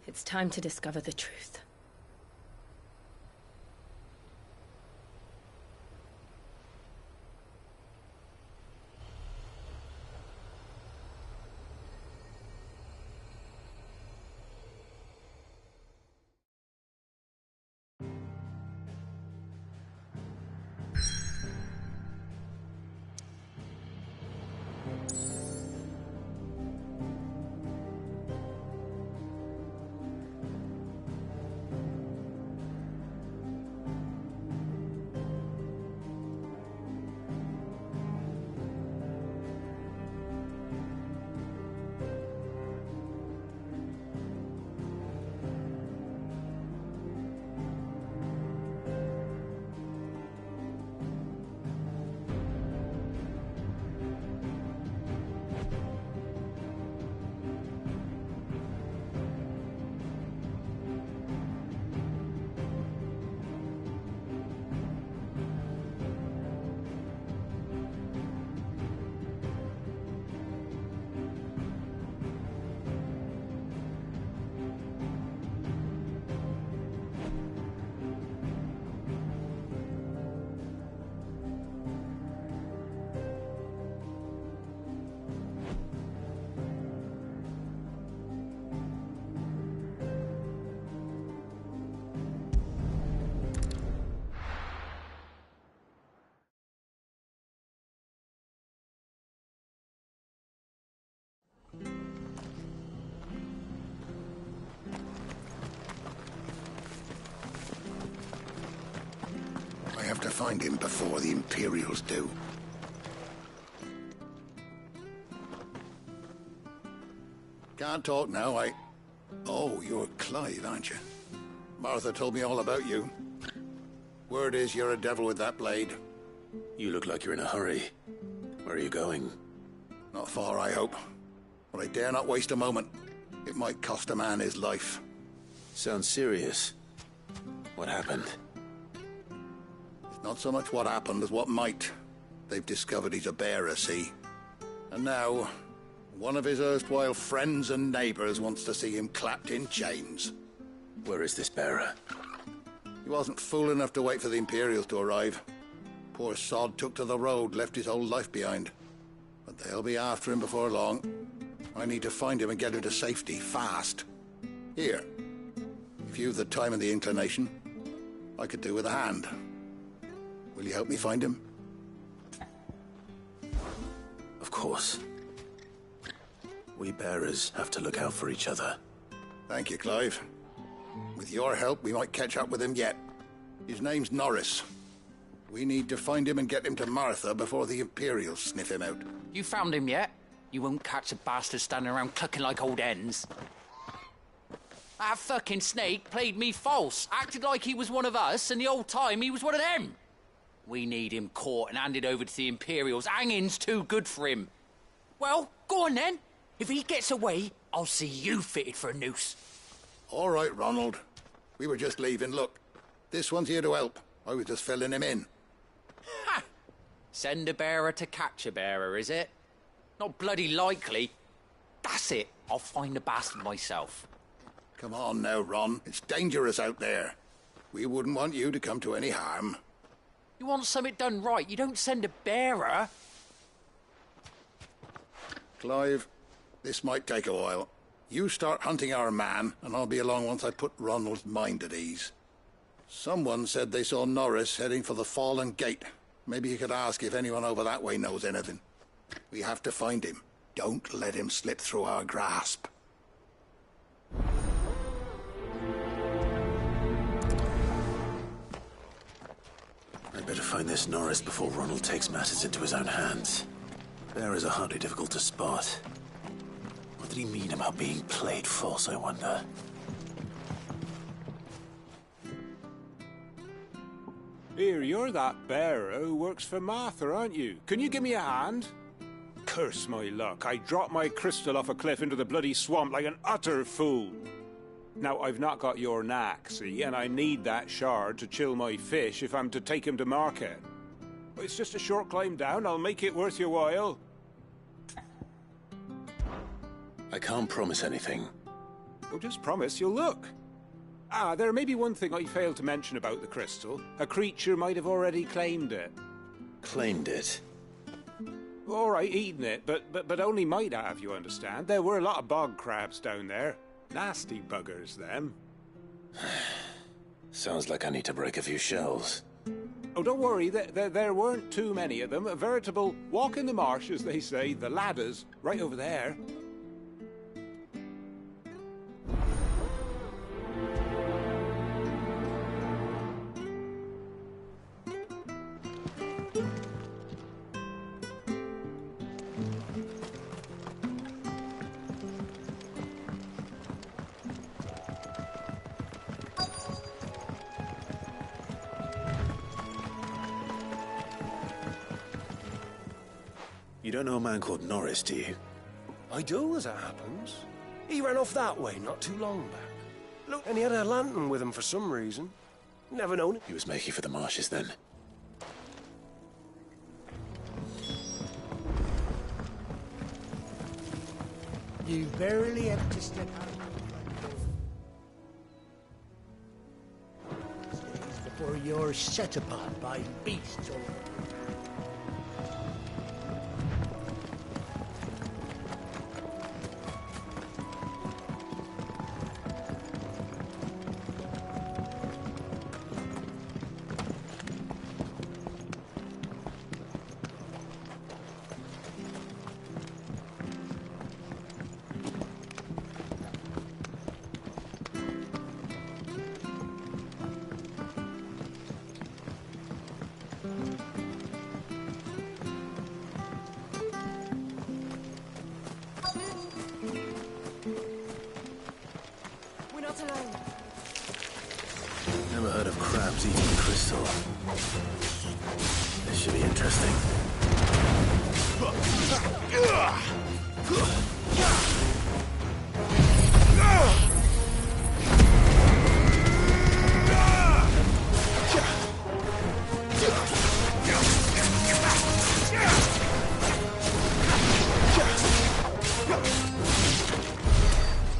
It's time to discover the truth. I have to find him before the Imperials do. Can't talk now, Oh, you're Clive, aren't you? Martha told me all about you. Word is you're a devil with that blade. You look like you're in a hurry. Where are you going? Not far, I hope. But I dare not waste a moment. It might cost a man his life. Sounds serious. What happened? It's not so much what happened as what might. They've discovered he's a bearer, see? And now, one of his erstwhile friends and neighbors wants to see him clapped in chains. Where is this bearer? He wasn't fool enough to wait for the Imperials to arrive. Poor sod took to the road, left his whole life behind. But they'll be after him before long. I need to find him and get him to safety, fast. Here, if you've the time and the inclination, I could do with a hand. Will you help me find him? Of course. We bearers have to look out for each other. Thank you, Clive. With your help, we might catch up with him yet. His name's Norris. We need to find him and get him to Martha before the Imperials sniff him out. You found him yet? You won't catch a bastard standing around clucking like old hens. That fucking snake played me false, acted like he was one of us, and the whole time he was one of them. We need him caught and handed over to the Imperials. Hanging's too good for him. Well, go on then. If he gets away, I'll see you fitted for a noose. All right, Ronald. We were just leaving. Look, this one's here to help. I was just filling him in. Ha! Send a bearer to catch a bearer, is it? Not bloody likely. That's it. I'll find the bastard myself. Come on now, Ron. It's dangerous out there. We wouldn't want you to come to any harm. You want something done right, you don't send a bearer. Clive, this might take a while. You start hunting our man, and I'll be along once I put Ronald's mind at ease. Someone said they saw Norris heading for the Fallen Gate. Maybe you could ask if anyone over that way knows anything. We have to find him. Don't let him slip through our grasp. I'd better find this Norris before Ronald takes matters into his own hands. Bearers are hardly difficult to spot. What did he mean about being played false, I wonder? Here, you're that bearer who works for Martha, aren't you? Can you give me a hand? Curse my luck, I dropped my crystal off a cliff into the bloody swamp like an utter fool. Now, I've not got your knack, see, and I need that shard to chill my fish if I'm to take him to market. But it's just a short climb down, I'll make it worth your while. I can't promise anything, Well, just promise you'll look. Ah, there may be one thing I failed to mention about the crystal. A creature might have already claimed it. Claimed it? All right, eaten it, but only might have, you understand. There were a lot of bog crabs down there. Nasty buggers, them. Sounds like I need to break a few shells. Oh, don't worry, there weren't too many of them. A veritable walk in the marsh, as they say, the ladders, right over there. You don't know a man called Norris, do you? I do, as it happens. He ran off that way not too long back. Look, and he had a lantern with him for some reason. Never known it. He was making for the marshes then. You barely have to step out before you're set upon by beasts or... Never heard of crabs eating crystal. This should be interesting.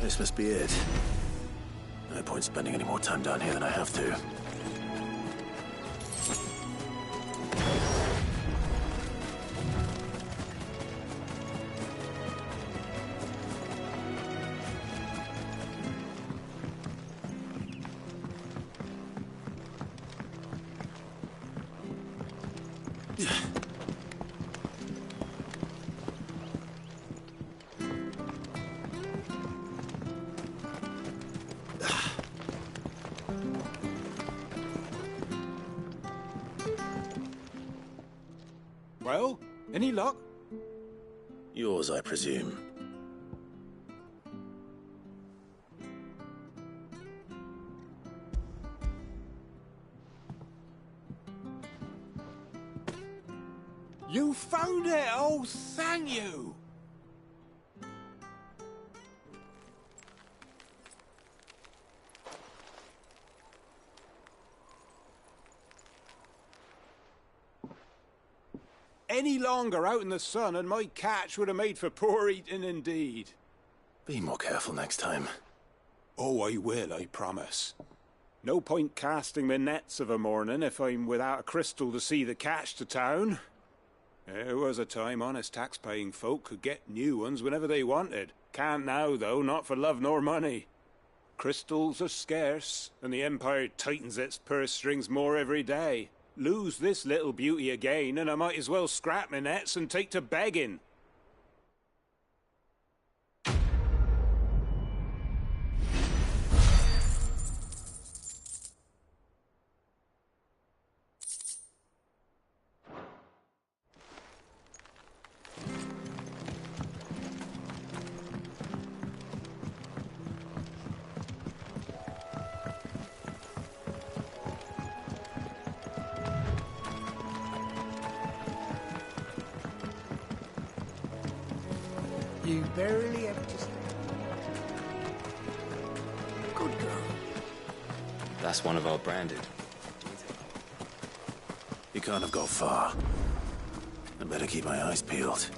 This must be it. No point spending any more time down here than I have to. Well, any luck? Yours, I presume. You found it! Oh, thank you! Any longer out in the sun and my catch would have made for poor eating indeed. Be more careful next time. Oh, I will, I promise. No point casting my nets of a morning if I'm without a crystal to see the catch to town. There was a time honest tax-paying folk could get new ones whenever they wanted. Can't now, though, not for love nor money. Crystals are scarce, and the Empire tightens its purse strings more every day. Lose this little beauty again, and I might as well scrap my nets and take to begging. You barely have to step. Good girl. That's one of our branded. You can't have got far. I better keep my eyes peeled.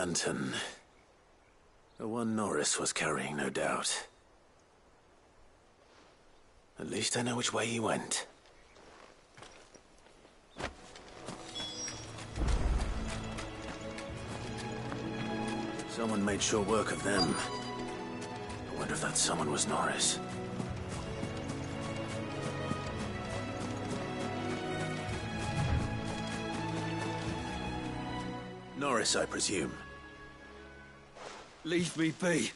lantern. The one Norris was carrying, no doubt. At least I know which way he went. Someone made sure work of them. I wonder if that someone was Norris. Norris, I presume. Leave me be.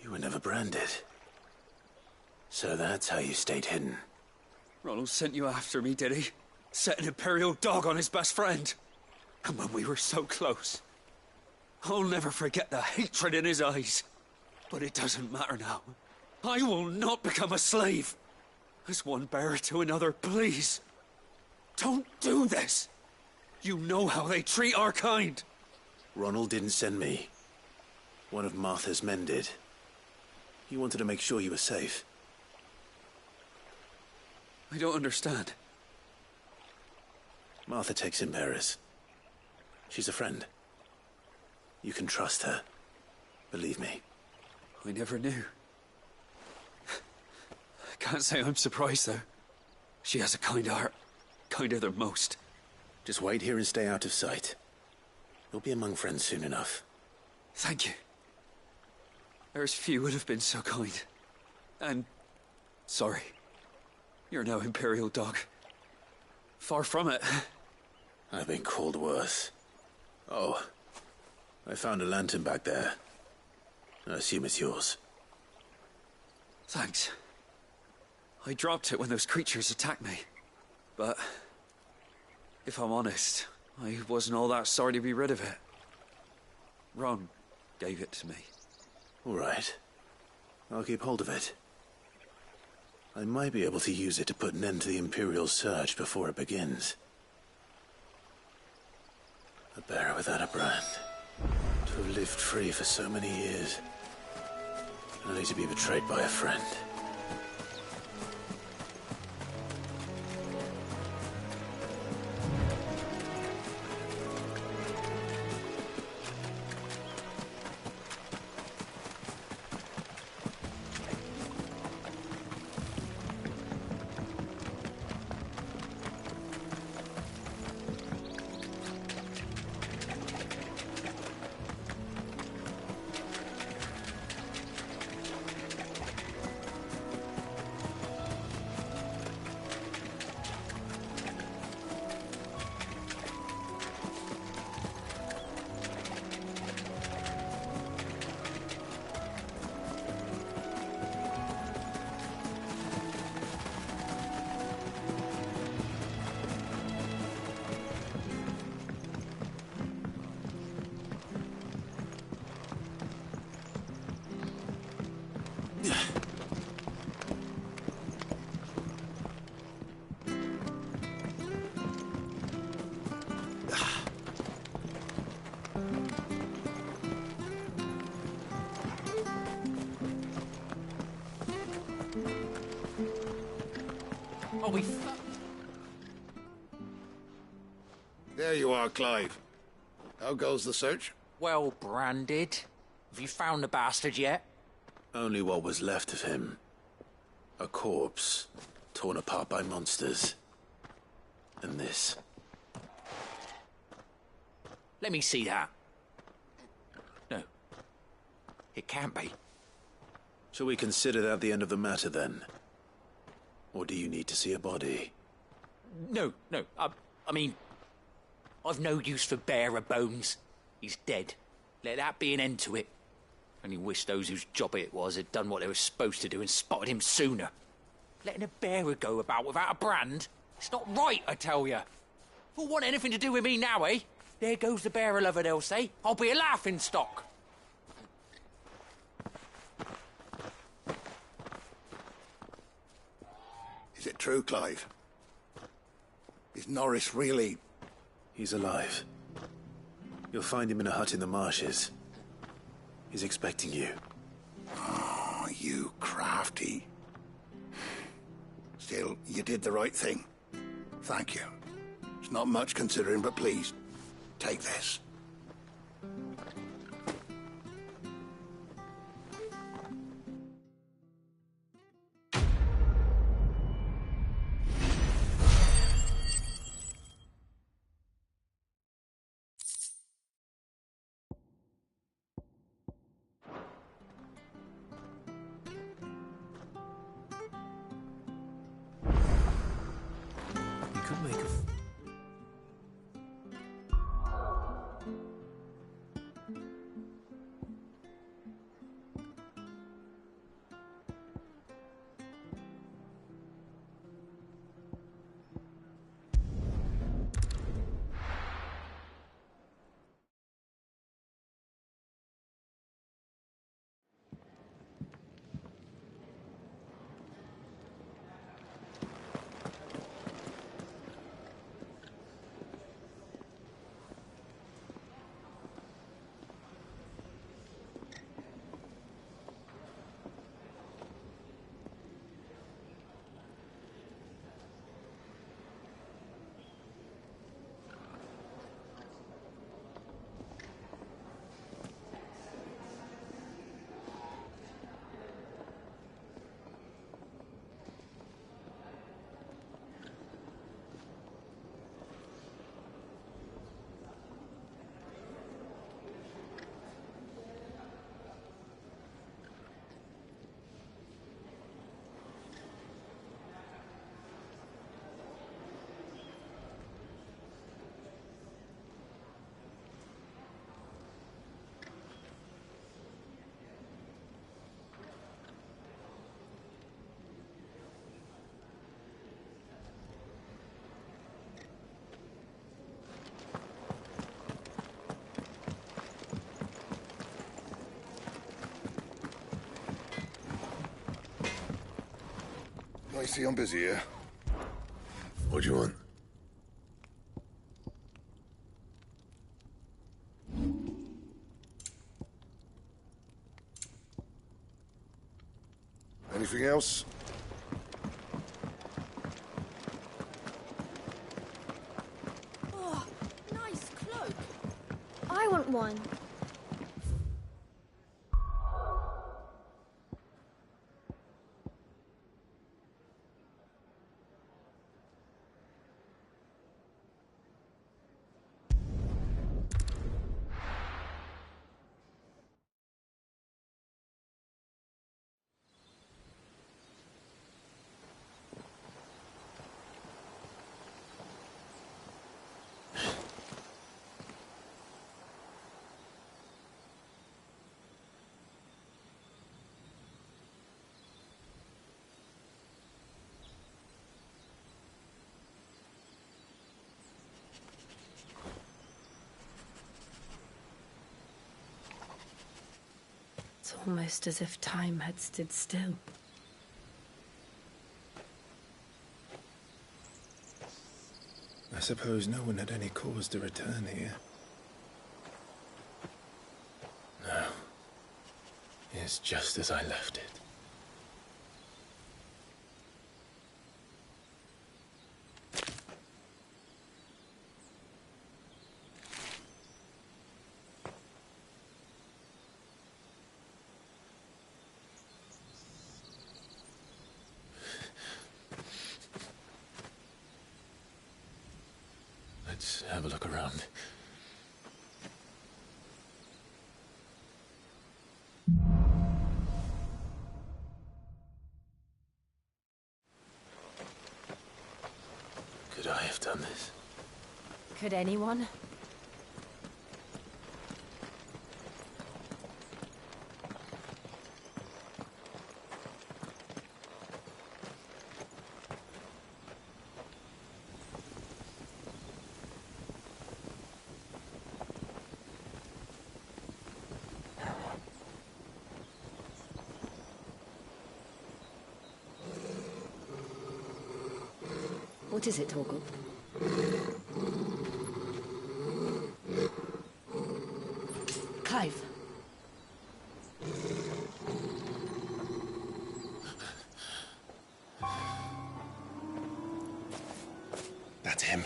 You were never branded. So that's how you stayed hidden. Ronald sent you after me, did he? Set an Imperial dog on his best friend. And when we were so close. I'll never forget the hatred in his eyes. But it doesn't matter now. I will not become a slave. As one bearer to another, please. Don't do this. You know how they treat our kind. Ronald didn't send me. One of Martha's men did. He wanted to make sure you were safe. I don't understand. Martha takes in bearers. She's a friend. You can trust her. Believe me. I never knew. I can't say I'm surprised, though. She has a kind heart. Kinder than most. Just wait here and stay out of sight. You'll be among friends soon enough. Thank you. There's few would have been so kind. And... sorry. You're no Imperial dog. Far from it. I've been called worse. Oh. I found a lantern back there. I assume it's yours. Thanks. I dropped it when those creatures attacked me. But... if I'm honest, I wasn't all that sorry to be rid of it. Ron gave it to me. All right. I'll keep hold of it. I might be able to use it to put an end to the Imperial search before it begins. A bearer without a brand. To have lived free for so many years. Only to be betrayed by a friend. Oh, There you are, Clive. How goes the search? well branded. Have you found the bastard yet? Only what was left of him. A corpse, torn apart by monsters. And this. Let me see that. No. It can't be. Shall we consider that the end of the matter, then? Or do you need to see a body? No. I mean, I've no use for bearer bones. He's dead. Let that be an end to it. Only wish those whose job it was had done what they were supposed to do and spotted him sooner. Letting a bearer go about without a brand? It's not right, I tell you. Who'll want anything to do with me now, eh? There goes the bearer lover, they'll say. I'll be a laughing stock. Is it true, Clive? Is Norris really... He's alive. You'll find him in a hut in the marshes. He's expecting you. Oh, you crafty. Still, you did the right thing. Thank you. It's not much considering, but please, take this. You could make a... I see I'm busy here. What do you want? Anything else? Oh, nice cloak. I want one. It's almost as if time had stood still. I suppose no one had any cause to return here. No. It's just as I left it. Let's have a look around. Could I have done this? Could anyone? What is it, Torgal? Clive. That's him.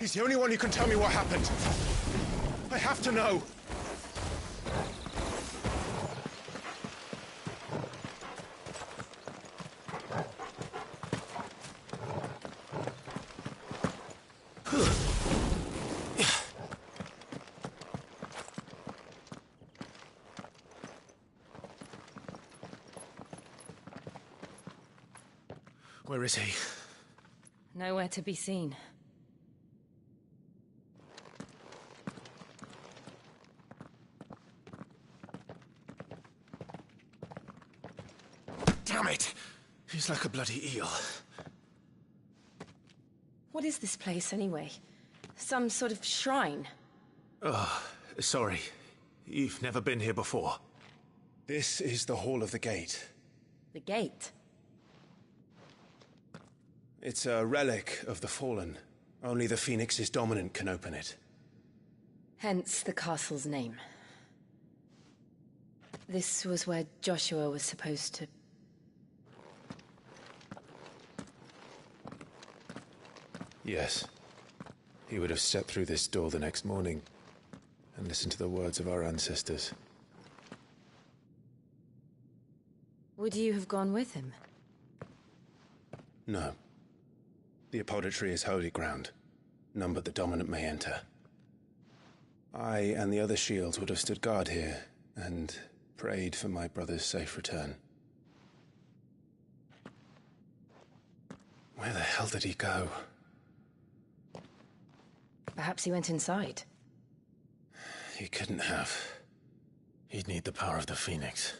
He's the only one who can tell me what happened. I have to know. Where is he? Nowhere to be seen. Damn it! He's like a bloody eel. What is this place, anyway? Some sort of shrine? Oh, sorry. You've never been here before. This is the Hall of the Gate. The gate? It's a relic of the Fallen. Only the Phoenix's dominant can open it. Hence the castle's name. This was where Joshua was supposed to... Yes. He would have stepped through this door the next morning and listened to the words of our ancestors. Would you have gone with him? No. The apodatory is holy ground. None but the dominant may enter. I and the other shields would have stood guard here and prayed for my brother's safe return. Where the hell did he go? Perhaps he went inside. He couldn't have. He'd need the power of the Phoenix.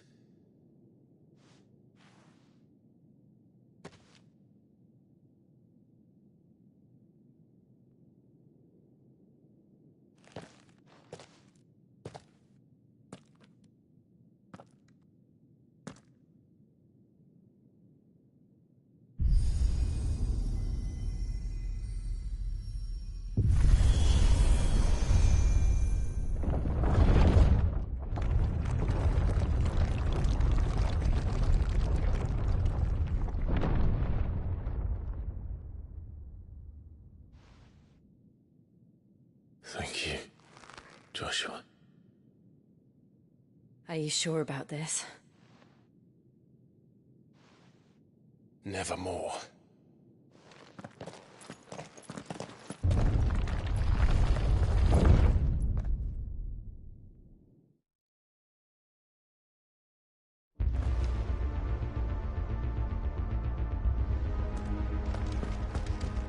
Thank you, Joshua. Are you sure about this? Nevermore.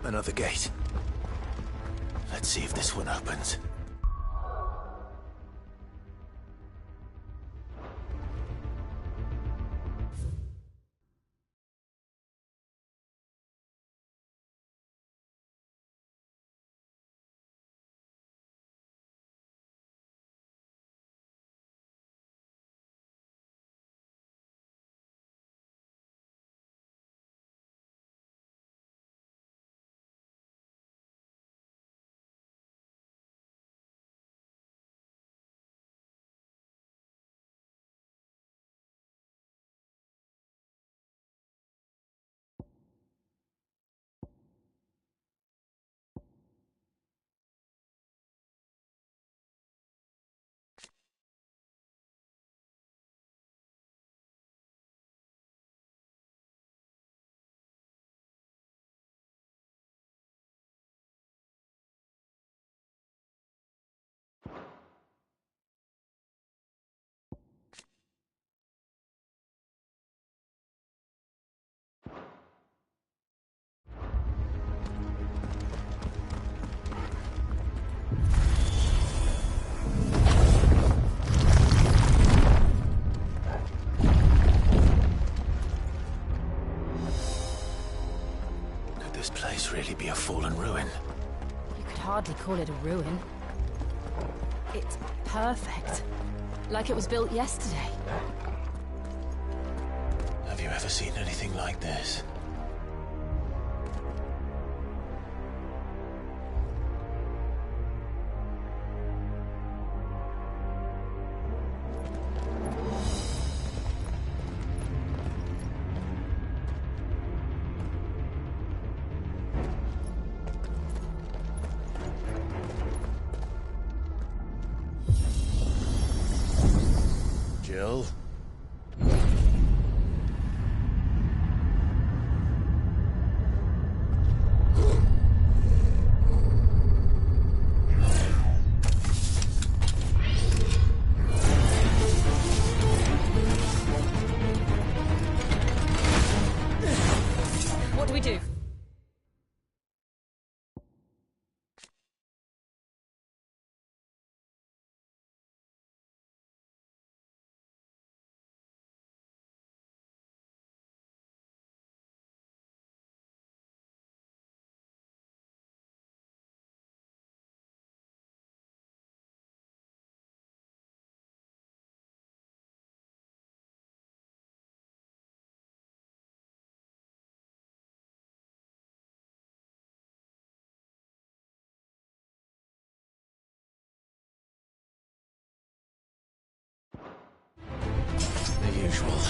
Another gate. Let's see if this one opens. This place really be a fallen ruin? You could hardly call it a ruin. It's perfect. Like it was built yesterday. Have you ever seen anything like this? skill. What do we do? The usual.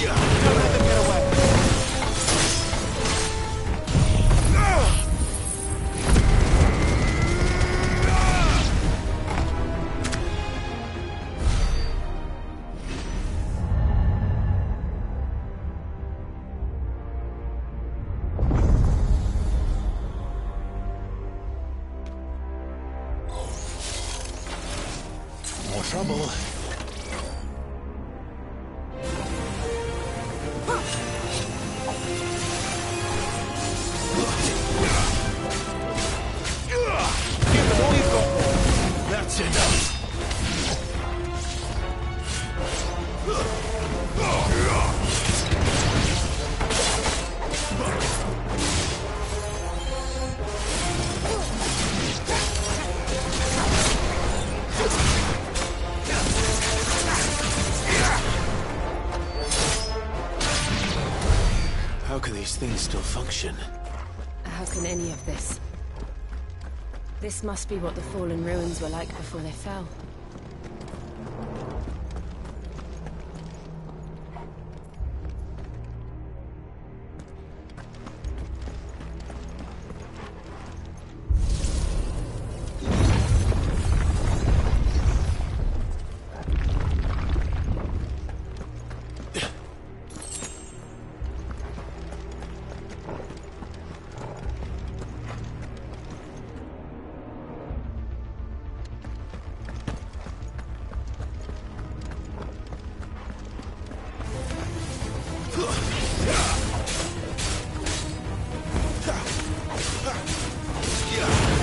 Don't let them get away. More trouble. Give them all you've got. That's enough. How can these things still function? How can any of this? This must be what the fallen ruins were like before they fell.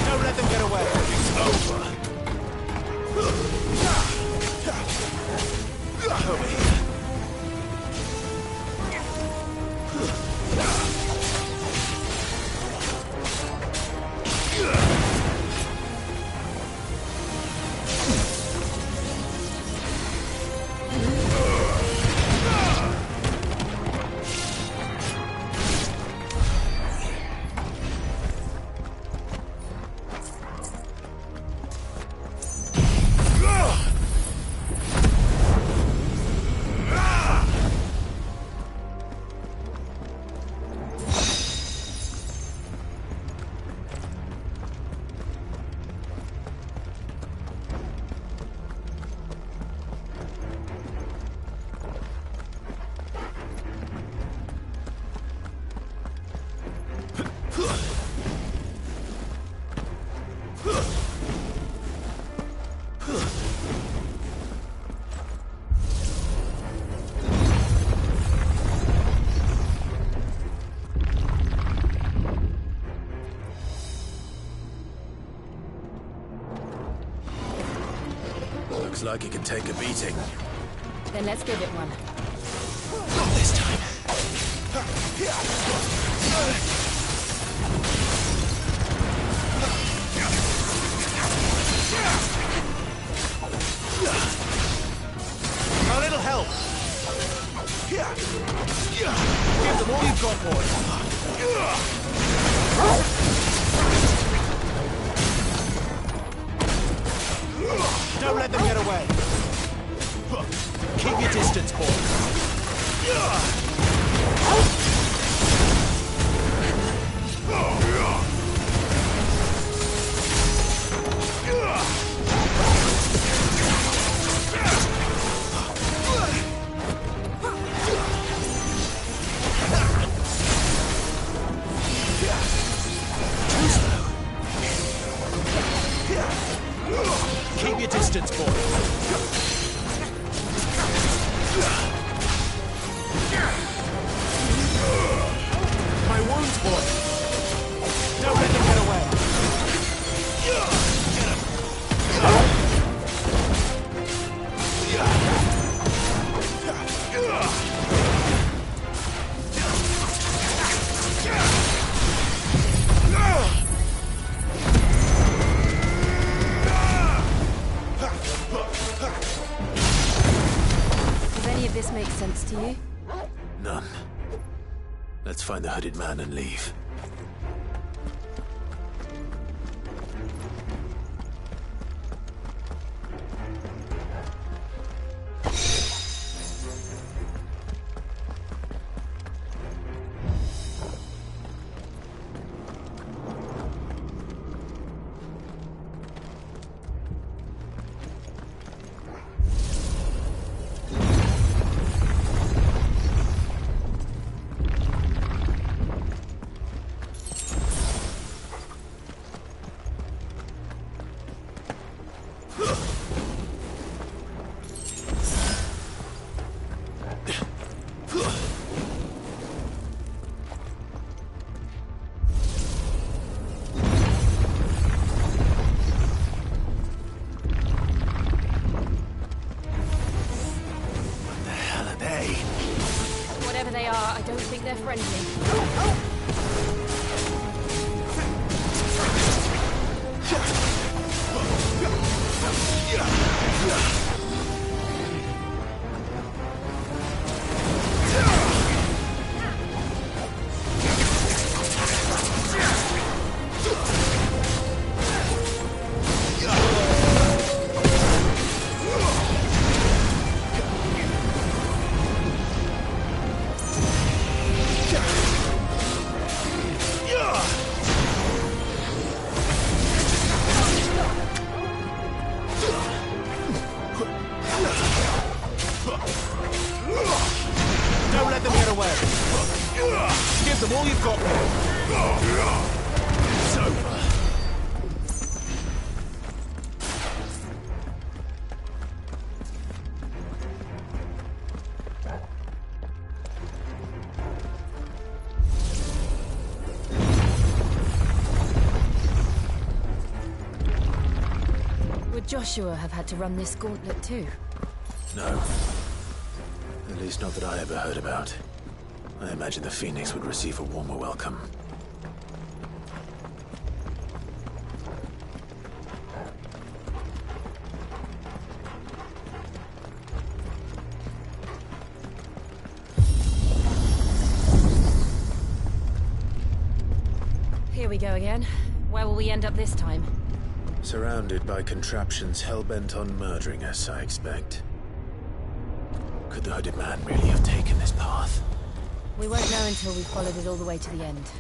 Don't let them get away. It's over. Over here. Looks like it can take a beating. Then let's give it one. Not this time. A little help. Give them all you've got, boys. Don't let them get away. Keep your distance, boys. boy. Don't let them get away. Does any of this make sense to you? None. Let's find the hooded man and leave. Whatever they are, I don't think they're friendly. Don't let them get away. Give them all you've got. It's over. Would Joshua have had to run this gauntlet too? No. At least not that I ever heard about. I imagine the Phoenix would receive a warmer welcome. Here we go again. Where will we end up this time? Surrounded by contraptions hell-bent on murdering us, I expect. Could the hooded man really have taken this path? We won't know until we've followed it all the way to the end.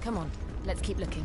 Come on, let's keep looking.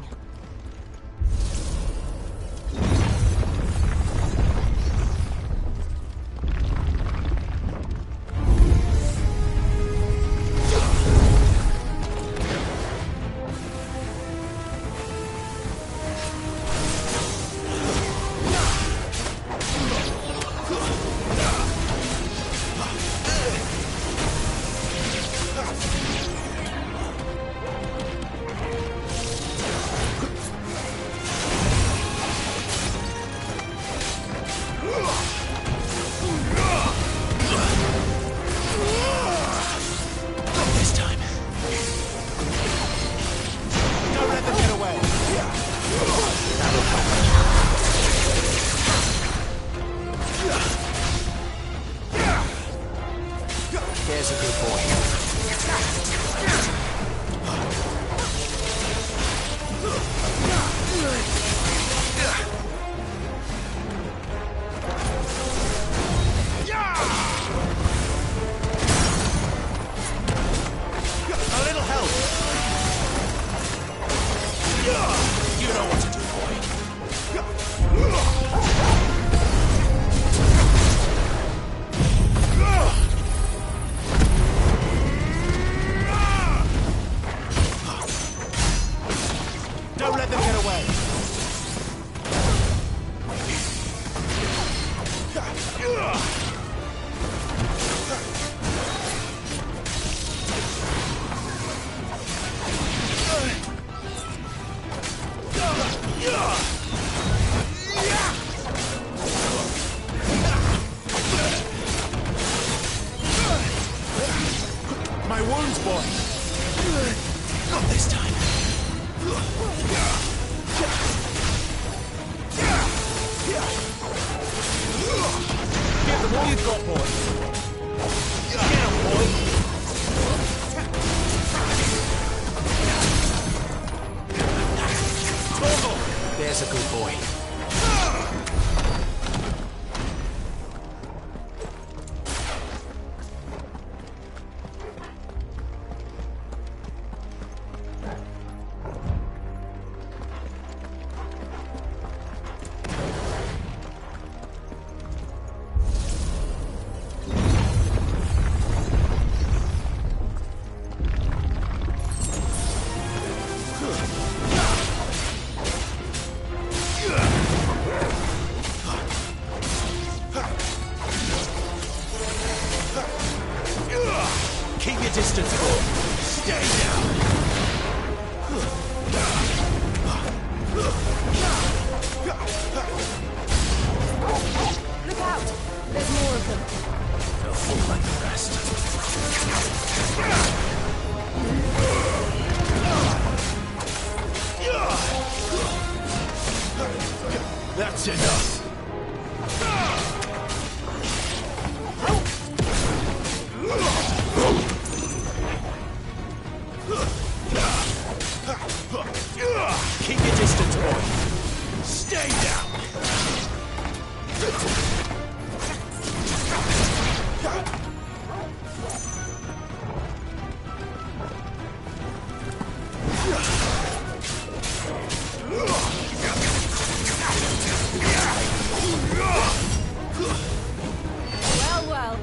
There's a good boy. Keep your distance, boy. Stay down. Look out! There's more of them. They'll fall like the rest. That's enough. Keep your distance, boy. Stay down. Well, well.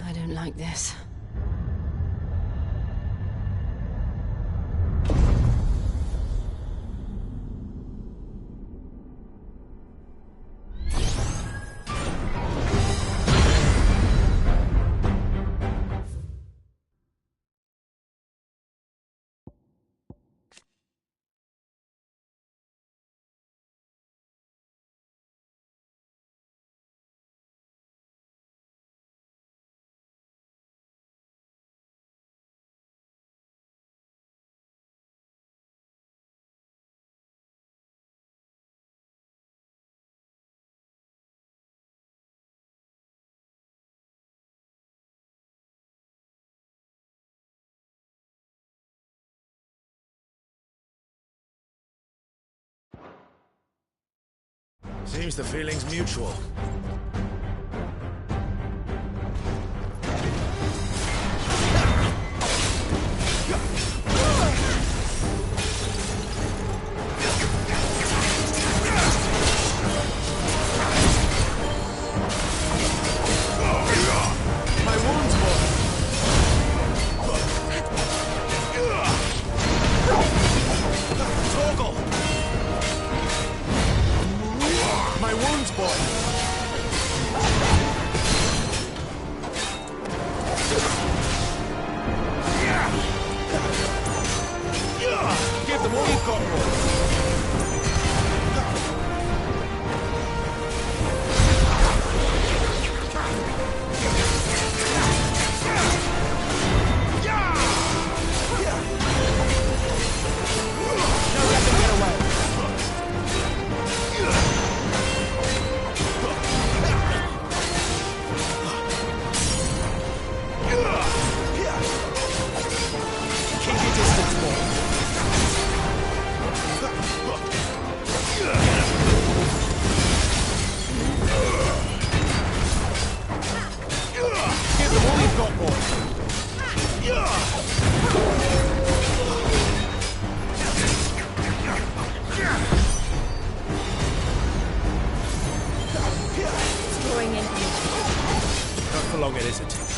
I don't like this. Seems the feeling's mutual.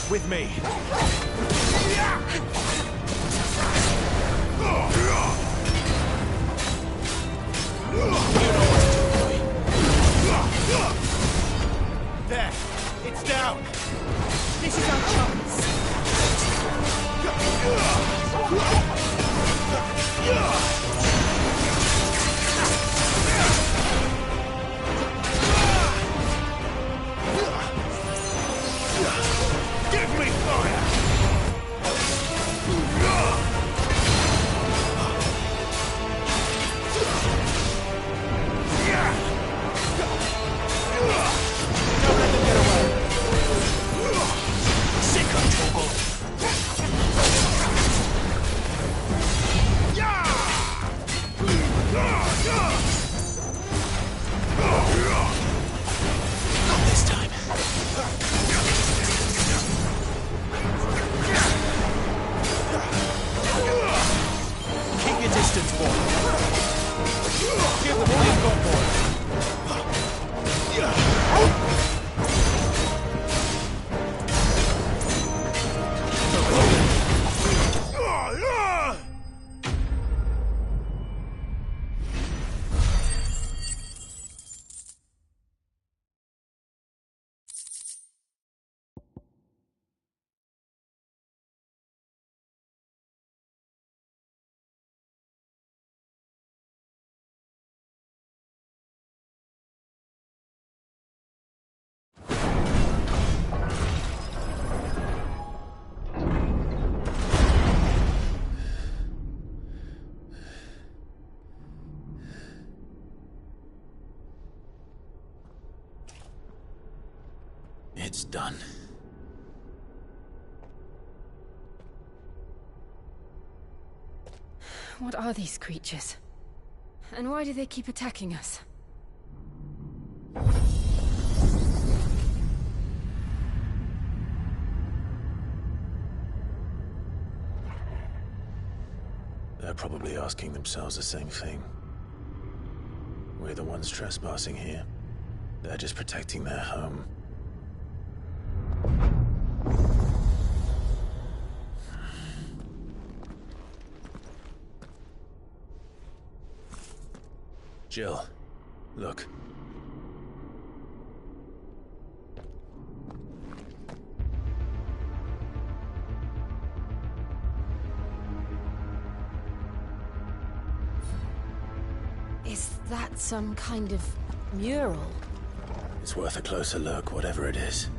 With me. There, it's down. This is our chance. Give me fire! Don't let them get away! Sick of trouble! Not this time. Keep your distance, boy. Give them all you've got, boy. It's done. What are these creatures? And why do they keep attacking us? They're probably asking themselves the same thing. We're the ones trespassing here. They're just protecting their home. Jill, look. Is that some kind of mural? It's worth a closer look, whatever it is.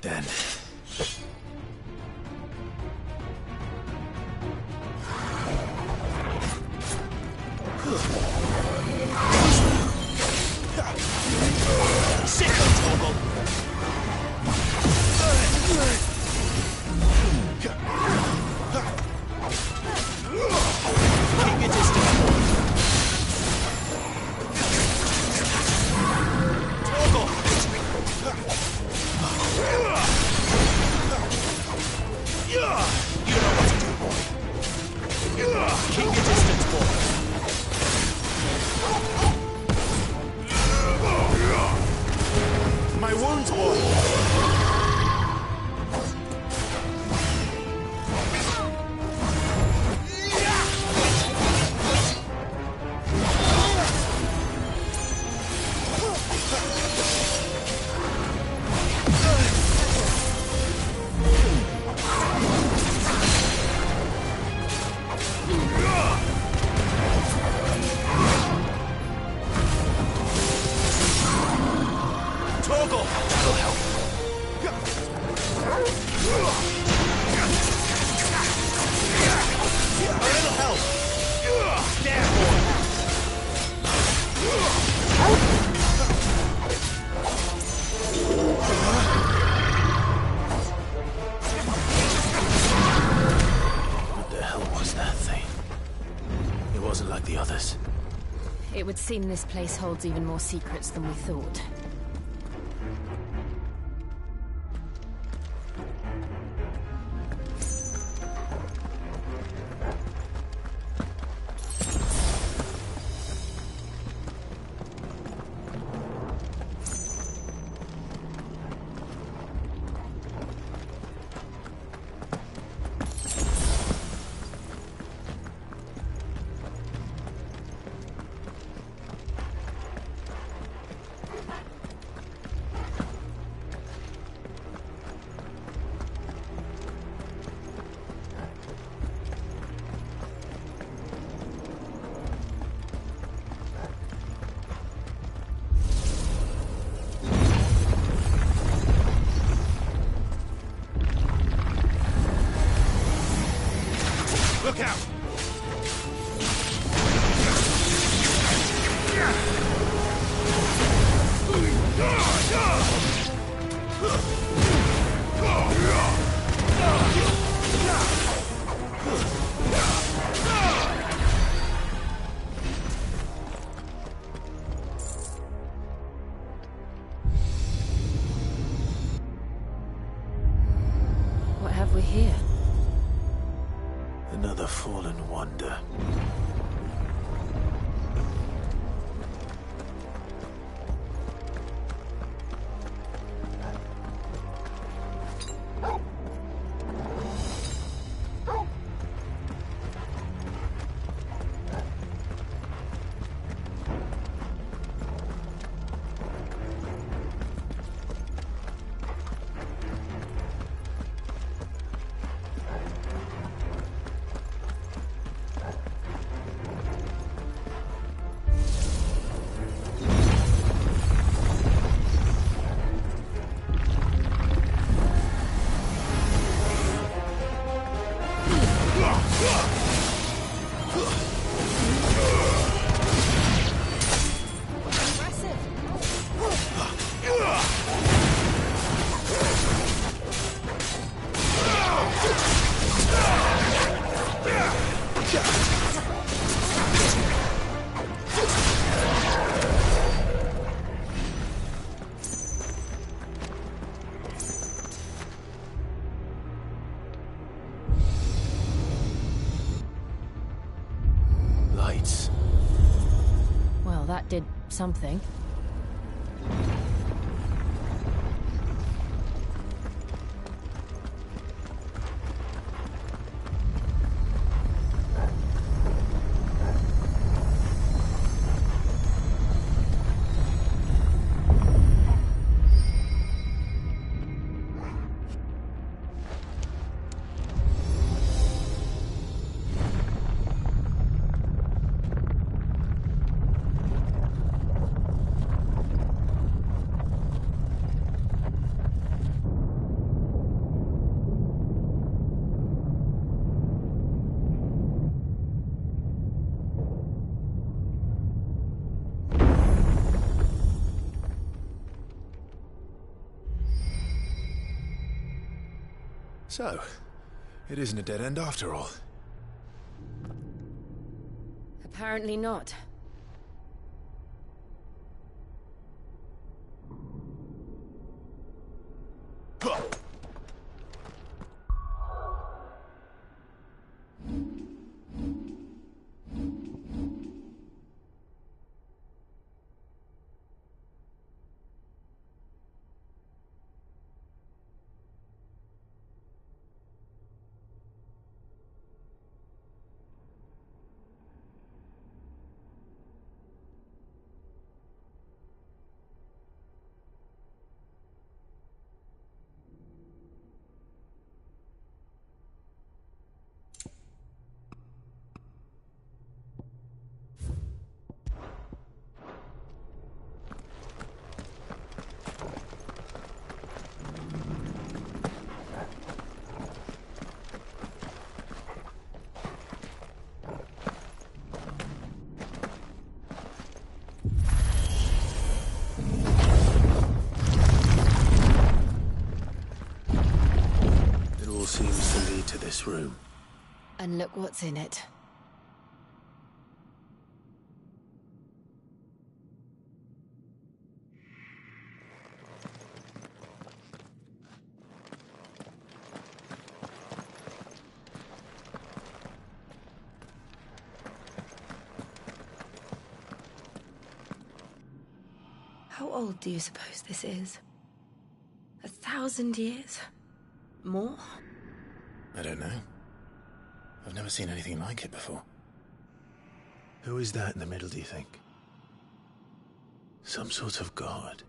end. Sit down, Toggle. Keep your distance. Toggle. You know what to do, boy. Keep your distance, boy. My wounds, boy. Toggle! That'll help. A little help. There, boy. What the hell was that thing? It wasn't like the others. It would seem this place holds even more secrets than we thought. Look out! What have we here? Another fallen wonder. Lights. Well, that did something. So, it isn't a dead end after all. Apparently not. Seems to lead to this room. And look what's in it. How old do you suppose this is? 1,000 years? More? I don't know. I've never seen anything like it before. Who is that in the middle, do you think? Some sort of god.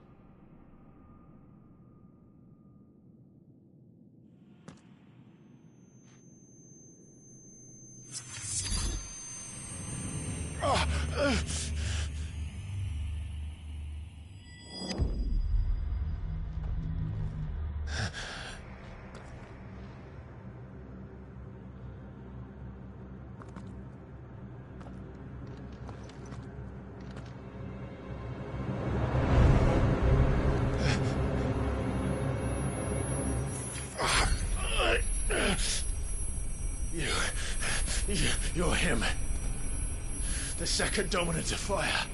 You're him. The second dominant of fire.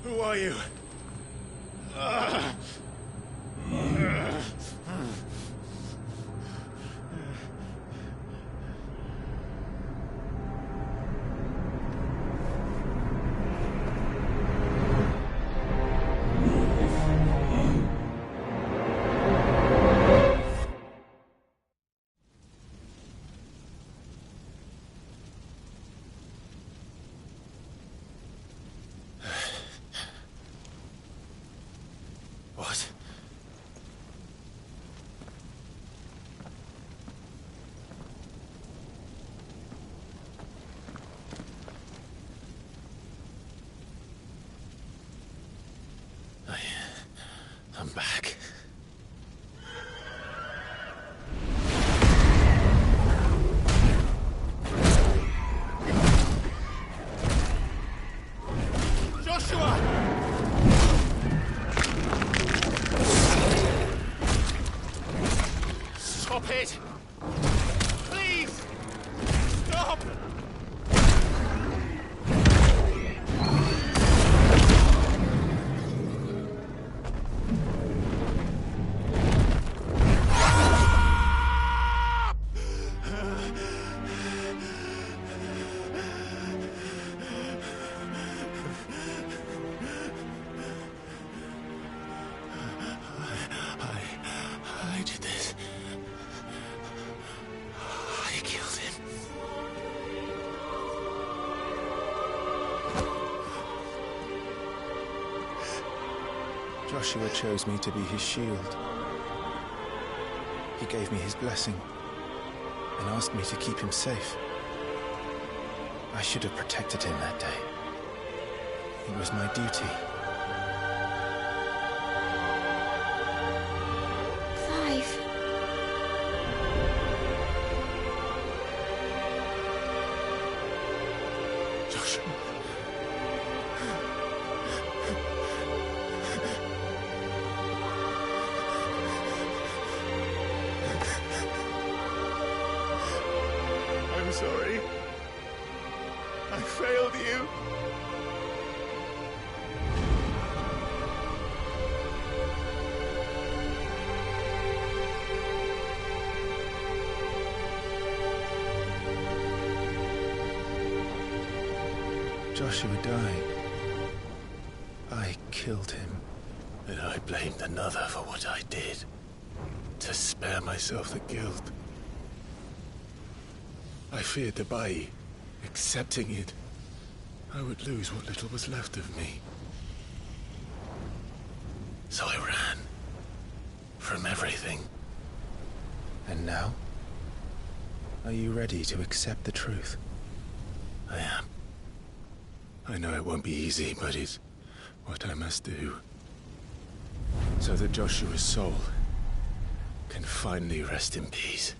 Who are you? What? I'm back. Stop it! Please! Stop! I did this. I killed him. Joshua chose me to be his shield. He gave me his blessing and asked me to keep him safe. I should have protected him that day. It was my duty. sorry. I failed you. Joshua died. I killed him. And I blamed another for what I did. To spare myself the guilt. I feared that by accepting it, I would lose what little was left of me. So I ran. From everything. And now? Are you ready to accept the truth? I am. I know it won't be easy, but it's what I must do. So that Joshua's soul can finally rest in peace.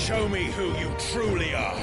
Show me who you truly are.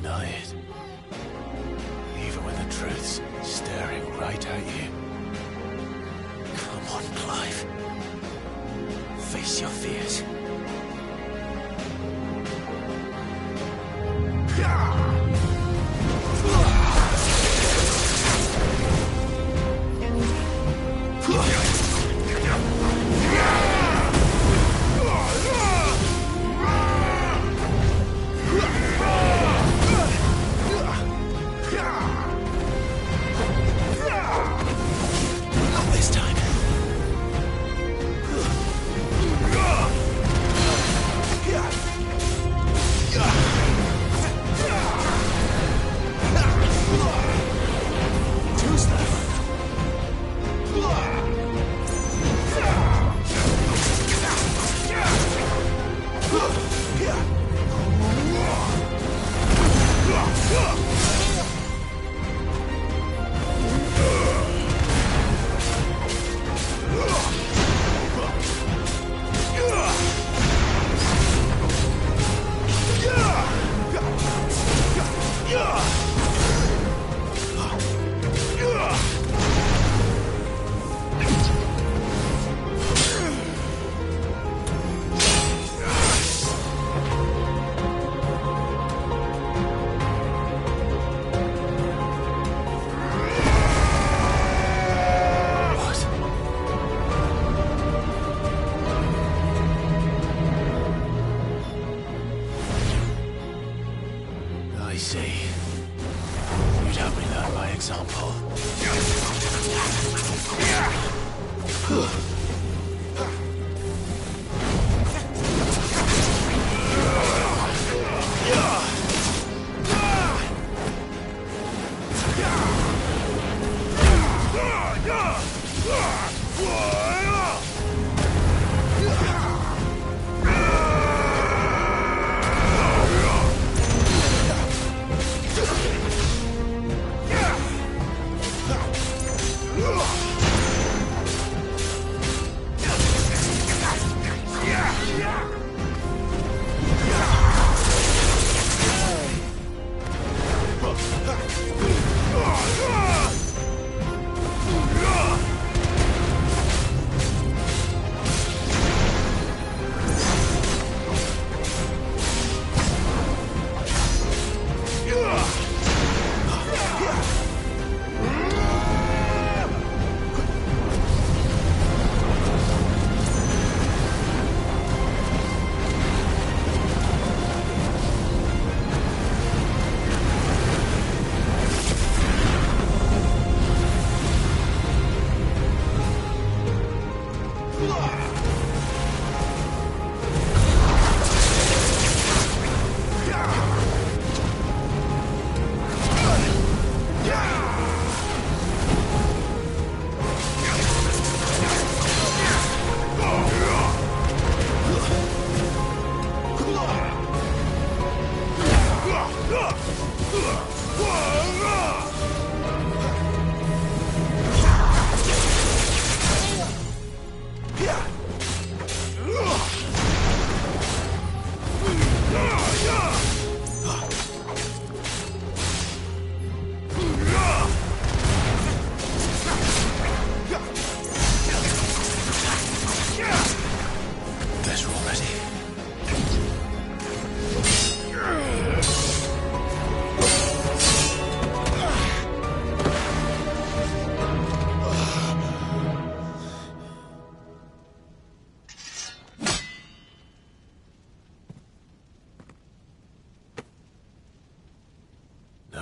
deny it. Even when the truth's staring right at you. Come on, Clive. Face your fears.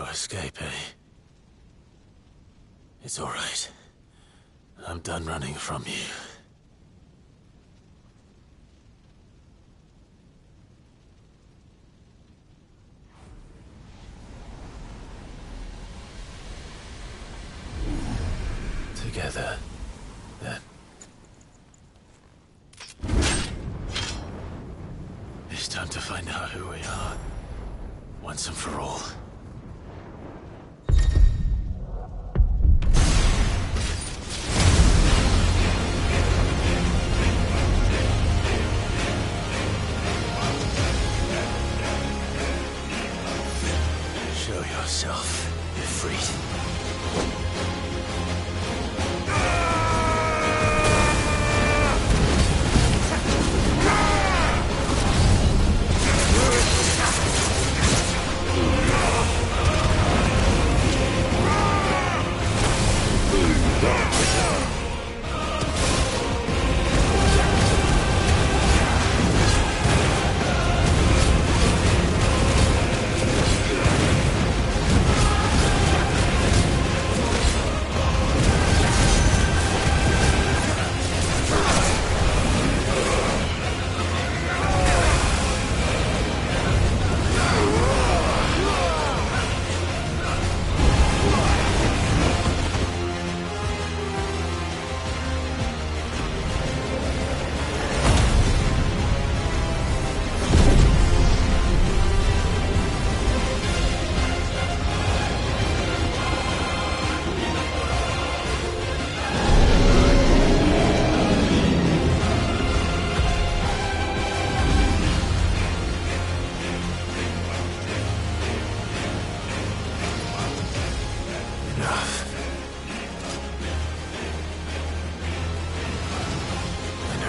Escape, eh? It's all right. I'm done running from you. Together, then. It's time to find out who we are, once and for all.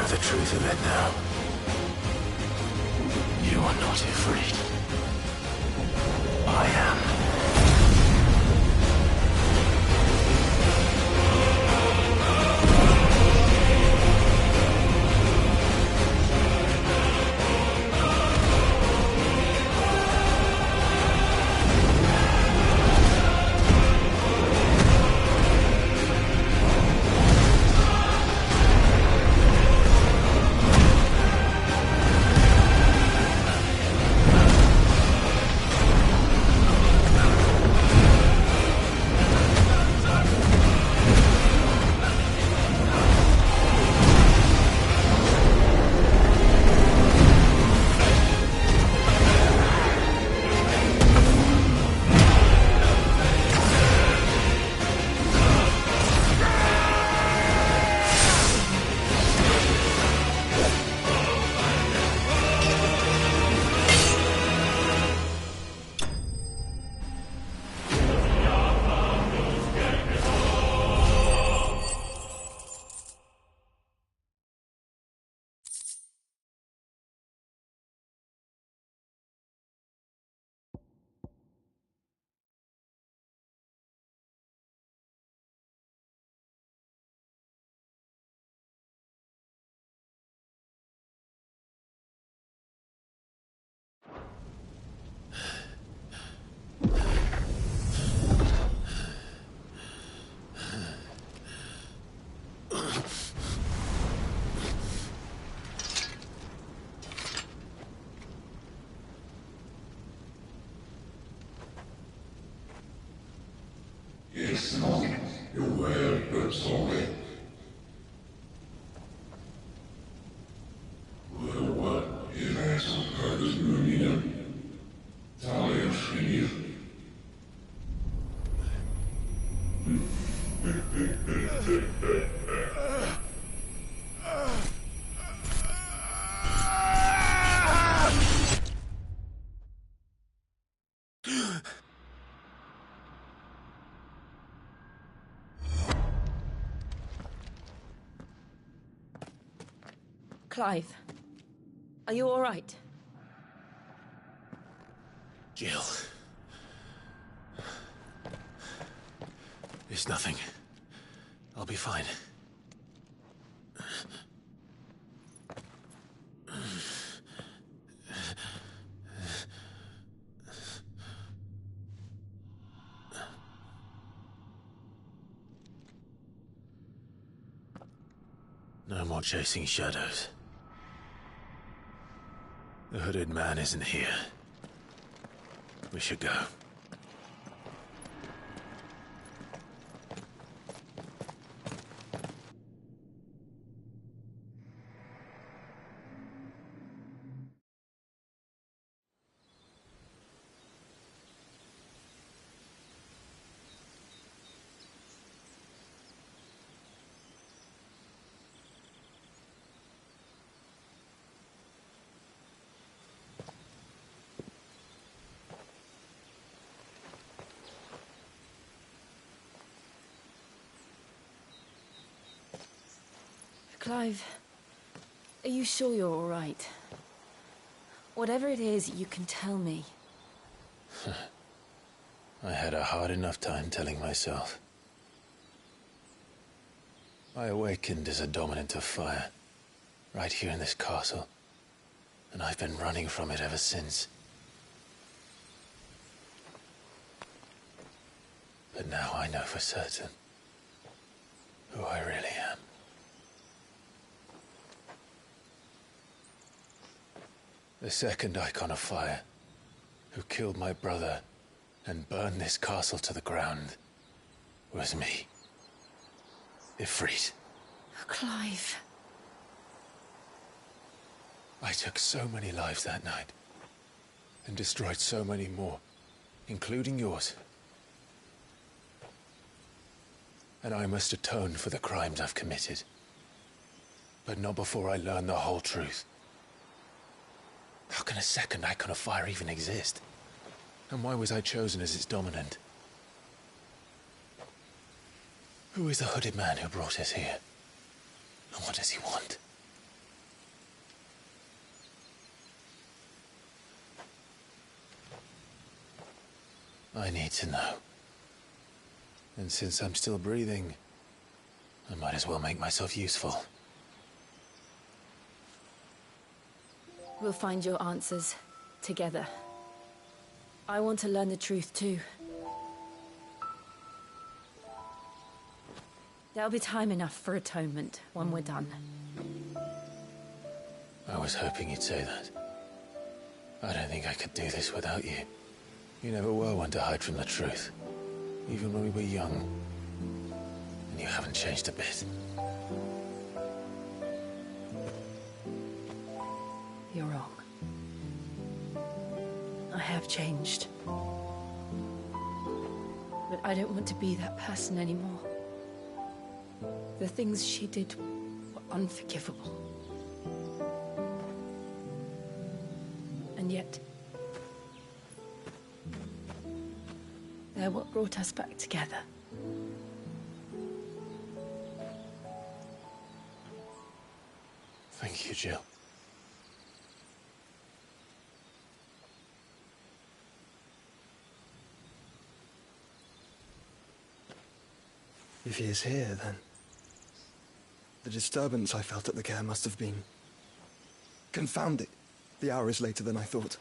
the truth of it now. You are not afraid. I am. Clive, are you all right? Jill. It's nothing. I'll be fine. No more chasing shadows. The hooded man isn't here. We should go. Clive, are you sure you're all right? Whatever it is, you can tell me. I had a hard enough time telling myself. I awakened as a dominant of fire, right here in this castle, and I've been running from it ever since. But now I know for certain who I really am. The second icon of fire, who killed my brother and burned this castle to the ground, was me. Ifrit. Clive. I took so many lives that night, and destroyed so many more, including yours. And I must atone for the crimes I've committed. But not before I learn the whole truth. How can a second icon of fire even exist? And why was I chosen as its dominant? Who is the hooded man who brought us here? And what does he want? I need to know. And since I'm still breathing, I might as well make myself useful. We'll find your answers together. I want to learn the truth too. There'll be time enough for atonement when we're done. I was hoping you'd say that. I don't think I could do this without you. You never were one to hide from the truth, even when we were young. And you haven't changed a bit. You're wrong. I have changed. But I don't want to be that person anymore. The things she did were unforgivable. And yet, they're what brought us back together. Thank you, Jill. If he is here, then the disturbance I felt at the care must have been... Confound it. The hour is later than I thought.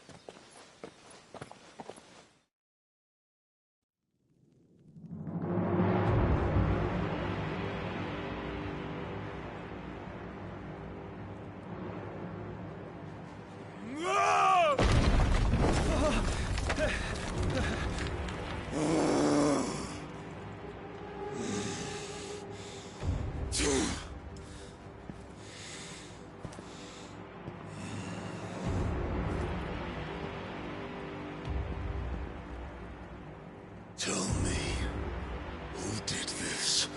Tell me, who did this,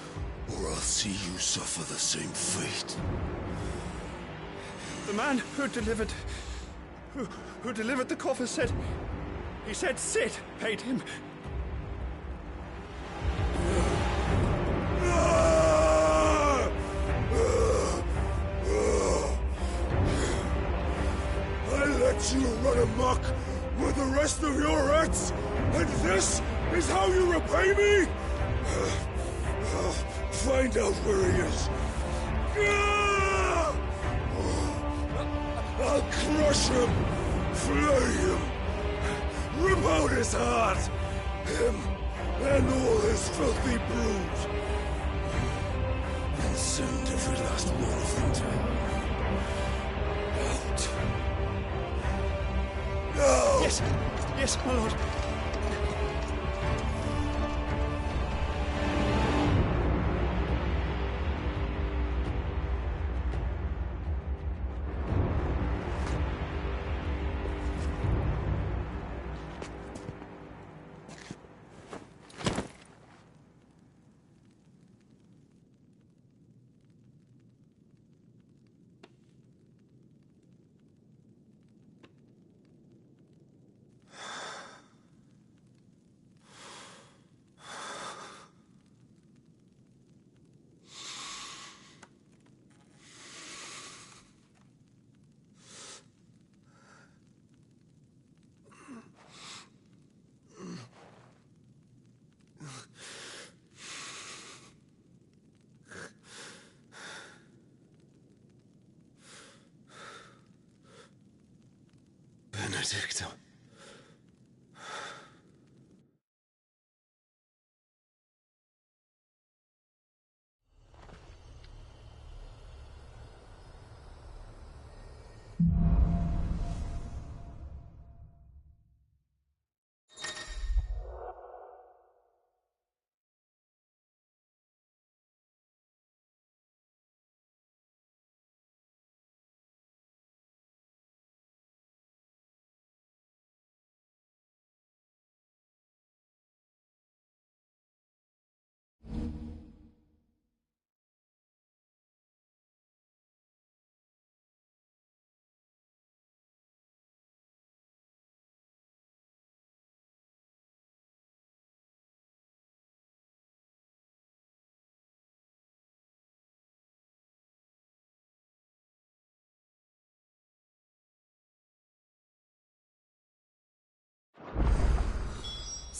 or I'll see you suffer the same fate. The man who delivered... Who delivered the coffer said... He said Sid paid him. I let you run amok with the rest of your rats, and this is how you repay me? Find out where he is. I'll crush him, flay him, rip out his heart, him and all his filthy brood, and send every last one of them to out. Now! Yes, yes, my lord. Benedicta.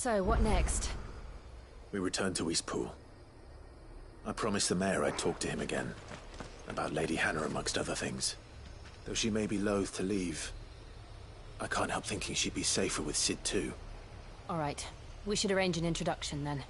So, what next? We return to Eastpool. I promised the mayor I'd talk to him again. About Lady Hannah, amongst other things. Though she may be loath to leave, I can't help thinking she'd be safer with Sid too. All right. We should arrange an introduction, then.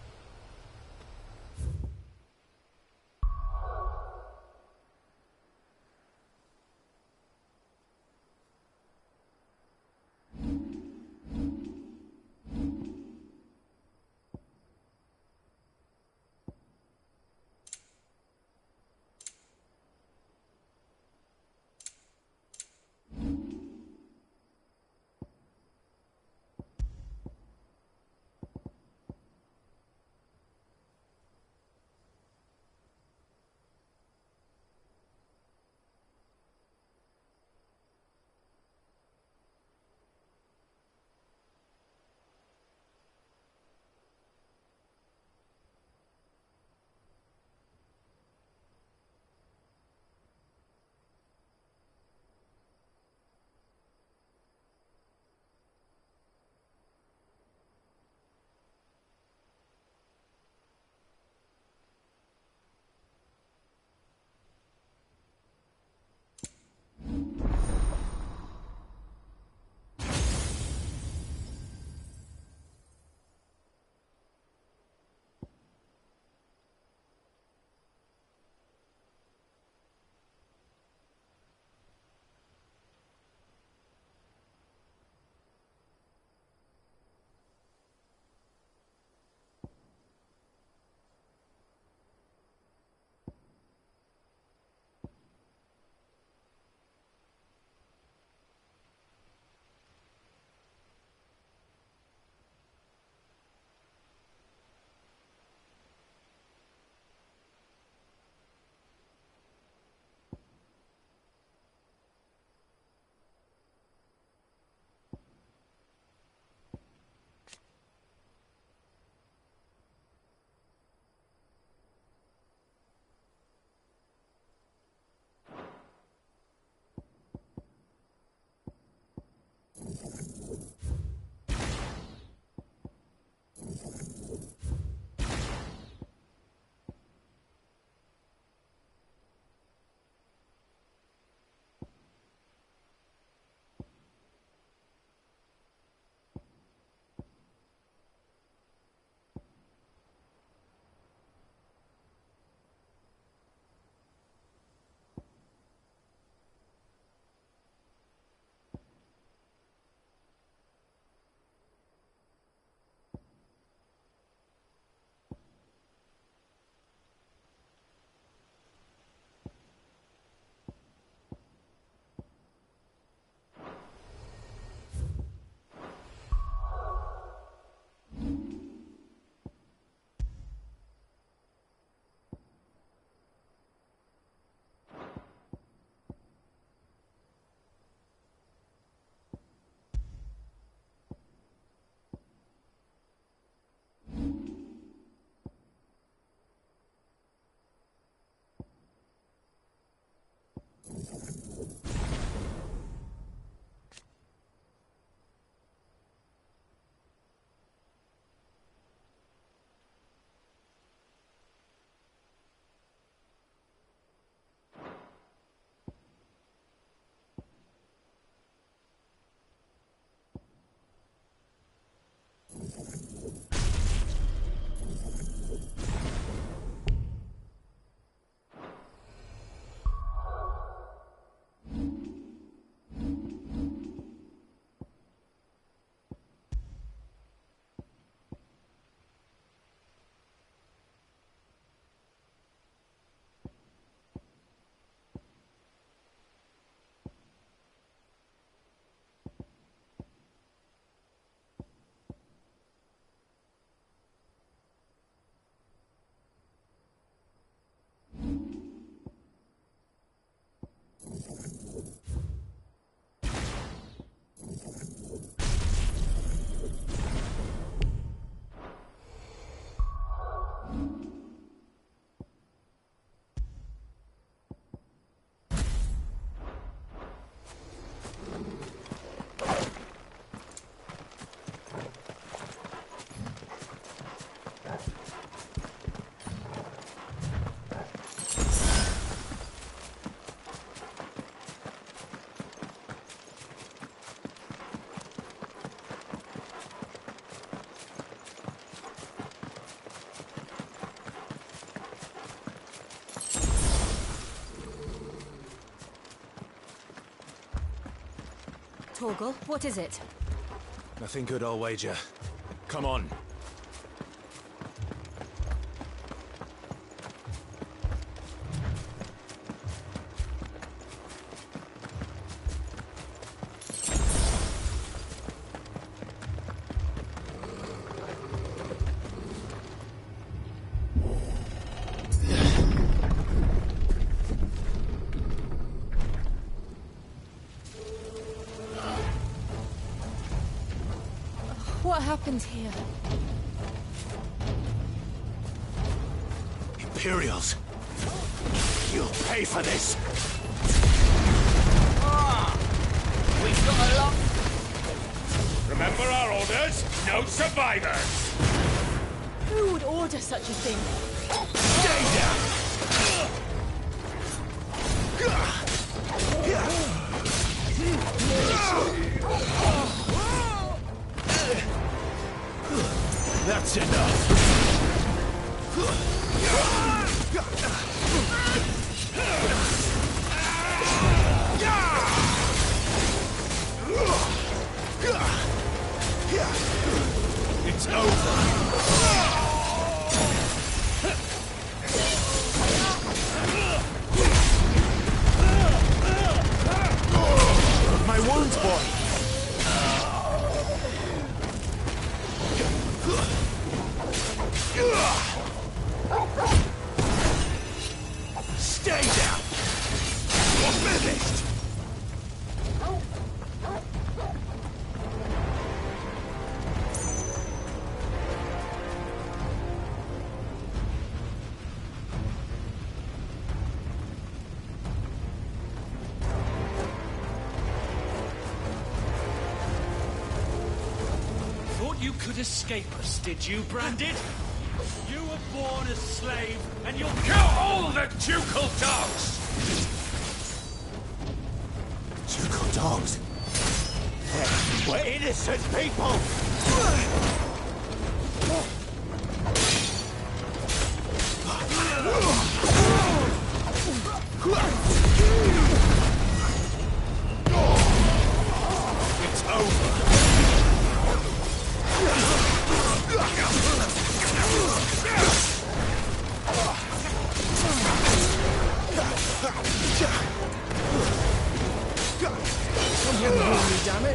Torgal, what is it? Nothing good, I'll wager. Come on. What happened here? Imperials! You'll pay for this! We've got a lot. Remember our orders? No survivors! Who would order such a thing? Stay down! That's enough! It's over! My wounds, boy! Stay down! You're finished! Thought you could escape us, did you, Branded? You were born a slave, and you'll kill all the ducal dogs! Ducal dogs? We're innocent people! It's over! Come here and heal me, damn it!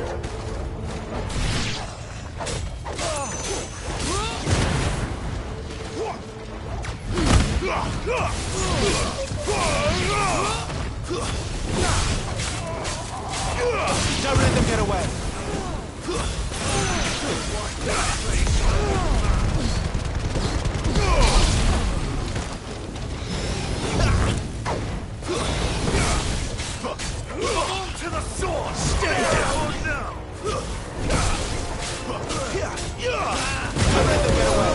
Don't let them get away! On to the sword! Stay down! Don't let them get away!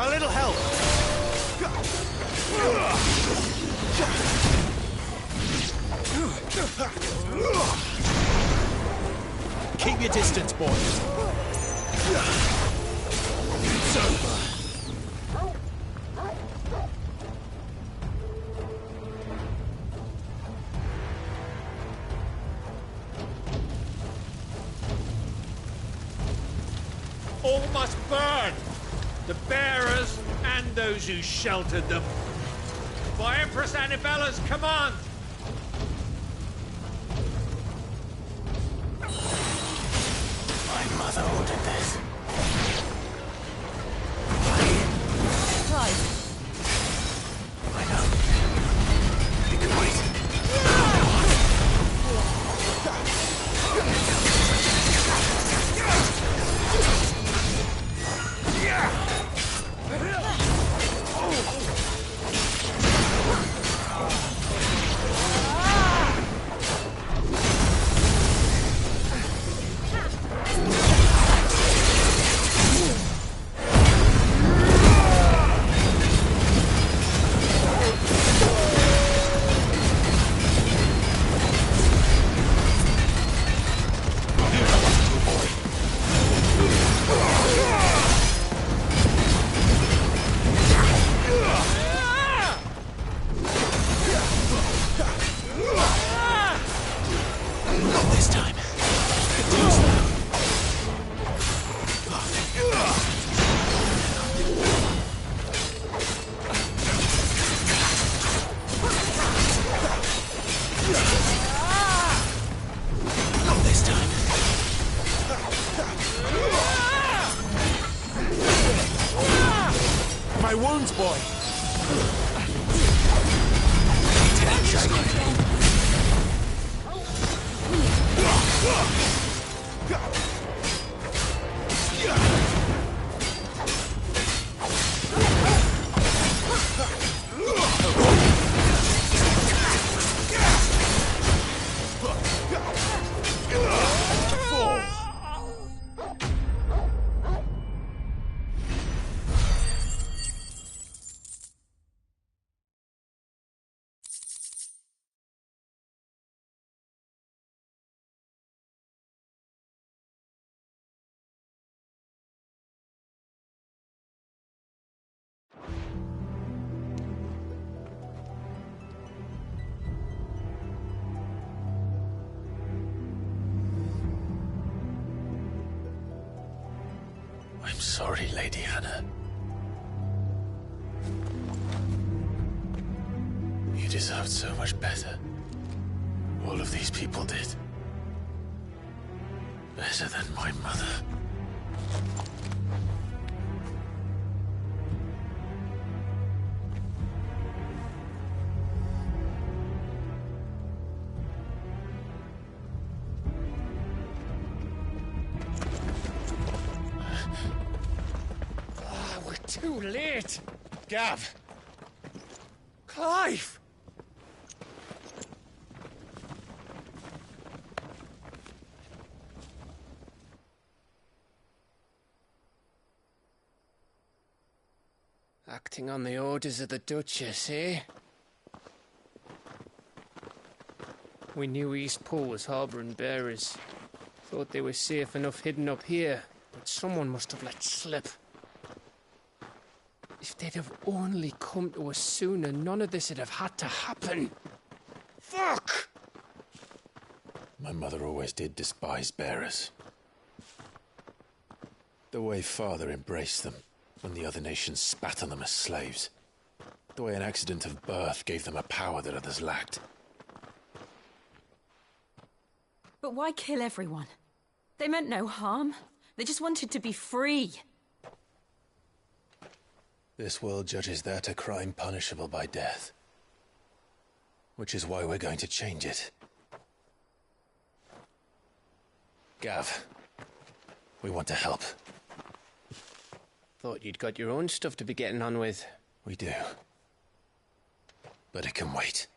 A little help! Keep your distance, boys. It's over! All must burn! The bearers and those who sheltered them. By Empress Annibella's command! My mother ordered this. Clive. I know. You can wait. wounds, boy. I'm sorry, Lady Hannah. You deserved so much better. All of these people did. Better than my mother. Too late! Gav! Clive! Acting on the orders of the Duchess, eh? We knew East Pool was harbouring bearers. Thought they were safe enough hidden up here, but someone must have let slip. If they'd have only come to us sooner, none of this would have had to happen. Fuck! My mother always did despise bearers. The way Father embraced them when the other nations spat on them as slaves. The way an accident of birth gave them a power that others lacked. But why kill everyone? They meant no harm. They just wanted to be free. This world judges that a crime punishable by death. Which is why we're going to change it. Gav, we want to help. Thought you'd got your own stuff to be getting on with. We do. But it can wait.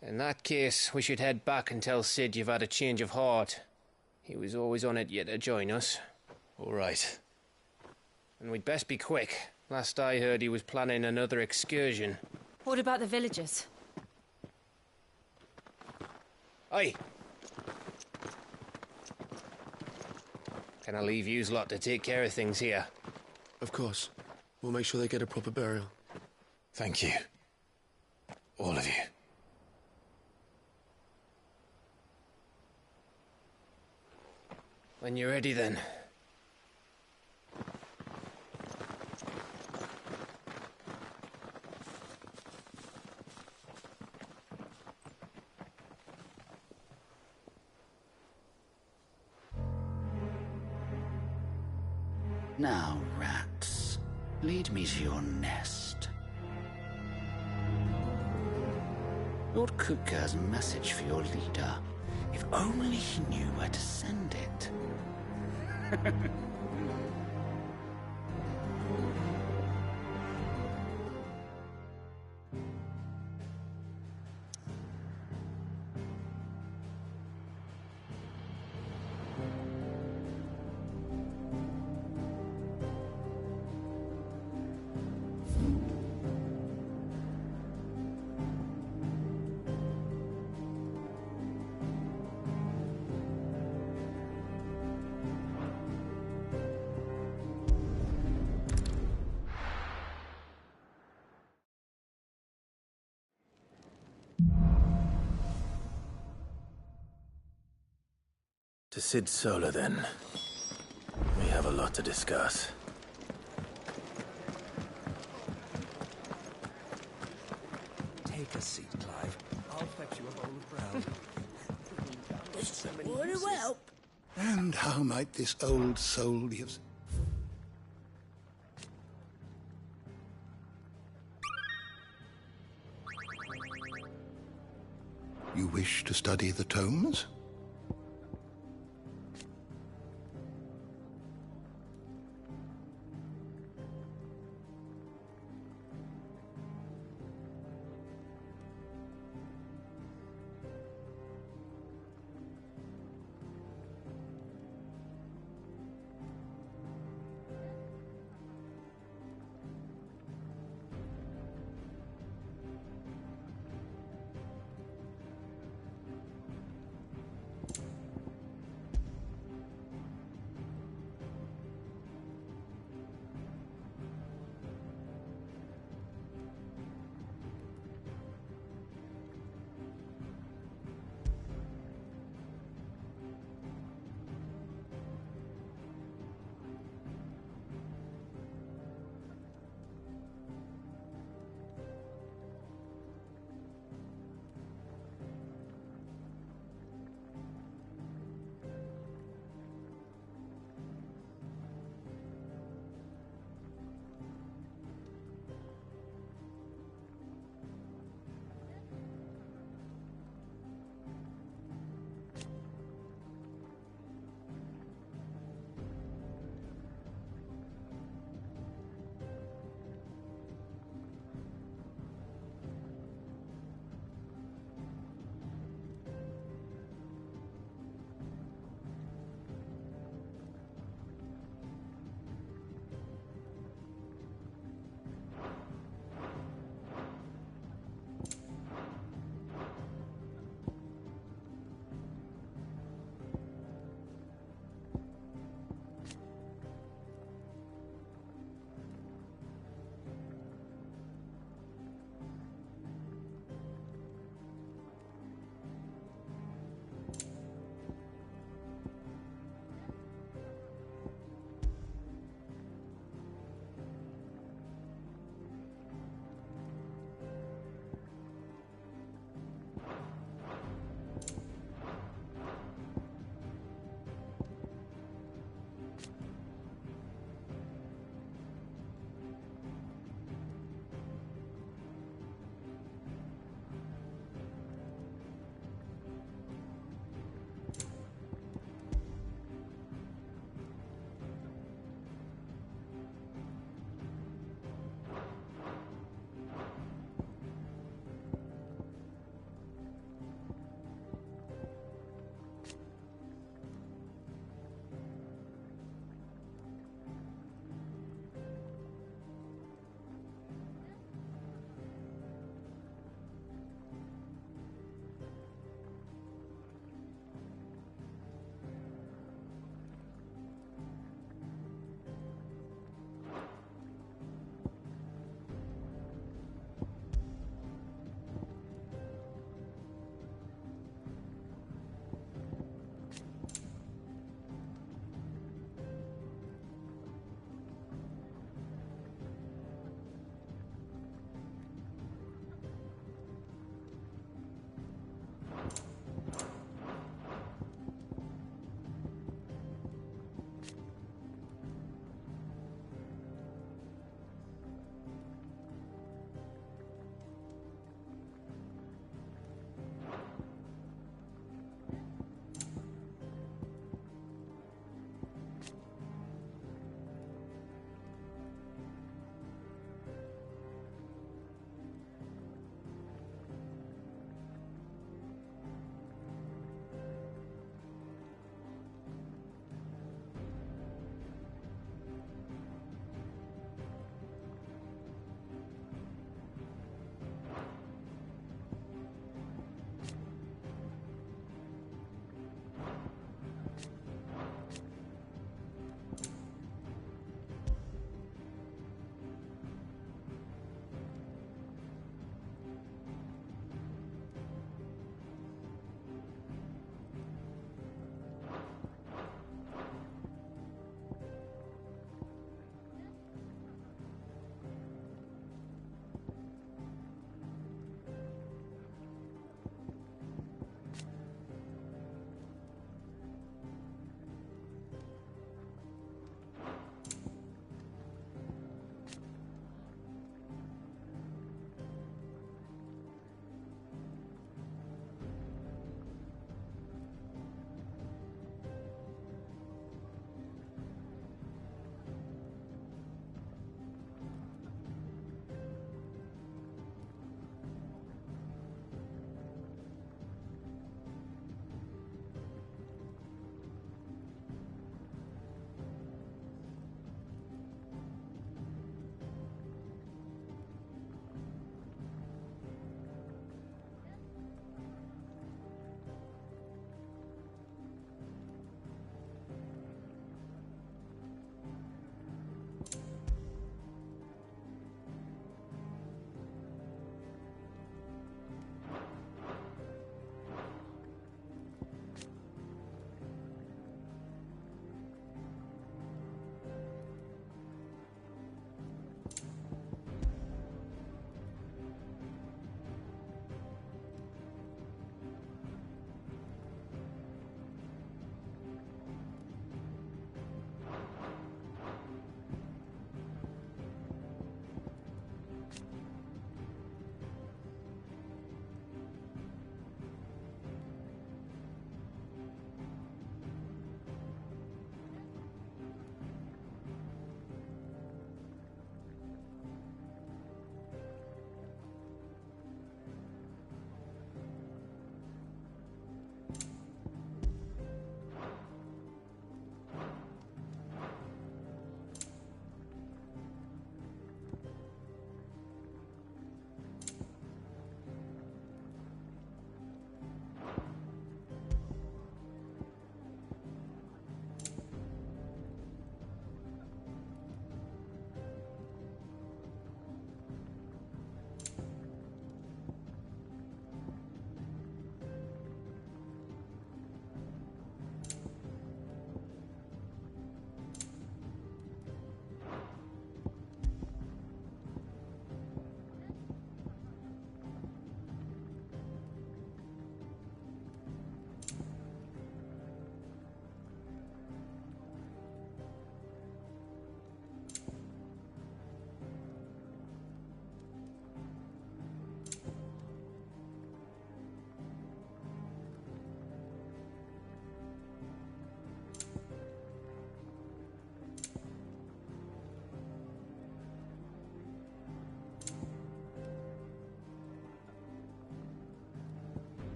In that case, we should head back and tell Sid you've had a change of heart. He was always on it yet to join us. All right. And we'd best be quick. Last I heard, he was planning another excursion. What about the villagers? Aye. Can I leave yous lot to take care of things here? Of course. We'll make sure they get a proper burial. Thank you. All of you. When you're ready, then. Now, rats, lead me to your nest. Lord Kupka has a message for your leader. If only he knew where to send it. To Sid Solar, then. We have a lot to discuss. Take a seat, Clive. I'll fetch you a bowl of brown. Would it help? And how might this old soul be of... You wish to study the tomes?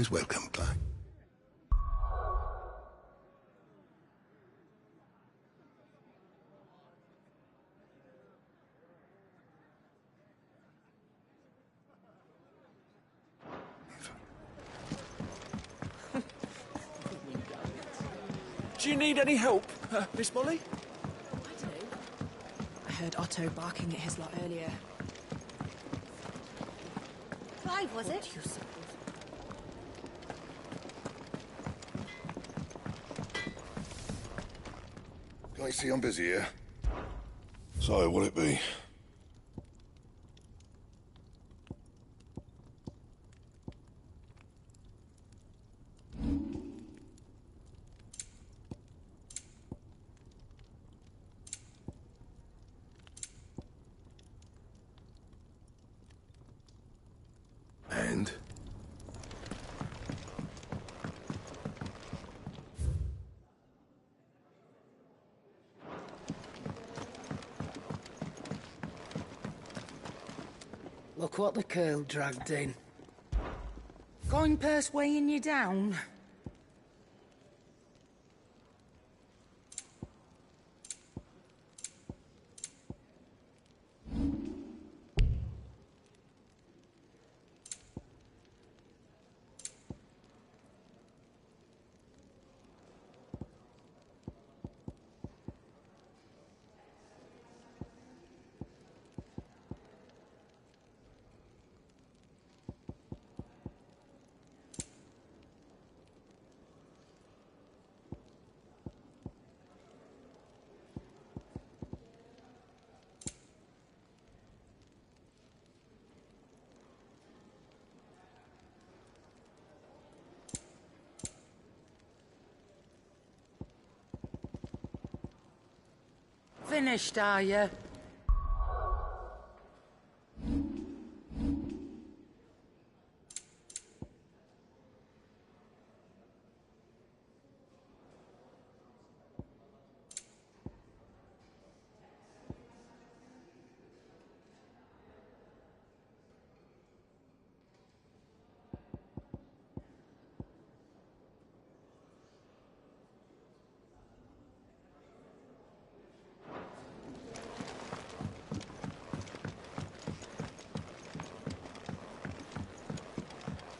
always welcome, Clark. Do you need any help, Miss Molly? I do. I heard Otto barking at his lot earlier. Clive, was it? Can I see I'm busy here? So, will it be? And? Look what the curl dragged in. Coin purse weighing you down? Finished, are you?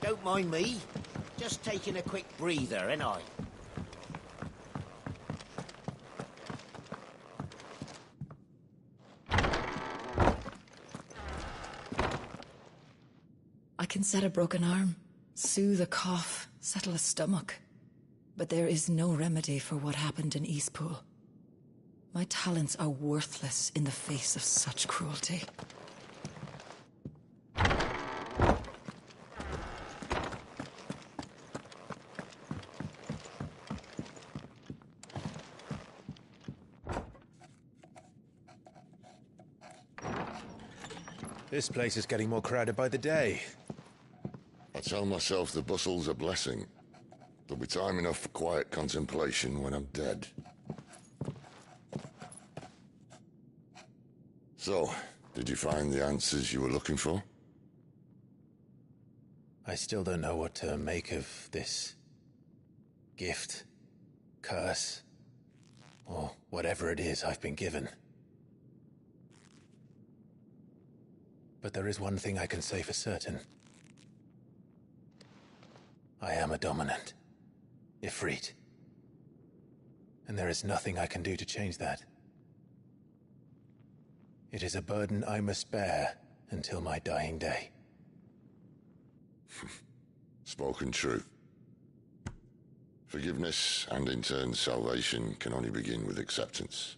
Don't mind me. Just taking a quick breather, ain't I? I can set a broken arm, soothe a cough, settle a stomach. But there is no remedy for what happened in Eastpool. My talents are worthless in the face of such cruelty. This place is getting more crowded by the day. I tell myself the bustle's a blessing. There'll be time enough for quiet contemplation when I'm dead. So, did you find the answers you were looking for? I still don't know what to make of this gift, curse, or whatever it is I've been given. But there is one thing I can say for certain. I am a dominant, Ifrit. And there is nothing I can do to change that. It is a burden I must bear until my dying day. Spoken true. Forgiveness and in turn salvation can only begin with acceptance.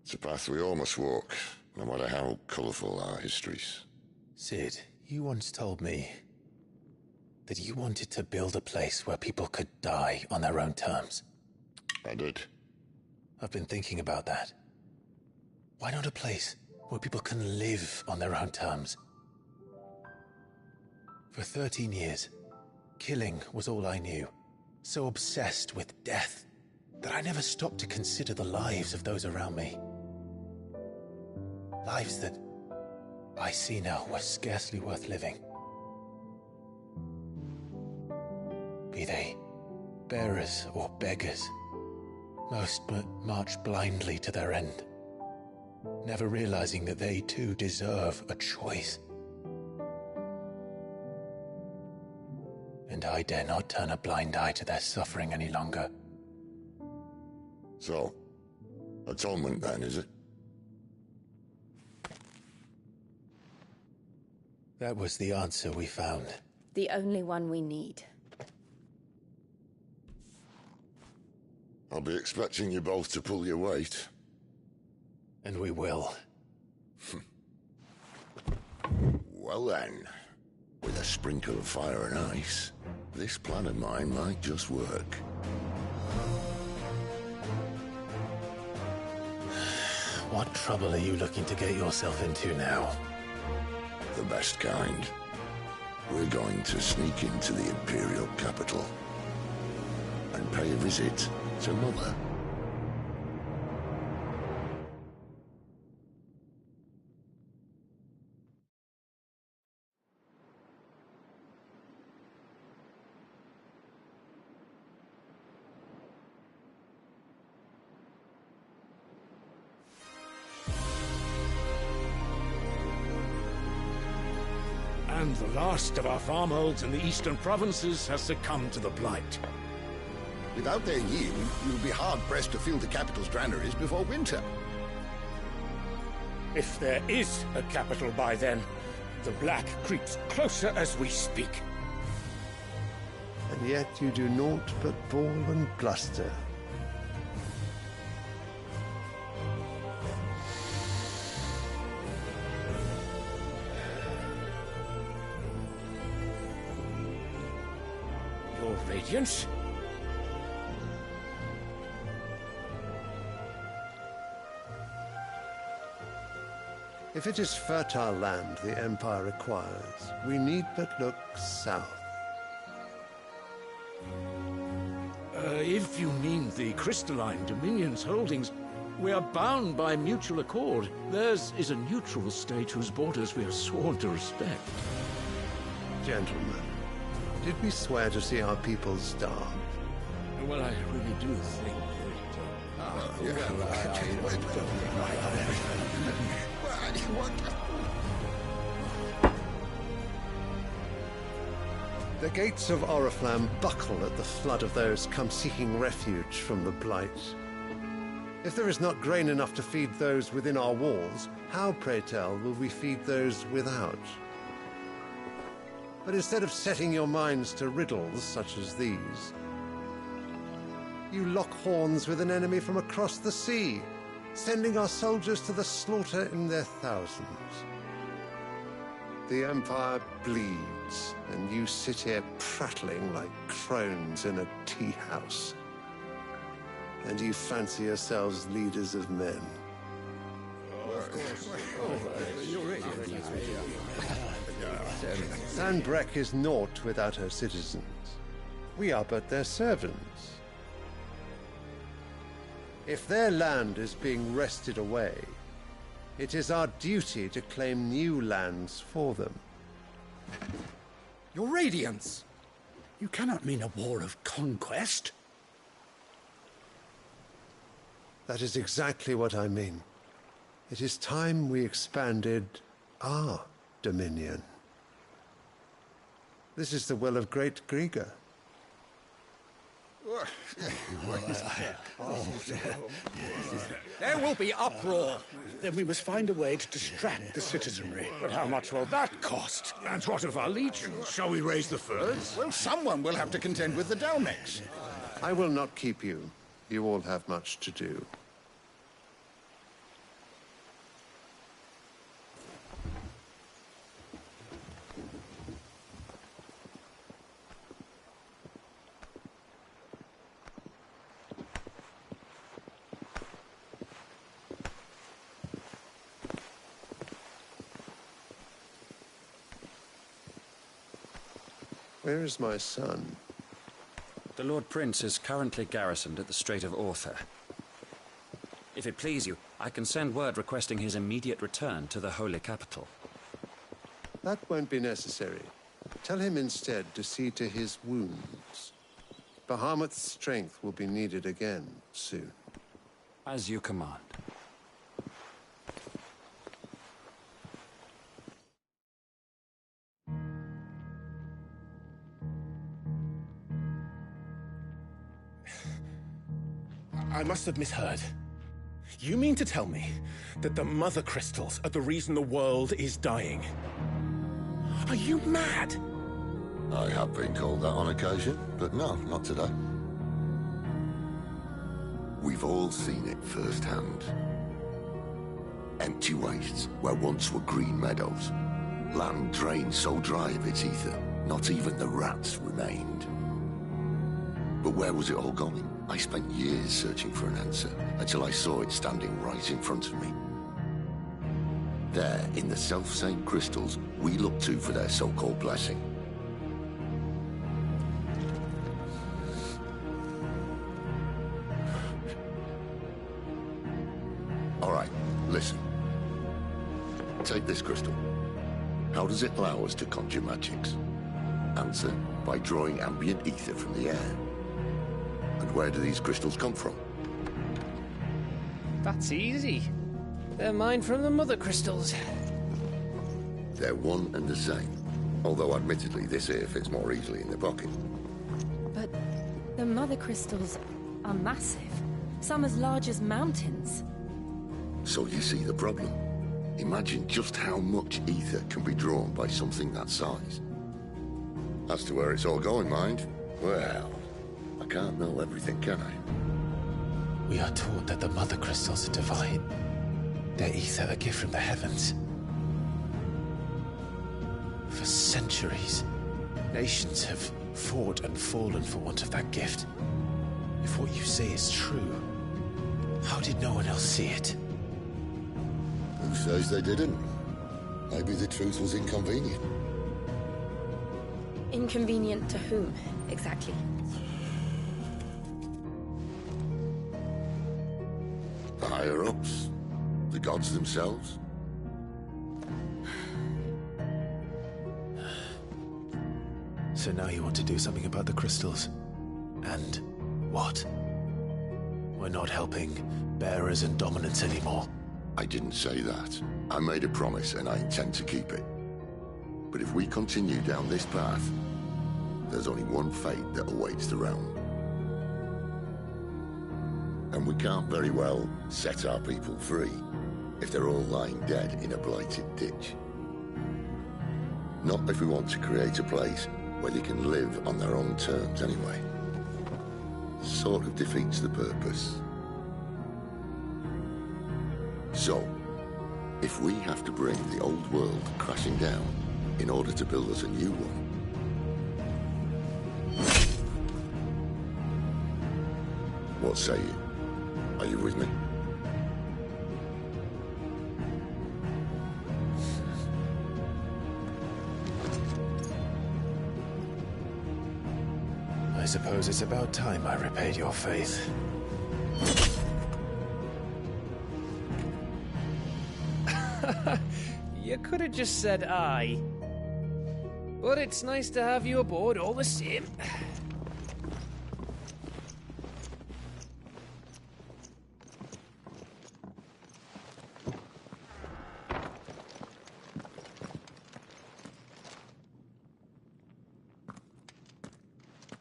It's a path we all must walk, no matter how colourful our histories. Sid, you once told me that you wanted to build a place where people could die on their own terms. I did. I've been thinking about that. Why not a place where people can live on their own terms? For 13 years, killing was all I knew. So obsessed with death that I never stopped to consider the lives of those around me. Lives that I see now were scarcely worth living. be they bearers or beggars. Most but march blindly to their end, never realizing that they too deserve a choice. And I dare not turn a blind eye to their suffering any longer. So, atonement then, is it? That was the answer we found. The only one we need. I'll be expecting you both to pull your weight. And we will. Well then, with a sprinkle of fire and ice, this plan of mine might just work. What trouble are you looking to get yourself into now? The best kind. We're going to sneak into the Imperial capital and pay a visit to Mother. And the last of our farmholds in the eastern provinces has succumbed to the blight. Without their yield, you'll be hard-pressed to fill the capital's granaries before winter. If there is a capital by then, the black creeps closer as we speak. And yet you do naught but bawl and bluster. Your Radiance? If it is fertile land the Empire requires, we need but look south. If you mean the crystalline Dominion's holdings, we are bound by mutual accord. Theirs is a neutral state whose borders we are sworn to respect. Gentlemen, did we swear to see our people starve? Well, I really do think The gates of Oriflamme buckle at the flood of those come seeking refuge from the Blight. If there is not grain enough to feed those within our walls, how, pray tell, will we feed those without? But instead of setting your minds to riddles such as these, you lock horns with an enemy from across the sea, sending our soldiers to the slaughter in their thousands. The Empire bleeds, and you sit here prattling like crones in a tea house. And you fancy yourselves leaders of men. Sanbreque is naught without her citizens. We are but their servants. If their land is being wrested away, it is our duty to claim new lands for them. Your Radiance! You cannot mean a war of conquest. That is exactly what I mean. It is time we expanded our dominion. This is the will of great Grieger. There will be uproar. Then we must find a way to distract the citizenry. But how much will that cost? And what of our legions? Shall we raise the furs? Well, someone will have to contend with the Dalniks. I will not keep you. You all have much to do. Where is my son? The Lord Prince is currently garrisoned at the Strait of Orther. If it please you, I can send word requesting his immediate return to the Holy Capital. That won't be necessary. Tell him instead to see to his wounds. Bahamut's strength will be needed again soon. As you command. I must have misheard. You mean to tell me that the mother crystals are the reason the world is dying? Are you mad? I have been called that on occasion, but no, not today. We've all seen it firsthand. Empty wastes where once were green meadows. Land drained so dry of its ether, not even the rats remained. But where was it all going? I spent years searching for an answer, until I saw it standing right in front of me. There, in the self-same crystals we look to for their so-called blessing. All right, listen. Take this crystal. How does it allow us to conjure magics? Answer, by drawing ambient ether from the air. And where do these crystals come from? That's easy. They're mine from the mother crystals. They're one and the same. Although admittedly this here fits more easily in the pocket. But the mother crystals are massive. Some as large as mountains. So you see the problem. Imagine just how much ether can be drawn by something that size. As to where it's all going, mind, well, I can't know everything, can I? We are taught that the mother crystals are divine. Their ether a gift from the heavens. For centuries, nations have fought and fallen for want of that gift. If what you say is true, how did no one else see it? Who says they didn't? Maybe the truth was inconvenient. Inconvenient to whom, exactly? The higher-ups? The gods themselves? So now you want to do something about the crystals. And what? We're not helping bearers and dominants anymore. I didn't say that. I made a promise and I intend to keep it. But if we continue down this path, there's only one fate that awaits the realm. And we can't very well set our people free if they're all lying dead in a blighted ditch. Not if we want to create a place where they can live on their own terms anyway. Sort of defeats the purpose. So, if we have to bring the old world crashing down in order to build us a new one, what say you? Are you with me? I suppose it's about time I repaid your faith. You could have just said aye. But it's nice to have you aboard all the same.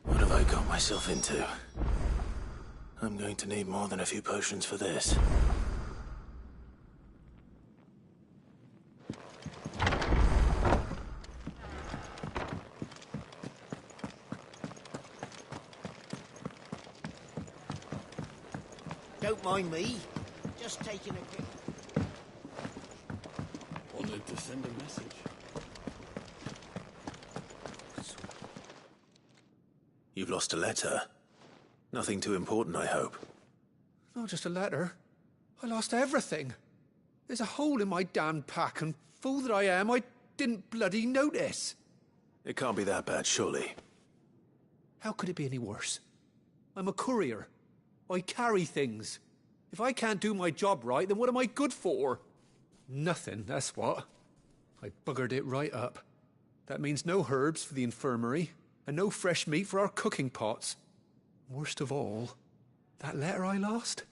What have I got myself into? I'm going to need more than a few potions for this. Don't mind me. Just taking a quick... Wanted to send a message. You've lost a letter. Nothing too important, I hope. Not just a letter. I lost everything. There's a hole in my damn pack, and fool that I am, I didn't bloody notice. It can't be that bad, surely. How could it be any worse? I'm a courier. I carry things. If I can't do my job right, then what am I good for? Nothing, that's what. I buggered it right up. That means no herbs for the infirmary, and no fresh meat for our cooking pots. Worst of all, that letter I lost?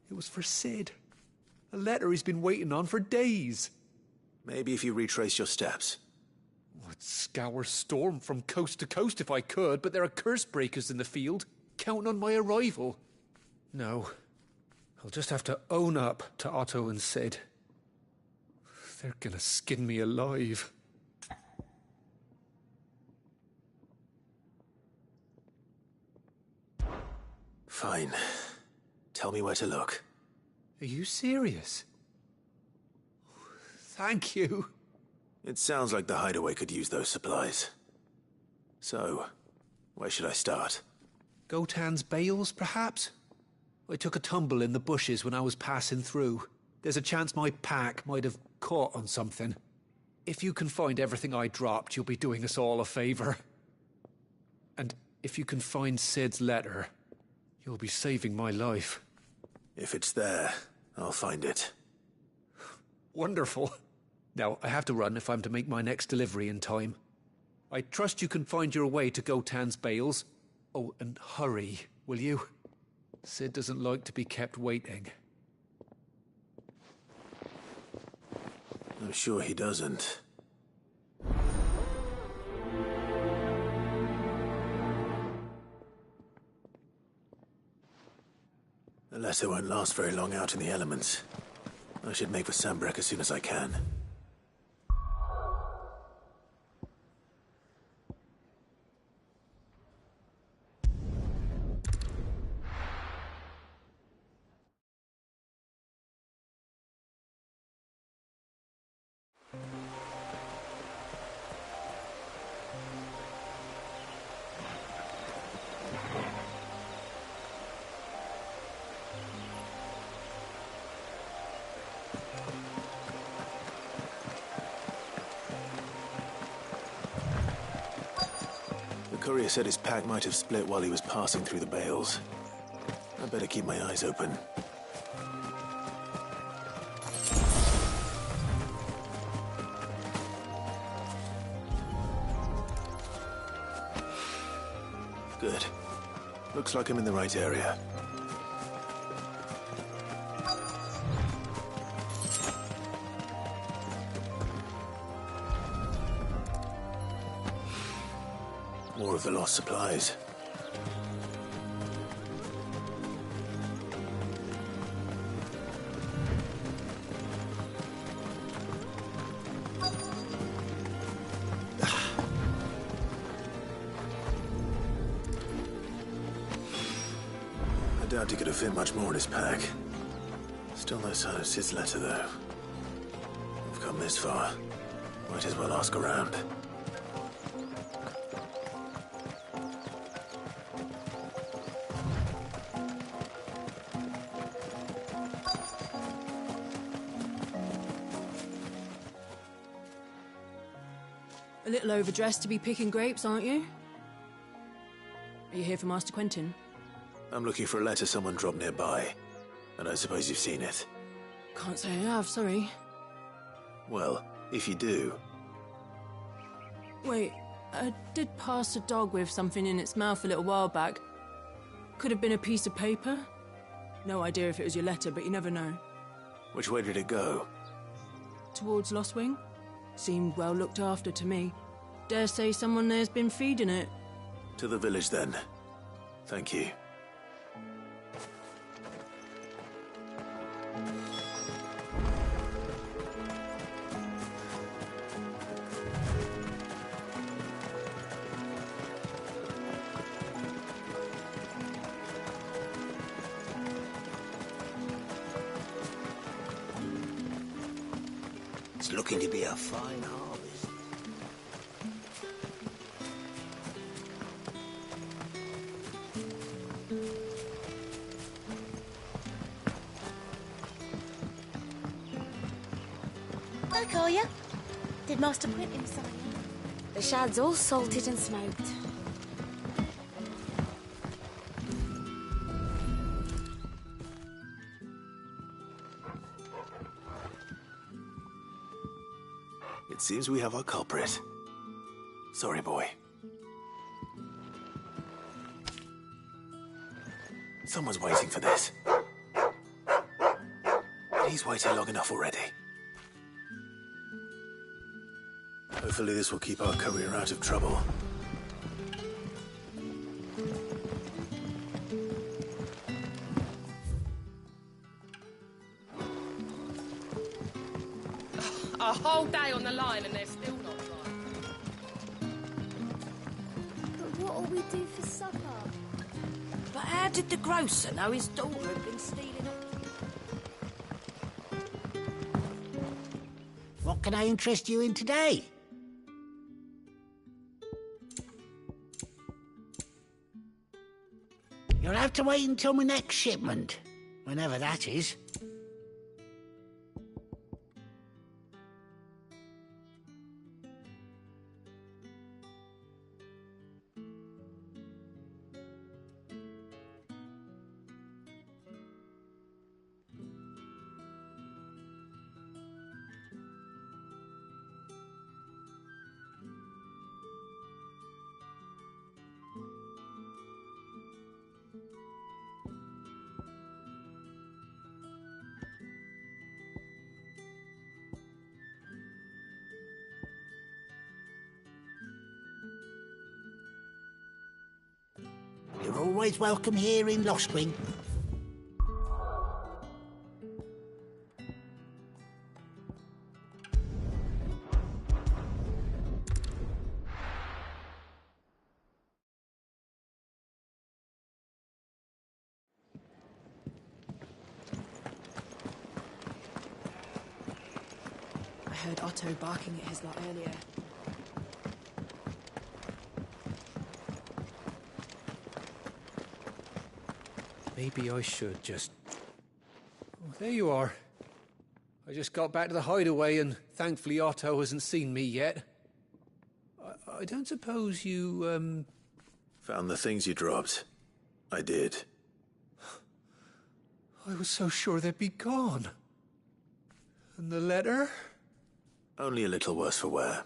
It was for Sid. A letter he's been waiting on for days. Maybe if you retrace your steps. I'd scour Storm from coast to coast if I could, but there are curse breakers in the field, counting on my arrival. No, I'll just have to own up to Otto and Sid. They're gonna skin me alive. Fine. Tell me where to look. Are you serious? Thank you. It sounds like the hideaway could use those supplies. So, where should I start? Gotan's bales, perhaps? I took a tumble in the bushes when I was passing through. There's a chance my pack might have caught on something. If you can find everything I dropped, you'll be doing us all a favor. And if you can find Sid's letter, you'll be saving my life. If it's there, I'll find it. Wonderful. Now, I have to run if I'm to make my next delivery in time. I trust you can find your way to Gotan's bales. Oh, and hurry, will you? Sid doesn't like to be kept waiting. I'm sure he doesn't. The letter won't last very long out in the elements. I should make for Sambrek as soon as I can. The courier said his pack might have split while he was passing through the bales. I'd better keep my eyes open. Good. Looks like I'm in the right area. More of the lost supplies. I doubt he could have fit much more in his pack. Still no sign of Sid's letter, though. We've come this far. Might as well ask around. A little overdressed to be picking grapes, aren't you? Are you here for Master Quentin? I'm looking for a letter someone dropped nearby. And I suppose you've seen it. Can't say I have, sorry. Well, if you do... Wait, I did pass a dog with something in its mouth a little while back. Could have been a piece of paper. No idea if it was your letter, but you never know. Which way did it go? Towards Lost Wing? Seemed well looked after to me. Dare say someone there's been feeding it. To the village, then. Thank you. It's looking to be a fine harvest. I'll call you. Did Master Quentin sign you? The shad's all salted and smoked. It seems we have our culprit. Sorry, boy. Someone's waiting for this. He's waited long enough already. Hopefully this will keep our courier out of trouble. A whole day on the line and they're still not dry. But what'll we do for supper? But how did the grocer know his daughter had been stealing up? What can I interest you in today? You'll have to wait until my next shipment, whenever that is. You're always welcome here in Lostwing. I heard Otto barking at his lot earlier. Maybe I should just... Oh, there you are. I just got back to the hideaway and thankfully Otto hasn't seen me yet. I don't suppose you, Found the things you dropped. I did. I was so sure they'd be gone. And the letter? Only a little worse for wear.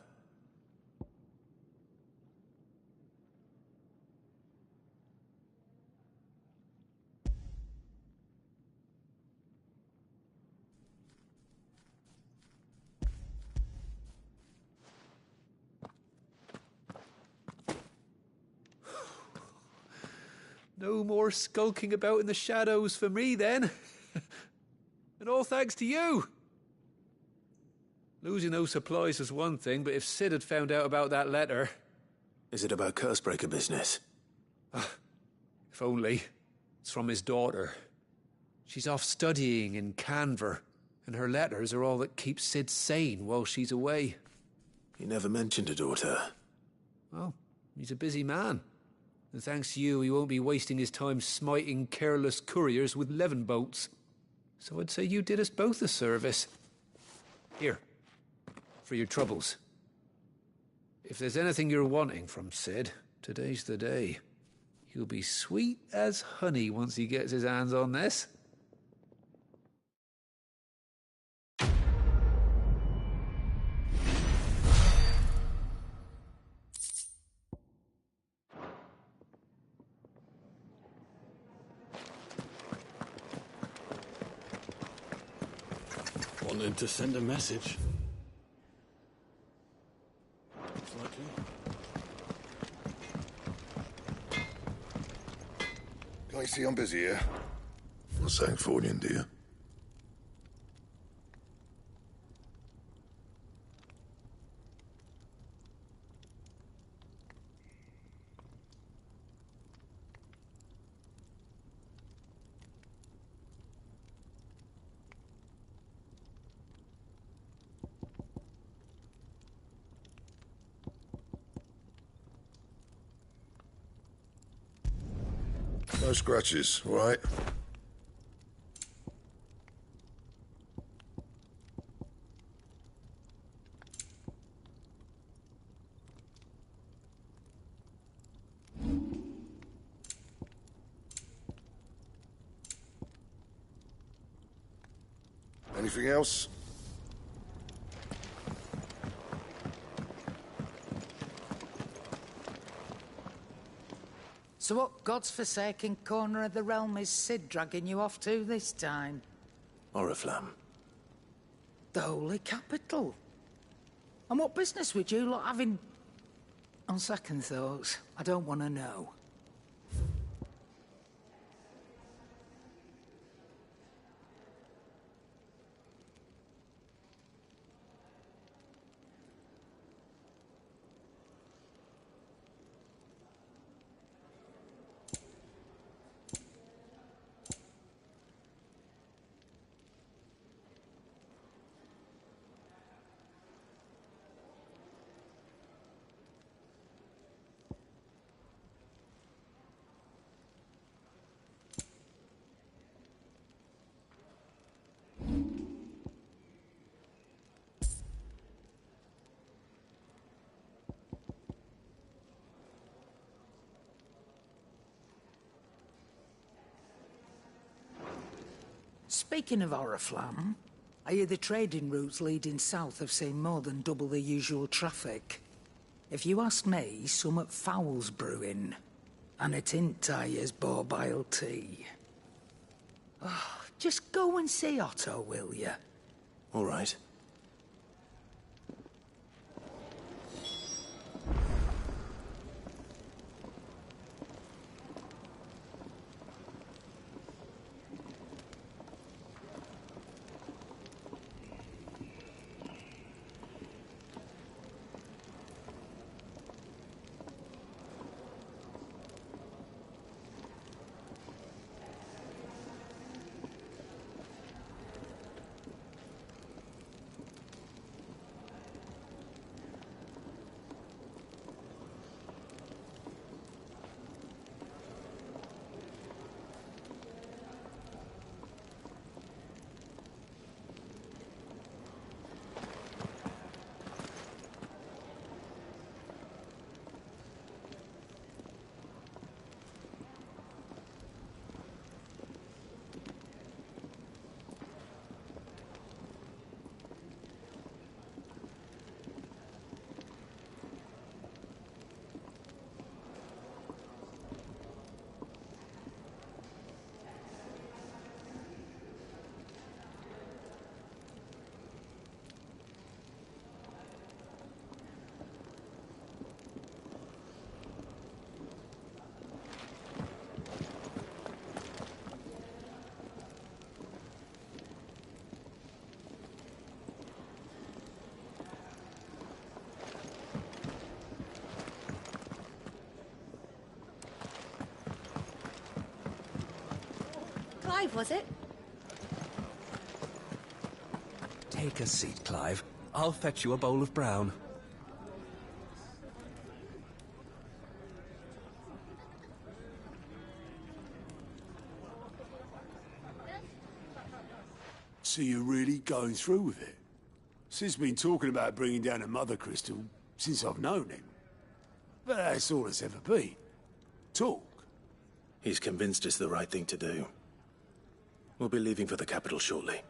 No more skulking about in the shadows for me, then. And all thanks to you. Losing those supplies was one thing, but if Sid had found out about that letter... Is it about Cursebreaker business? If only. It's from his daughter. She's off studying in Canver, and her letters are all that keep Sid sane while she's away. He never mentioned a daughter. Well, he's a busy man. And thanks to you, he won't be wasting his time smiting careless couriers with levin bolts. So I'd say you did us both a service. Here, for your troubles. If there's anything you're wanting from Sid, today's the day. He'll be sweet as honey once he gets his hands on this. Wanted to send a message. Looks likely. Can I see I'm busy here? What's saying for you, dear? No scratches, all right? Anything else? So what god's-forsaken corner of the realm is Sid dragging you off to this time? Oriflamme. The holy capital. And what business would you lot having... On second thoughts, I don't want to know. Speaking of Oriflamme, I hear the trading routes leading south have seen more than double the usual traffic. If you ask me, summat foul's brewing. And it ain't Tyre's borbile tea. Oh, just go and see Otto, will you? All right. Clive, was it? Take a seat, Clive. I'll fetch you a bowl of brown. So you're really going through with it? Sid's been talking about bringing down a mother crystal since I've known him. But that's all it's ever been. Talk. He's convinced it's the right thing to do. We'll be leaving for the capital shortly.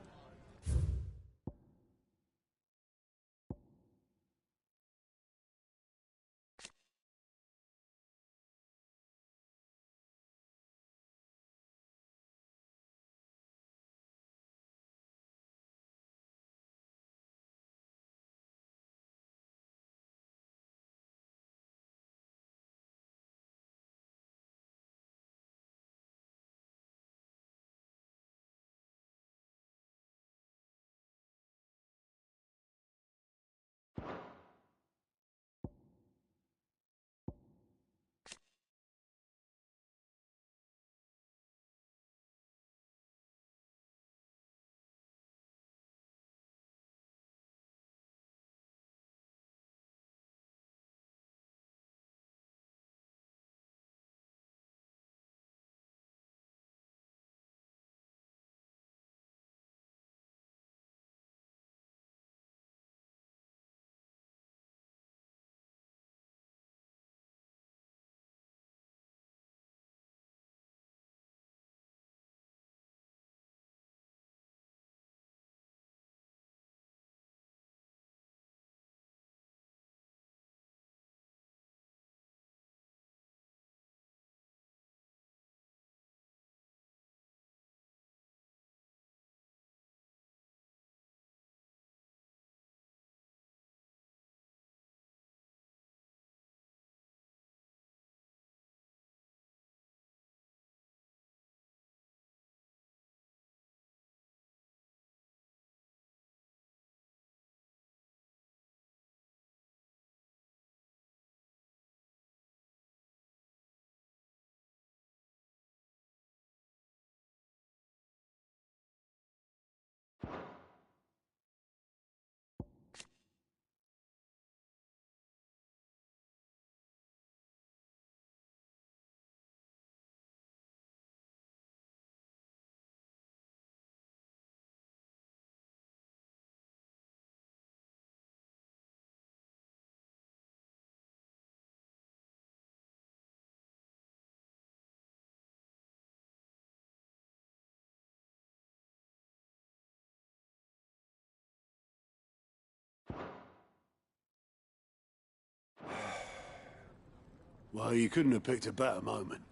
Well, you couldn't have picked a better moment.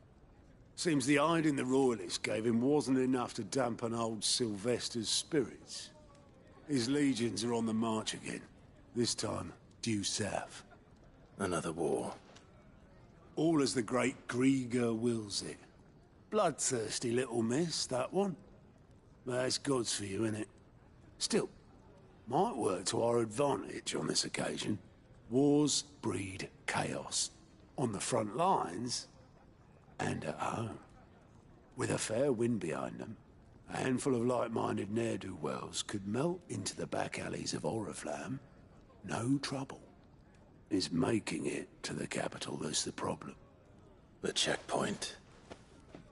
Seems the hiding the Royalists gave him wasn't enough to dampen old Sylvester's spirits. His legions are on the march again, this time due south. Another war. All as the great Grieger wills it. Bloodthirsty little miss, that one. That's God's for you, innit? Still, might work to our advantage on this occasion. Wars breed chaos. On the front lines, and at home. With a fair wind behind them, a handful of like-minded ne'er-do-wells could melt into the back alleys of Oriflamme. No trouble. It's making it to the capital that's the problem. The checkpoint.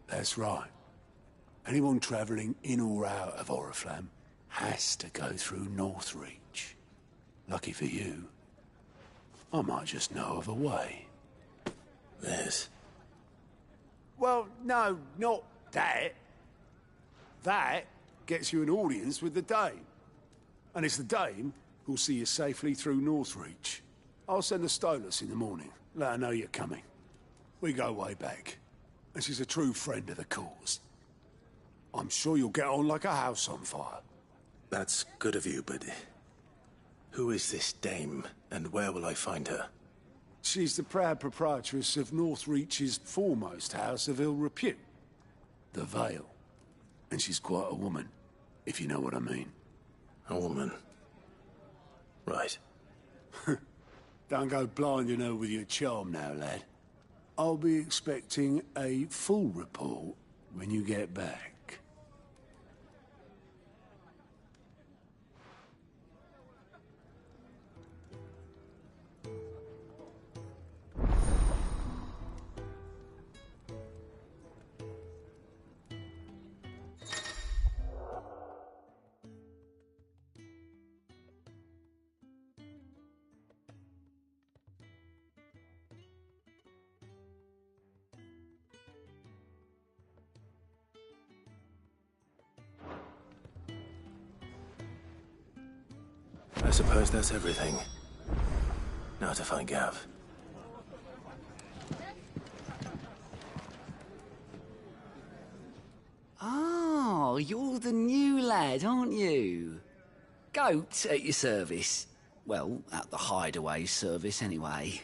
That's right. Anyone travelling in or out of Oriflamme has to go through Northreach. Lucky for you, I might just know of a way. This? Well, no, not that. That gets you an audience with the Dame. And it's the Dame who'll see you safely through Northreach. I'll send the Stolas in the morning. Let her know you're coming. We go way back. And she's a true friend of the cause. I'm sure you'll get on like a house on fire. That's good of you, but who is this Dame, and where will I find her? She's the proud proprietress of Northreach's foremost house of ill repute, the Vale. And she's quite a woman, if you know what I mean. A woman? Right. Don't go blinding her with your charm now, lad. I'll be expecting a full report when you get back. I suppose that's everything. Now to find Gav. Oh, you're the new lad, aren't you? Goat at your service. Well, at the hideaway service, anyway.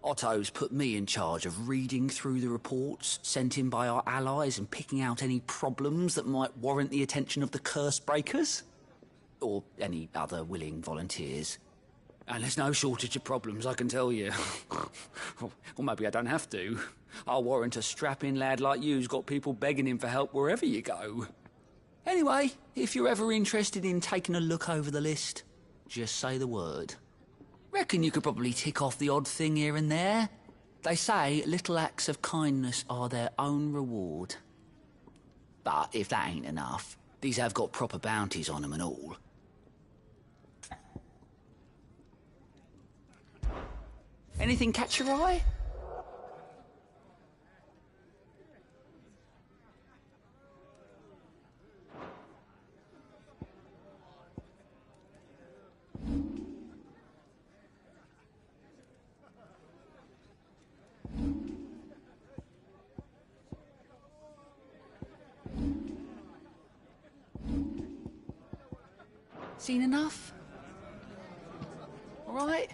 Otto's put me in charge of reading through the reports sent in by our allies and picking out any problems that might warrant the attention of the curse breakers. Or any other willing volunteers. And there's no shortage of problems, I can tell you. Or maybe I don't have to. I'll warrant a strapping lad like you's got people begging him for help wherever you go. Anyway, if you're ever interested in taking a look over the list, just say the word. Reckon you could probably tick off the odd thing here and there. They say little acts of kindness are their own reward. But if that ain't enough, these have got proper bounties on them and all. Anything catch your eye? Seen enough? All right?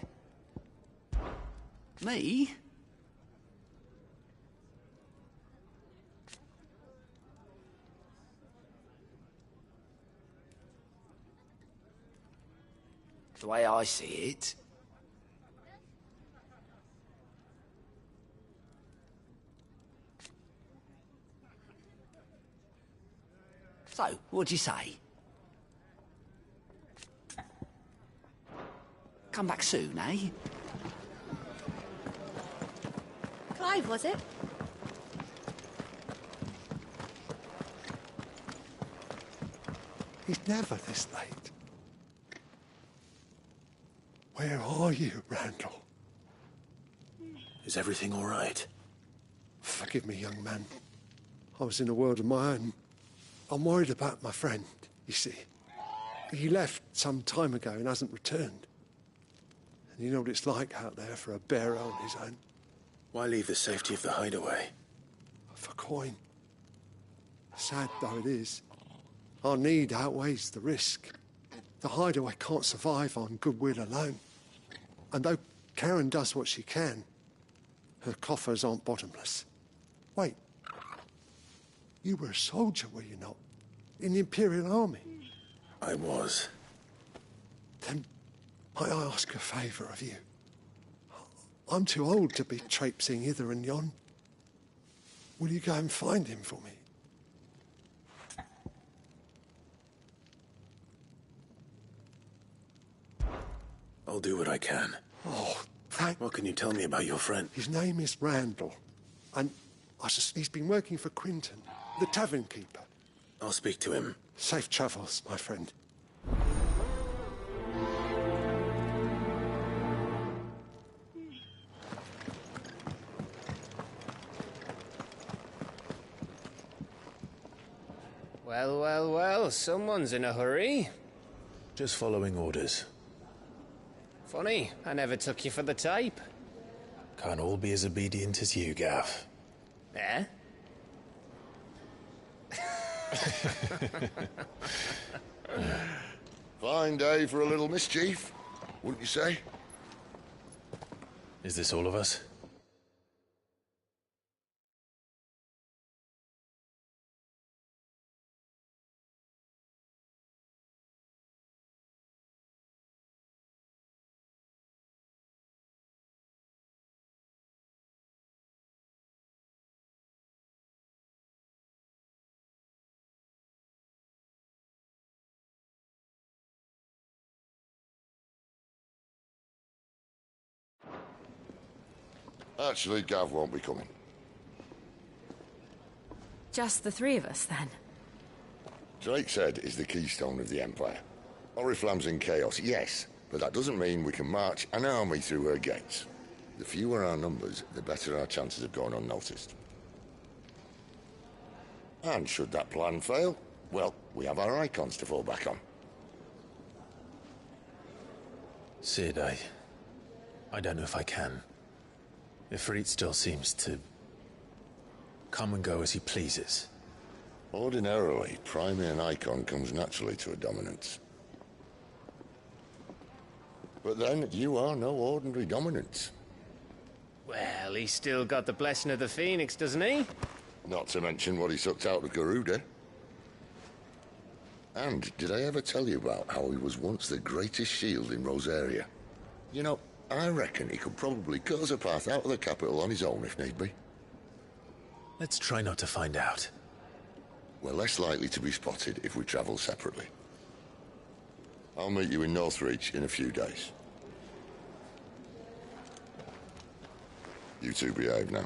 Me? The way I see it, so, what'd you say? Come back soon, eh? Clive, was it? He's never this late. Where are you, Randall? Is everything all right? Forgive me, young man. I was in a world of my own. I'm worried about my friend, you see. He left some time ago and hasn't returned. And you know what it's like out there for a bearer on his own. Why leave the safety of the hideaway? For coin. Sad though it is, our need outweighs the risk. The hideaway can't survive on goodwill alone. And though Karen does what she can, her coffers aren't bottomless. Wait. You were a soldier, were you not? In the Imperial Army? I was. Then might I ask a favour of you? I'm too old to be traipsing hither and yon. Will you go and find him for me? I'll do what I can. Oh, thank... What can you tell me about your friend? His name is Randall, and he's been working for Quinton, the tavern keeper. I'll speak to him. Safe travels, my friend. Well, well, well, someone's in a hurry. Just following orders. Funny, I never took you for the type. Can't all be as obedient as you, Gav. Eh? Fine day for a little mischief, wouldn't you say? Is this all of us? Actually, Gav won't be coming. Just the three of us, then? Drake's Head is the keystone of the Empire. Oriflamme's in chaos, yes, but that doesn't mean we can march an army through her gates. The fewer our numbers, the better our chances of going unnoticed. And should that plan fail, well, we have our icons to fall back on. Sid, I don't know if I can. Ifrit still seems to come and go as he pleases. Ordinarily, priming an icon comes naturally to a dominance. But then, you are no ordinary dominance. Well, he's still got the blessing of the Phoenix, doesn't he? Not to mention what he sucked out of Garuda. And did I ever tell you about how he was once the greatest shield in Rosaria? You know, I reckon he could probably cut us a path out of the capital on his own if need be. Let's try not to find out. We're less likely to be spotted if we travel separately. I'll meet you in Northreach in a few days. You two behave now.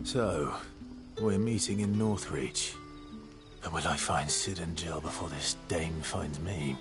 So, we're meeting in Northreach. And will I find Sid and Jill before this dame finds me?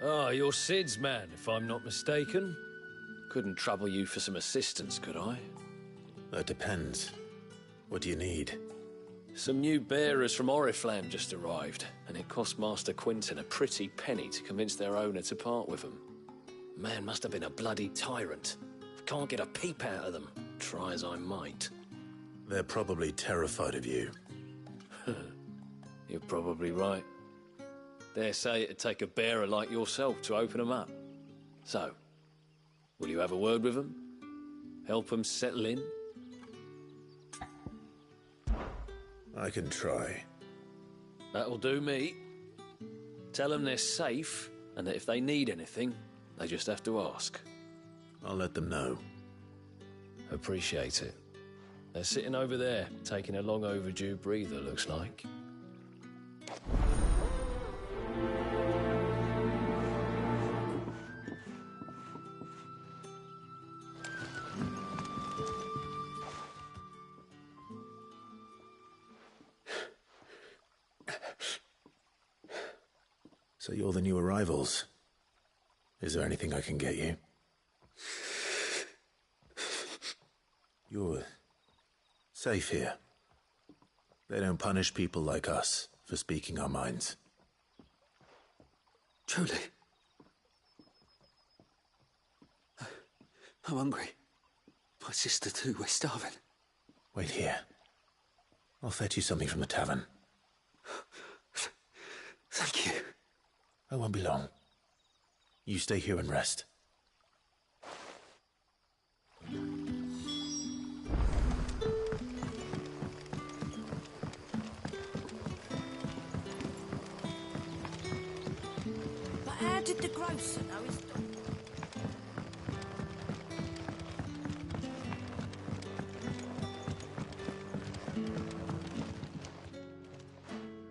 Ah, you're Sid's man, if I'm not mistaken. Couldn't trouble you for some assistance, could I? That depends. What do you need? Some new bearers from Oriflamme just arrived, and it cost Master Quinton a pretty penny to convince their owner to part with them. Man must have been a bloody tyrant. Can't get a peep out of them, try as I might. They're probably terrified of you. You're probably right. Dare say it'd take a bearer like yourself to open them up. So, will you have a word with them? Help them settle in? I can try. That'll do me. Tell them they're safe, and that if they need anything, they just have to ask. I'll let them know. Appreciate it. They're sitting over there, taking a long overdue breather, looks like. So you're the new arrivals. Is there anything I can get you? You're safe here. They don't punish people like us for speaking our minds. Truly. I'm hungry. My sister too, we're starving. Wait here. I'll fetch you something from the tavern. Thank you. I won't be long. You stay here and rest. But how did the grocer know his dog?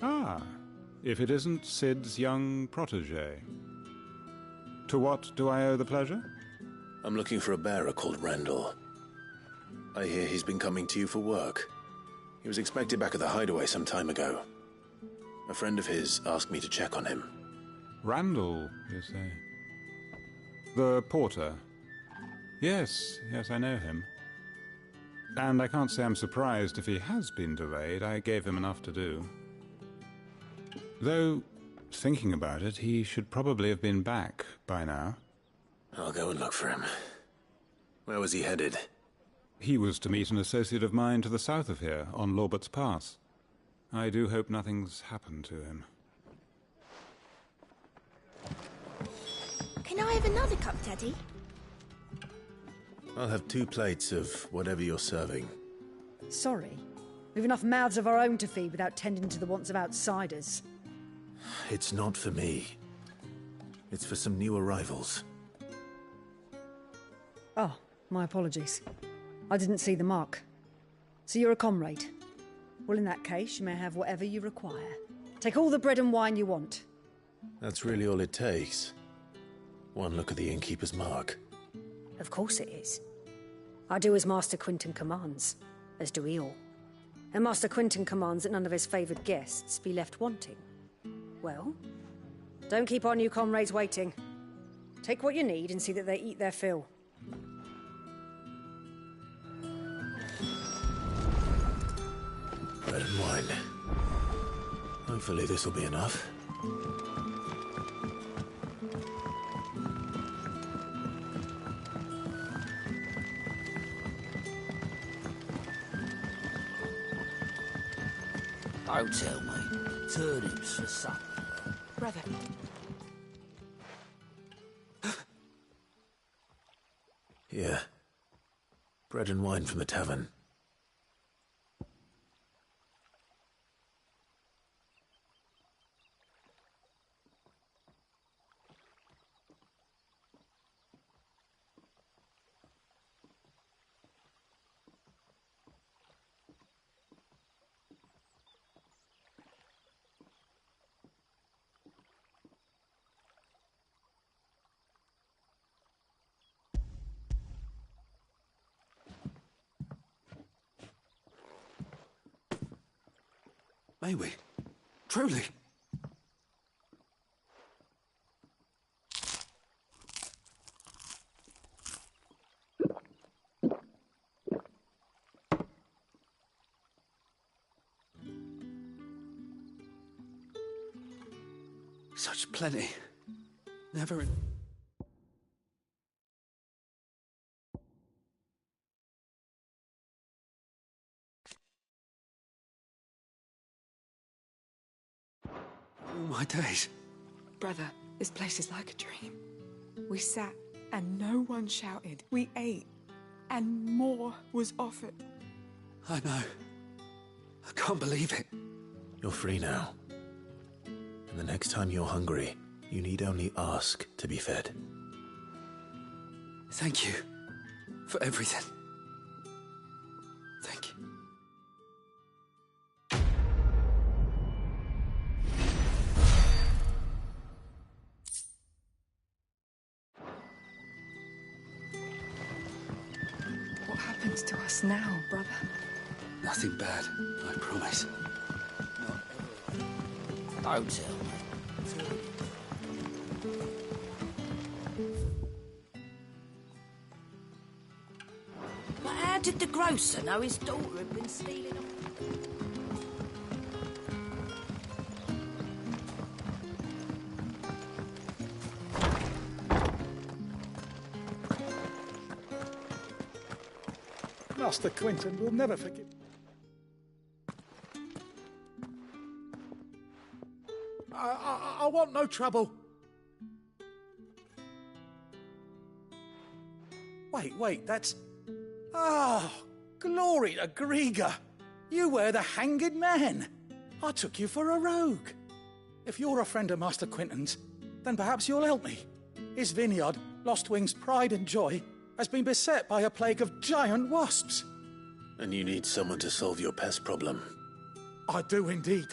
Ah, if it isn't Sid's young protege. To what do I owe the pleasure? I'm looking for a bearer called Randall. I hear he's been coming to you for work. He was expected back at the hideaway some time ago. A friend of his asked me to check on him. Randall, you say? The porter? Yes, I know him. And I can't say I'm surprised if he has been delayed. I gave him enough to do. Though, thinking about it, he should probably have been back by now. I'll go and look for him. Where was he headed? He was to meet an associate of mine to the south of here, on Lorbert's Pass. I do hope nothing's happened to him. Can I have another cup, Daddy? I'll have 2 plates of whatever you're serving. Sorry. We've enough mouths of our own to feed without tending to the wants of outsiders. It's not for me. It's for some new arrivals. Oh, my apologies. I didn't see the mark. So you're a comrade. Well, in that case, you may have whatever you require. Take all the bread and wine you want. That's really all it takes. One look at the innkeeper's mark. Of course it is. I do as Master Quinton commands, as do we all. And Master Quinton commands that none of his favoured guests be left wanting. Well, don't keep our new comrades waiting. Take what you need and see that they eat their fill. Bread and wine. Hopefully this will be enough. Don't tell me. Turnips for supper. Brother. Here. Bread and wine from the tavern. May we? Truly? Such plenty. Never in... All my days. Brother, this place is like a dream. We sat and no one shouted. We ate and more was offered. I know. I can't believe it. You're free now. And the next time you're hungry, you need only ask to be fed. Thank you for everything. Thank you. What happens to us now, brother? Nothing bad, I promise. Don't tell me. But how did the grocer know his daughter had been stealing them? Master Quinton will never forgive. I want no trouble. Wait, that's... Oh, glory to Griga. You were the hanged man. I took you for a rogue. If you're a friend of Master Quinton's, then perhaps you'll help me. His vineyard, Lost Wing's pride and joy, has been beset by a plague of giant wasps. And you need someone to solve your pest problem. I do indeed.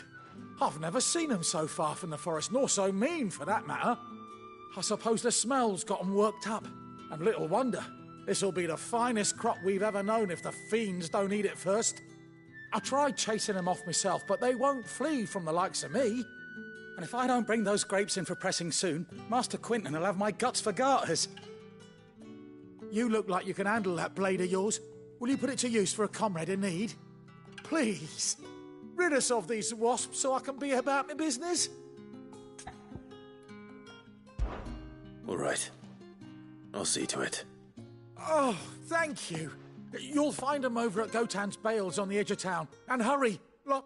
I've never seen them so far from the forest, nor so mean, for that matter. I suppose the smell's got them worked up. And little wonder. This'll be the finest crop we've ever known if the fiends don't eat it first. I tried chasing them off myself, but they won't flee from the likes of me. And if I don't bring those grapes in for pressing soon, Master Quinton will have my guts for garters. You look like you can handle that blade of yours. Will you put it to use for a comrade in need? Please. Rid us of these wasps so I can be about my business. All right. I'll see to it. Oh, thank you. You'll find them over at Gotan's Bales on the edge of town. And hurry. Look.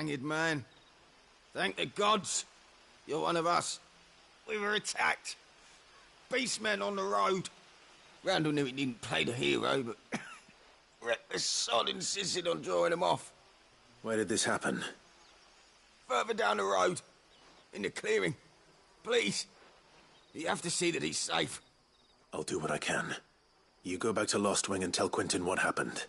hanged man. Thank the gods. You're one of us. We were attacked. Beastmen on the road. Randall knew he didn't play the hero, but reckless sod insisted on drawing him off. Where did this happen? Further down the road. In the clearing. Please. You have to see that he's safe. I'll do what I can. You go back to Lost Wing and tell Quentin what happened.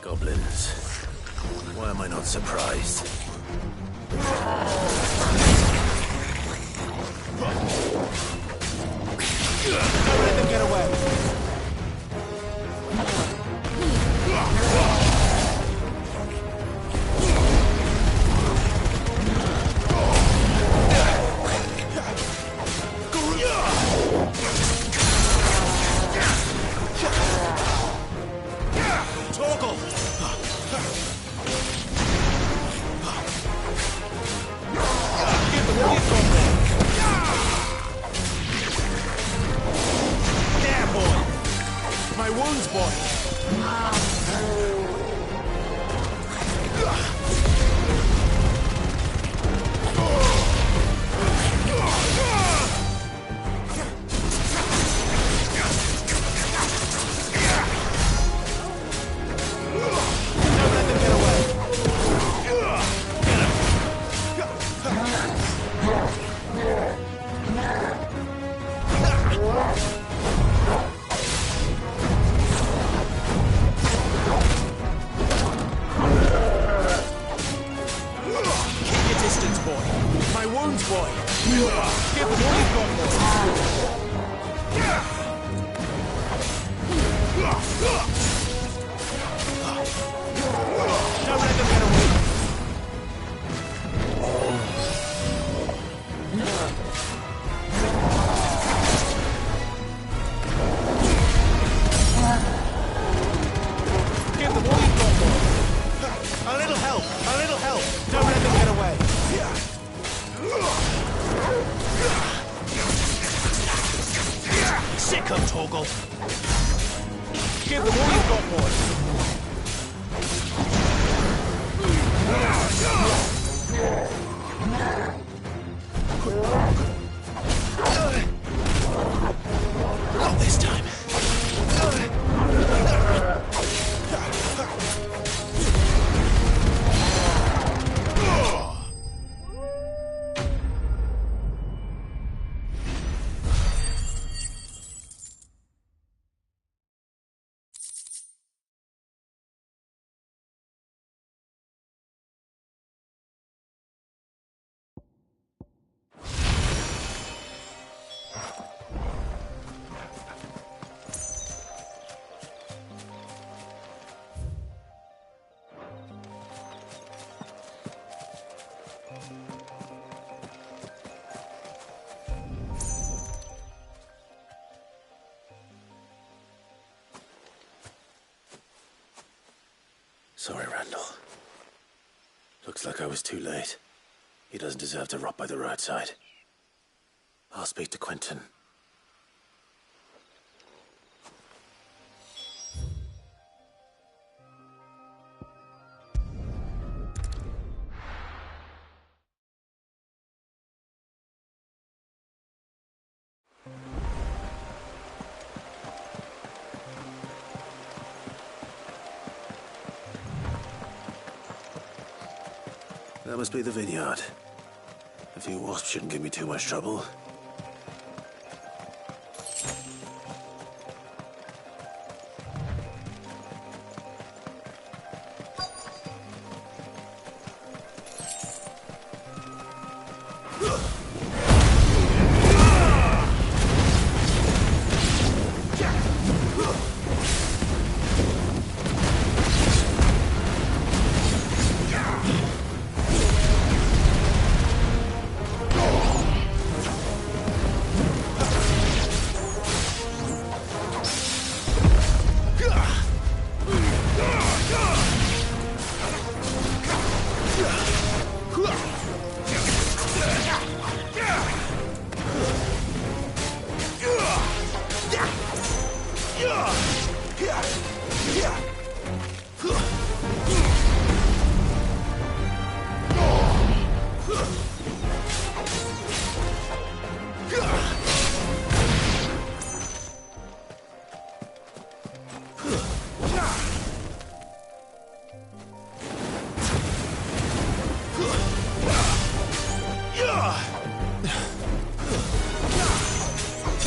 Goblins. Why am I not surprised? Don't let them get away. Sorry, Randall. Looks like I was too late. He doesn't deserve to rot by the roadside. I'll speak to Quentin. That must be the vineyard. A few wasps shouldn't give me too much trouble.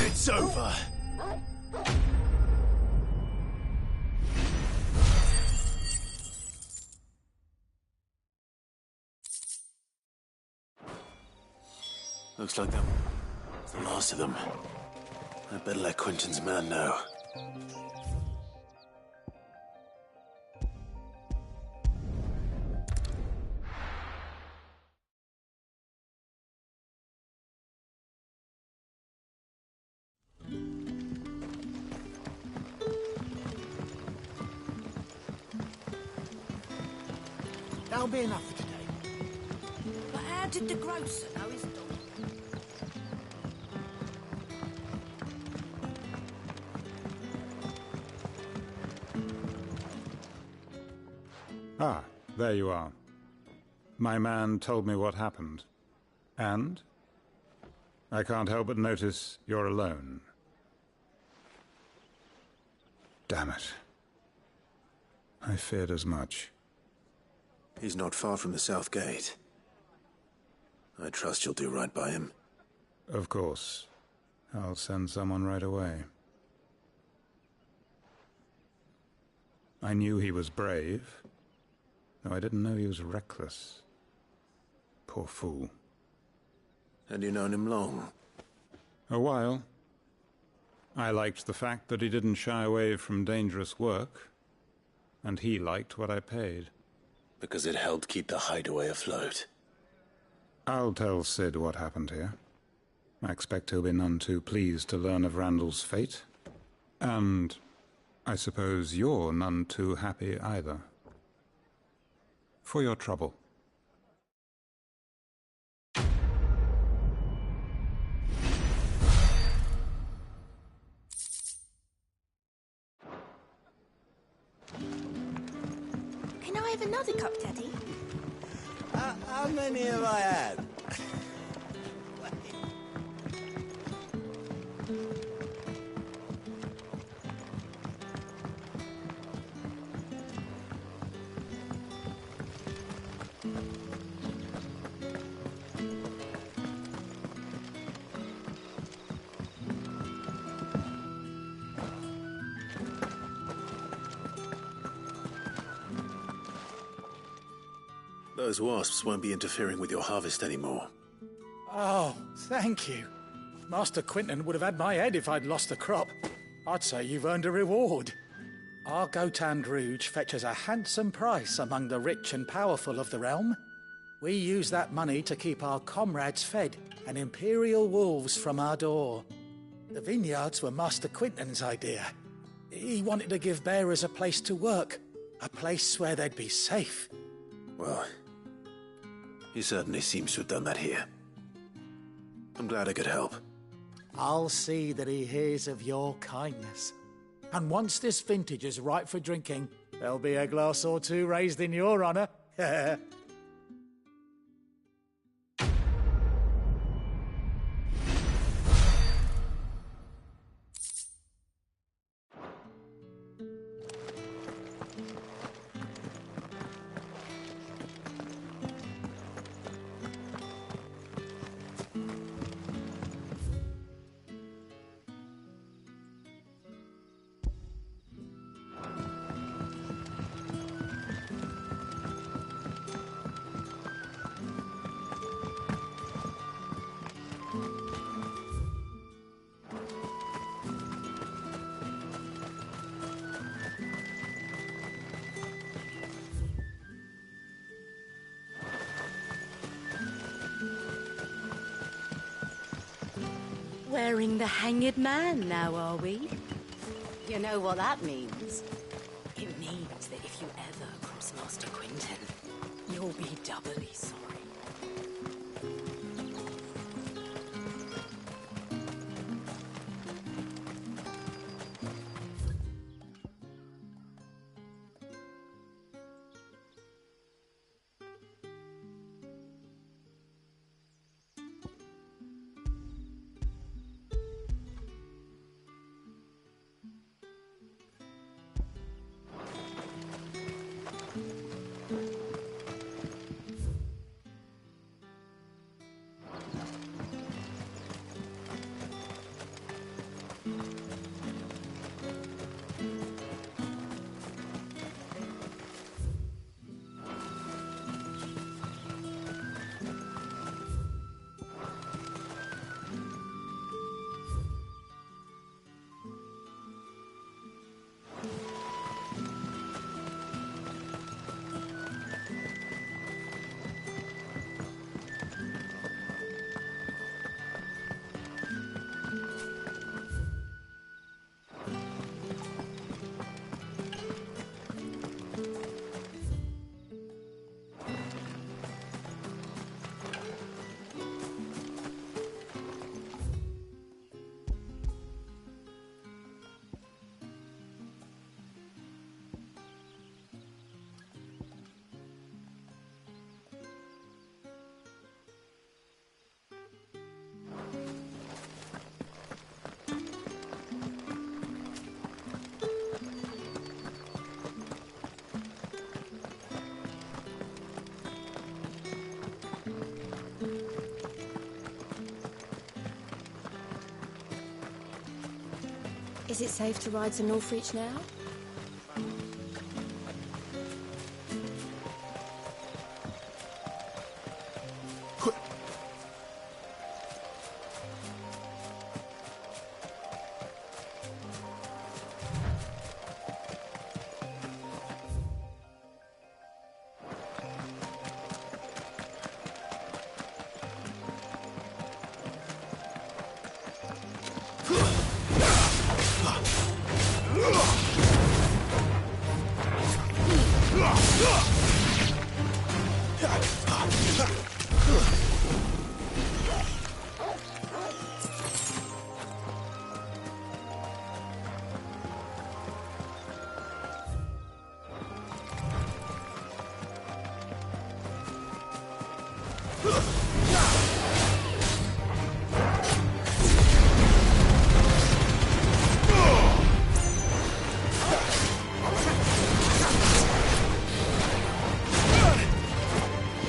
It's over. Looks like them. The last of them. I better let Quentin's man know. That'll be enough for today. But how did the grocer know his dog? Ah, there you are. My man told me what happened. And? I can't help but notice you're alone. Damn it. I feared as much. He's not far from the south gate. I trust you'll do right by him. Of course. I'll send someone right away. I knew he was brave, though I didn't know he was reckless. Poor fool. And you known him long? A while. I liked the fact that he didn't shy away from dangerous work, and he liked what I paid. Because it helped keep the hideaway afloat. I'll tell Sid what happened here. I expect he'll be none too pleased to learn of Randall's fate. And I suppose you're none too happy either. For your trouble. Can I have another cup, Daddy? How many have I had? Those wasps won't be interfering with your harvest anymore. Oh, thank you. Master Quentin would have had my head if I'd lost the crop. I'd say you've earned a reward. Our Gotand Rouge fetches a handsome price among the rich and powerful of the realm. We use that money to keep our comrades fed and imperial wolves from our door. The vineyards were Master Quentin's idea. He wanted to give bearers a place to work, A place where they'd be safe. Well, he certainly seems to have done that here. I'm glad I could help. I'll see that he hears of your kindness. And once this vintage is ripe for drinking, there'll be a glass or two raised in your honour. Wearing the hanged man now, are we? You know what that means? It means that if you ever cross Master Quinton, you'll be doubly sorry. Is it safe to ride to Northreach now?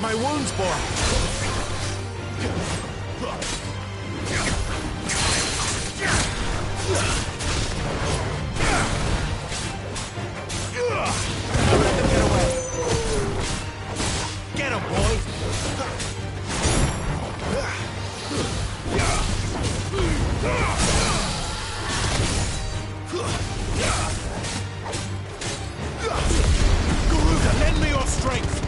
My wounds, boy. Get him, boy! Garuda, lend me your strength!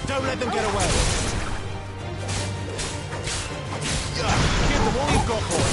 Don't let them get away. Give them all you've got, boy.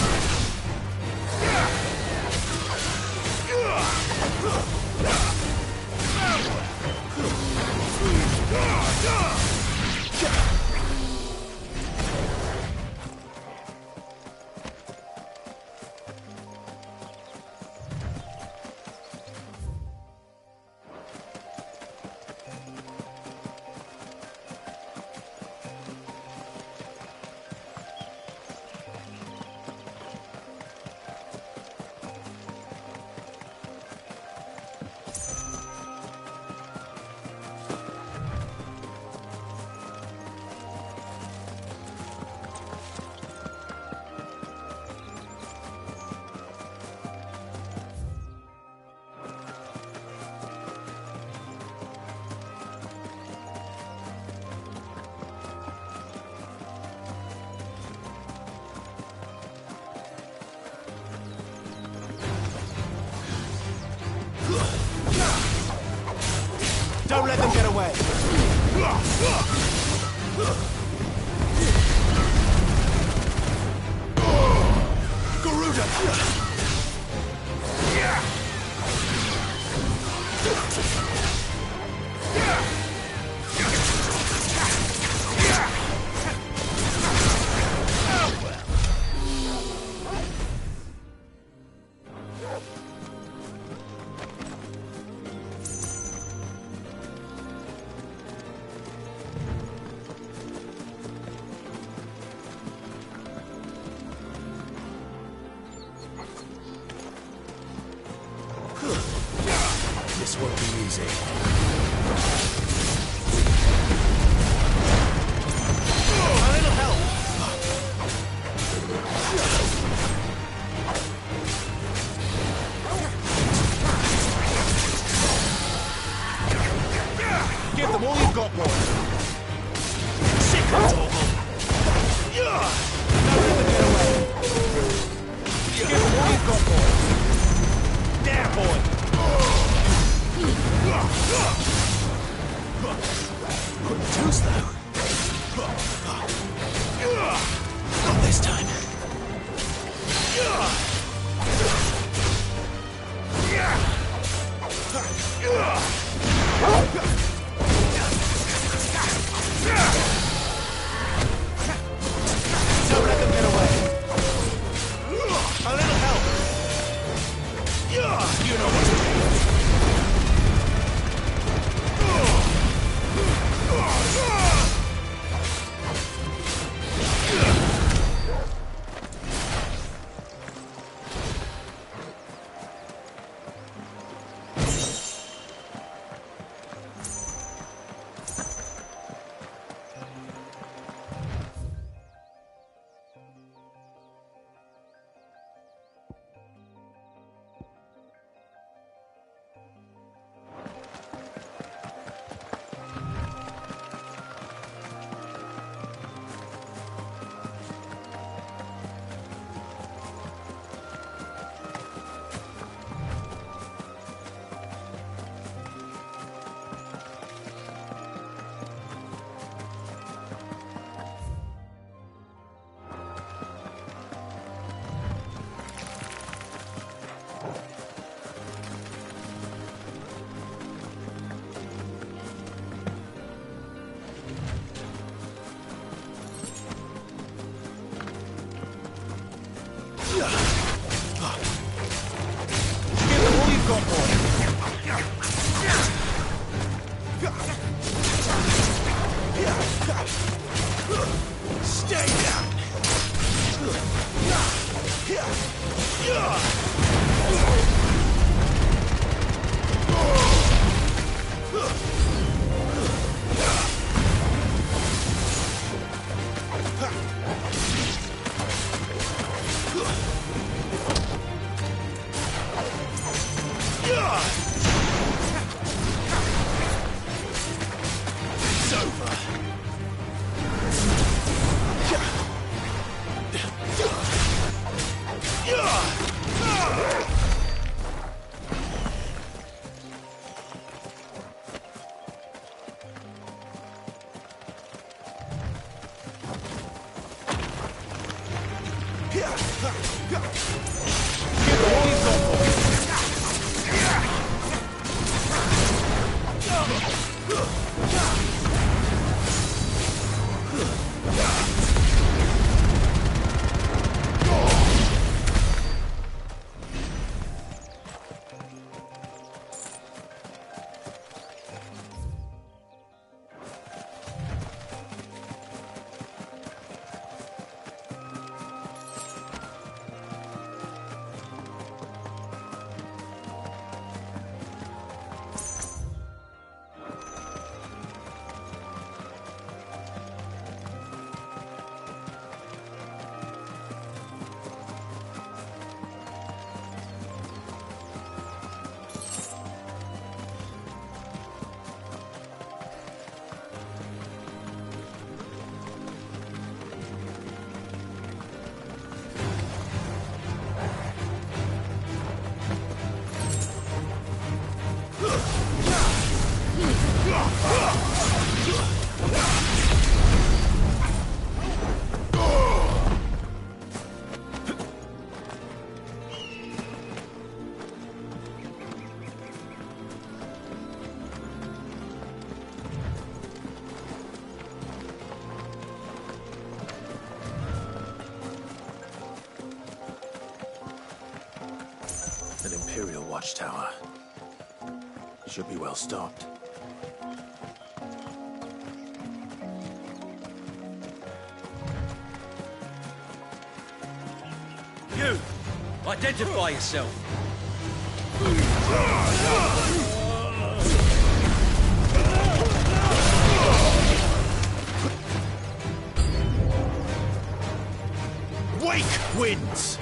Don't let them get away. Garuda! This won't be easy. A little help. Give them all you've got, boy. Sick of talking. Don't let them get away. Give them all you've got, boy. There, boy. An Imperial watchtower. Should be well stocked. You! Identify yourself! Wake wins!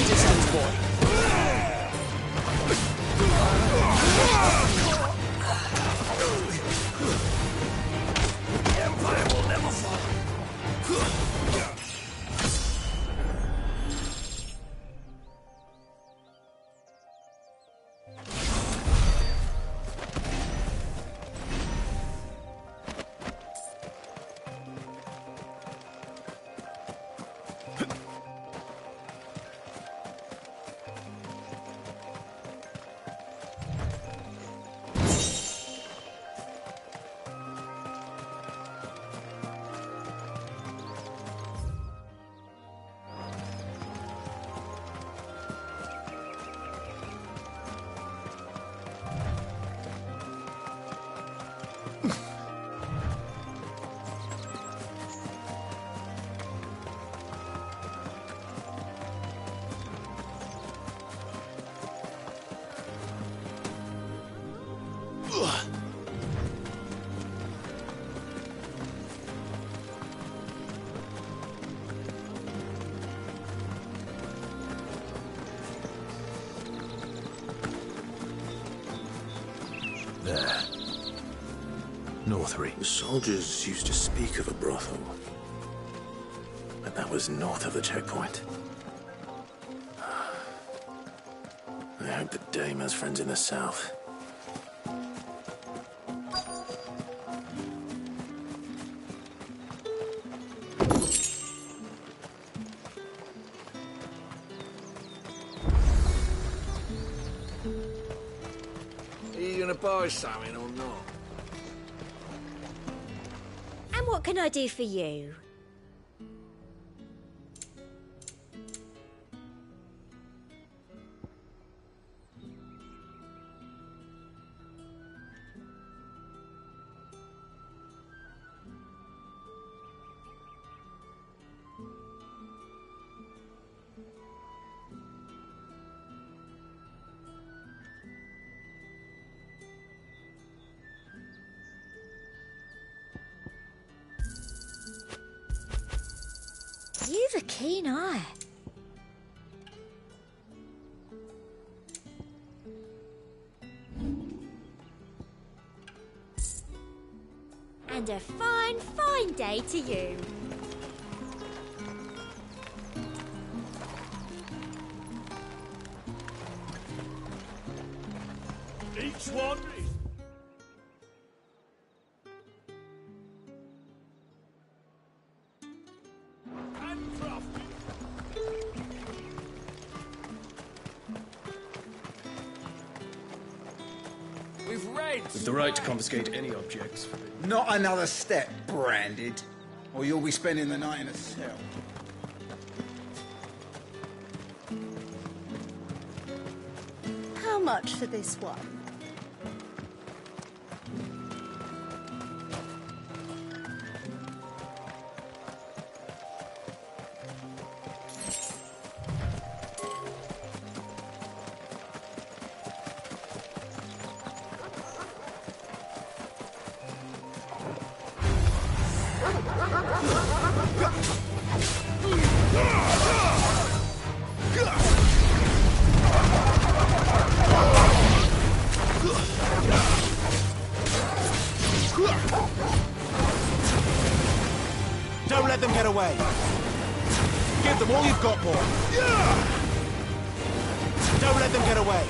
Distance boy. Empire will never fall. There. Northry. The soldiers used to speak of a brothel. But that was north of the checkpoint. I hope the dame has friends in the south. Are you gonna buy something or not? And what can I do for you? You've a keen eye. And a fine, fine day to you. Swan! We've read. With the right to confiscate any objects. Not another step, branded, or you'll be spending the night in a cell. How much for this one? Don't let them get away. Give them all you've got, boy. Don't let them get away.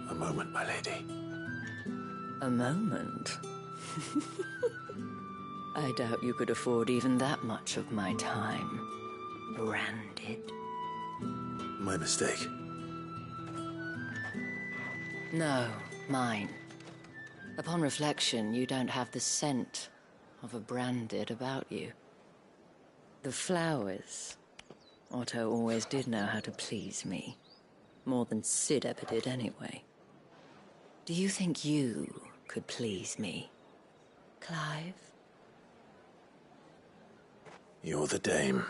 A moment, my lady. A moment? I doubt you could afford even that much of my time. Branded. My mistake. No, mine. Upon reflection, you don't have the scent of a branded about you. The flowers. Otto always did know how to please me. More than Sid ever did anyway. Do you think you could please me, Clive? You're the dame.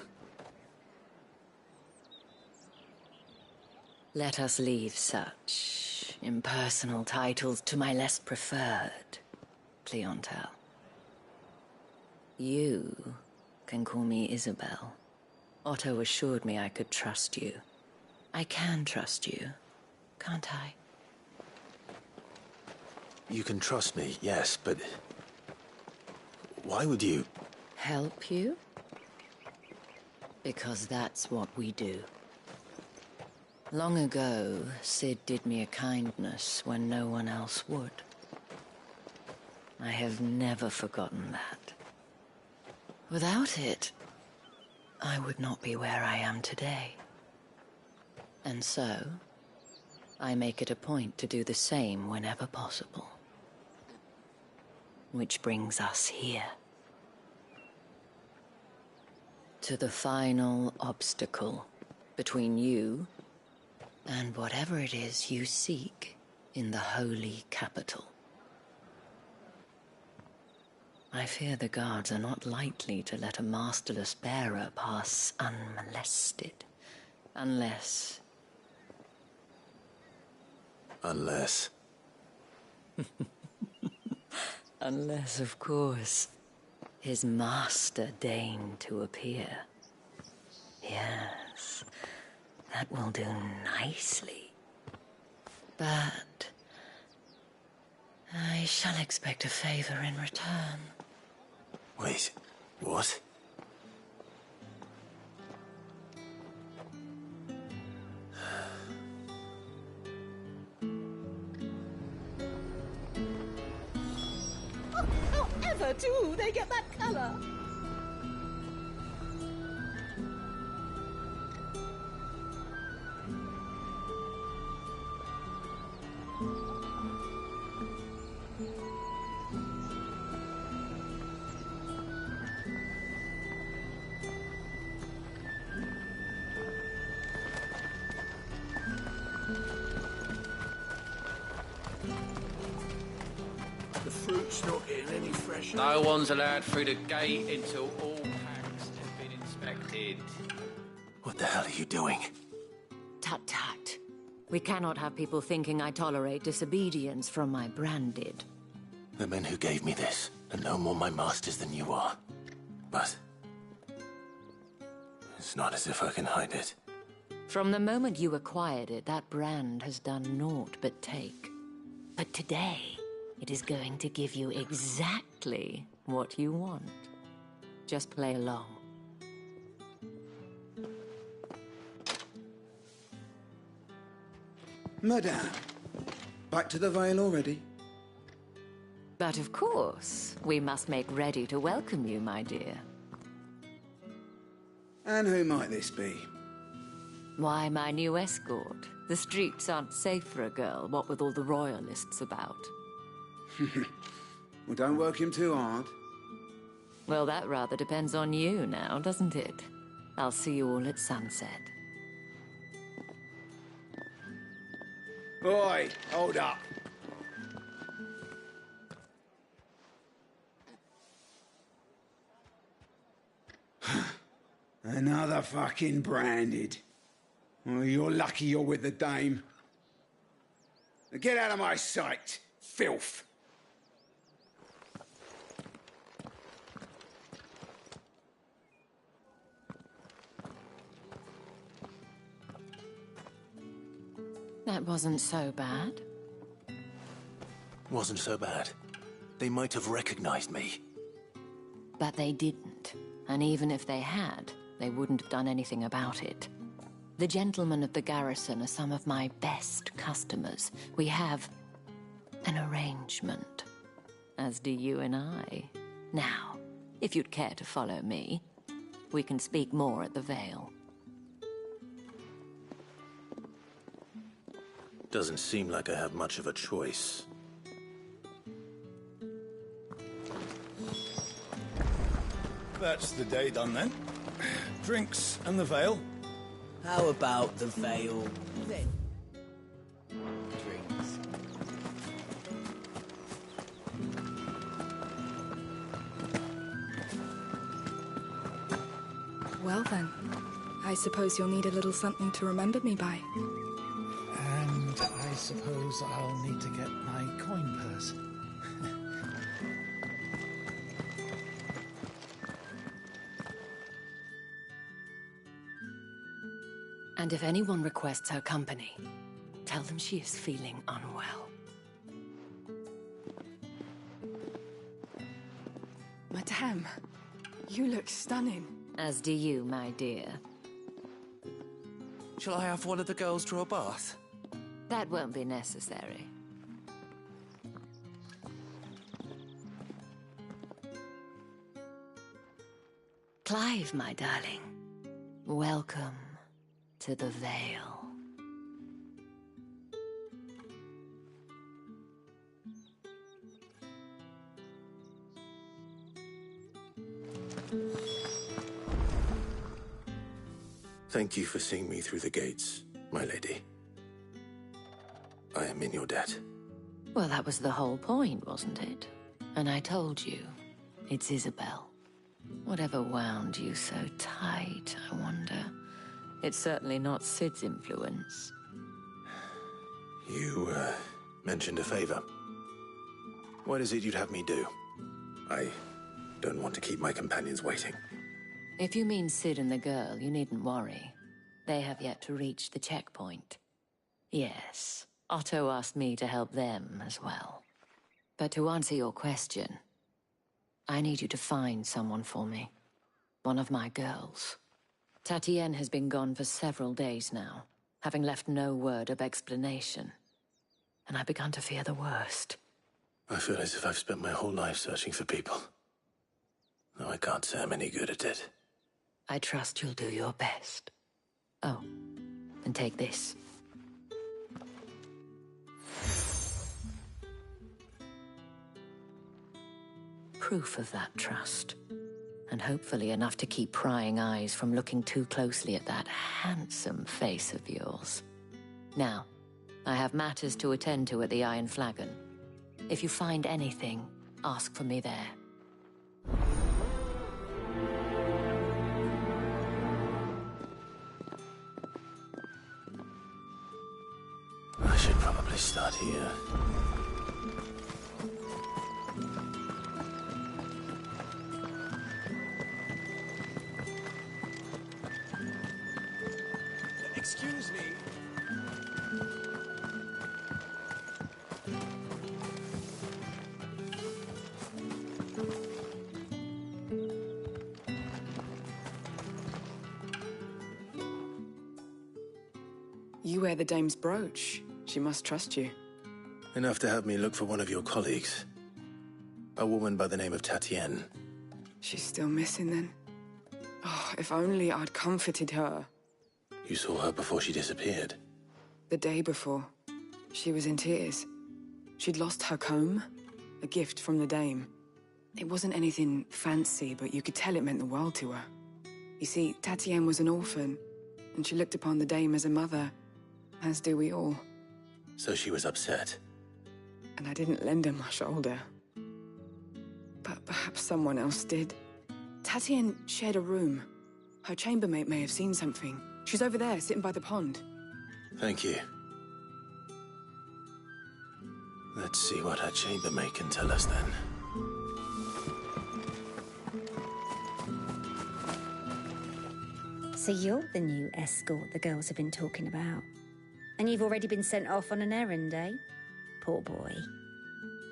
Let us leave such impersonal titles to my less preferred clientele. You can call me Isabel. Otto assured me I could trust you. I can trust you, can't I? You can trust me, yes, but... why would you... Help you? Because that's what we do. Long ago, Sid did me a kindness when no one else would. I have never forgotten that. Without it, I would not be where I am today. And so, I make it a point to do the same whenever possible. Which brings us here. To the final obstacle between you and whatever it is you seek in the holy capital. I fear the guards are not likely to let a masterless bearer pass unmolested. Unless... Unless... Unless, of course, his master deigned to appear. Yes, that will do nicely. But I shall expect a favor in return. Wait, what? However, do they get that color? The fruit's not getting any fresher. No one's allowed through the gate until all packs have been inspected. What the hell are you doing? Tut tut. We cannot have people thinking I tolerate disobedience from my branded. The men who gave me this are no more my masters than you are. But it's not as if I can hide it. From the moment you acquired it, that brand has done naught but take. But today, it is going to give you exactly what you want. Just play along. Madame, back to the Vale already? But of course, we must make ready to welcome you, my dear. And who might this be? Why, my new escort. The streets aren't safe for a girl, what with all the royalists about. Well, don't work him too hard. Well, that rather depends on you now, doesn't it? I'll see you all at sunset. Oi, hold up. Another fucking branded. Well, you're lucky you're with the dame. Now get out of my sight, filth. That wasn't so bad. Wasn't so bad. They might have recognized me. But they didn't. And even if they had, they wouldn't have done anything about it. The gentlemen of the garrison are some of my best customers. We have an arrangement, as do you and I. Now, if you'd care to follow me, we can speak more at the Vale. Doesn't seem like I have much of a choice. That's the day done then. Drinks and the Vale. How about the Vale then? Drinks. Well then, I suppose you'll need a little something to remember me by. And I suppose I'll need to get my coin purse. And if anyone requests her company, tell them she is feeling unwell. Madame, you look stunning. As do you, my dear. Shall I have one of the girls draw a bath? That won't be necessary. Clive, my darling. Welcome to the Vale. Thank you for seeing me through the gates, my lady. I am in your debt. Well, that was the whole point, wasn't it? And I told you, it's Isabel. Whatever wound you so tight, I wonder. It's certainly not Sid's influence. You, mentioned a favor. What is it you'd have me do? I don't want to keep my companions waiting. If you mean Sid and the girl, you needn't worry. They have yet to reach the checkpoint. Yes, Otto asked me to help them as well. But to answer your question, I need you to find someone for me. One of my girls. Tatienne has been gone for several days now, having left no word of explanation. And I've begun to fear the worst. I feel as if I've spent my whole life searching for people. Though I can't say I'm any good at it. I trust you'll do your best. Oh, and take this. Proof of that trust. And hopefully enough to keep prying eyes from looking too closely at that handsome face of yours. Now, I have matters to attend to at the Iron Flagon. If you find anything, ask for me there. I should probably start here. Excuse me. You wear the dame's brooch. She must trust you. Enough to have me look for one of your colleagues. A woman by the name of Tatienne. She's still missing then. Oh, if only I'd comforted her. You saw her before she disappeared. The day before, she was in tears. She'd lost her comb, a gift from the dame. It wasn't anything fancy, but you could tell it meant the world to her. You see, Tatienne was an orphan, and she looked upon the dame as a mother, as do we all. So she was upset. And I didn't lend her my shoulder. But perhaps someone else did. Tatienne shared a room. Her chambermaid may have seen something. She's over there, sitting by the pond. Thank you. Let's see what her chambermaid can tell us then. So you're the new escort the girls have been talking about. And you've already been sent off on an errand, eh? Poor boy.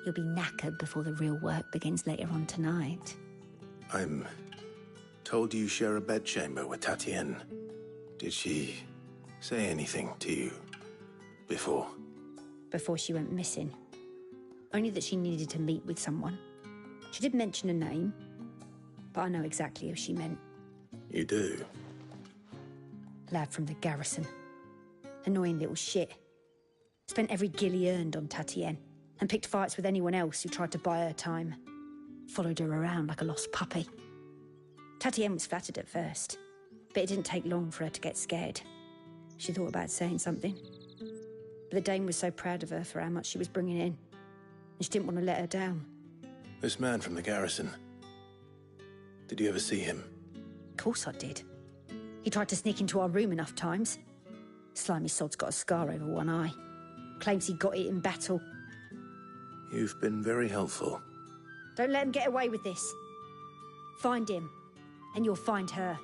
You'll be knackered before the real work begins later on tonight. I'm told you share a bedchamber with Tatienne. Did she say anything to you before? Before she went missing. Only that she needed to meet with someone. She did mention a name, but I know exactly who she meant. You do? Lad from the garrison. Annoying little shit. Spent every guil he earned on Tatienne, and picked fights with anyone else who tried to buy her time. Followed her around like a lost puppy. Tatienne was flattered at first, but it didn't take long for her to get scared. She thought about saying something. But the dame was so proud of her for how much she was bringing in, and she didn't want to let her down. This man from the garrison. Did you ever see him? Of course I did. He tried to sneak into our room enough times. Slimy sod's got a scar over one eye. Claims he got it in battle. You've been very helpful. Don't let him get away with this. Find him, and you'll find her.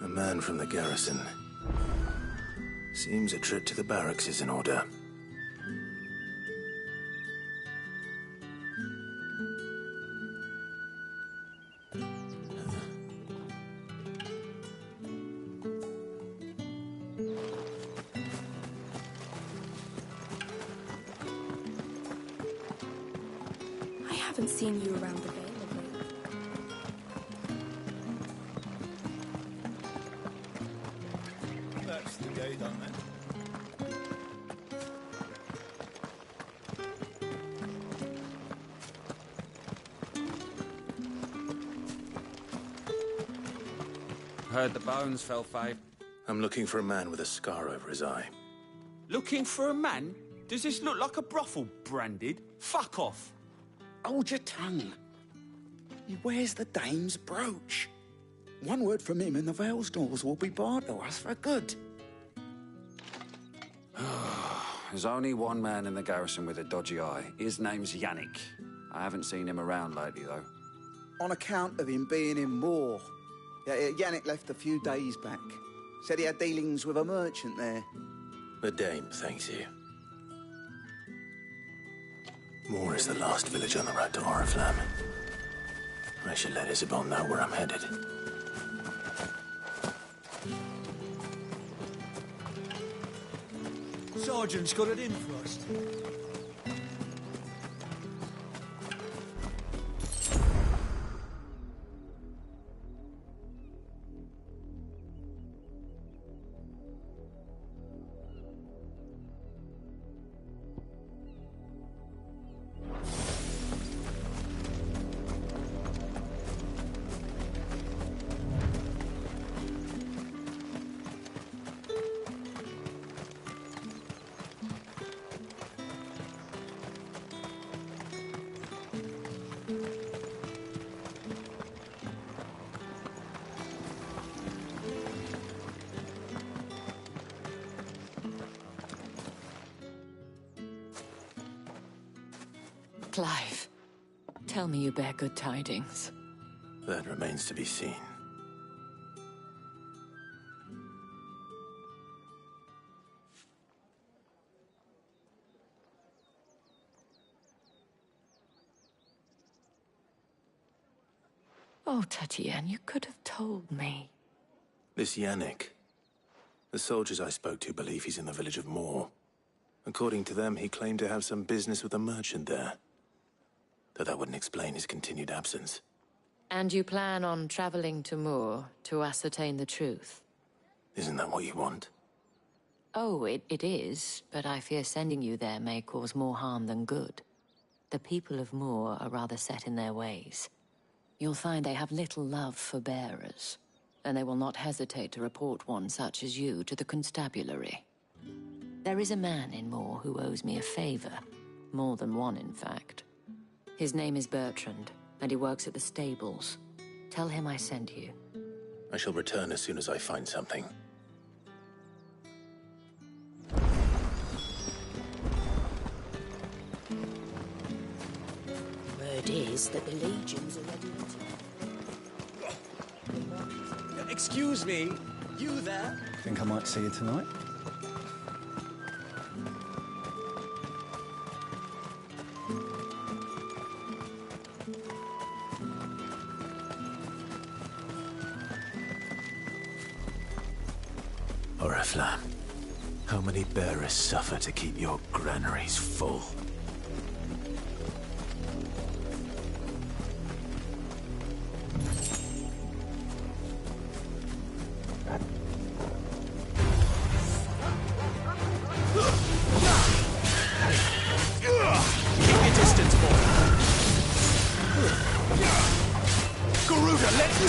A man from the garrison. Seems a trip to the barracks is in order. I haven't seen you around the Vale of late. That's the day done then. Heard the bones fell, Faye. I'm looking for a man with a scar over his eye. Looking for a man? Does this look like a brothel, Branded? Fuck off. Hold your tongue. He wears the dame's brooch. One word from him and the Vale's doors will be barred to us for good. There's only one man in the garrison with a dodgy eye. His name's Yannick. I haven't seen him around lately, though. On account of him being in war. Yeah, Yannick left a few days back. Said he had dealings with a merchant there. The dame thanks you. Moor is the last village on the road to Oriflamme. I should let Isabel know where I'm headed. Sergeant's got it in for us. Clive, tell me you bear good tidings. That remains to be seen. Oh, Tatienne, you could have told me. This Yannick. The soldiers I spoke to believe he's in the village of Moor. According to them, he claimed to have some business with a merchant there. Though that wouldn't explain his continued absence. And you plan on traveling to Moor to ascertain the truth? Isn't that what you want? Oh, it is, but I fear sending you there may cause more harm than good. The people of Moor are rather set in their ways. You'll find they have little love for bearers, and they will not hesitate to report one such as you to the constabulary. There is a man in Moor who owes me a favor. More than one, in fact. His name is Bertrand, and he works at the stables. Tell him I sent you. I shall return as soon as I find something. Word is that the legions are ready to... Excuse me, you there? Think I might see you tonight? Oriflamme, how many bearers suffer to keep your granaries full? Keep your distance, boy. Garuda, let's...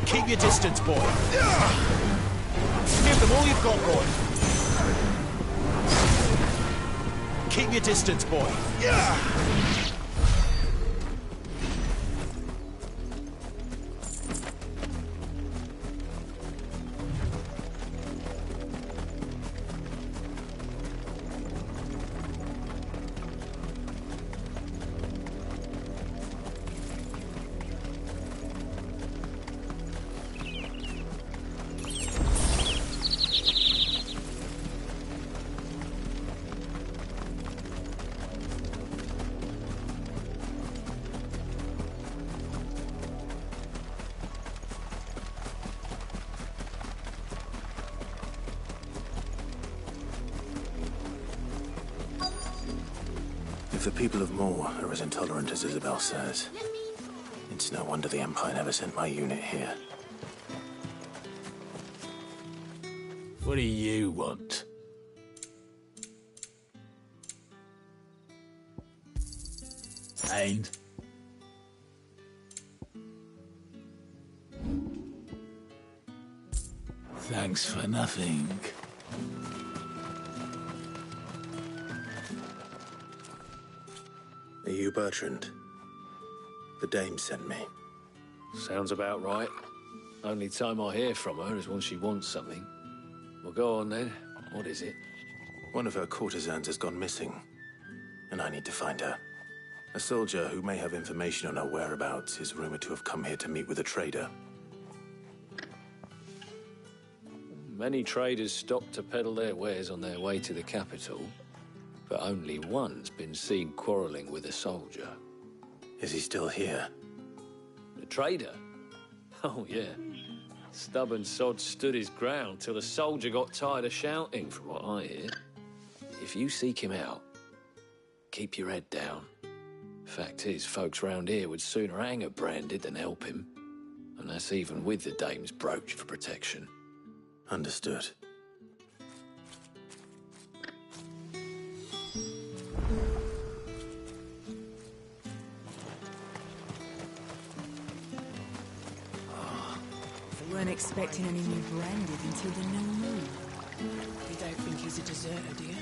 Keep your distance, boy. Give them all you've got, boy. Keep your distance, boy. If the people of Moor are as intolerant as Isabel says, it's no wonder the Empire never sent my unit here. What do you want? Ain't. Thanks for nothing. Are you Bertrand? The dame sent me. Sounds about right. Only time I hear from her is when she wants something. Well, go on then. What is it? One of her courtesans has gone missing, and I need to find her. A soldier who may have information on her whereabouts is rumored to have come here to meet with a trader. Many traders stop to peddle their wares on their way to the capital, but only one's been seen quarreling with a soldier. Is he still here? The trader? Oh, yeah. Stubborn sod stood his ground till the soldier got tired of shouting, from what I hear. If you seek him out, keep your head down. Fact is, folks round here would sooner hang a branded than help him. And that's even with the dame's brooch for protection. Understood. expecting any new branded until the new moon. You don't think he's a deserter, do you?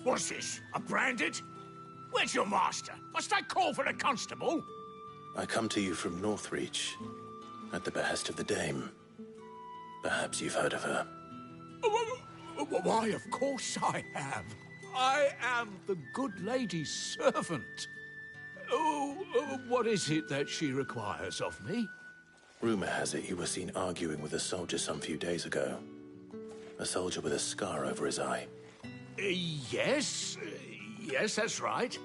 What's this? A branded? Where's your master? Must I call for the constable? I come to you from Northreach, at the behest of the Dame. Perhaps you've heard of her. Why, of course I have. I am the good lady's servant. What is it that she requires of me? Rumor has it you were seen arguing with a soldier some few days ago. A soldier with a scar over his eye. Yes, that's right.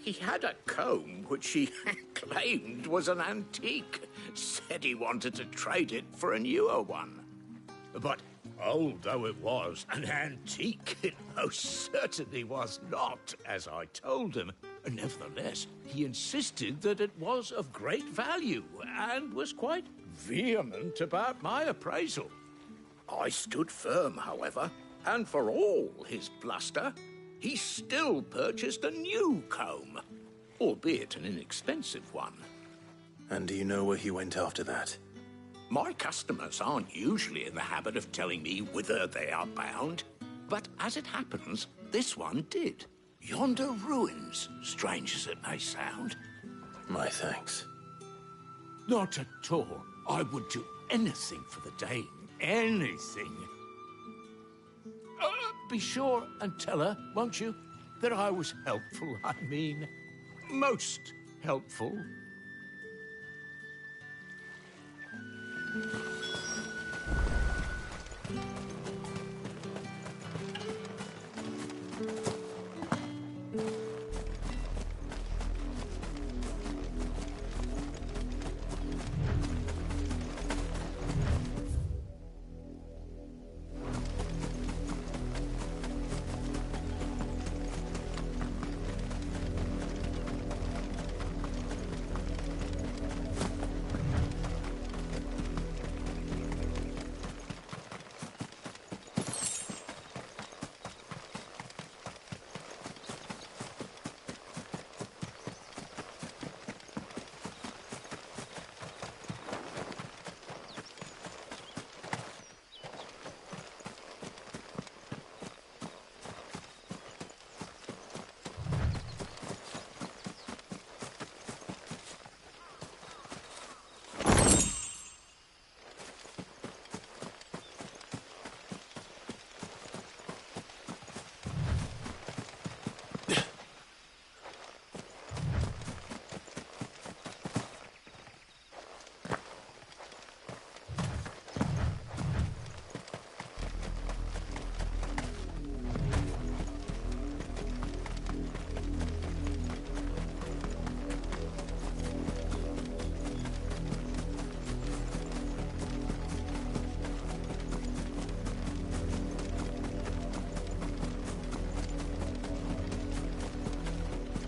He had a comb which he claimed was an antique. Said he wanted to trade it for a newer one. But old though it was, an antique it most certainly was not, as I told him. Nevertheless, he insisted that it was of great value and was quite vehement about my appraisal. I stood firm, however, and for all his bluster, he still purchased a new comb, albeit an inexpensive one. And do you know where he went after that? My customers aren't usually in the habit of telling me whither they are bound, but as it happens, this one did. Yonder ruins, strange as it may sound. My thanks. Not at all. I would do anything for the Dame. Anything. Be sure and tell her, won't you, that I was helpful. I mean, most helpful.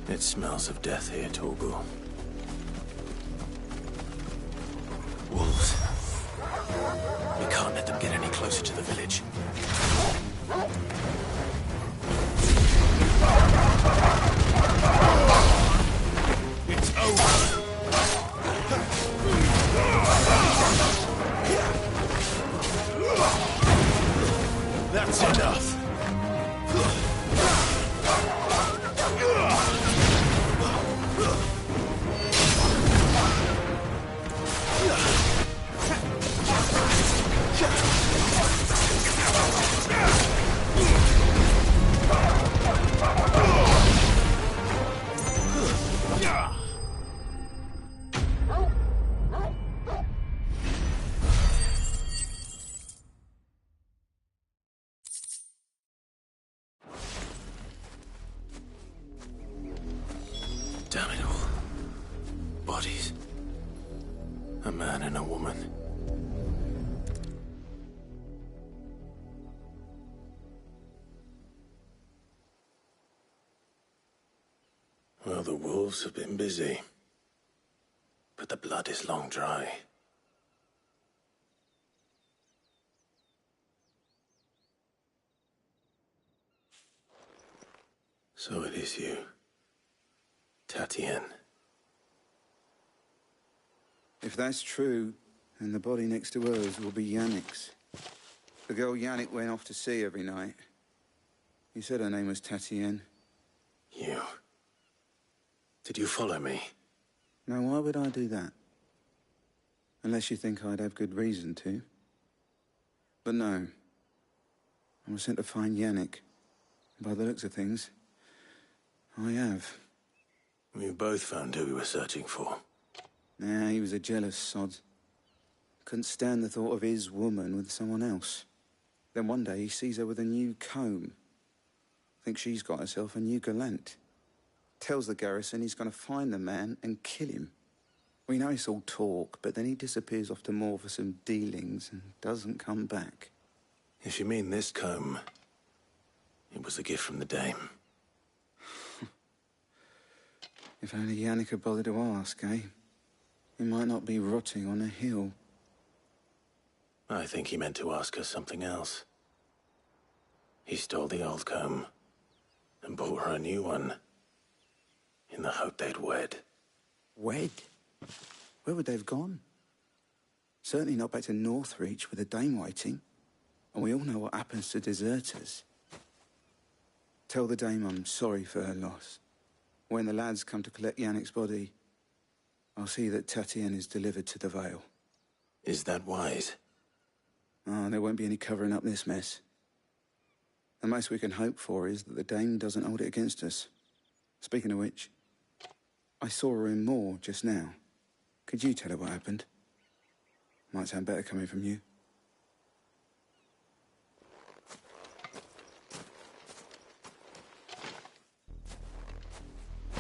It smells of death here, Torgal. Wolves. We can't let them get any closer to the village. It's over. That's enough. Damn it all. Bodies. A man and a woman. Well, the wolves have been busy. But the blood is long dry. So it is you. Tatienne. If that's true, then the body next to hers will be Yannick's. The girl Yannick went off to see every night. He said her name was Tatienne. You... Did you follow me? Now, why would I do that? Unless you think I'd have good reason to. But no. I was sent to find Yannick. By the looks of things, I have. We both found who we were searching for. Nah, he was a jealous sod. Couldn't stand the thought of his woman with someone else. Then one day he sees her with a new comb. Thinks she's got herself a new gallant. Tells the garrison he's going to find the man and kill him. We know it's all talk, but then he disappears off to Moor for some dealings and doesn't come back. If you mean this comb, it was a gift from the dame. If only Yannick had bothered to ask, eh? He might not be rotting on a hill. I think he meant to ask her something else. He stole the old comb and bought her a new one in the hope they'd wed. Wed? Where would they have gone? Certainly not back to Northreach with a dame waiting. And we all know what happens to deserters. Tell the dame I'm sorry for her loss. When the lads come to collect Yannick's body, I'll see that Tatienne is delivered to the Vale. Is that wise? Oh, there won't be any covering up this mess. The most we can hope for is that the dame doesn't hold it against us. Speaking of which, I saw her in Moor just now. Could you tell her what happened? Might sound better coming from you.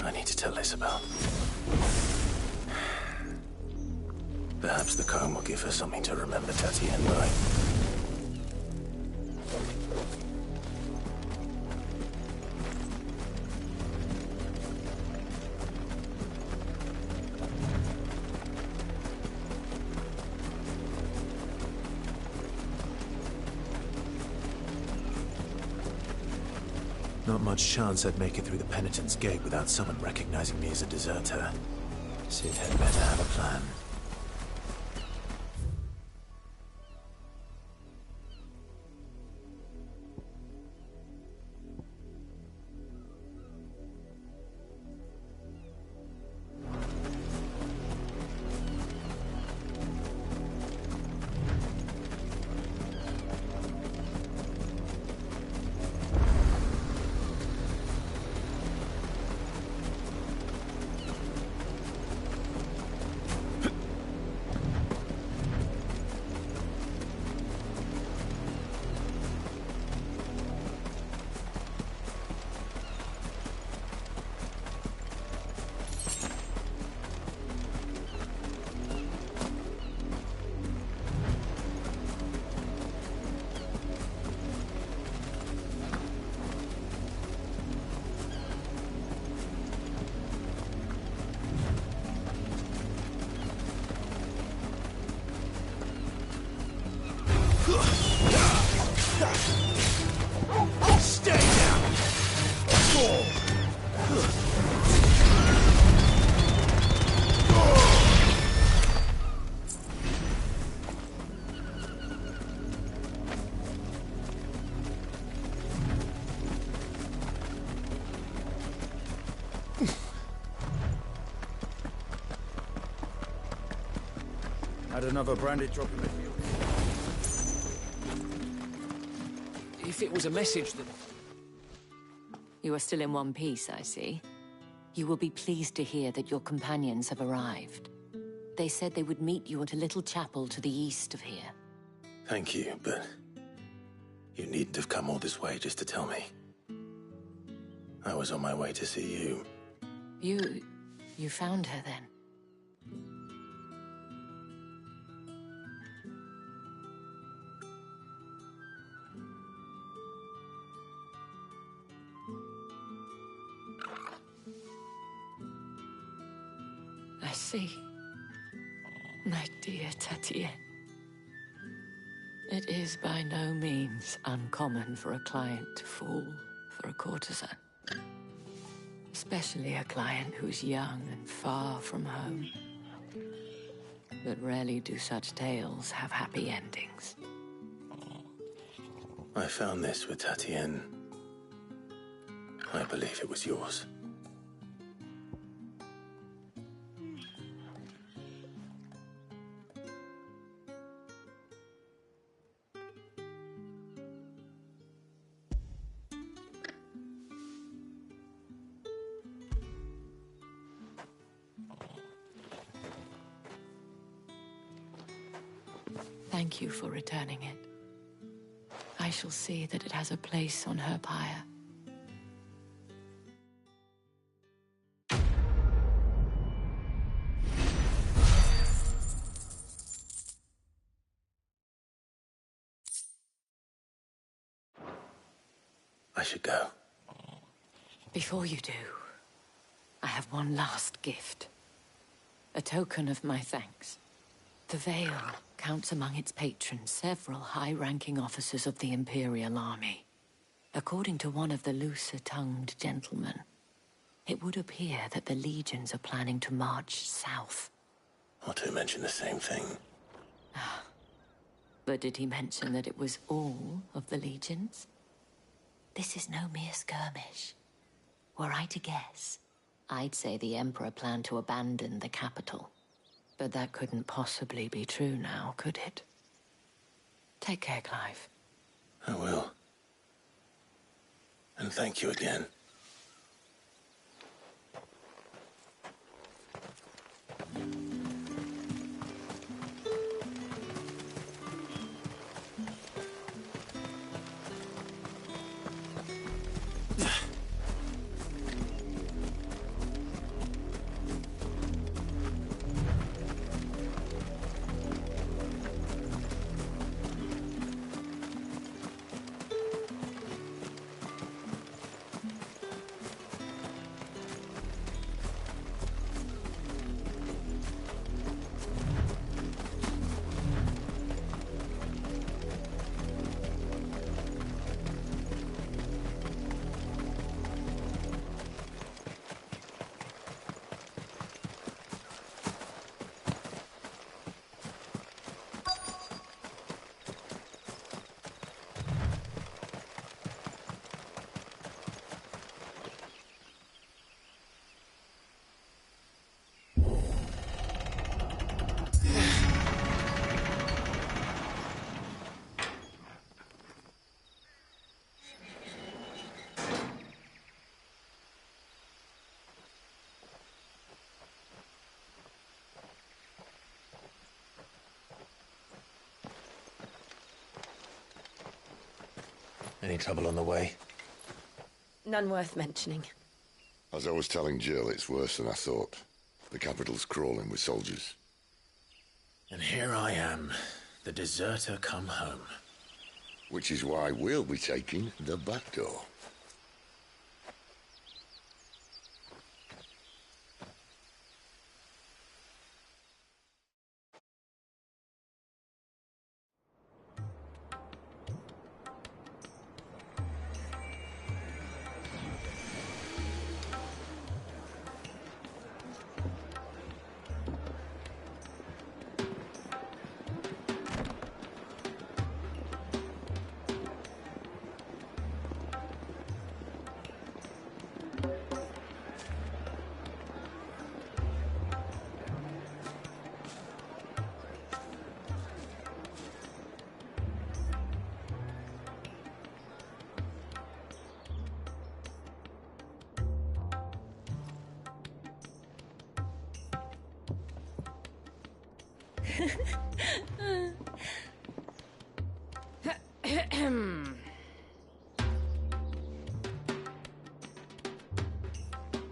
I need to tell Isabel. Perhaps the comb will give her something to remember Tatienne by. Not much chance I'd make it through the Penitent's Gate without someone recognizing me as a deserter. Sid had better have a plan. Stay down! Had another branded drop in the field. If it was a message that... You are still in one piece, I see. You will be pleased to hear that your companions have arrived. They said they would meet you at a little chapel to the east of here. Thank you, but you needn't have come all this way just to tell me. I was on my way to see you. You found her then? I see. My dear Tatienne. It is by no means uncommon for a client to fall for a courtesan. Especially a client who's young and far from home. but rarely do such tales have happy endings. I found this with Tatienne. I believe it was yours. Thank you for returning it. I shall see that it has a place on her pyre. I should go. Before you do, I have one last gift. A token of my thanks. The Vale counts among its patrons several high-ranking officers of the Imperial Army. According to one of the looser-tongued gentlemen, it would appear that the legions are planning to march south. Or to mention the same thing. But did he mention that it was all of the legions? This is no mere skirmish. Were I to guess, I'd say the Emperor planned to abandon the capital. But that couldn't possibly be true now, could it? Take care, Clive. I will. And thank you again. Any trouble on the way? None worth mentioning. As I was telling Jill, it's worse than I thought. The capital's crawling with soldiers. And here I am, the deserter come home. Which is why we'll be taking the back door.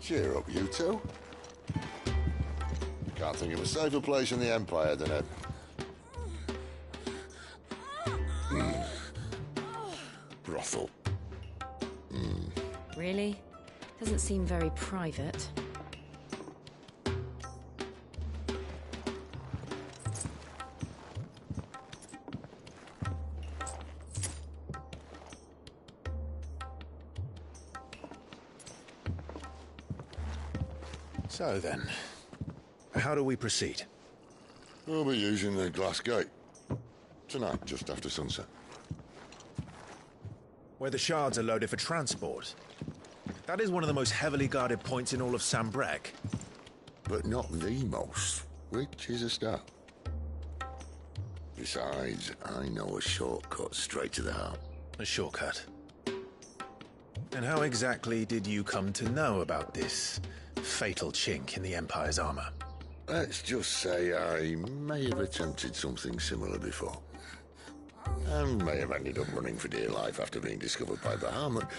Cheer up, you two. Can't think of a safer place in the Empire than it. Brothel. Really? Doesn't seem very private. So then, how do we proceed? We'll be using the glass gate. Tonight, just after sunset. Where the shards are loaded for transport. That is one of the most heavily guarded points in all of Sambrec. But not the most, which is a start. Besides, I know a shortcut straight to the heart. A shortcut? And how exactly did you come to know about this fatal chink in the Empire's armor? Let's just say I may have attempted something similar before. And may have ended up running for dear life after being discovered by Bahamut,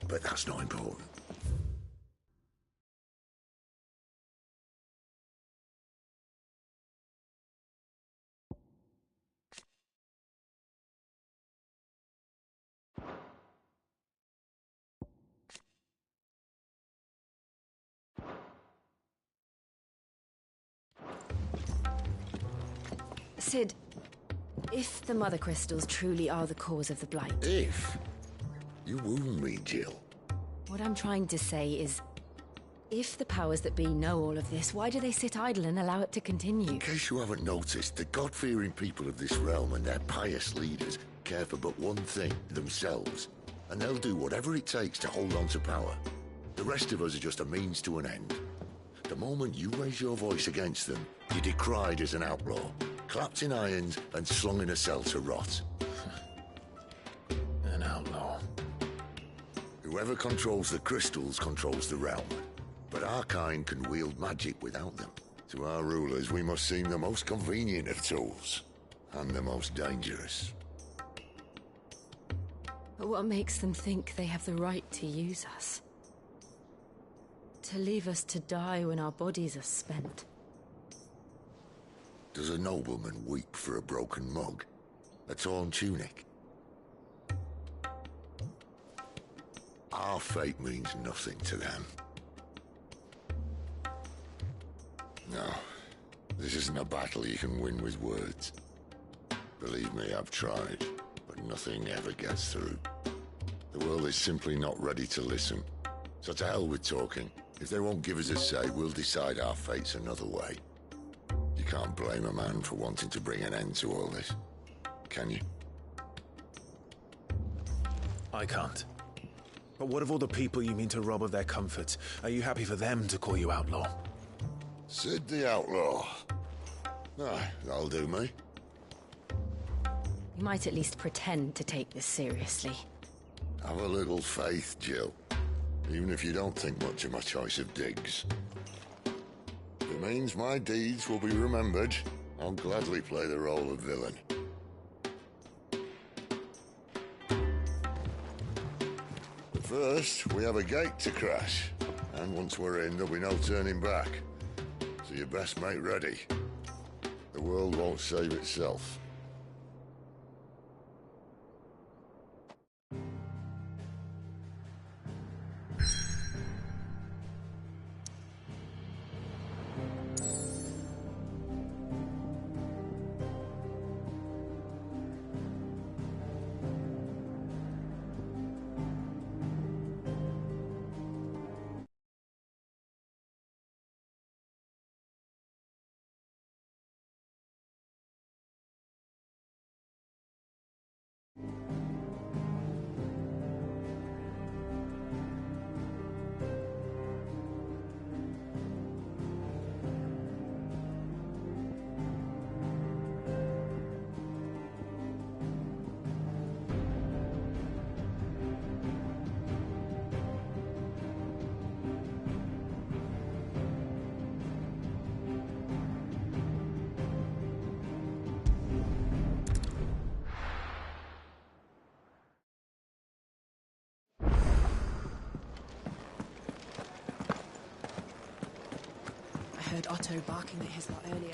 but that's not important. Sid, if the Mother Crystals truly are the cause of the Blight... If? You wound me, Jill. What I'm trying to say is, if the powers that be know all of this, why do they sit idle and allow it to continue? In case you haven't noticed, the God-fearing people of this realm and their pious leaders care for but one thing, themselves. And they'll do whatever it takes to hold on to power. The rest of us are just a means to an end. The moment you raise your voice against them, you're decried as an outlaw, clapped in irons and slung in a cell to rot. An outlaw. Whoever controls the crystals controls the realm. But our kind can wield magic without them. To our rulers, we must seem the most convenient of tools. And the most dangerous. But what makes them think they have the right to use us? To leave us to die when our bodies are spent? Does a nobleman weep for a broken mug? A torn tunic? Our fate means nothing to them. No, this isn't a battle you can win with words. Believe me, I've tried, but nothing ever gets through. The world is simply not ready to listen. So to hell with talking. If they won't give us a say, we'll decide our fates another way. You can't blame a man for wanting to bring an end to all this, can you? I can't. But what of all the people you mean to rob of their comforts? Are you happy for them to call you outlaw? Sid the Outlaw. Aye, that'll do me. You might at least pretend to take this seriously. Have a little faith, Jill. Even if you don't think much of my choice of digs. If it means my deeds will be remembered, I'll gladly play the role of villain. But first, we have a gate to crash. And once we're in, there'll be no turning back. So you best make ready. The world won't save itself. I heard Otto barking at his lot earlier.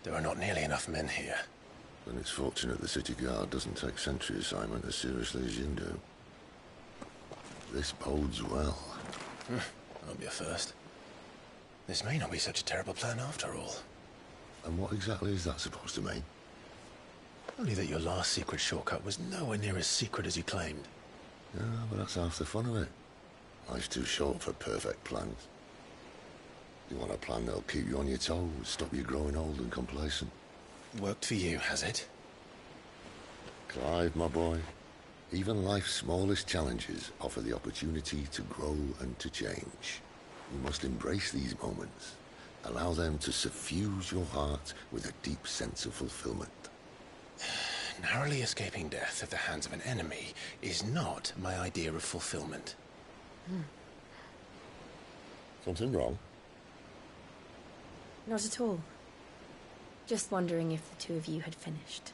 There are not nearly enough men here. Then it's fortunate the city guard doesn't take sentry assignment as seriously as you do. This bodes well. Won't be a first. This may not be such a terrible plan after all. And what exactly is that supposed to mean? Only that your last secret shortcut was nowhere near as secret as you claimed. Yeah, but that's half the fun of it. Life's too short for perfect plans. You want a plan that'll keep you on your toes, stop you growing old and complacent. Worked for you, has it? Clive, my boy, even life's smallest challenges offer the opportunity to grow and to change. You must embrace these moments. Allow them to suffuse your heart with a deep sense of fulfillment. Narrowly escaping death at the hands of an enemy is not my idea of fulfillment. Something wrong? Not at all. Just wondering if the two of you had finished.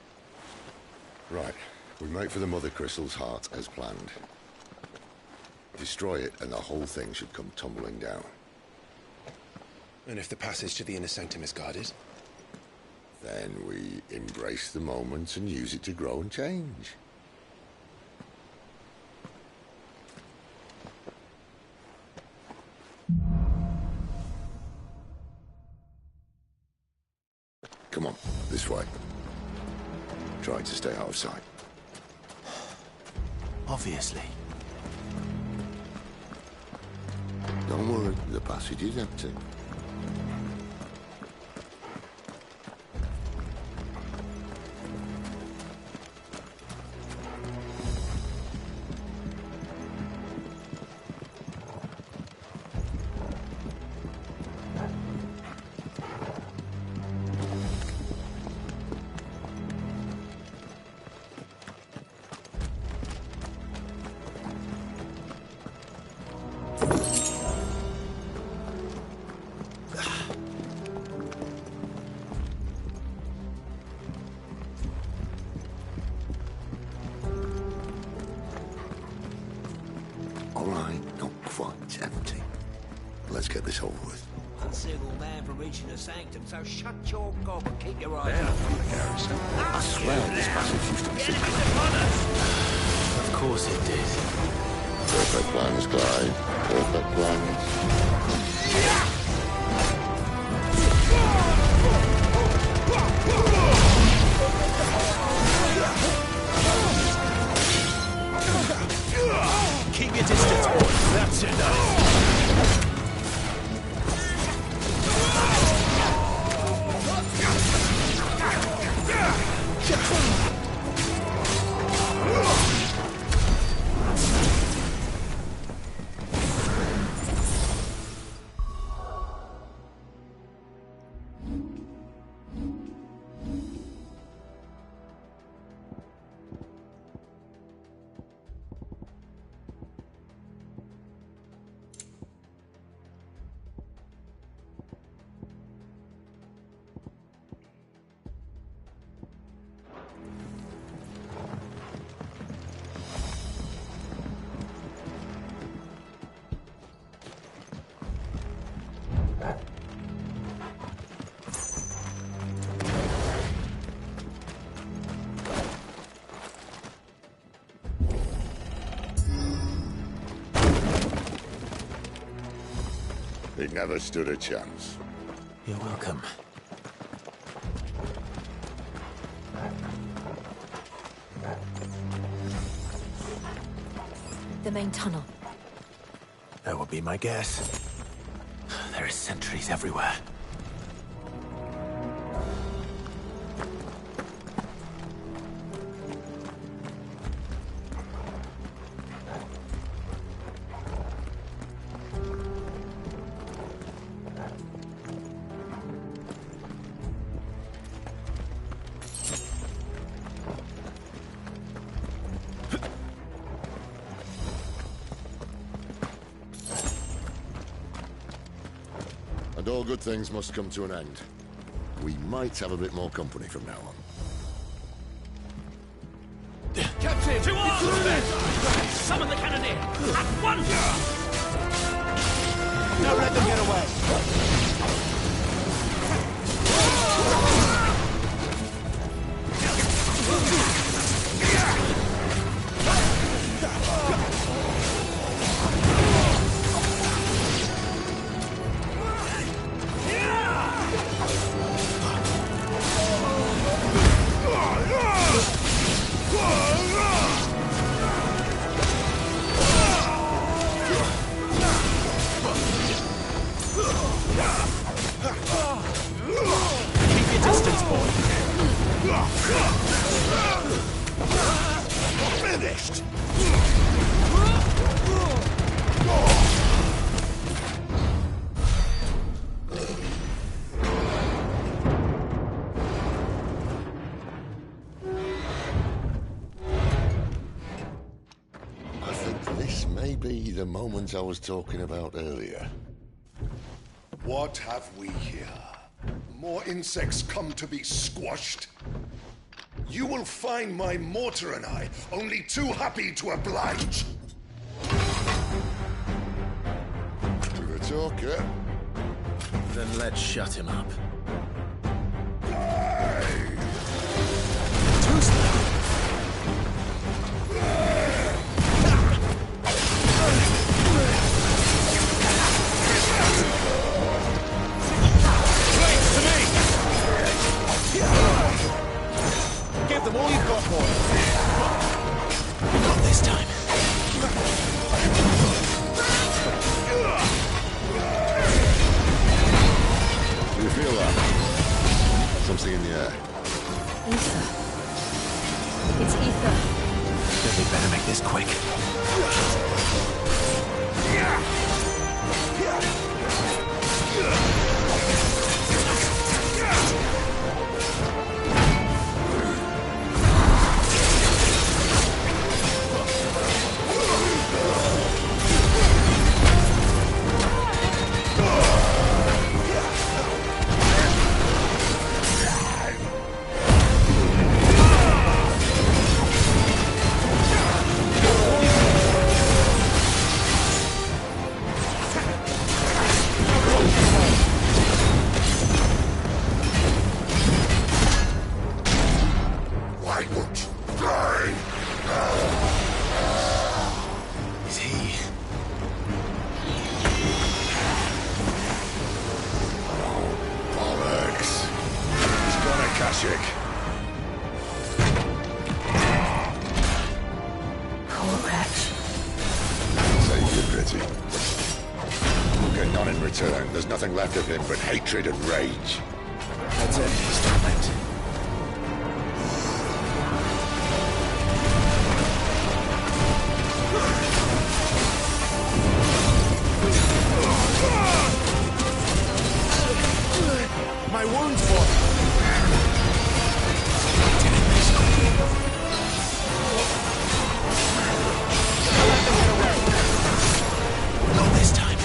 Right. We make for the Mother Crystal's heart as planned. Destroy it and the whole thing should come tumbling down. And if the passage to the inner sanctum is guarded? Then we embrace the moment and use it to grow and change. Come on, this way. Try to stay out of sight. Obviously. Don't worry, the passage is empty. Let's get this over with. Uncivil man for reaching the sanctum, so shut your gob and keep your eyes They're not open. from the garrison. I swear this passage used to be secret. Of course it did. Perfect plans, Clyde. Perfect plans. Keep your distance, boys. That's enough. He never stood a chance. You're welcome. The main tunnel. That would be my guess. There are sentries everywhere. And all good things must come to an end. We might have a bit more company from now on. Captain! To arms! Summon the cannoneer! At once! Don't let them get away. Keep your distance, boy. Finished! I think this may be the moment I was talking about earlier. What have we here? More insects come to be squashed? You will find my mortar and I only too happy to oblige. To the talker. Then let's shut him up. Give them all you've got, boy. Not this time. Do you feel that? Something in the air. Ether. It's ether. Then we better make this quick. Why won't you die? Is he? Bollocks. He's gonna Kashyyyk. Poor wretch. Save you, Gritty. We'll get none in return. There's nothing left of him but hatred and rage. That's it. He's torment. My wounds, boy. Not this time.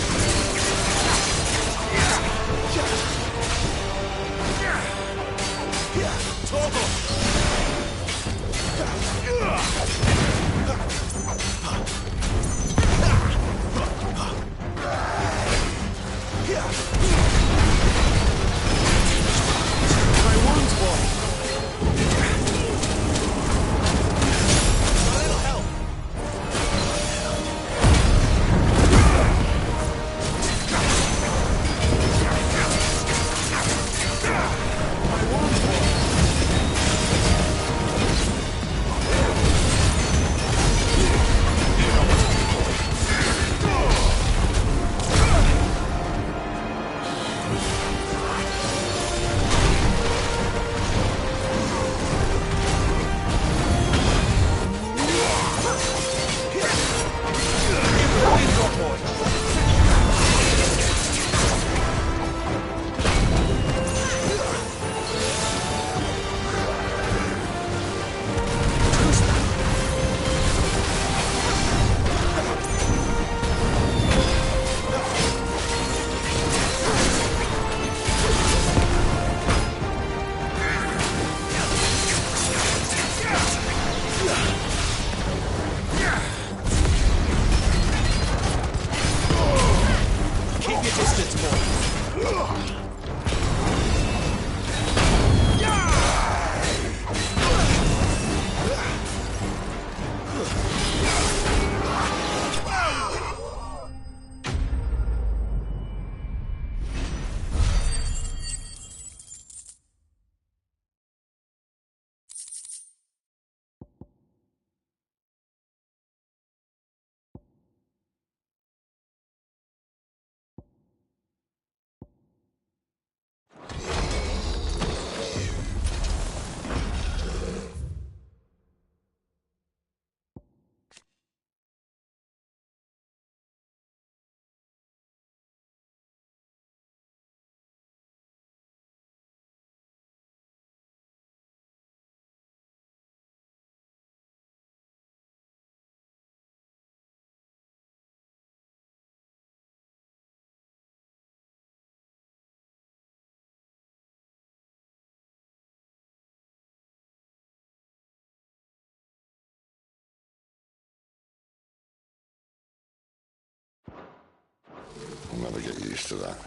I'll never get used to that.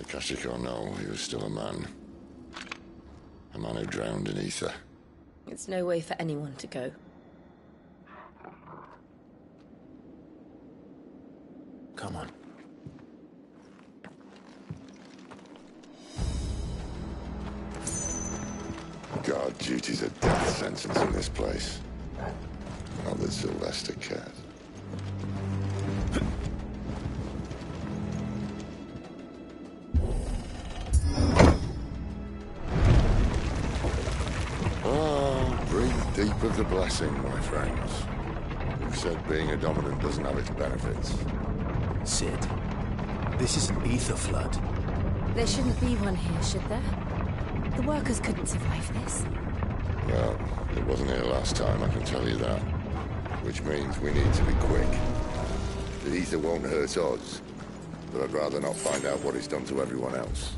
Akashic or no, he was still a man. A man who drowned in ether. It's no way for anyone to go. Come on. Guard duty's a death sentence in this place. Not that Sylvester cares. Breathe deep of the blessing, my friends. Who said being a dominant doesn't have its benefits? Sid, this is an ether flood. There shouldn't be one here, should there? The workers couldn't survive this. Well, it wasn't here last time, I can tell you that. Which means we need to be quick. The ether won't hurt us, but I'd rather not find out what it's done to everyone else.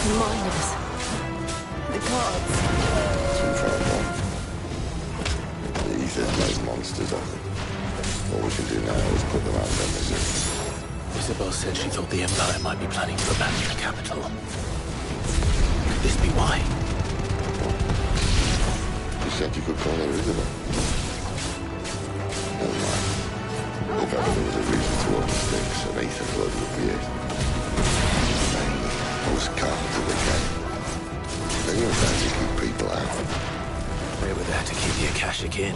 Miners. The gods. Too far gone. The ether's made monsters of them. All we can do now is put them out of their misery. Isabel said she thought the Empire might be planning to abandon the capital. Could this be why? You said you could call her Isabel. Never mind. If ever there was a reason to open sticks, an ether flood would be it. Most carpets of the camp. They weren't there to keep people out. They were there to keep the Akashic in.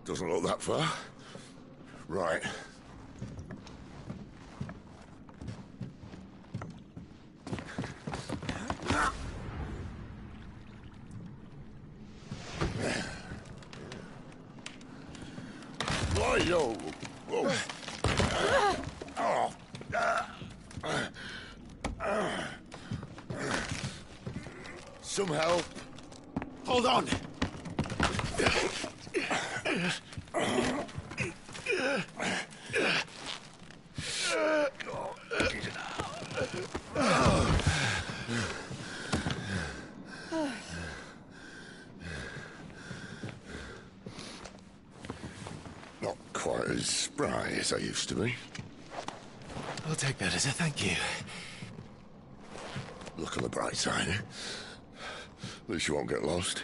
Doesn't look that far. Right. Why-yo! Whoa. Some help. Hold on. Not quite as spry as I used to be. I'll take that as a thank you. Look on the bright side, eh? At least you won't get lost.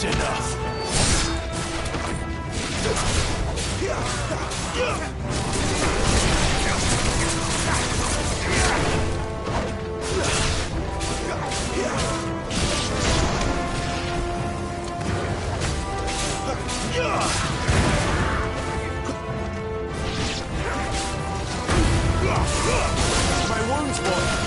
That's enough. My wounds, boy.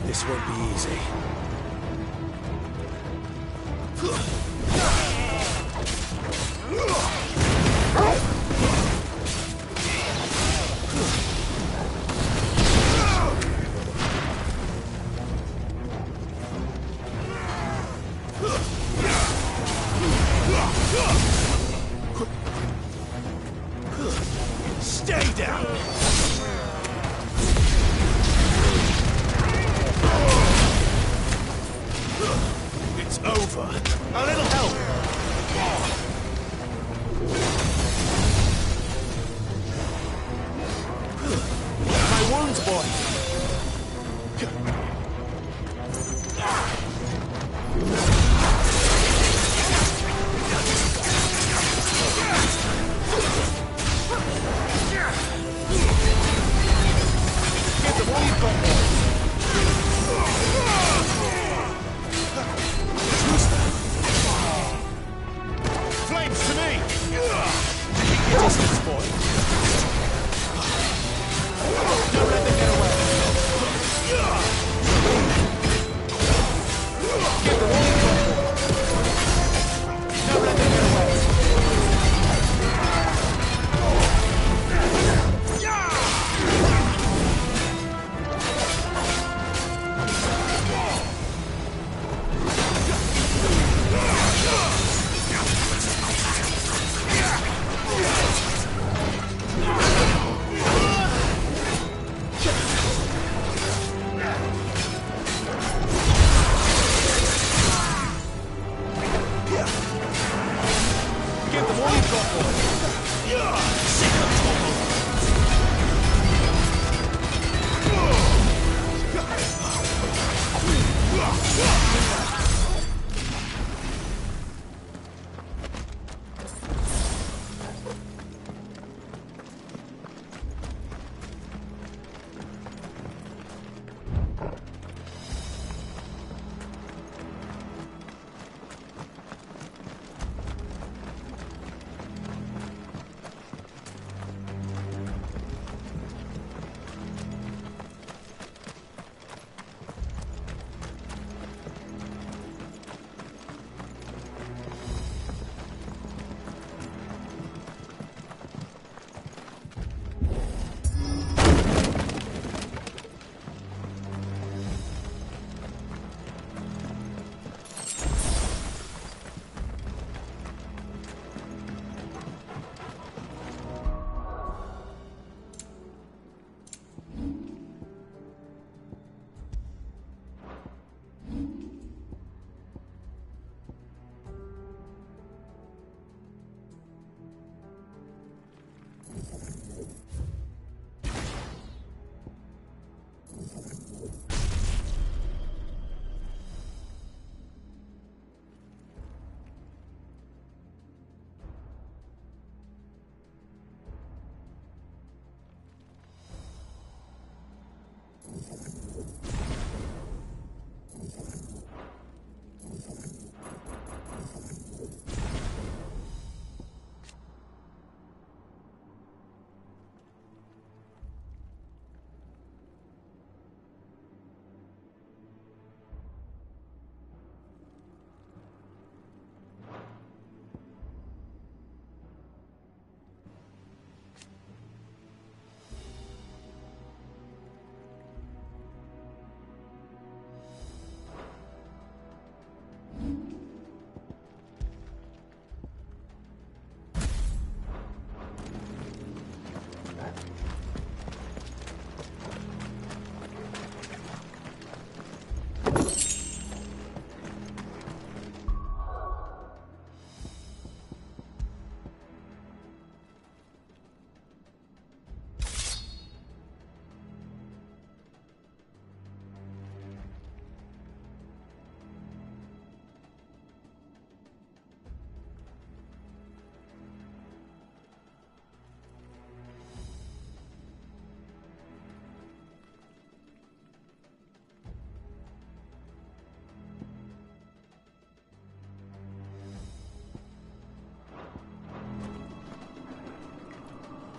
This won't be easy. Stay down! It's over. A little help! My wounds, boy! Get the one you've got, boy! Flames to me! Keep your distance, boy. Don't let them get away. Get the wall control. Don't let them get away.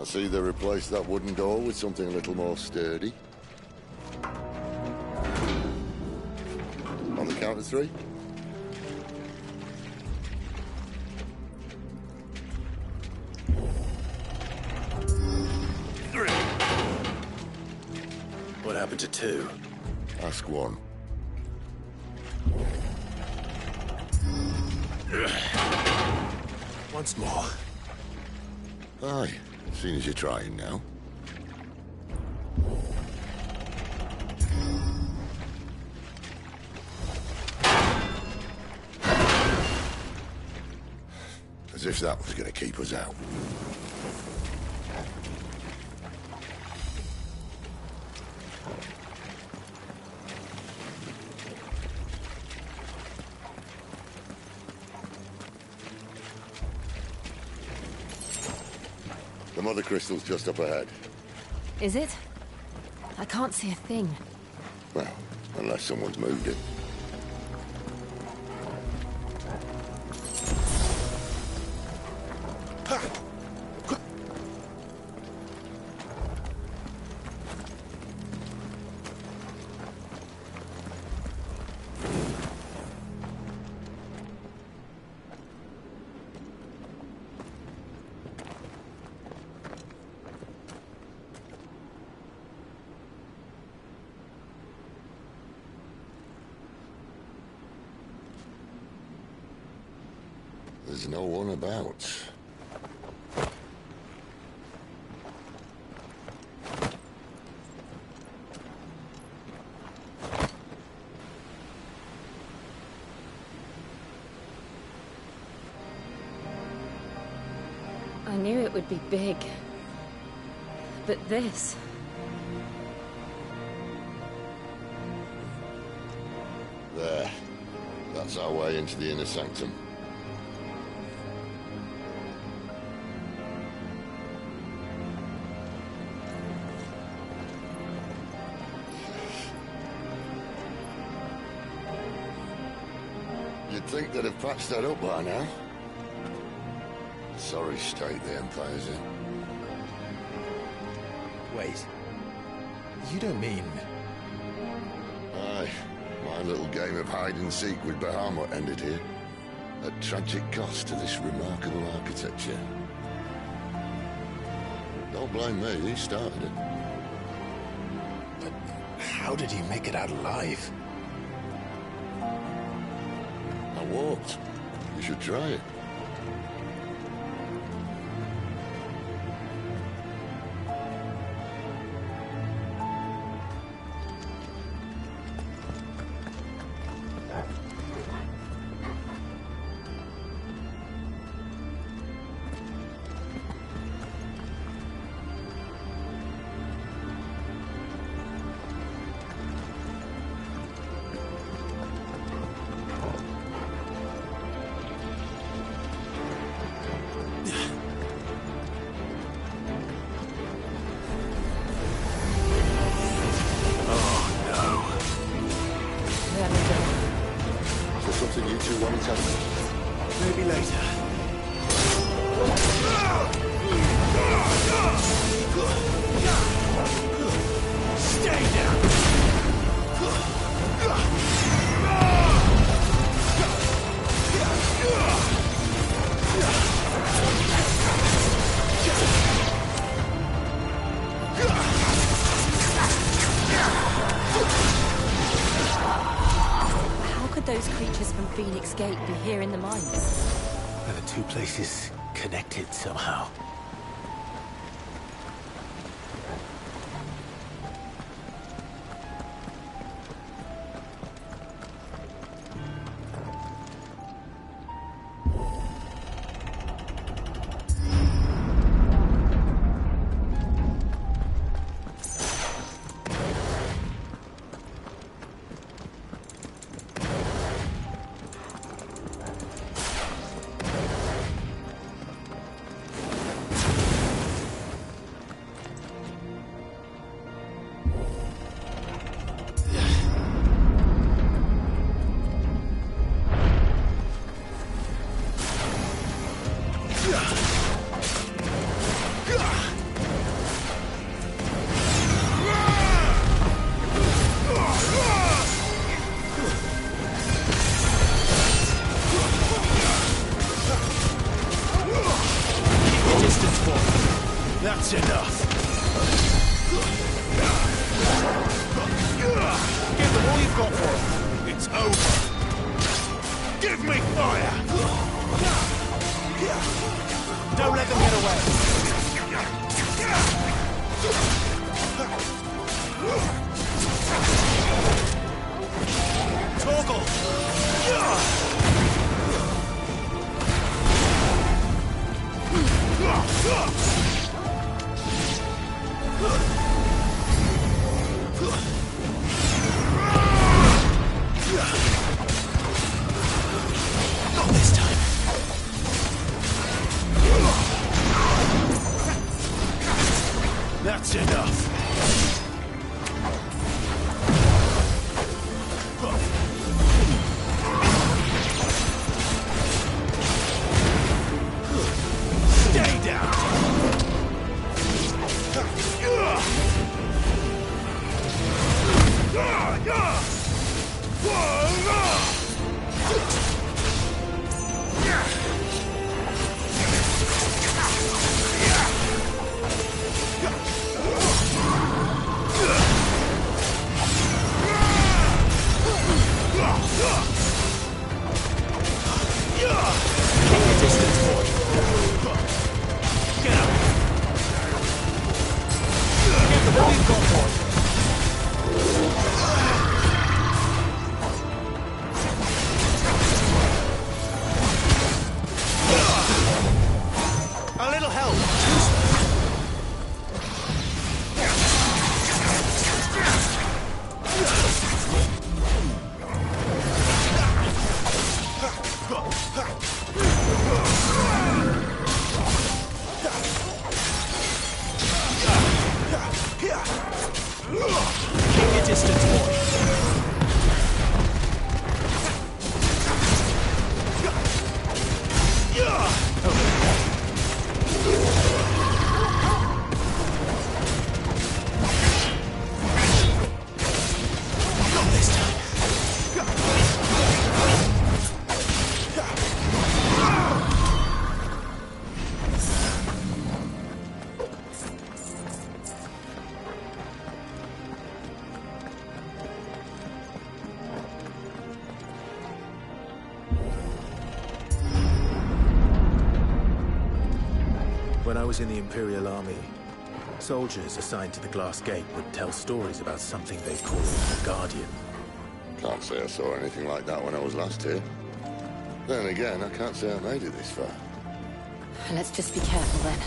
I see they replaced that wooden door with something a little more sturdy. On the count of 3. What happened to 2? Ask 1. Once more. Aye, seeing as you're trying now. As if that was going to keep us out. The mother crystal's just up ahead. Is it? I can't see a thing. Well, unless someone's moved it. There's no one about. I knew it would be big. But this... There. That's our way into the inner sanctum. You'd think they'd have patched that up by now. Sorry state the Empire's in. Wait. You don't mean... Aye. My little game of hide-and-seek with Bahamut ended here. At tragic cost to this remarkable architecture. Don't blame me, he started it. But how did he make it out alive? I walked. You should try it. Something you two want to tell me? Maybe later. Stay down! Those creatures from Phoenix Gate be here in the mines? Are the two places connected somehow? That's enough. Give them all you've got for them. It's over. Give me fire! Don't let them get away. Toggle! Not this time. That's enough. Stay down. A little help. Keep your distance, boy. Not this time. When I was in the Imperial Army, soldiers assigned to the Glass Gate would tell stories about something they called the Guardian. Can't say I saw anything like that when I was last here. Then again, I can't say I made it this far. Let's just be careful then.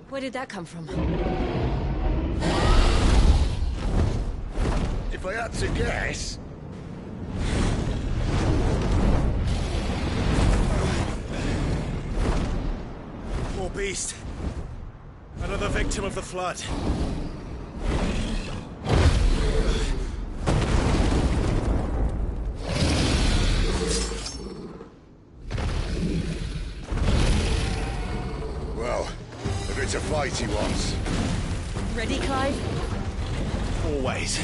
Where did that come from? If I had to guess... More beast. Another victim of the Flood. fight he was. Ready, Clive? Always.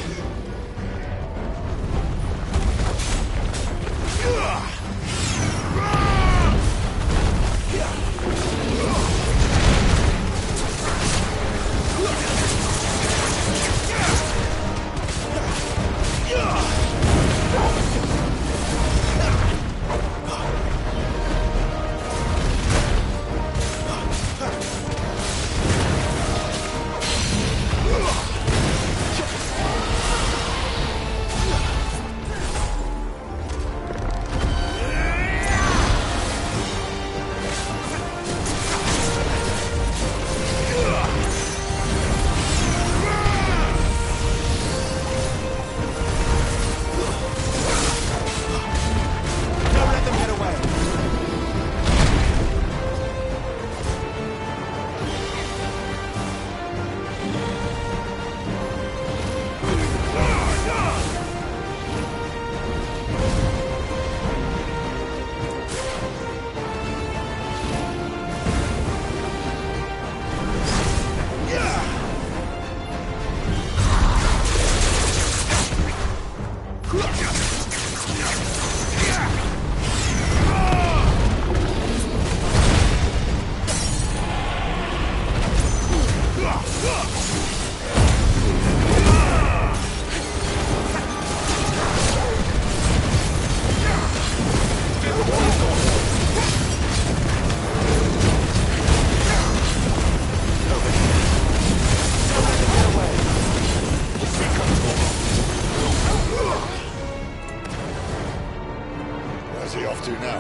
Where's he off to now?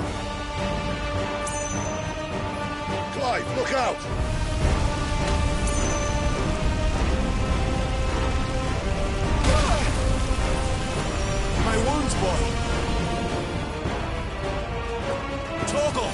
Clive, look out! My wounds, boy. Torgal.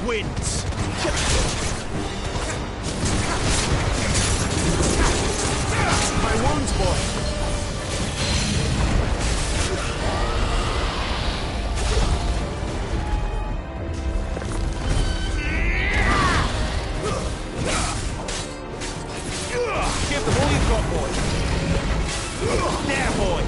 Wins. My wounds, boy. Give them all you've got, boy. There, boy.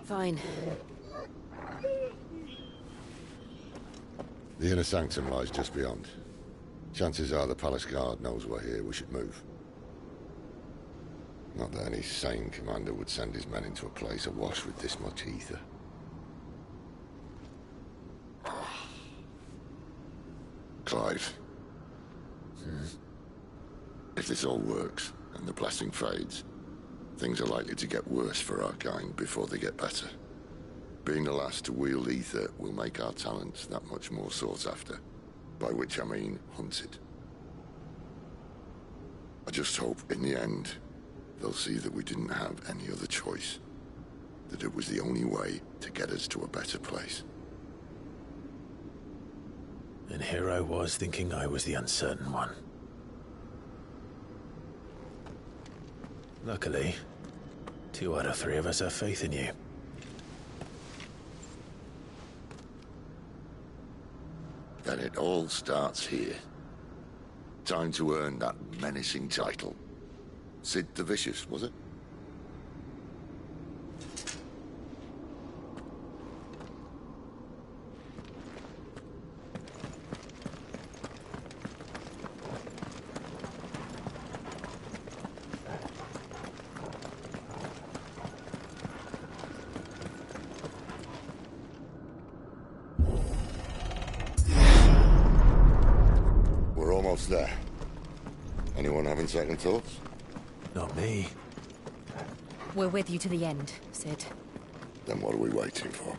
Fine. The inner sanctum lies just beyond. Chances are the palace guard knows we're here. We should move. Not that any sane commander would send his men into a place awash with this much ether. Clive. If this all works, and the blessing fades, things are likely to get worse for our kind before they get better. Being the last to wield ether will make our talents that much more sought after. By which I mean hunted. I just hope, in the end, they'll see that we didn't have any other choice. That it was the only way to get us to a better place. And here I was thinking I was the uncertain one. Luckily, 2 out of 3 of us have faith in you. Then it all starts here. Time to earn that menacing title. Sid the Vicious, was it? We're almost there. Anyone having second thoughts? Not me. We're with you to the end, Sid. Then what are we waiting for?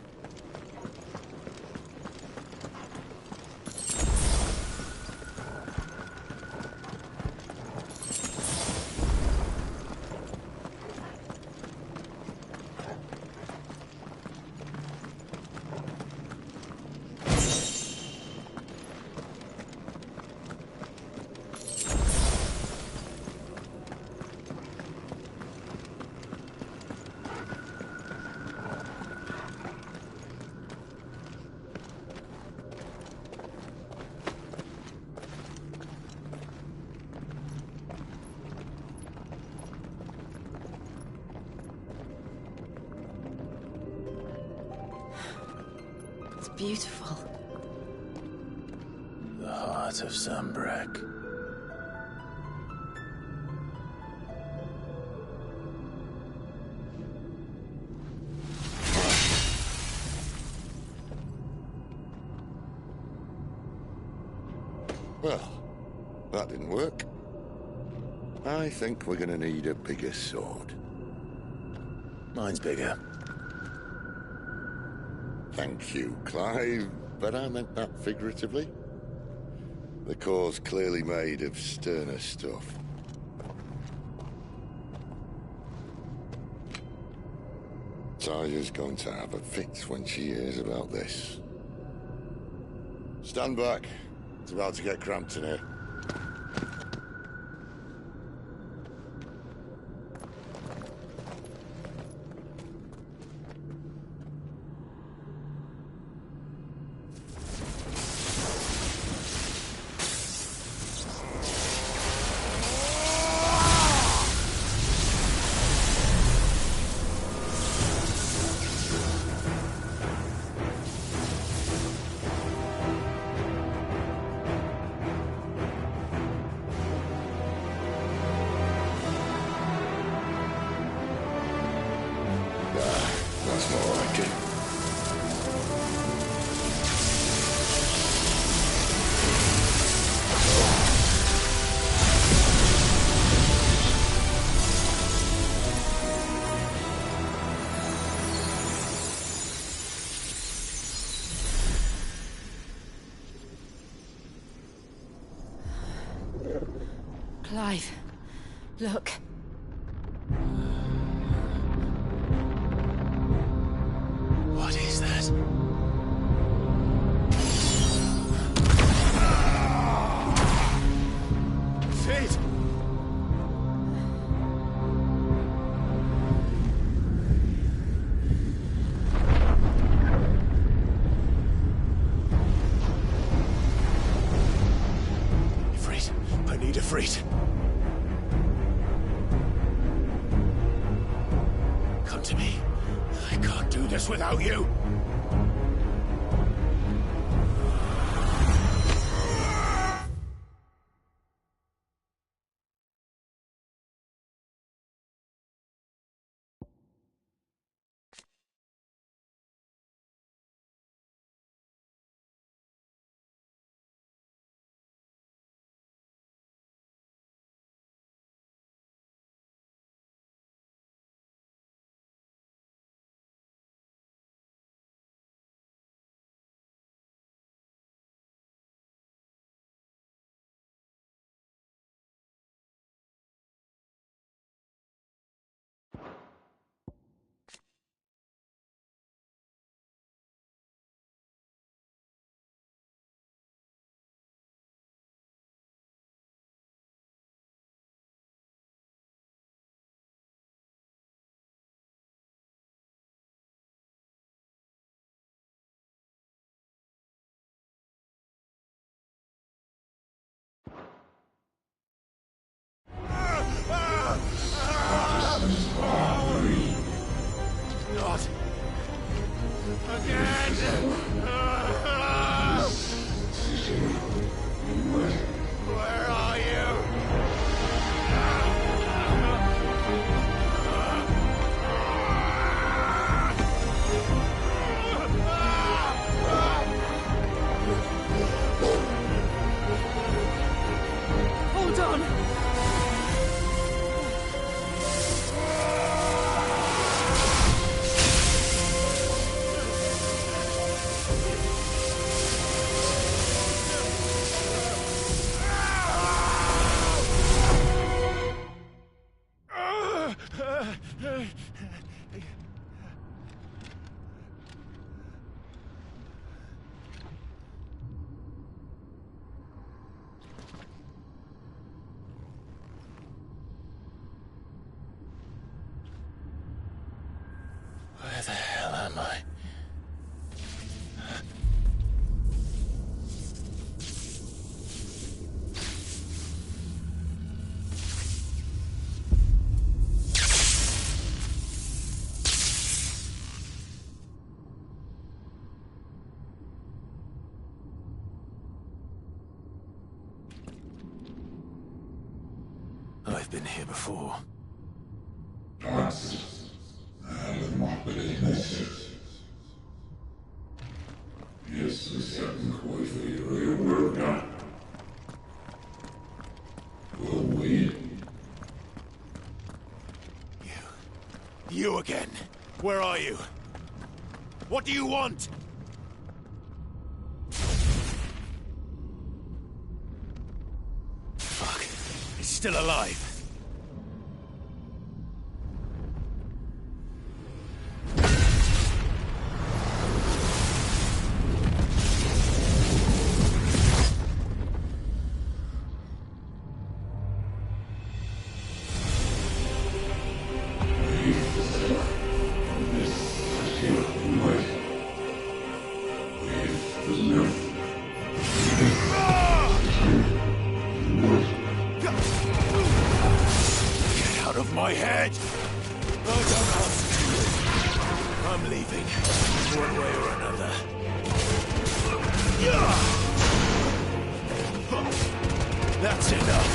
Beautiful. The heart of Sambrek. Well, that didn't work. I think we're gonna need a bigger sword. Mine's bigger. Thank you, Clive, but I meant that figuratively. The core's clearly made of sterner stuff. Taya's going to have a fit when she hears about this. Stand back. It's about to get cramped in here. That's more like it. Clive, look. What is that? Sid! Ifrit, I need Ifrit. Come to me. can't do this without you. Not again! Where are you? Hold on! Where the hell am I? I've been here before. You again. Where are you? What do you want? Fuck. He's still alive. My head! I don't have to. I'm leaving. One way or another. That's enough.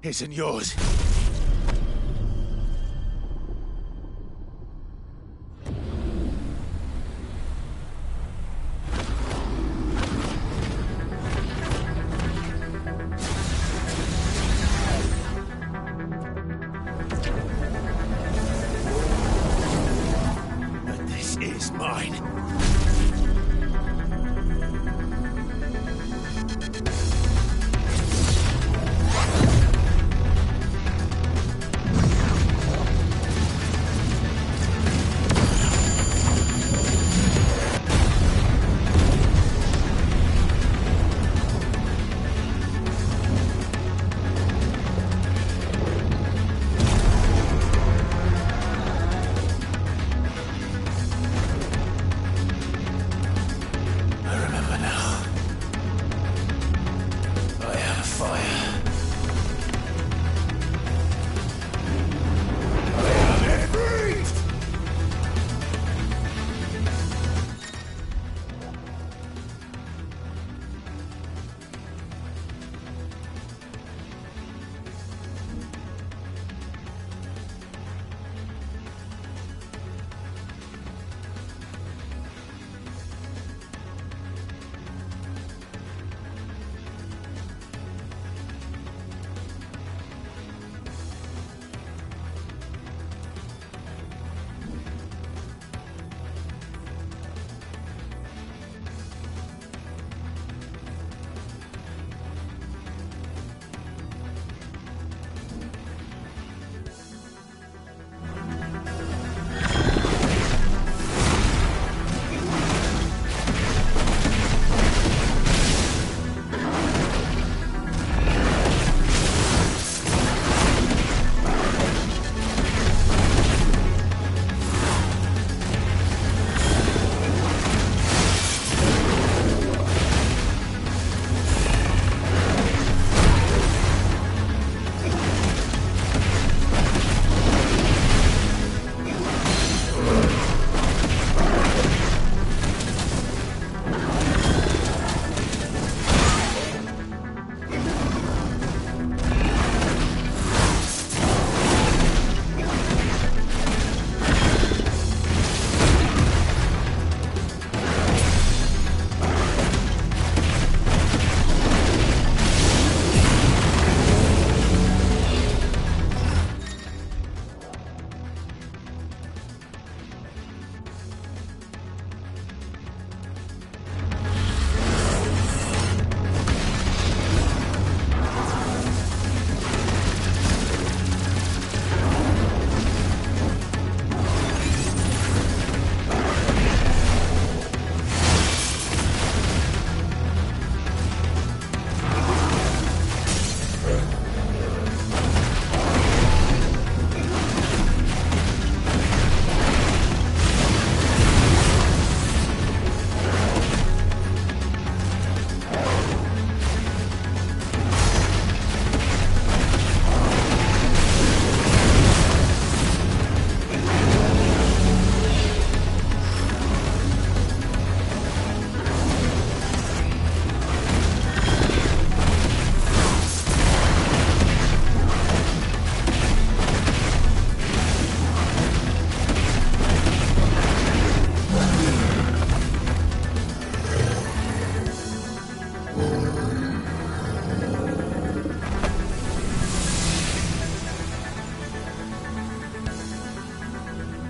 isn't yours. But this is mine.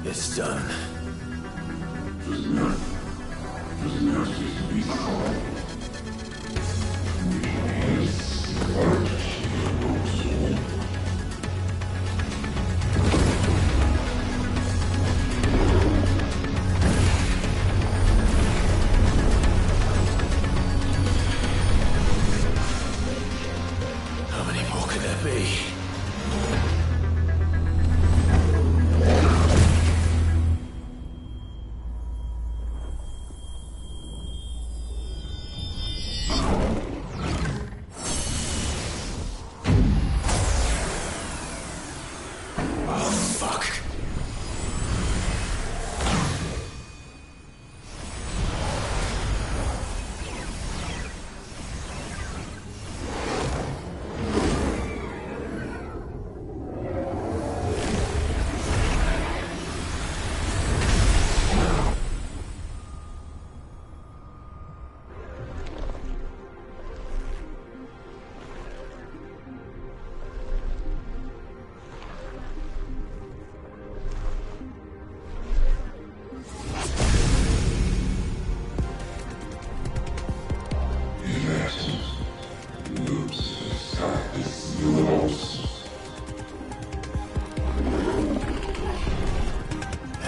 It's done. How many more could there be?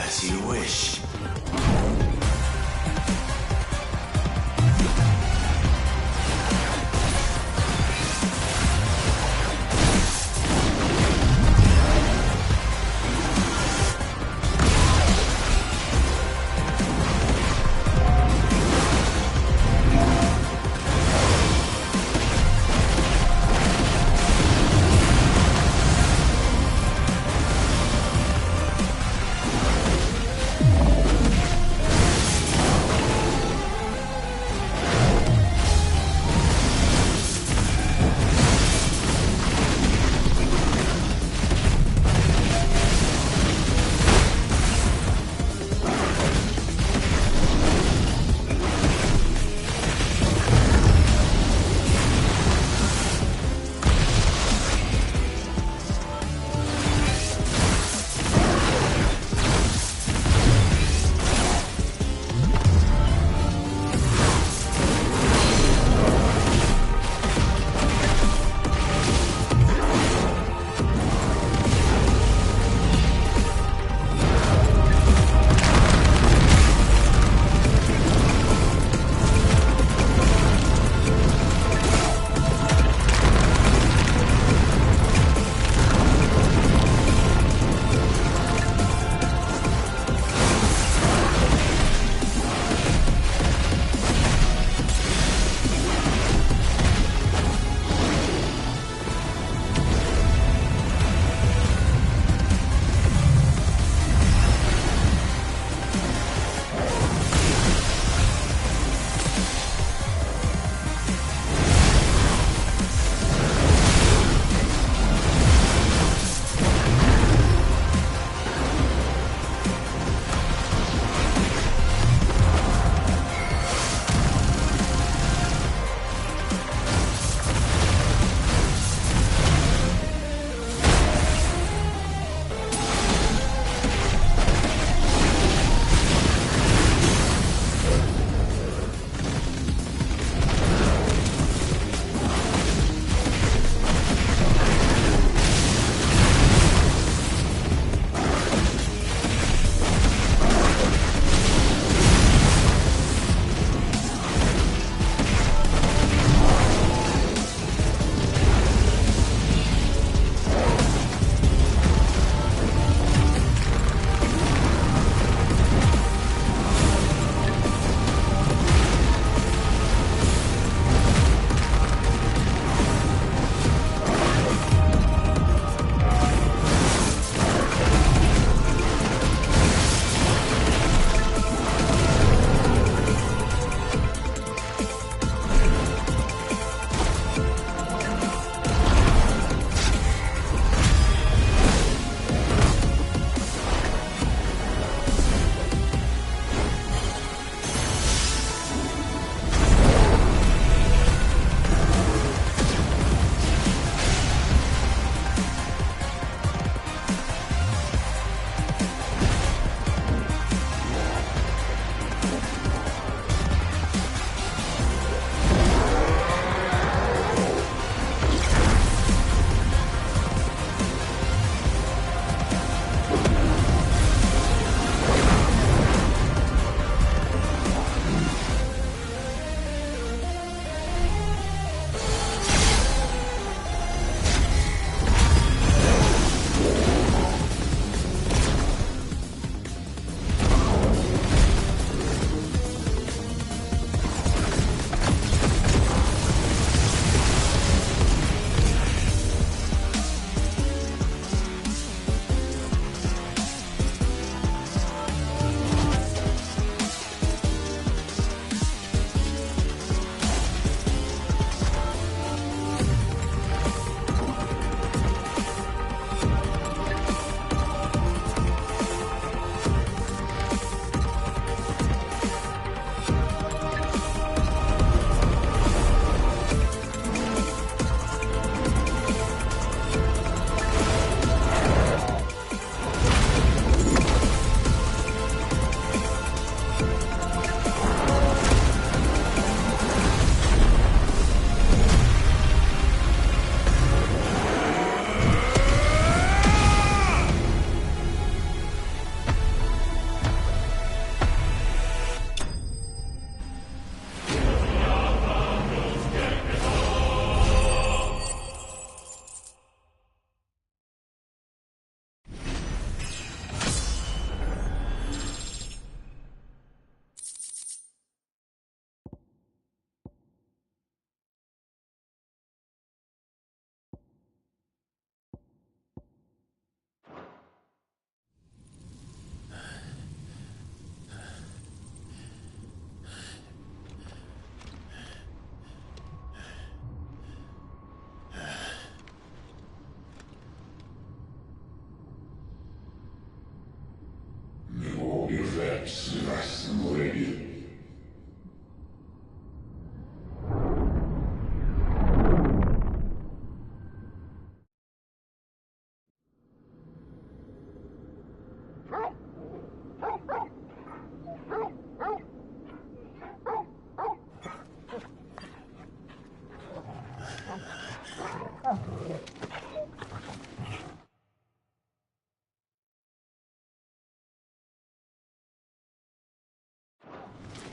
As you wish.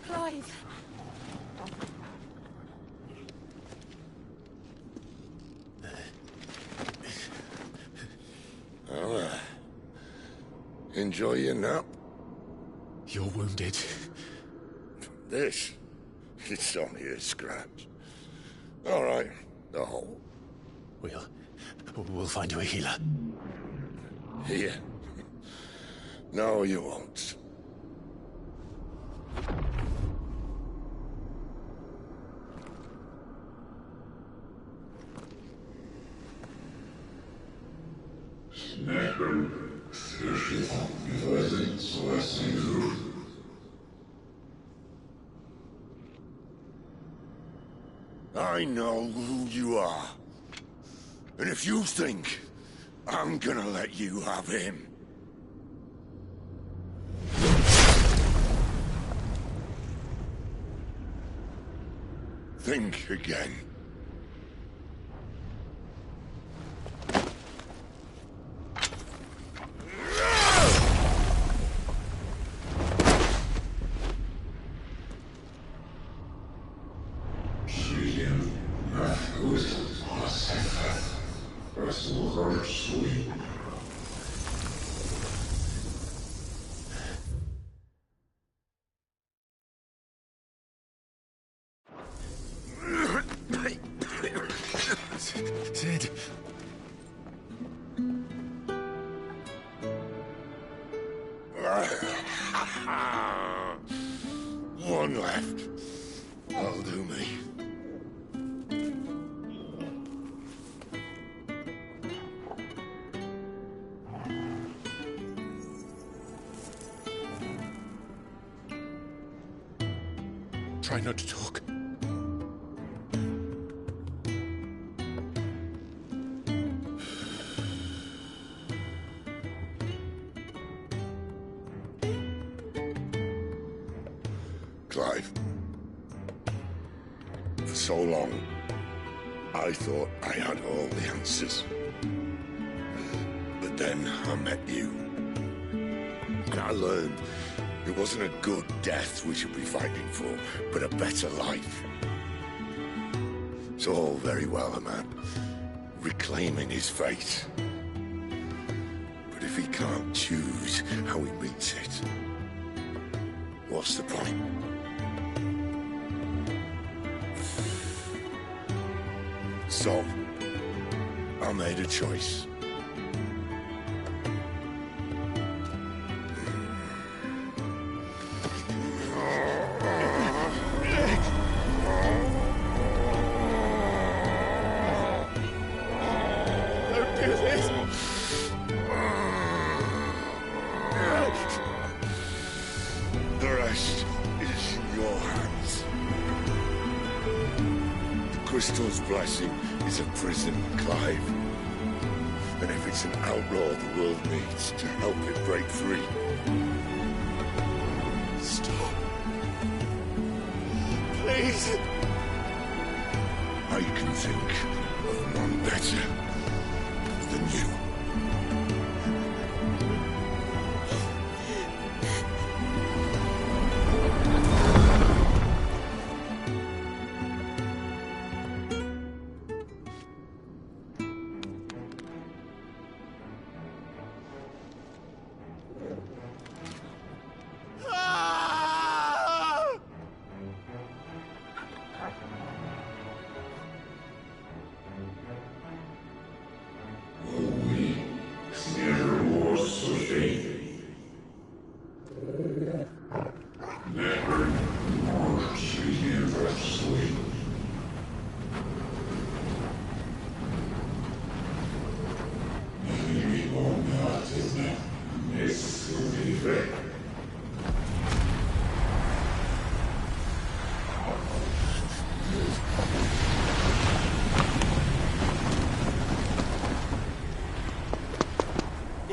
Clive! Well, enjoy your nap. You're wounded. This? It's only a scratch. All right, the hole. We'll find you a healer. Here. No, you won't. I know who you are. And if you think I'm gonna let you have him... think again. Sid. One left. That'll do me. Try not to talk. Clive. For so long, I thought I had all the answers. But then I met you. And I learned it wasn't a good death we should be fighting for, but a better life. It's all very well, a man reclaiming his fate. But if he can't choose how he meets it, what's the point? So, I made a choice. Don't do this! The rest is in your hands. The Crystal's blessing is a prison, Clive. And if it's an outlaw the world needs to help it break free... Stop. Please. I can think of none better than you.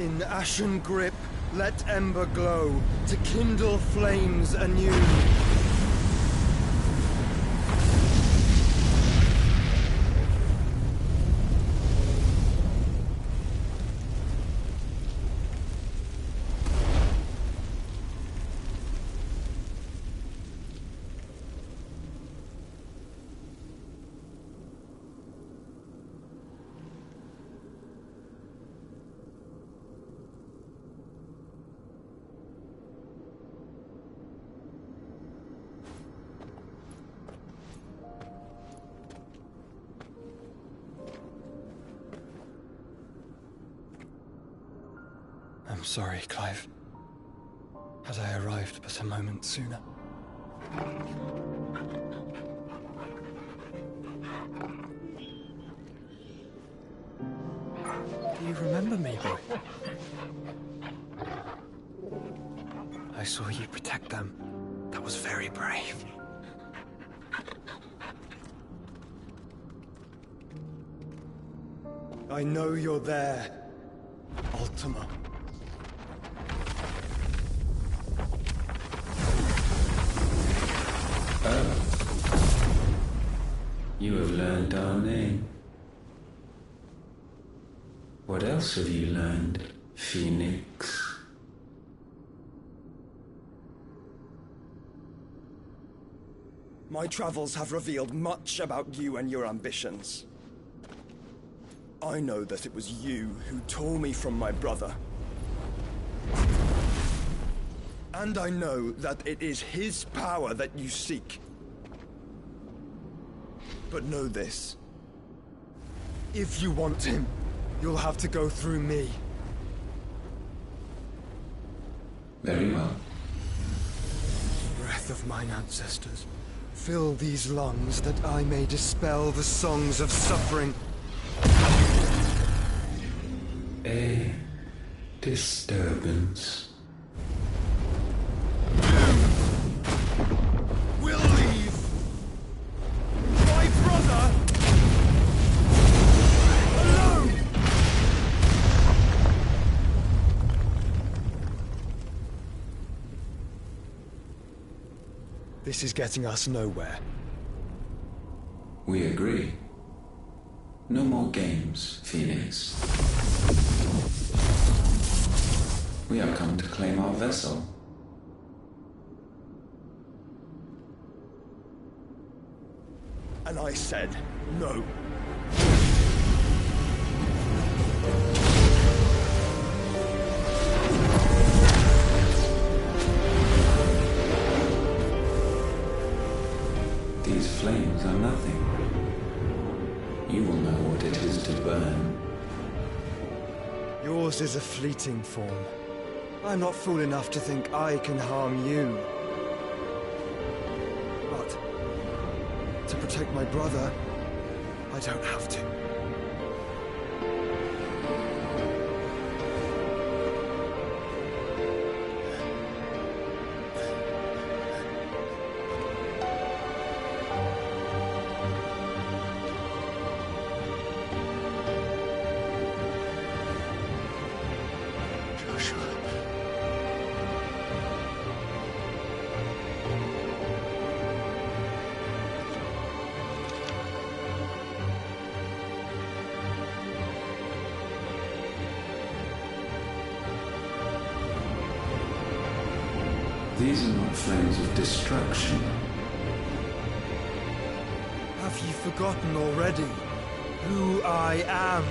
In ashen grip, let ember glow, to kindle flames anew. I'm sorry, Clive. Had I arrived but a moment sooner. Do you remember me, boy? I saw you protect them. That was very brave. I know you're there, Ultima. You have learned our name. What else have you learned, Phoenix? My travels have revealed much about you and your ambitions. I know that it was you who tore me from my brother. And I know that it is his power that you seek. But know this. If you want him, you'll have to go through me. Very well. Breath of mine ancestors, fill these lungs that I may dispel the songs of suffering. A disturbance. We'll leave. My brother alone. This is getting us nowhere. We agree. No more games, Phoenix. We have come to claim our vessel. And I said no. These flames are nothing. You will know what it is to burn. Yours is a fleeting form. I'm not fool enough to think I can harm you. But to protect my brother, I don't have to. These are not flames of destruction. Have you forgotten already who I am?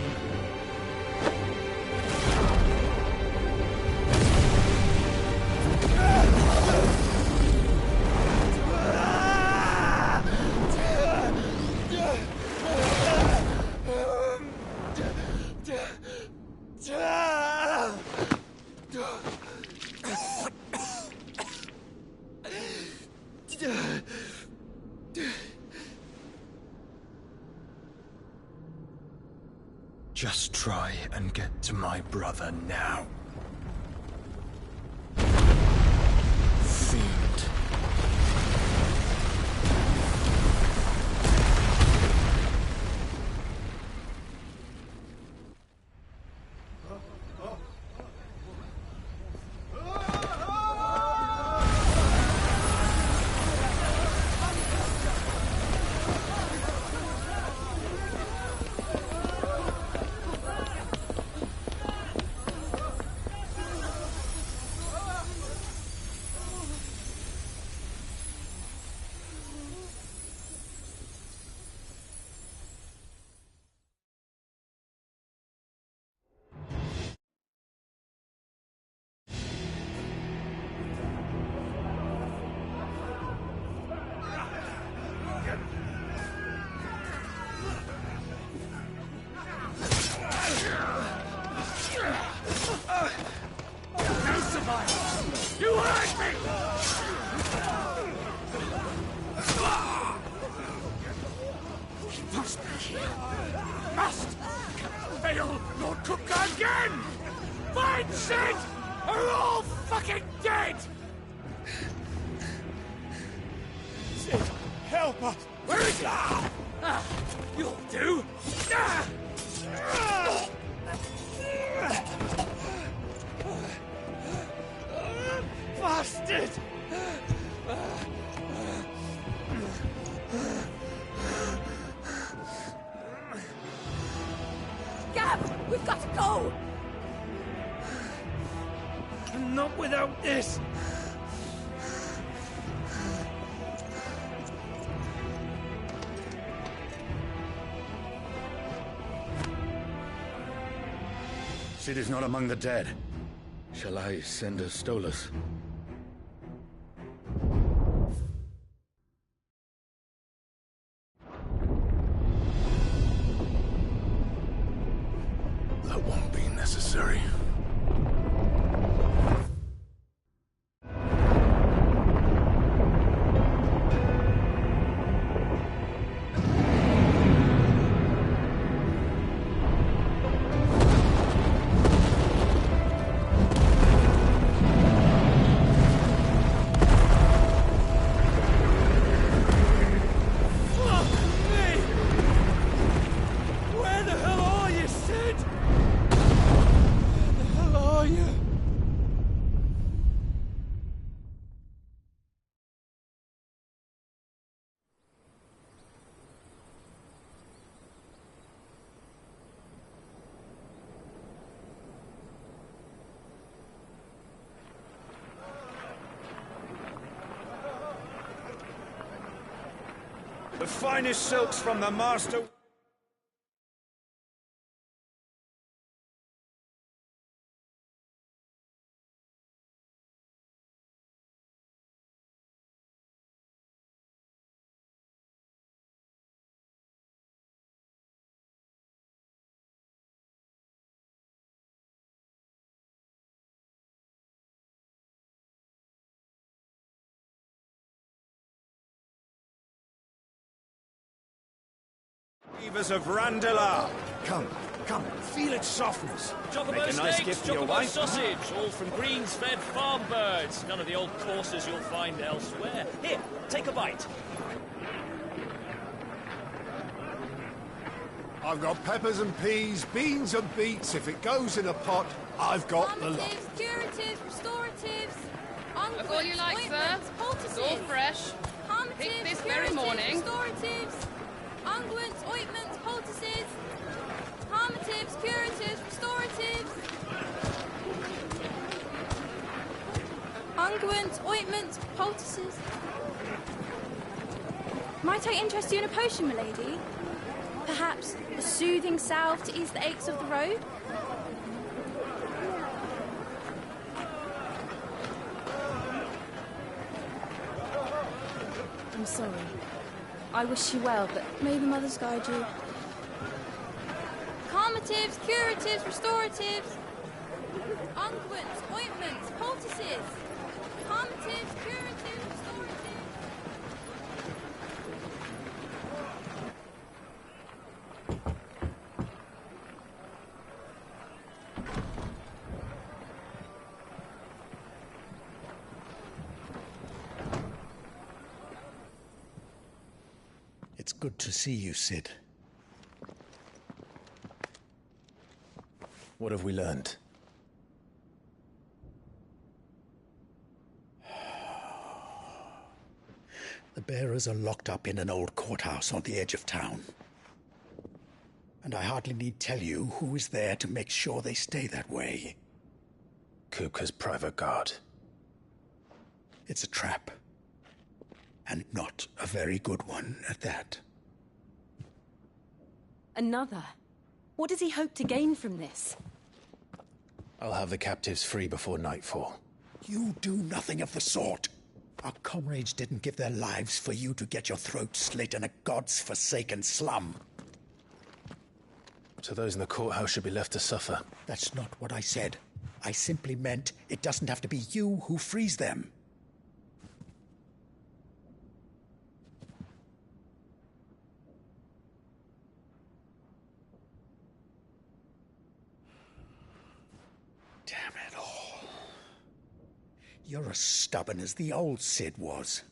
Just try and get to my brother now. Fiend. You hurt me! He must be here. Must! Fail Lord Cook again! Find Sid! Are all fucking dead! Sid, help us! Where is he? You'll do! Bastard! Gab, we've got to go! Not without this! Sid is not among the dead. Shall I send a Stolas? That won't be necessary. The finest silks from the master... Weavers of Randallar. Come, feel its softness. Chocobo Make a nice steaks, gift for your chocobo wife. sausage, all from greens-fed farm birds. None of the old courses you'll find elsewhere. Here, take a bite. I've got peppers and peas, beans and beets. If it goes in a pot, I've got the lot. Curatives, restoratives, Look all you like, sir. It's all fresh. Pick this very morning. Restoratives, unguents, ointments, poultices, harmatives, curatives, restoratives, unguents, ointments, poultices. Might I interest you in a potion, milady? Perhaps a soothing salve to ease the aches of the road? I'm sorry. I wish you well, but may the mothers guide you. Calmatives, curatives, restoratives, unguents, ointments, poultices, calmatives, curatives, restoratives. It's good to see you, Sid. What have we learned? The bearers are locked up in an old courthouse on the edge of town. And I hardly need tell you who is there to make sure they stay that way. Kupka's private guard. It's a trap. And not a very good one at that. Another? What does he hope to gain from this? I'll have the captives free before nightfall. You do nothing of the sort. Our comrades didn't give their lives for you to get your throat slit in a god's-forsaken slum. So those in the courthouse should be left to suffer. That's not what I said. I simply meant it doesn't have to be you who frees them. Damn it all. You're as stubborn as the old Cid was.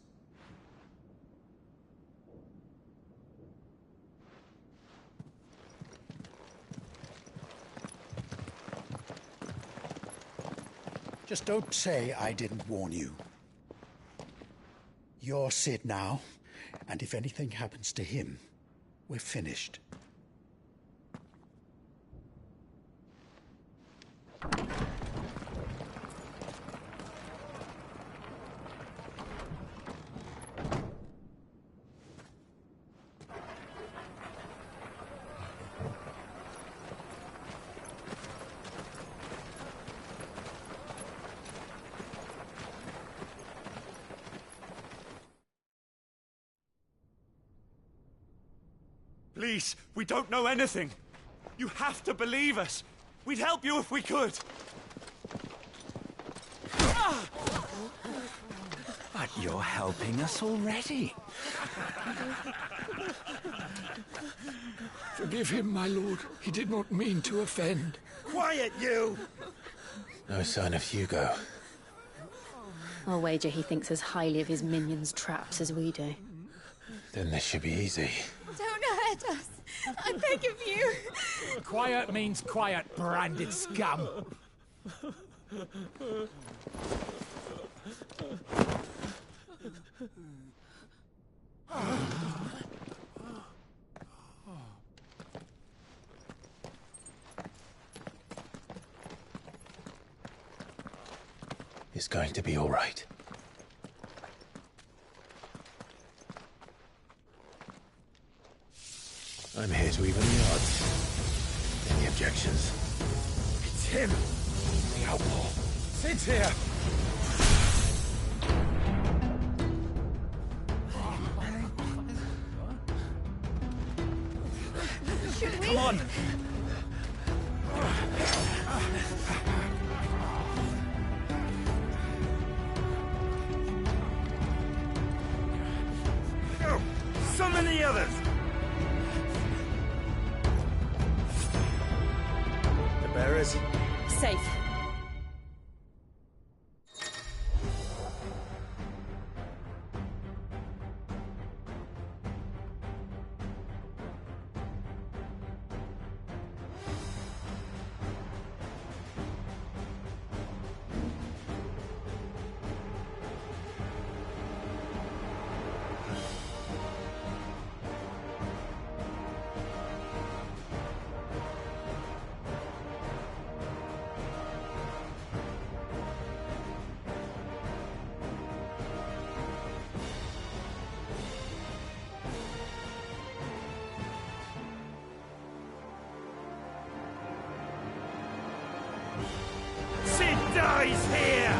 Just don't say I didn't warn you. You're Cid now, and if anything happens to him, we're finished. Please, we don't know anything. You have to believe us. We'd help you if we could. But you're helping us already. Forgive him, my lord. He did not mean to offend. Quiet, you! No sign of Hugo. I'll wager he thinks as highly of his minions' traps as we do. Then this should be easy. Don't hurt us. I beg of you. Quiet means quiet, branded scum. It's going to be all right. I'm here to even the odds. Any objections? It's him! The outlaw. Sid's here! Should we? Come on! Oh, so many others! The bearers? Safe. Sid dies here!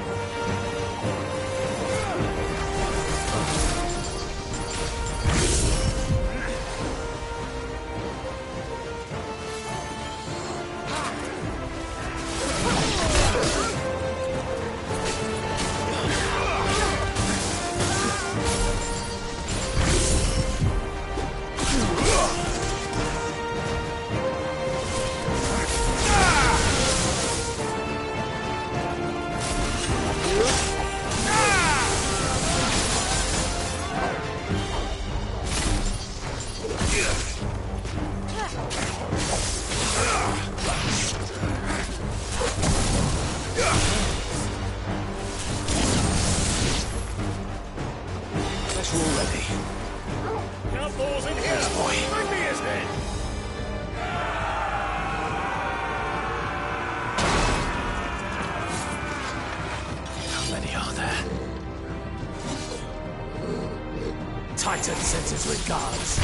Titan sends his regards.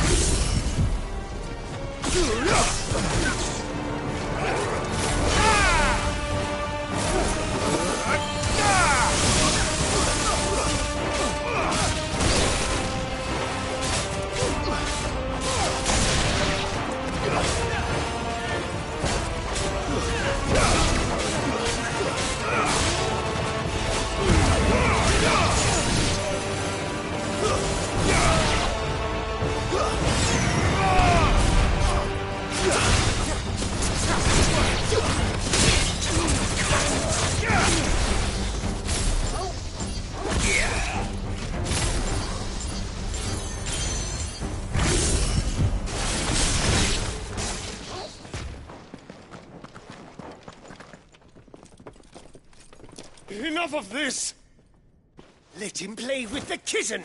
Enough of this! Let him play with the kitten!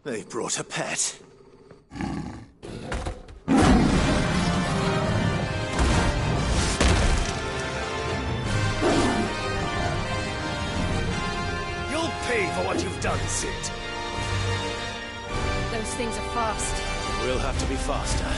They brought a pet. You'll pay for what you've done, Sid. Those things are fast. We'll have to be faster.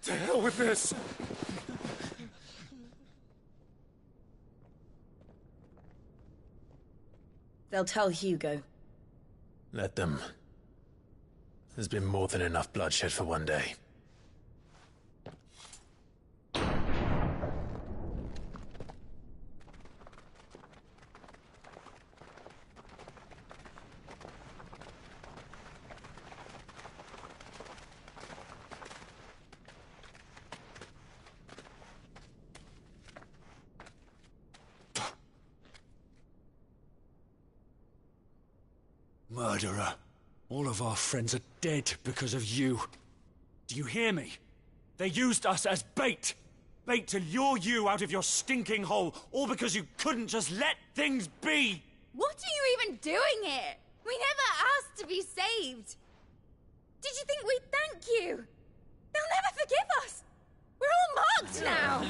To hell with this! They'll tell Hugo. Let them. There's been more than enough bloodshed for one day. Murderer. All of our friends are dead because of you. Do you hear me? They used us as bait. Bait to lure you out of your stinking hole, all because you couldn't just let things be. What are you even doing here? We never asked to be saved. Did you think we'd thank you? They'll never forgive us. We're all marked now.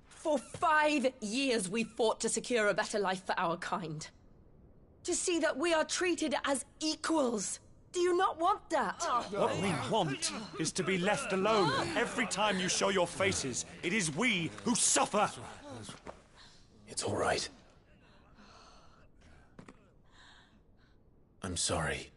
For 5 years we fought to secure a better life for our kind. To see that we are treated as equals. Do you not want that? What we want is to be left alone. Every time you show your faces, it is we who suffer. It's all right. I'm sorry.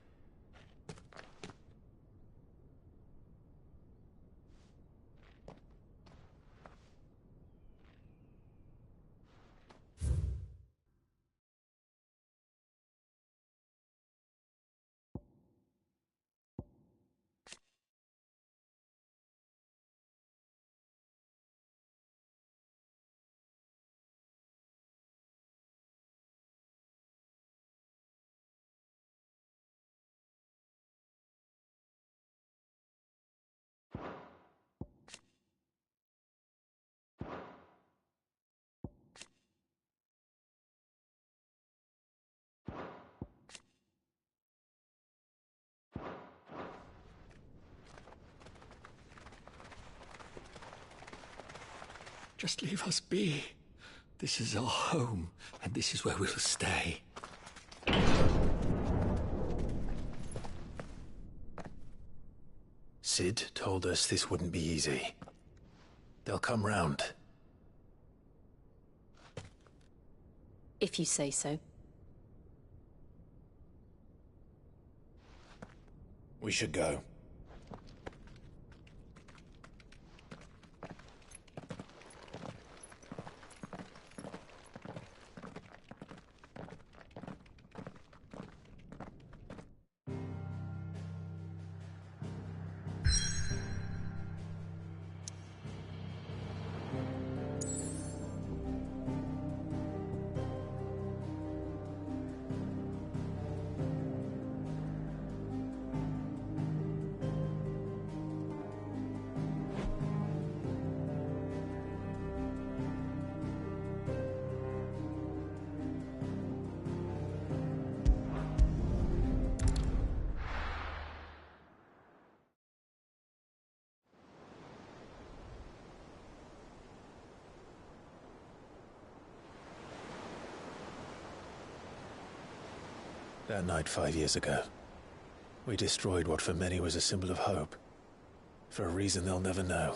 Just leave us be. This is our home, and this is where we'll stay. Sid told us this wouldn't be easy. They'll come round. If you say so. We should go. That night 5 years ago, we destroyed what for many was a symbol of hope. For a reason they'll never know.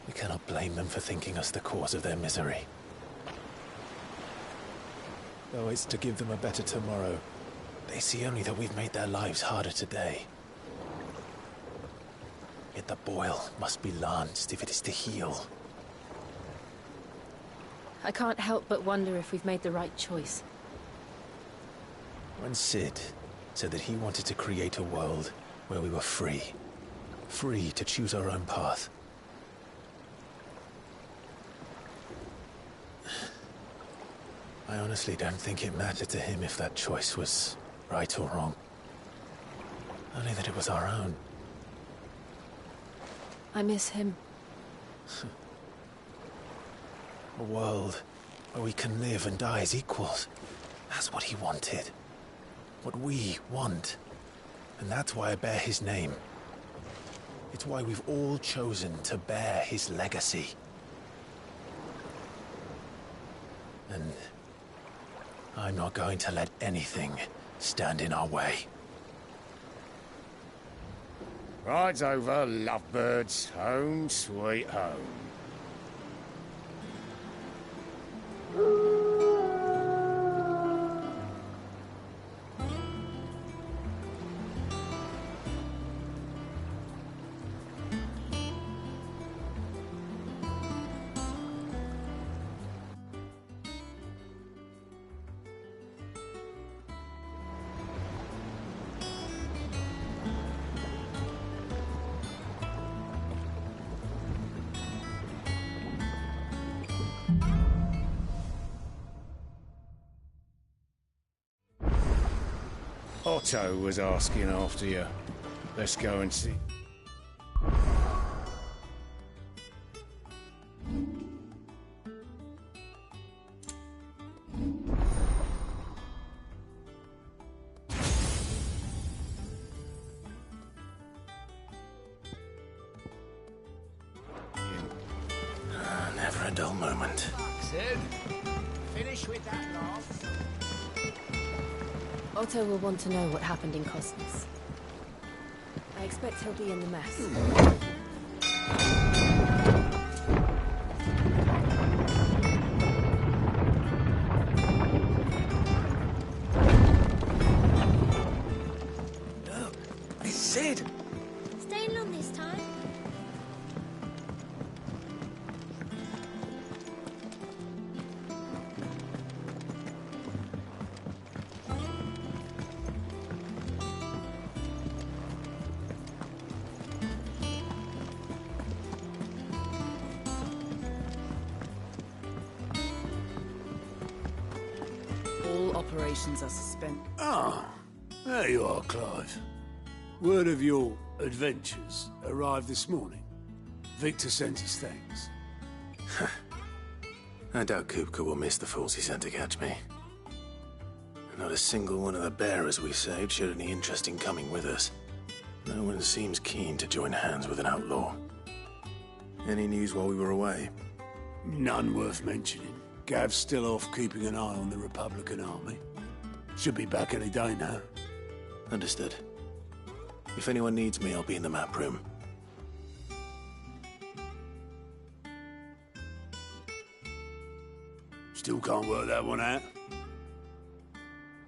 We cannot blame them for thinking us the cause of their misery. Though it's to give them a better tomorrow, they see only that we've made their lives harder today. Yet the boil must be lanced if it is to heal. I can't help but wonder if we've made the right choice. When Sid said that he wanted to create a world where we were free. Free to choose our own path. I honestly don't think it mattered to him if that choice was right or wrong. Only that it was our own. I miss him. A world where we can live and die as equals. That's what he wanted. What we want. And that's why I bear his name. It's why we've all chosen to bear his legacy. And I'm not going to let anything stand in our way. Rides over, lovebirds. Home, sweet home. Otto was asking after you. Let's go and see. Never a dull moment. Sid, finish with that laugh. Otto will want to know what happened in Cosmos. I expect he'll be in the mess. Look, it's Sid. Staying long this time? All operations are suspended. Ah, there you are, Clive. Word of your adventures arrived this morning. Victor sent us thanks. I doubt Kupka will miss the fools he sent to catch me. Not a single one of the bearers we saved showed any interest in coming with us. No one seems keen to join hands with an outlaw. Any news while we were away? None worth mentioning. Gav's still off keeping an eye on the Republican army. Should be back any day now. Understood. If anyone needs me, I'll be in the map room. Still can't work that one out.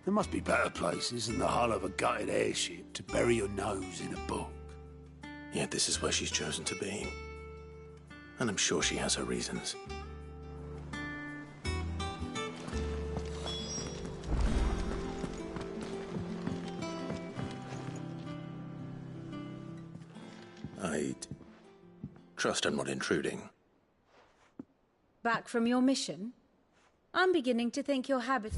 There must be better places than the hull of a gutted airship to bury your nose in a book. Yet this is where she's chosen to be. And I'm sure she has her reasons. I trust I'm not intruding. Back from your mission? I'm beginning to think your habit...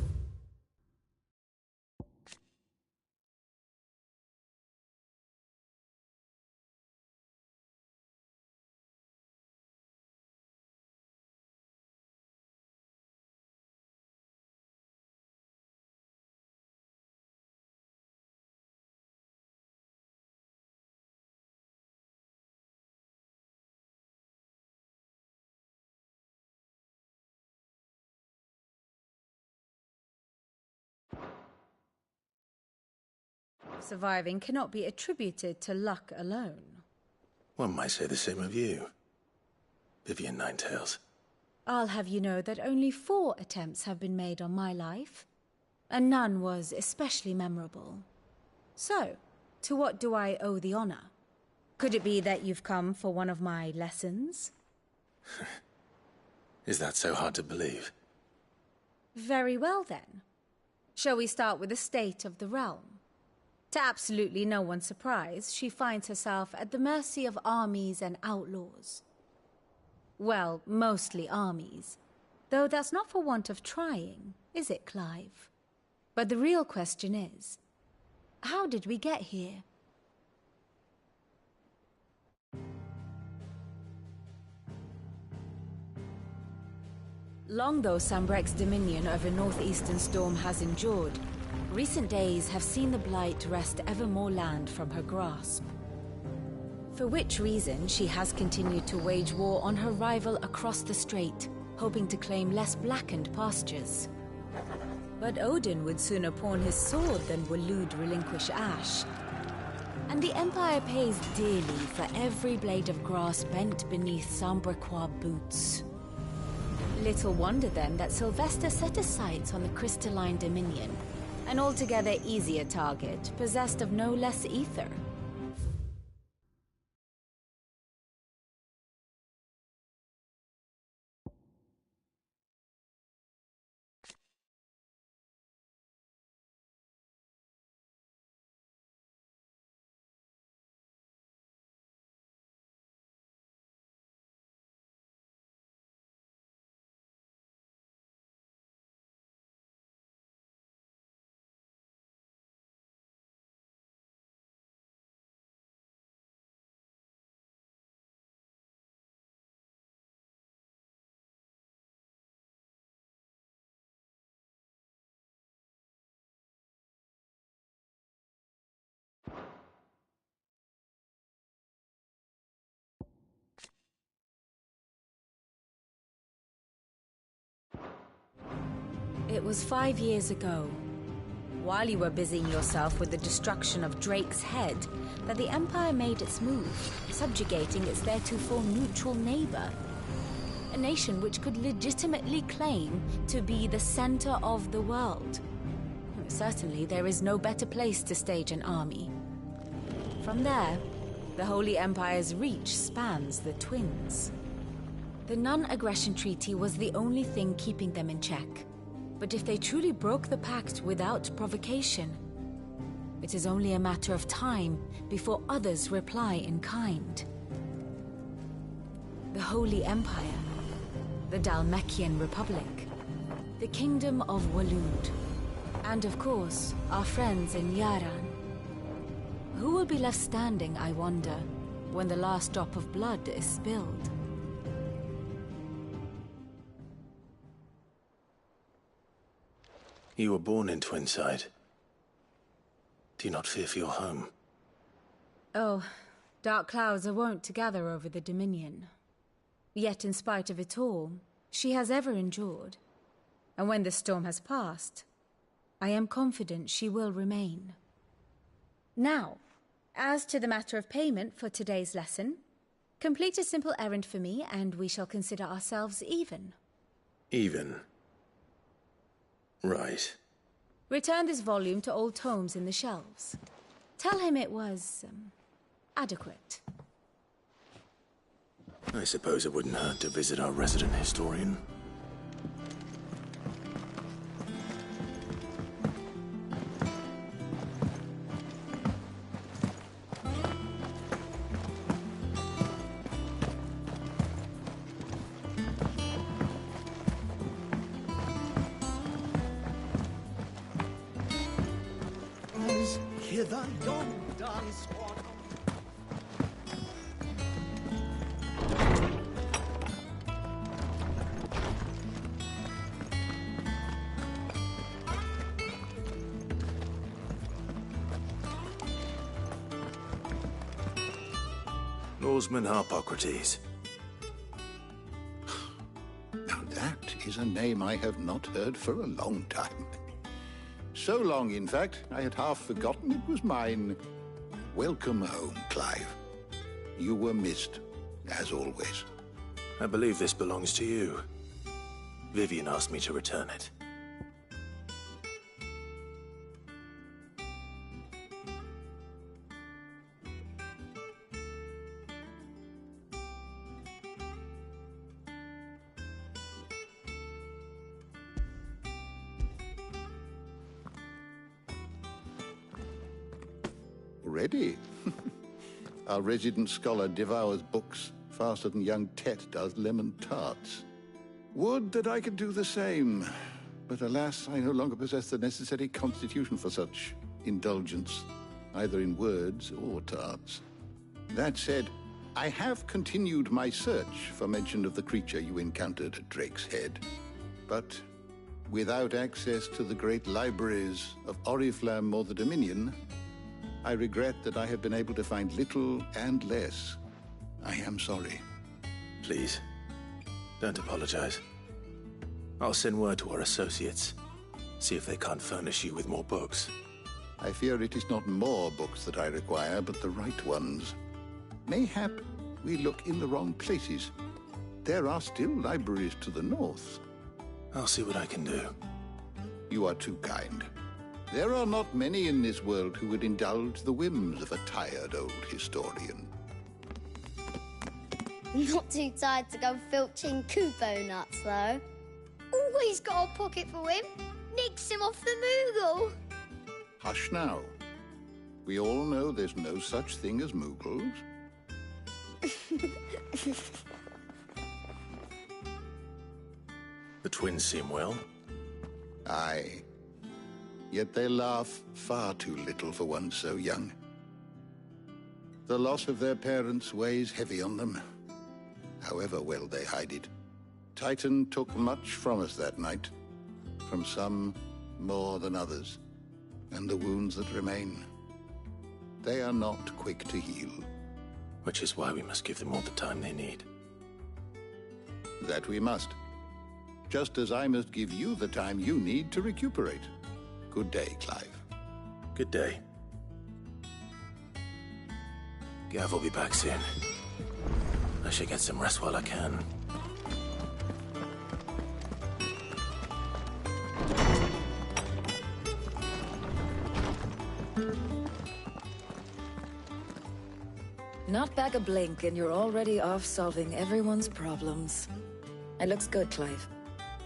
Surviving cannot be attributed to luck alone. One might say the same of you, Vivian Ninetails. I'll have you know that only 4 attempts have been made on my life, and none was especially memorable. So, to what do I owe the honor? Could it be that you've come for one of my lessons? Is that so hard to believe? Very well then. Shall we start with the state of the realm? To absolutely no one's surprise, she finds herself at the mercy of armies and outlaws. Well, mostly armies. Though that's not for want of trying, is it, Clive? But the real question is, how did we get here? Long though Sambrek's dominion over northeastern Storm has endured, recent days have seen the Blight wrest ever more land from her grasp. For which reason, she has continued to wage war on her rival across the strait, hoping to claim less blackened pastures. But Odin would sooner pawn his sword than Waloed relinquish Ash. And the Empire pays dearly for every blade of grass bent beneath Sambrequois boots. Little wonder then that Sylvester set his sights on the crystalline dominion, an altogether easier target, possessed of no less ether. It was 5 years ago, while you were busying yourself with the destruction of Drake's head, that the Empire made its move, subjugating its theretofore neutral neighbor. A nation which could legitimately claim to be the center of the world. Certainly, there is no better place to stage an army. From there, the Holy Empire's reach spans the Twins. The non-aggression treaty was the only thing keeping them in check. But if they truly broke the pact without provocation, it is only a matter of time before others reply in kind. The Holy Empire, the Dhalmekian Republic, the Kingdom of Waloed, and of course, our friends in Yaran. Who will be left standing, I wonder, when the last drop of blood is spilled? You were born in Twinside. Do you not fear for your home? Oh, dark clouds are wont to gather over the Dominion. Yet in spite of it all, she has ever endured. And when the storm has passed, I am confident she will remain. Now, as to the matter of payment for today's lesson, complete a simple errand for me and we shall consider ourselves even. Even? Right. Return this volume to old tomes in the shelves. Tell him it was, adequate. I suppose it wouldn't hurt to visit our resident historian. Hither yon dance on. Norseman Harpocrates. Now that is a name I have not heard for a long time. So long, in fact, I had half forgotten it was mine. Welcome home, Clive. You were missed, as always. I believe this belongs to you. Vivian asked me to return it. Ready? Our resident scholar devours books faster than young Tet does lemon tarts. Would that I could do the same, but alas, I no longer possess the necessary constitution for such indulgence, either in words or tarts. That said, I have continued my search for mention of the creature you encountered at Drake's Head, but without access to the great libraries of Oriflamme or the Dominion, I regret that I have been able to find little and less. I am sorry. Please, don't apologize. I'll send word to our associates. See if they can't furnish you with more books. I fear it is not more books that I require, but the right ones. Mayhap we look in the wrong places. There are still libraries to the north. I'll see what I can do. You are too kind. There are not many in this world who would indulge the whims of a tired old historian. Not too tired to go filching Kupo nuts, though. Always got a pocket for him. Nicks him off the Moogle. Hush now. We all know there's no such thing as Moogles. The twins seem well. Aye. Yet they laugh far too little for one so young. The loss of their parents weighs heavy on them, however well they hide it. Titan took much from us that night, from some more than others, and the wounds that remain, they are not quick to heal. Which is why we must give them all the time they need. That we must. just as I must give you the time you need to recuperate. Good day, Clive. Good day. Gav will be back soon. I should get some rest while I can. Not back a blink and you're already off solving everyone's problems. It looks good, Clive.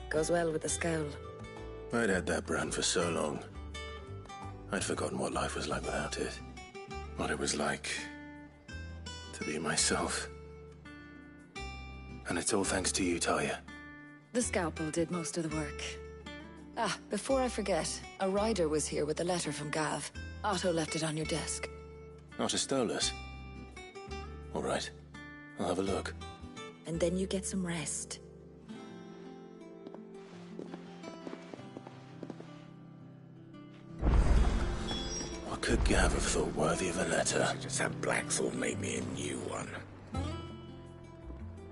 Goes well with the scowl. I'd had that brand for so long. I'd forgotten what life was like without it. What it was like to be myself. And it's all thanks to you, Talia. The scalpel did most of the work. Ah, before I forget, a rider was here with a letter from Gav. Otto left it on your desk. Not a stolus. All right. I'll have a look. And then you get some rest. What could Gav have thought worthy of a letter? Just have Blackthorn make me a new one.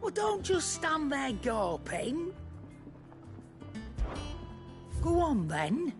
Well, don't just stand there gawping. Go on, then.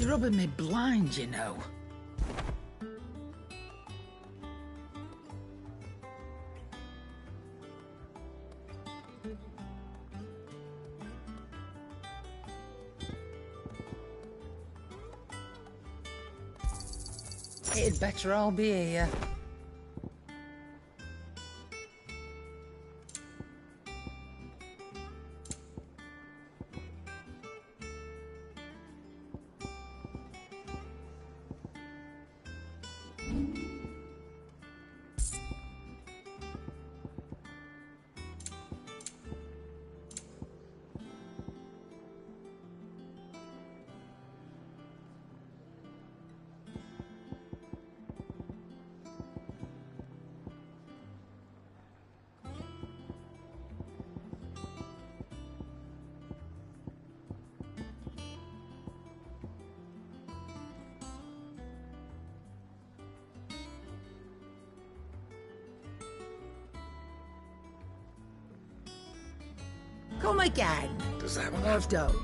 You're rubbing me blind, you know. It'd better all be here. Come again. Does that I've done.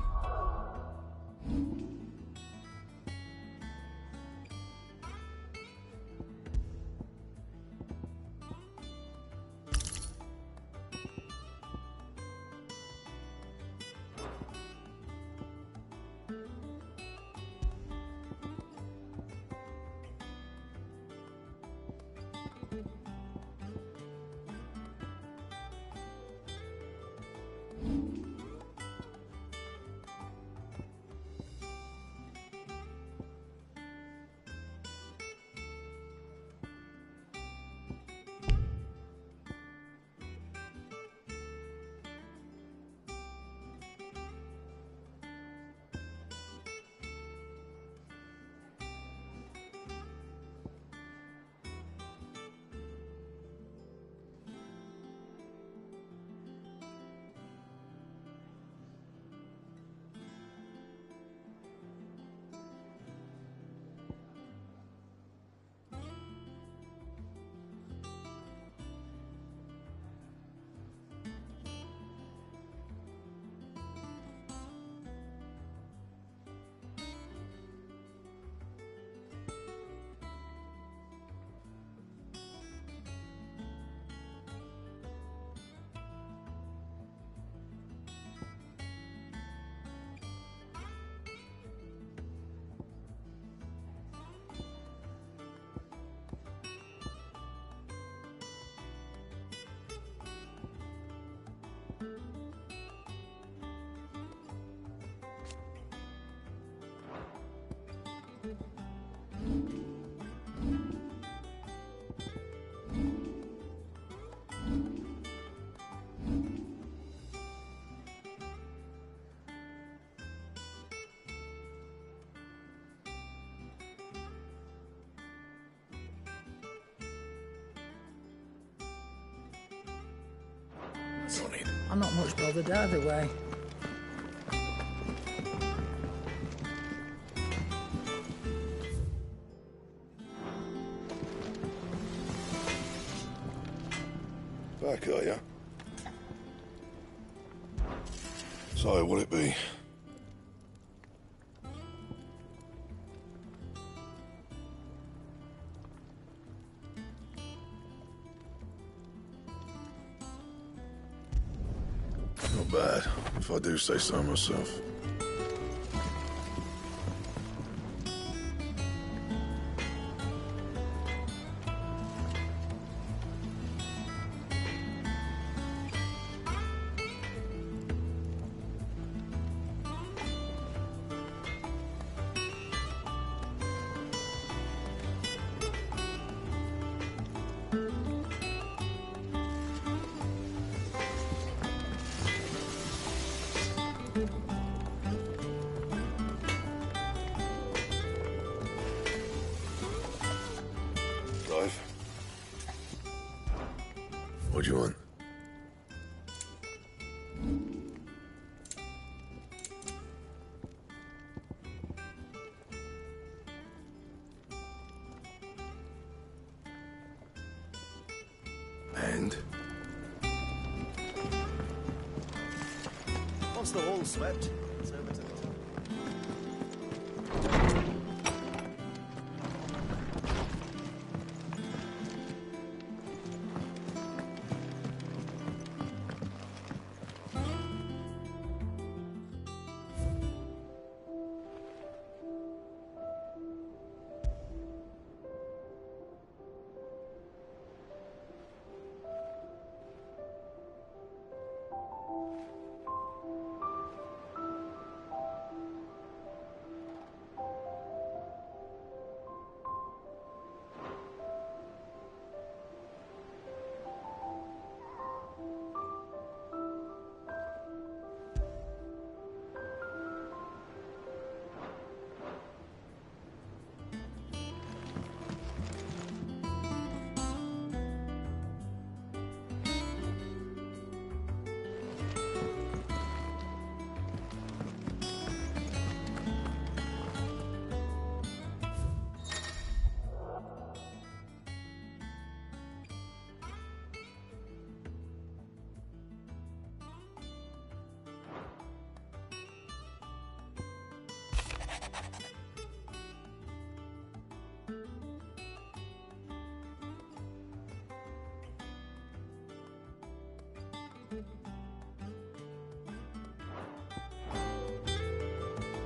I'm not much bothered either way. Back, are ya? So, what'll it be? Not bad, if I do say so myself. What do you want? And? Once the hall's swept, it's over to the...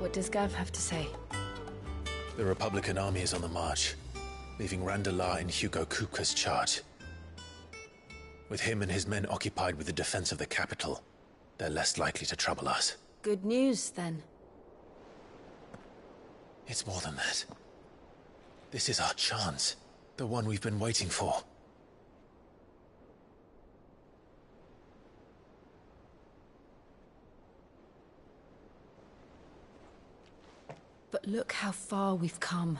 What does Gav have to say? The Republican army is on the march, leaving Randalar in Hugo Kupka's charge. With him and his men occupied with the defense of the capital, they're less likely to trouble us. Good news, then. It's more than that. This is our chance. The one we've been waiting for. But look how far we've come.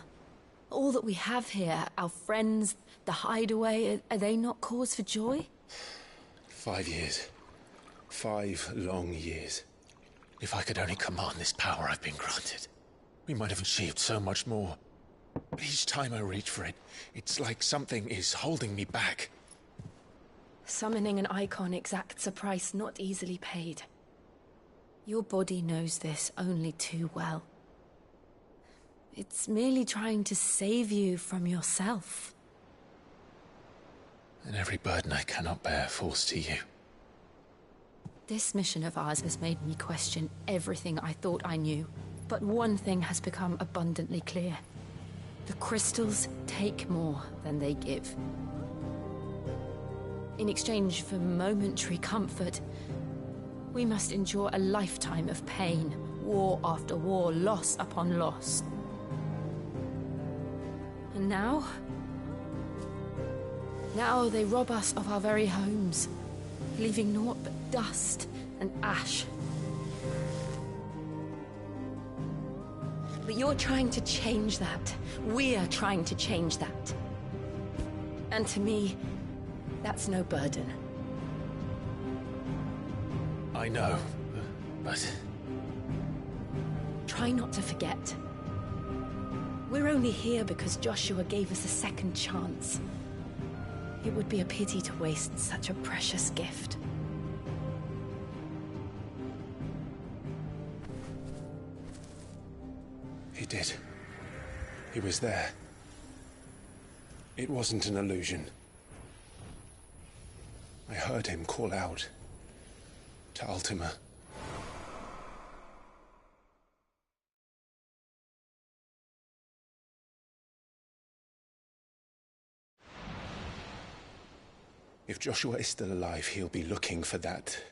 All that we have here, our friends, the hideaway, are they not cause for joy? 5 years. 5 long years. If I could only command this power I've been granted, we might have achieved so much more. But each time I reach for it, it's like something is holding me back. Summoning an icon exacts a price not easily paid. Your body knows this only too well. It's merely trying to save you from yourself. And every burden I cannot bear falls to you. This mission of ours has made me question everything I thought I knew. But one thing has become abundantly clear. The crystals take more than they give. In exchange for momentary comfort, we must endure a lifetime of pain, war after war, loss upon loss. And now they rob us of our very homes, leaving naught but dust and ash. But you're trying to change that. We're trying to change that. And to me, that's no burden. I know, but... Try not to forget. We're only here because Joshua gave us a second chance. It would be a pity to waste such a precious gift. He did. He was there. It wasn't an illusion. I heard him call out to Ultima. If Joshua is still alive, he'll be looking for that.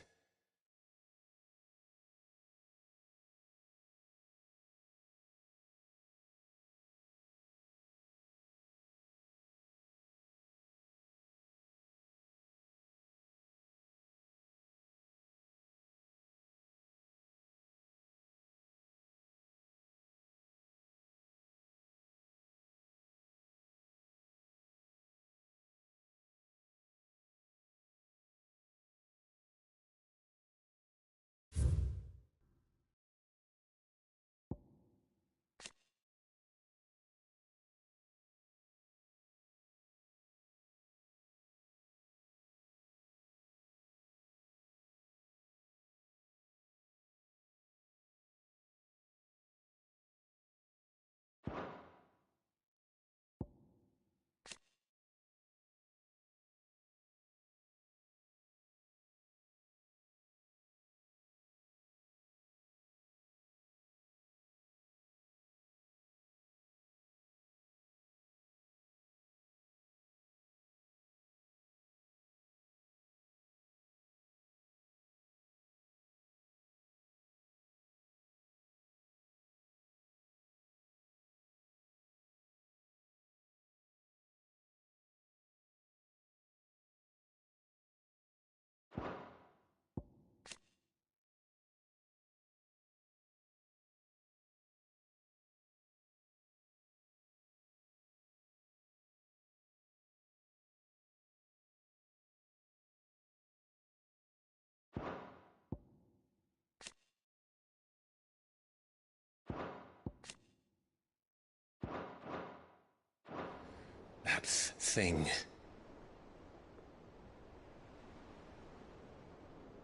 That thing.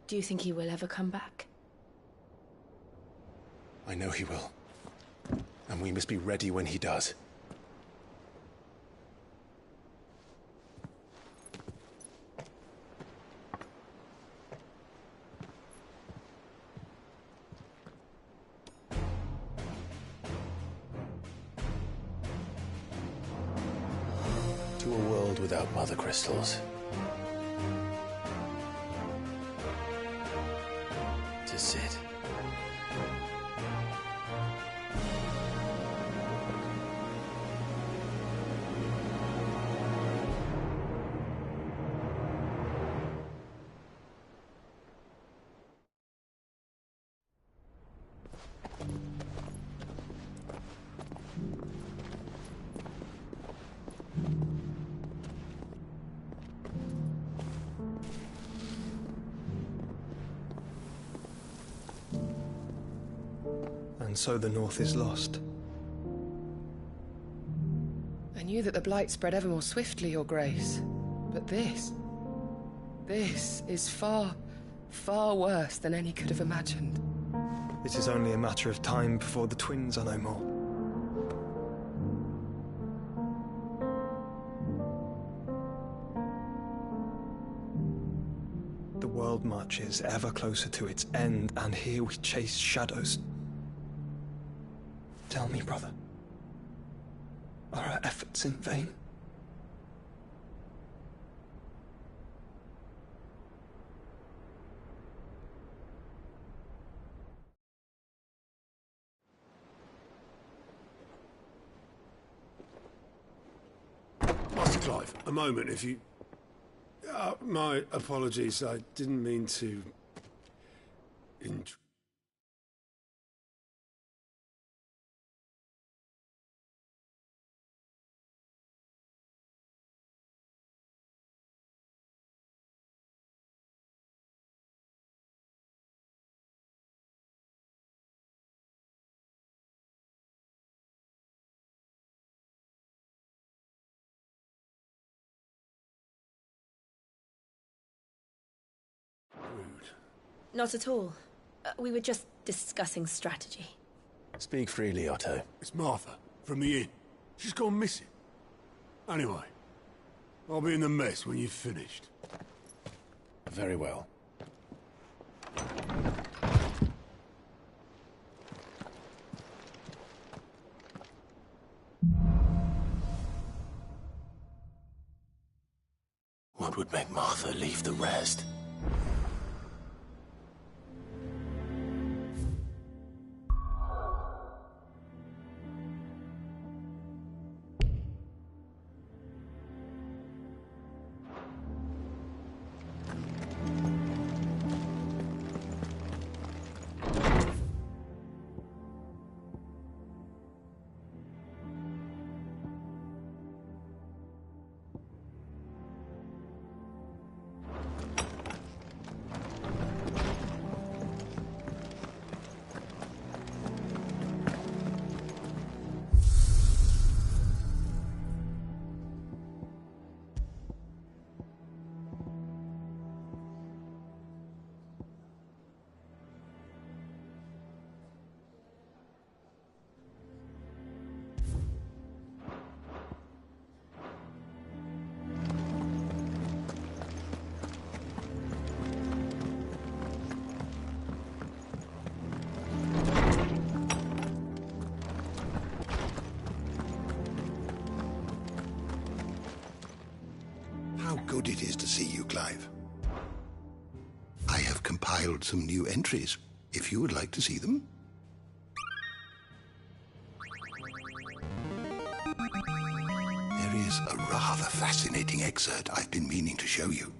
Do you think he will ever come back? I know he will. And we must be ready when he does. To a world without mother crystals. To sit. And so the North is lost. I knew that the Blight spread ever more swiftly, Your Grace. But this is far, far worse than any could have imagined. It is only a matter of time before the twins are no more. The world marches ever closer to its end, and here we chase shadows. Tell me, brother, are our efforts in vain? Master Clive, a moment, if you... my apologies, I didn't mean to... Not at all. We were just discussing strategy. Speak freely, Otto. It's Martha, from the inn. She's gone missing. Anyway, I'll be in the mess when you've finished. Very well. What would make Martha leave the rest? How good it is to see you, Clive. I have compiled some new entries, if you would like to see them. There is a rather fascinating excerpt I've been meaning to show you.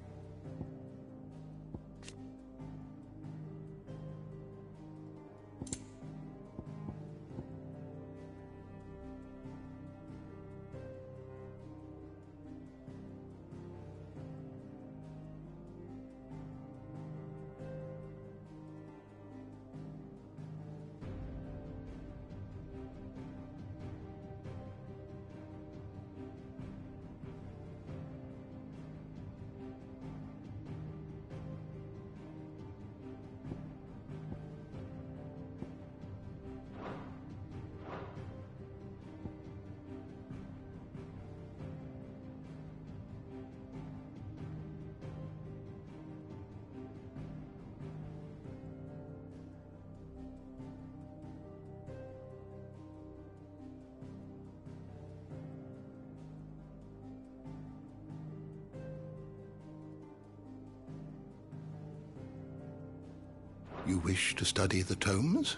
You wish to study the tomes?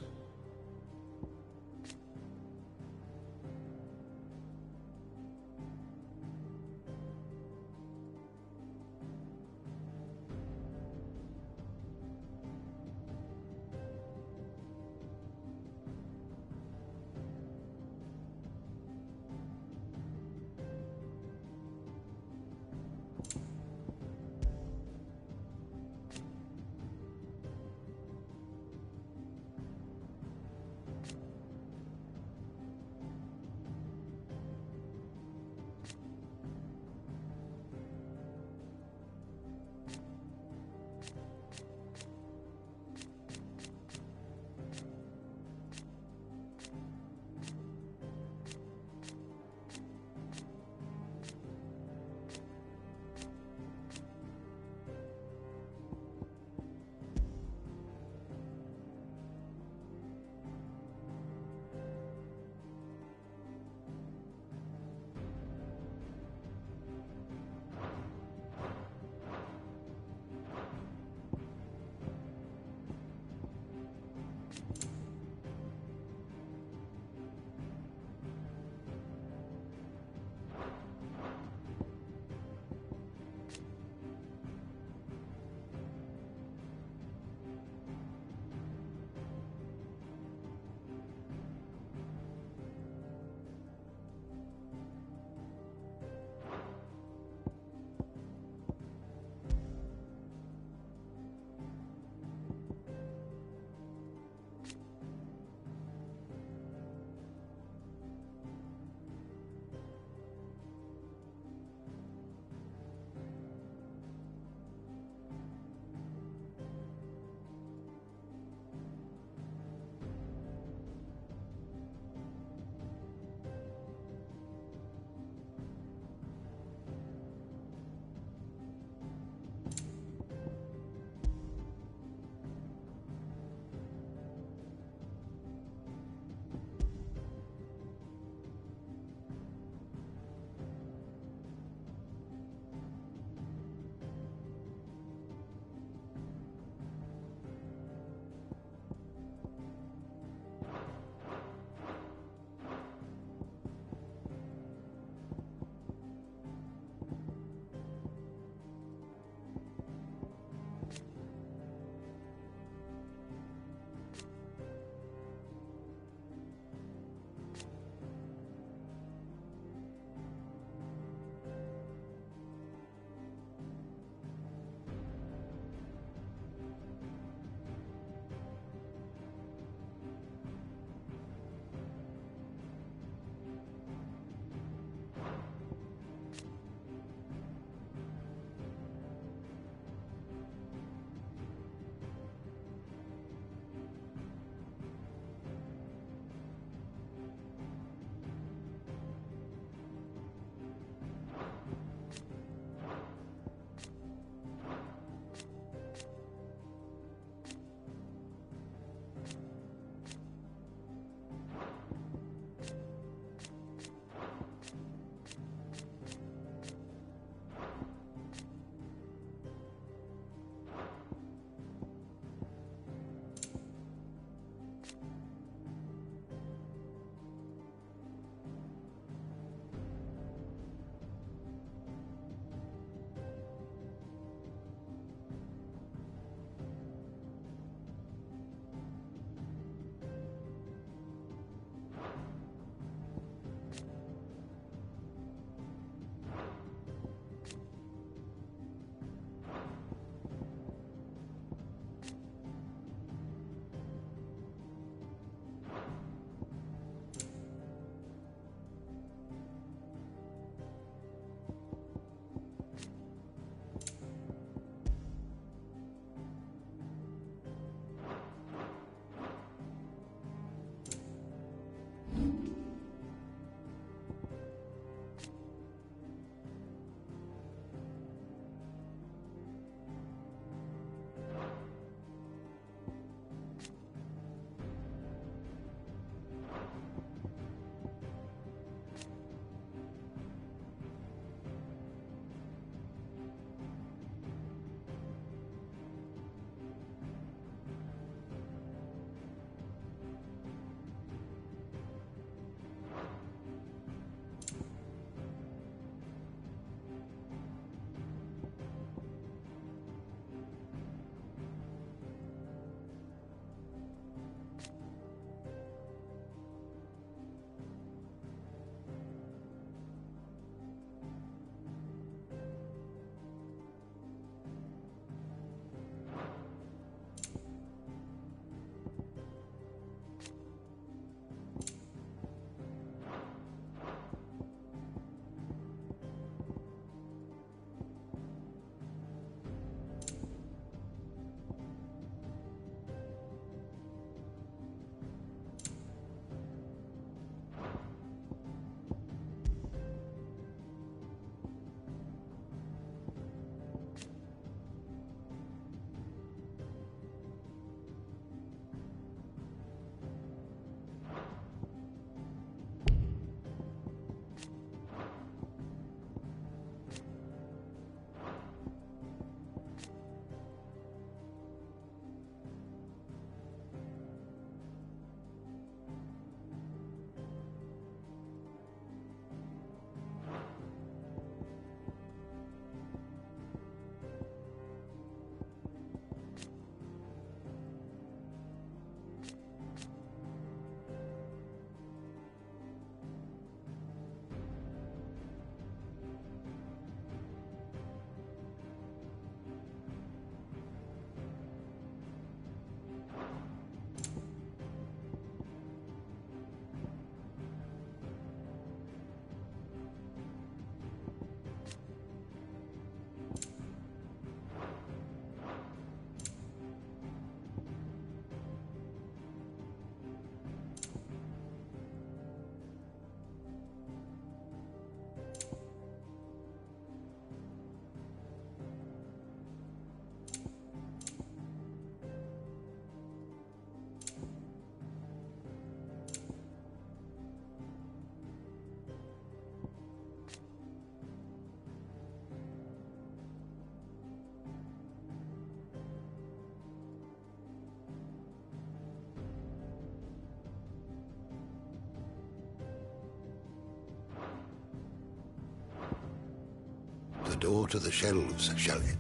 the door to the shelves, shall it?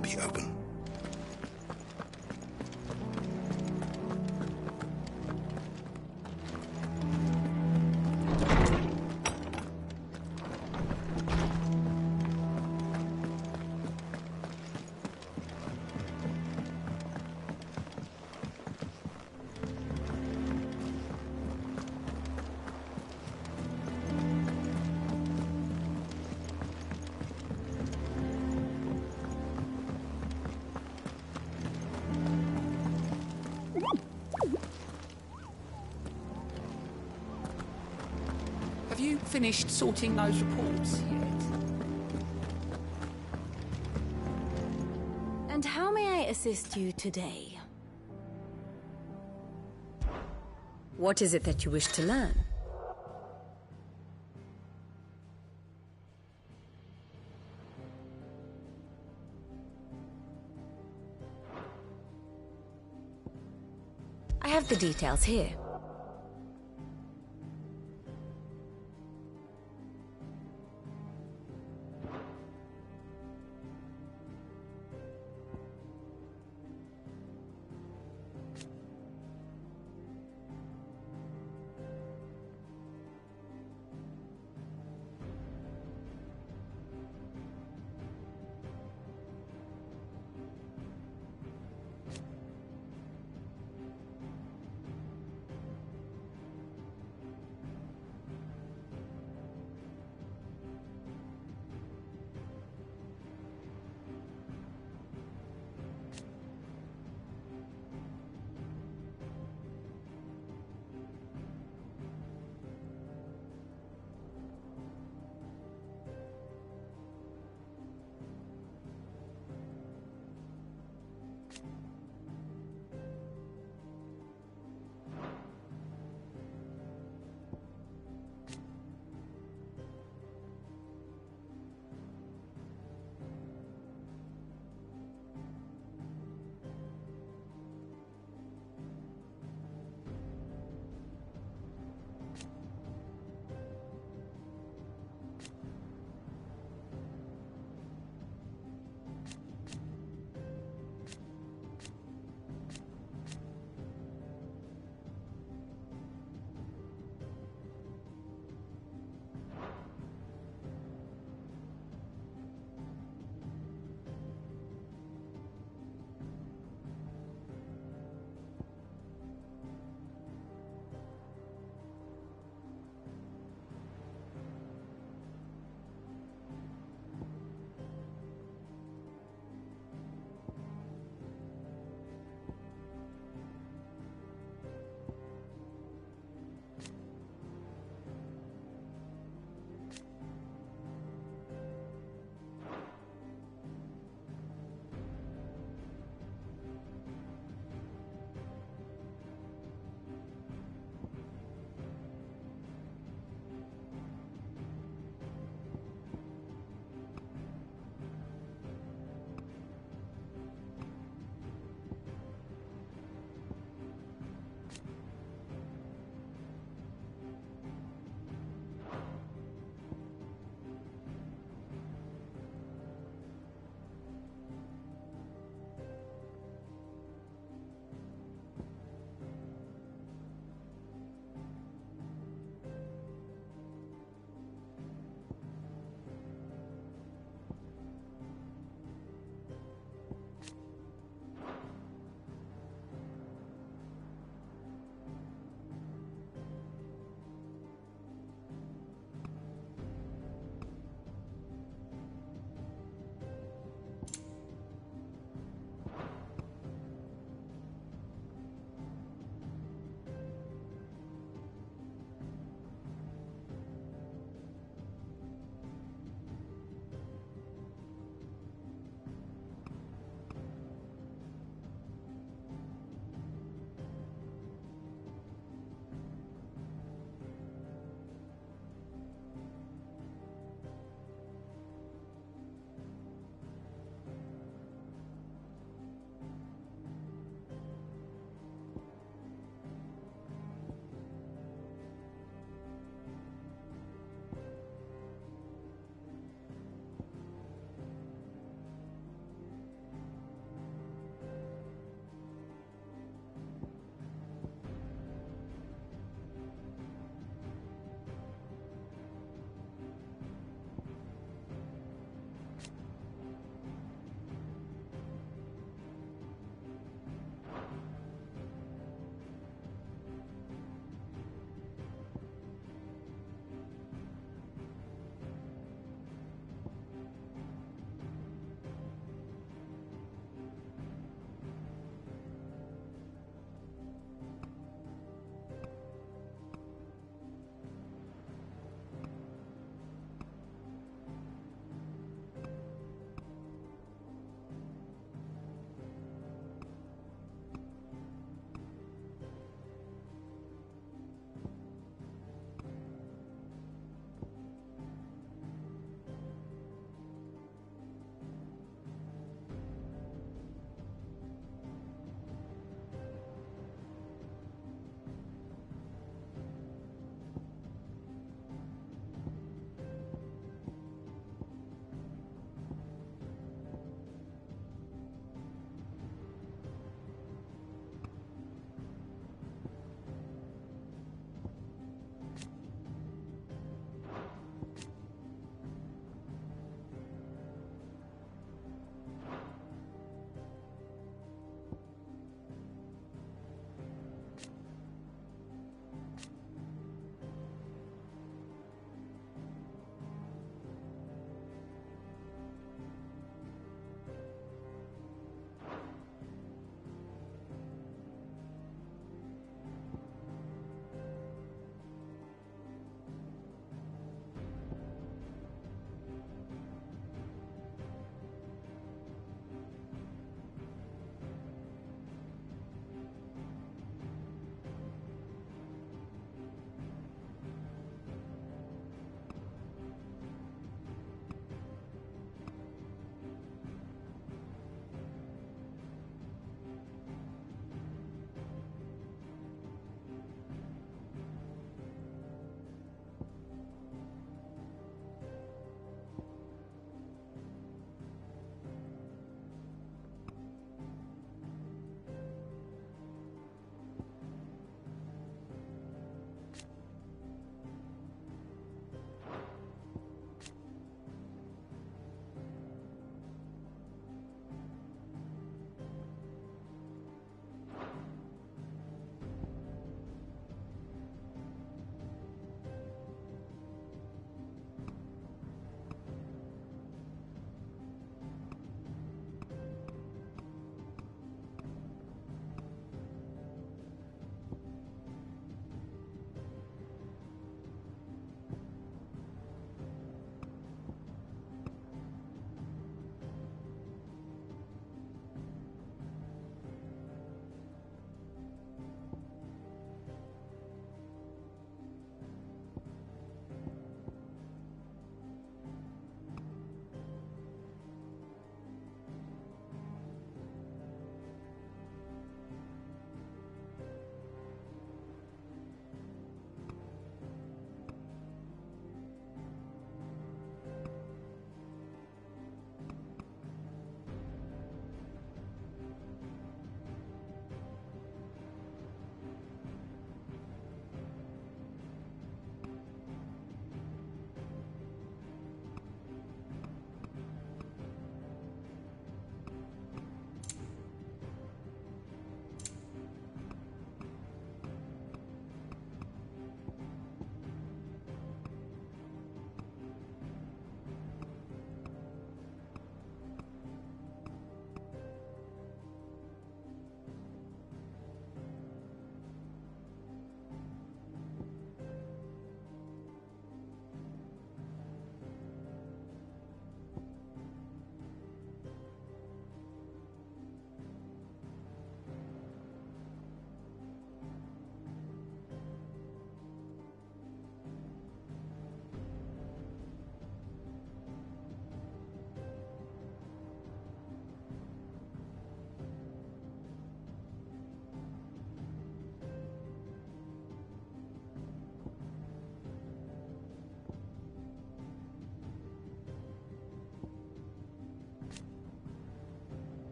Be open. Have you finished sorting those reports yet? And how may I assist you today? What is it that you wish to learn? I have the details here.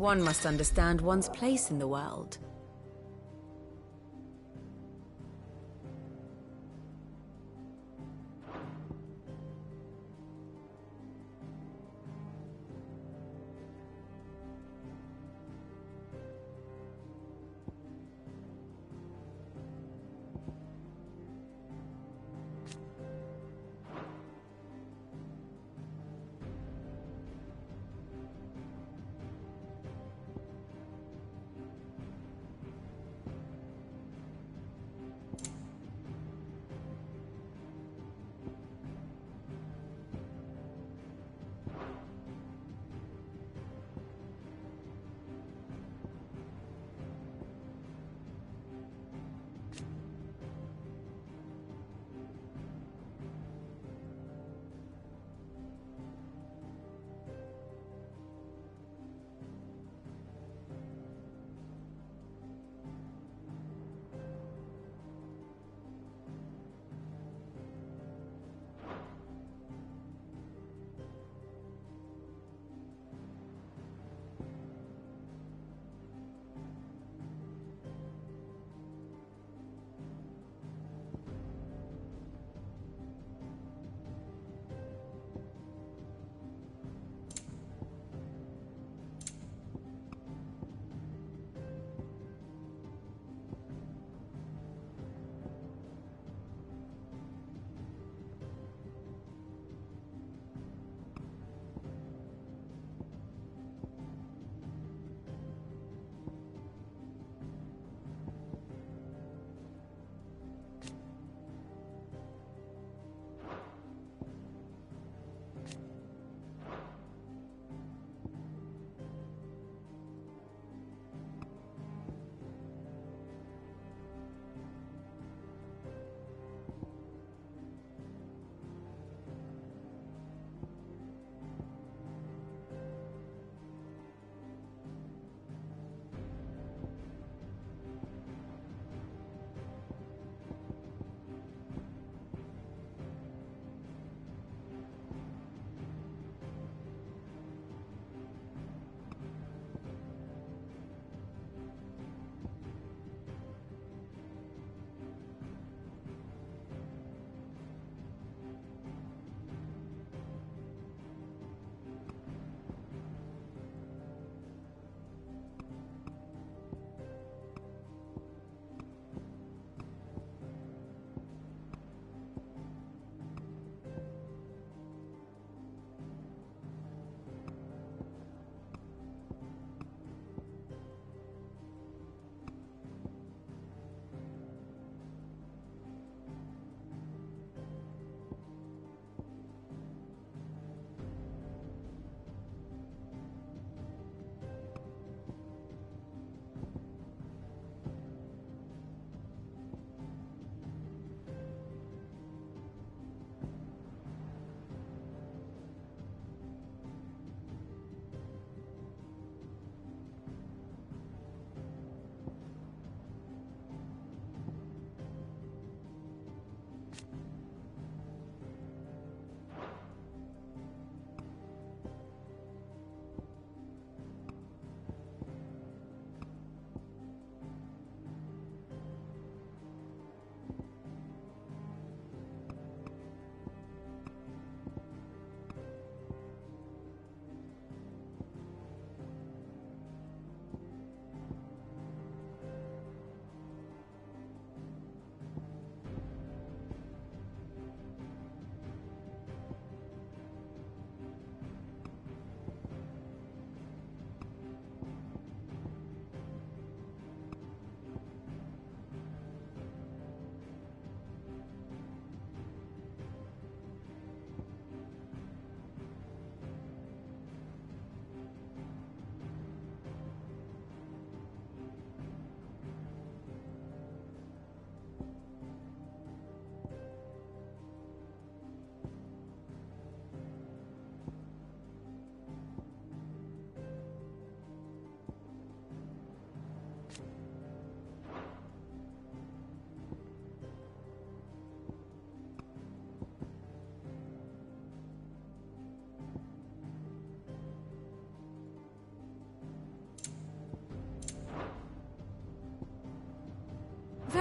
One must understand one's place in the world.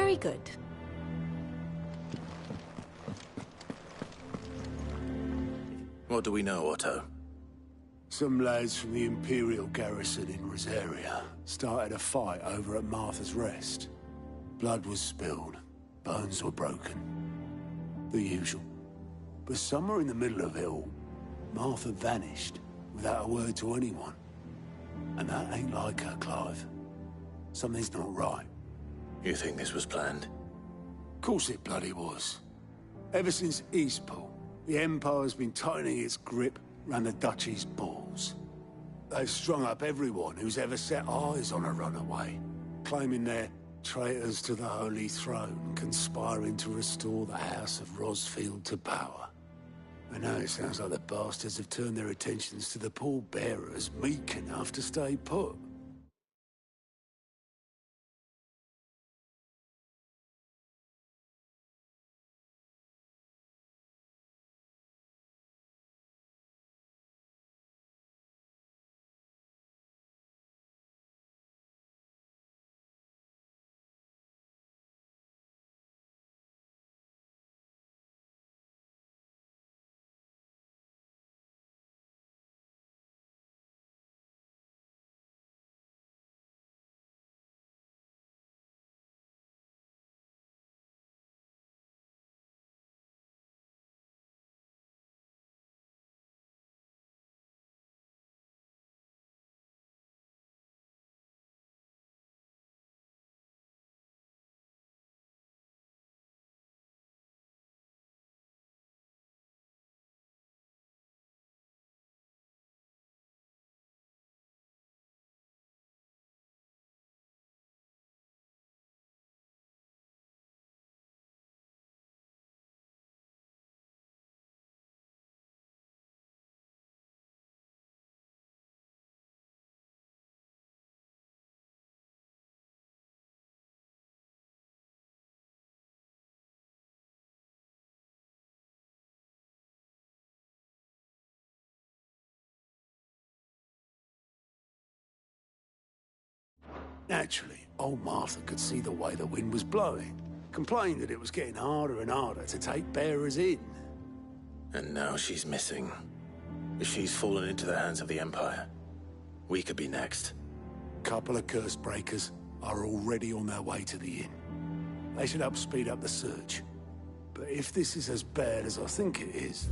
Very good. What do we know, Otto? Some lads from the Imperial garrison in Rosaria started a fight over at Martha's Rest. Blood was spilled, bones were broken. The usual. But somewhere in the middle of it all, Martha vanished without a word to anyone. And that ain't like her, Clive. Something's not right. You think this was planned? Of course it bloody was. Ever since Eastpool, the Empire's been tightening its grip round the Duchy's balls. They've strung up everyone who's ever set eyes on a runaway, claiming they're traitors to the Holy Throne, conspiring to restore the House of Rosfield to power. And now it sounds like the bastards have turned their attentions to the pallbearers meek enough to stay put. Naturally, old Martha could see the way the wind was blowing, complained that it was getting harder and harder to take bearers in. And now she's missing. If she's fallen into the hands of the Empire, we could be next. Couple of curse breakers are already on their way to the inn. They should help speed up the search. But if this is as bad as I think it is...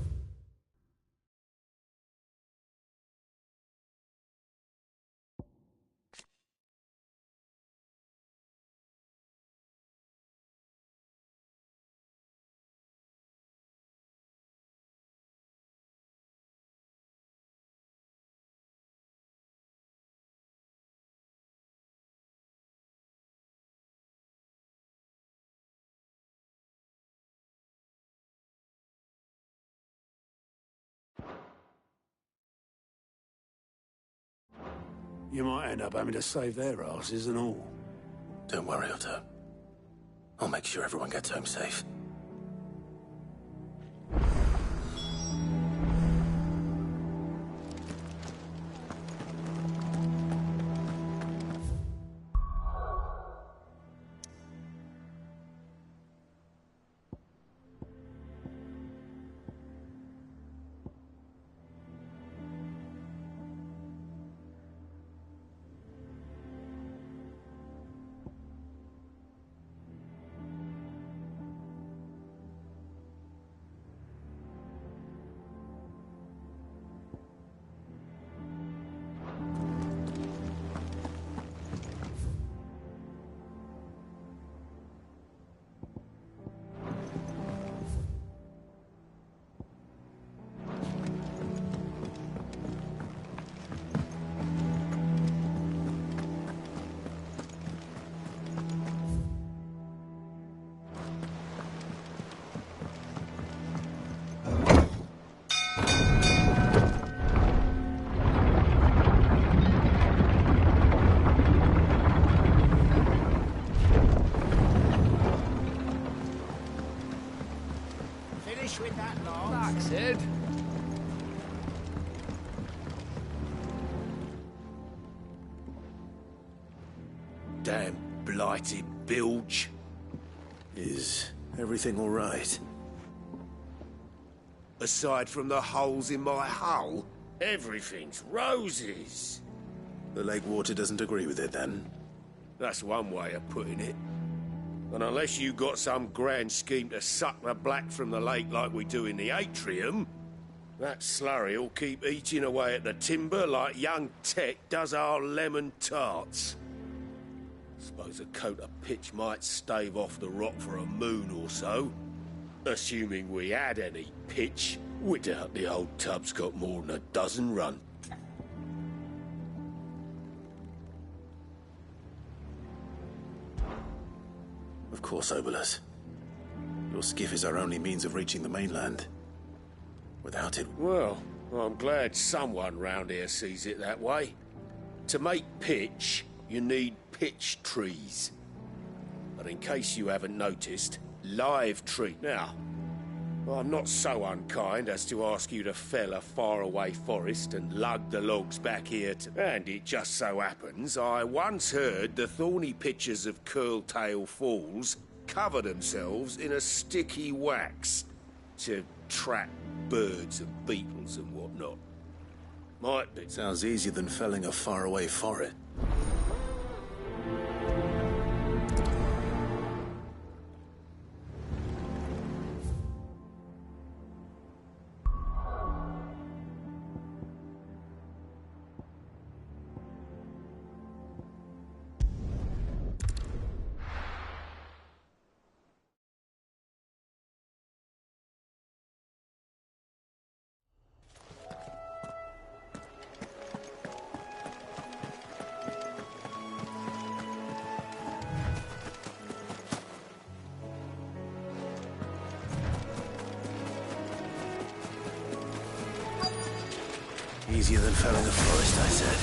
You might end up having to save their asses and all. Don't worry, Otto. I'll make sure everyone gets home safe. With that long. That's it. Damn blighted bilge. Is everything all right? Aside from the holes in my hull, everything's roses. The lake water doesn't agree with it, then? That's one way of putting it. And unless you got some grand scheme to suck the black from the lake like we do in the atrium, that slurry'll keep eating away at the timber like young Tet does our lemon tarts. Suppose a coat of pitch might stave off the rot for a moon or so. Assuming we had any pitch, we doubt the old tub's got more than a dozen run. Of course, Obolus. Your skiff is our only means of reaching the mainland. Without it... Well, I'm glad someone round here sees it that way. To make pitch, you need pitch trees. But in case you haven't noticed, live tree. Now, I'm not so unkind as to ask you to fell a faraway forest and lug the logs back here to... And it just so happens, I once heard the thorny pitchers of Curltail Falls cover themselves in a sticky wax to trap birds and beetles and whatnot. Might be. Sounds easier than felling a faraway forest. Easier than felling a forest, I said.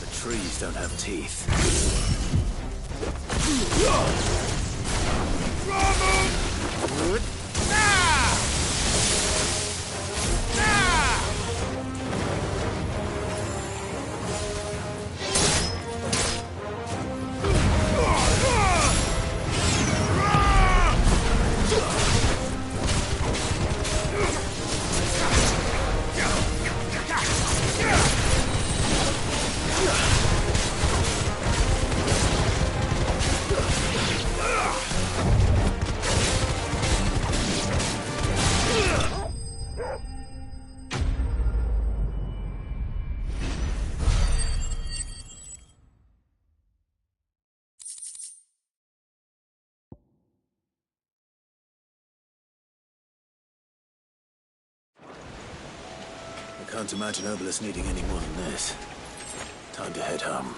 The trees don't have teeth. I can't imagine Obolus needing any more than this. Time to head home.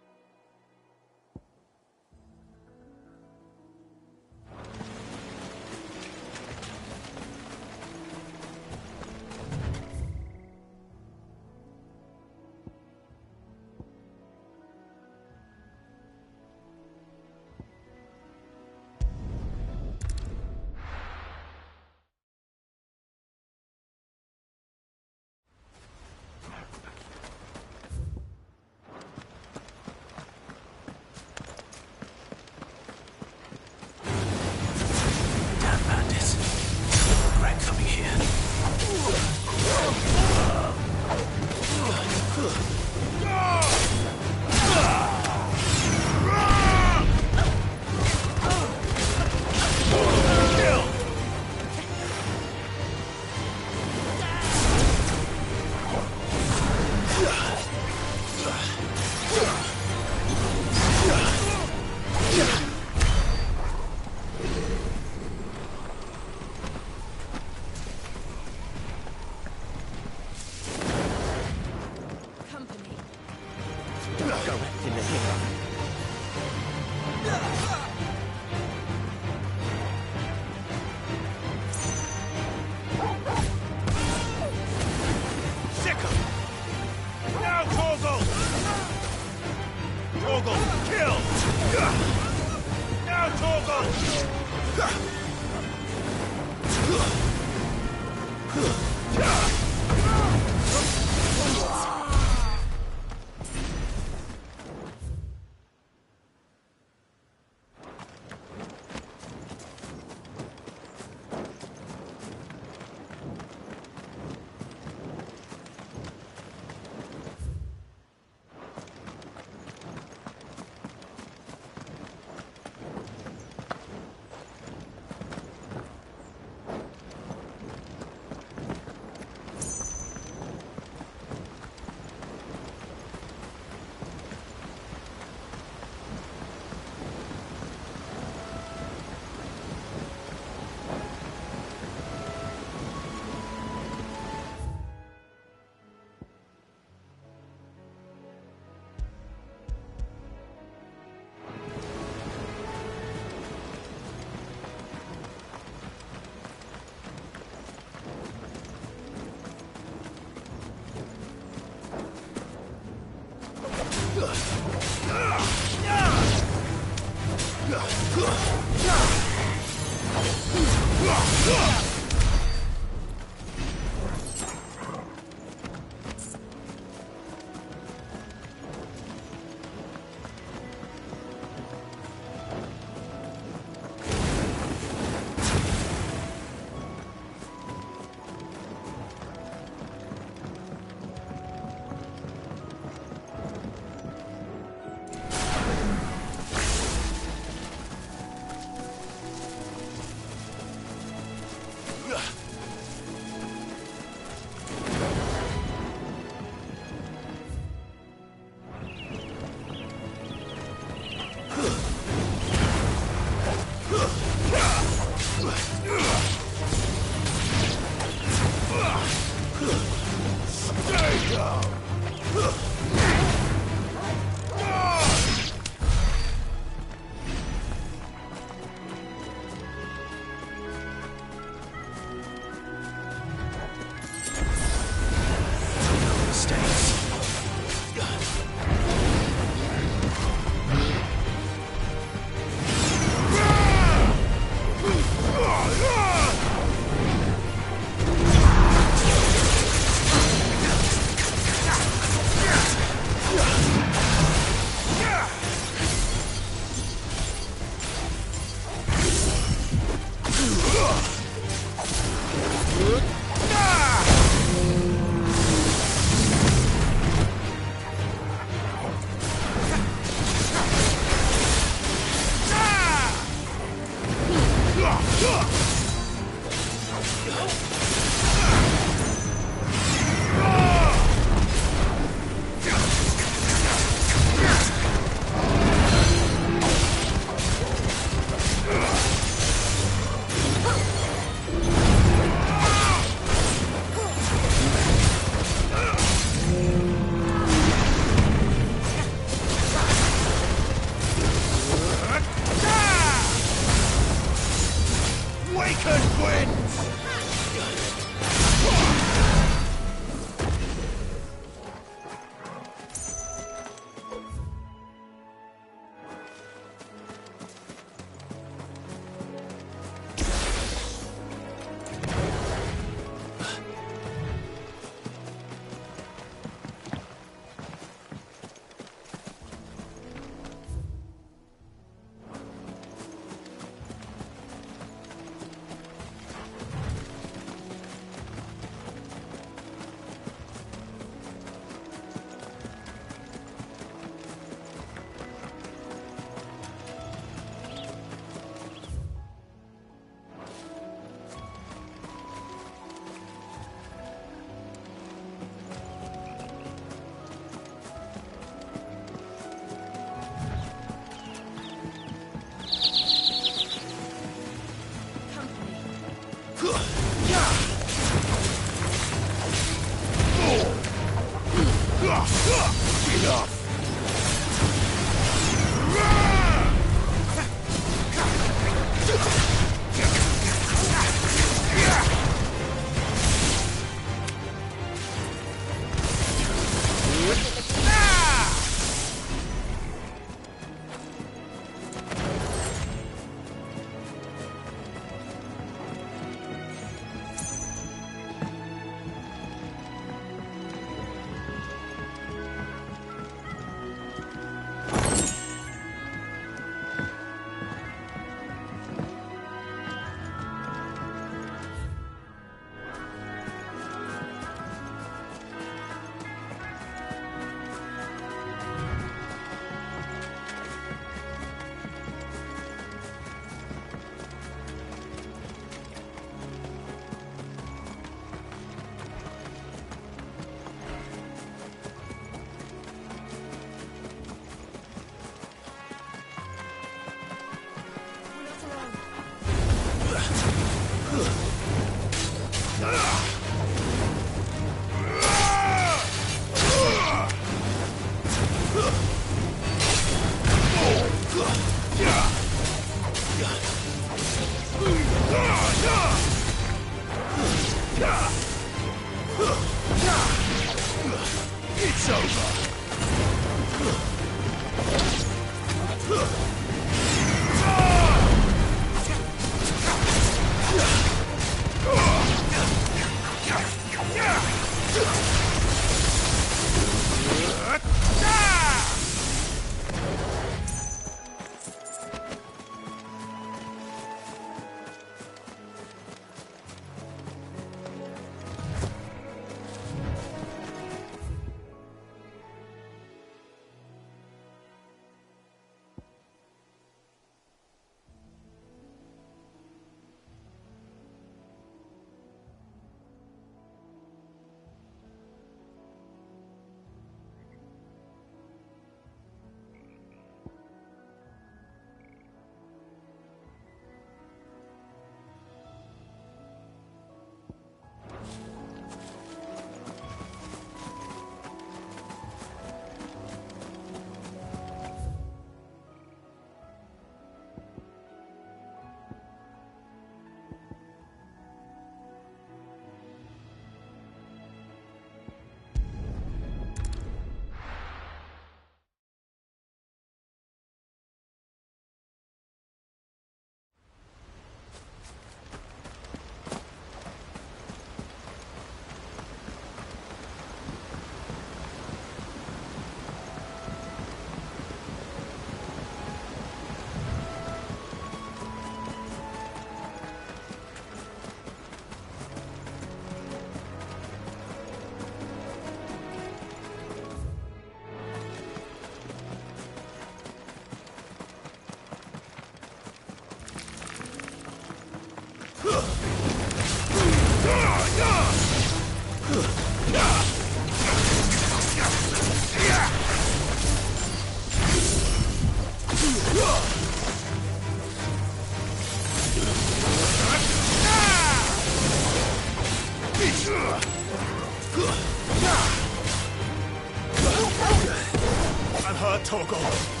I'm hurt, Torgal.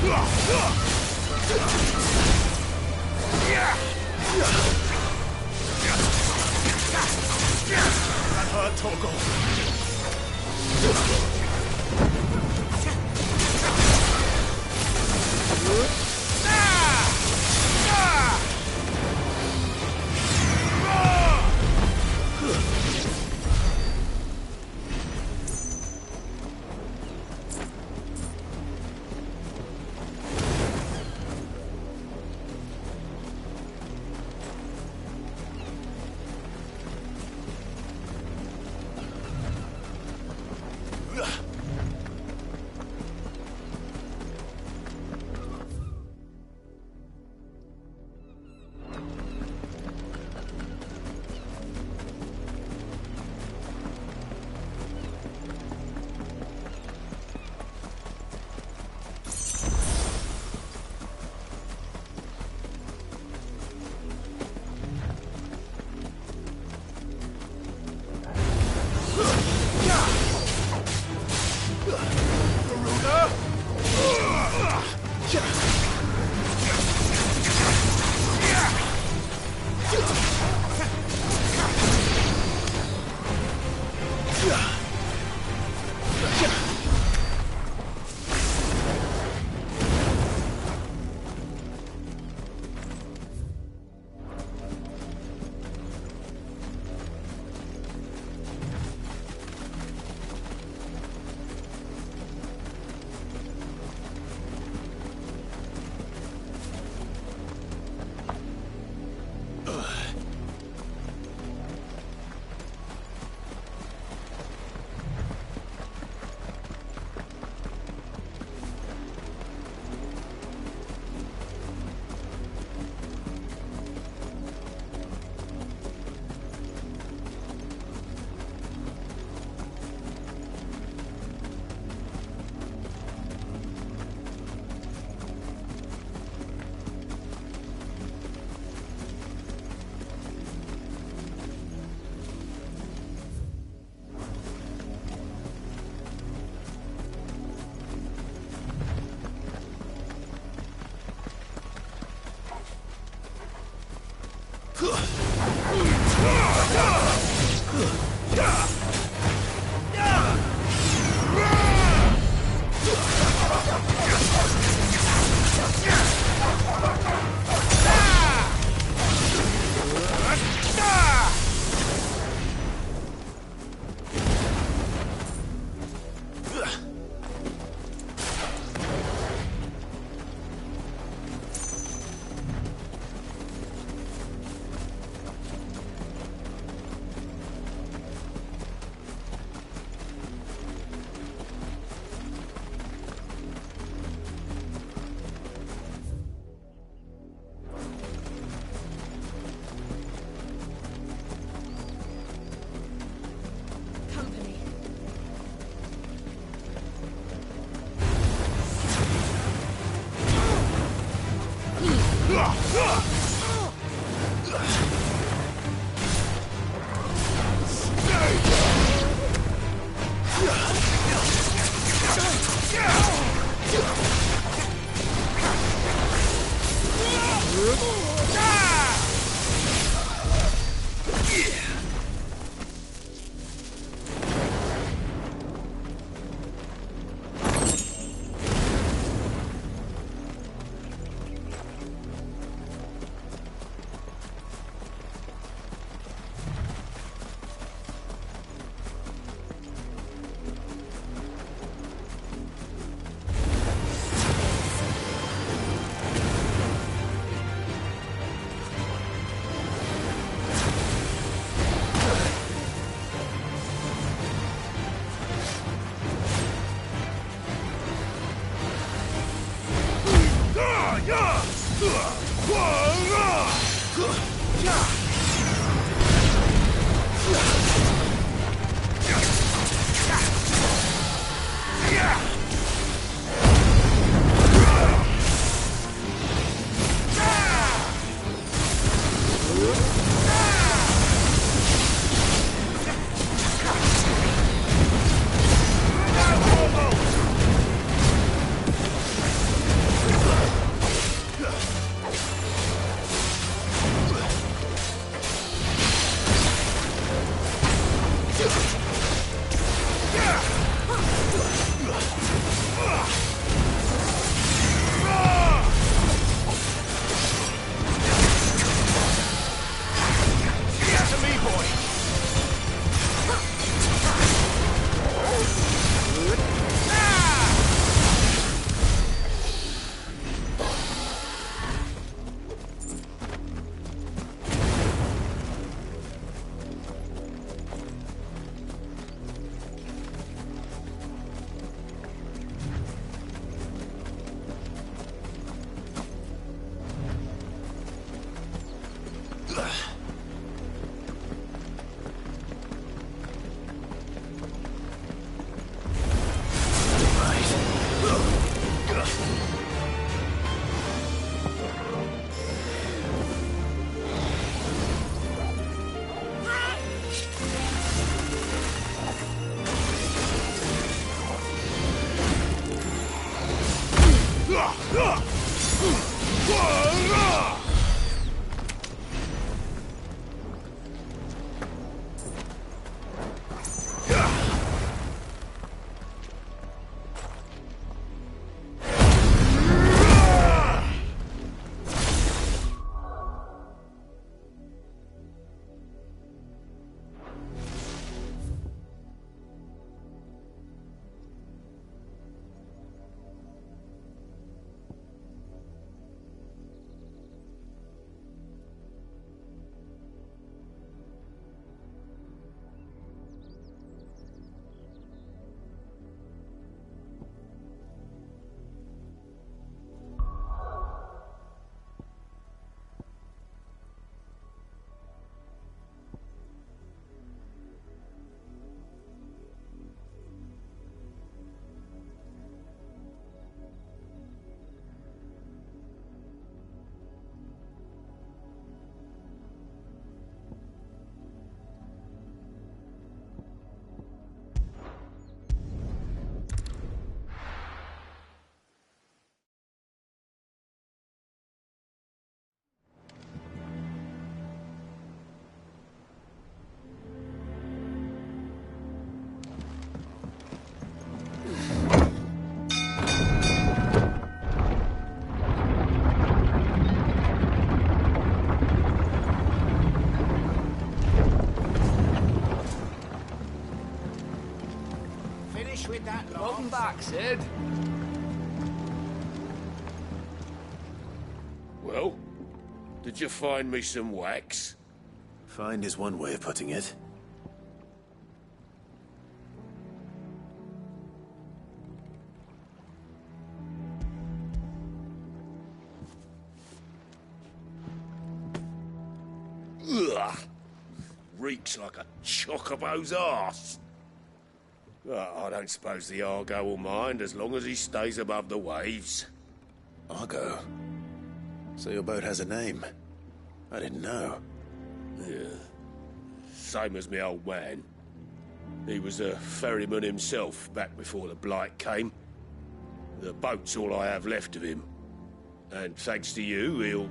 That hurt, Torgal. With that, Welcome back, Sid. Well, did you find me some wax? Find is one way of putting it. Ugh! Reeks like a chocobo's arse. Well, I don't suppose the Argo will mind as long as he stays above the waves. Argo? So your boat has a name? I didn't know. Yeah. Same as me old man. He was a ferryman himself back before the Blight came. The boat's all I have left of him. And thanks to you, he'll...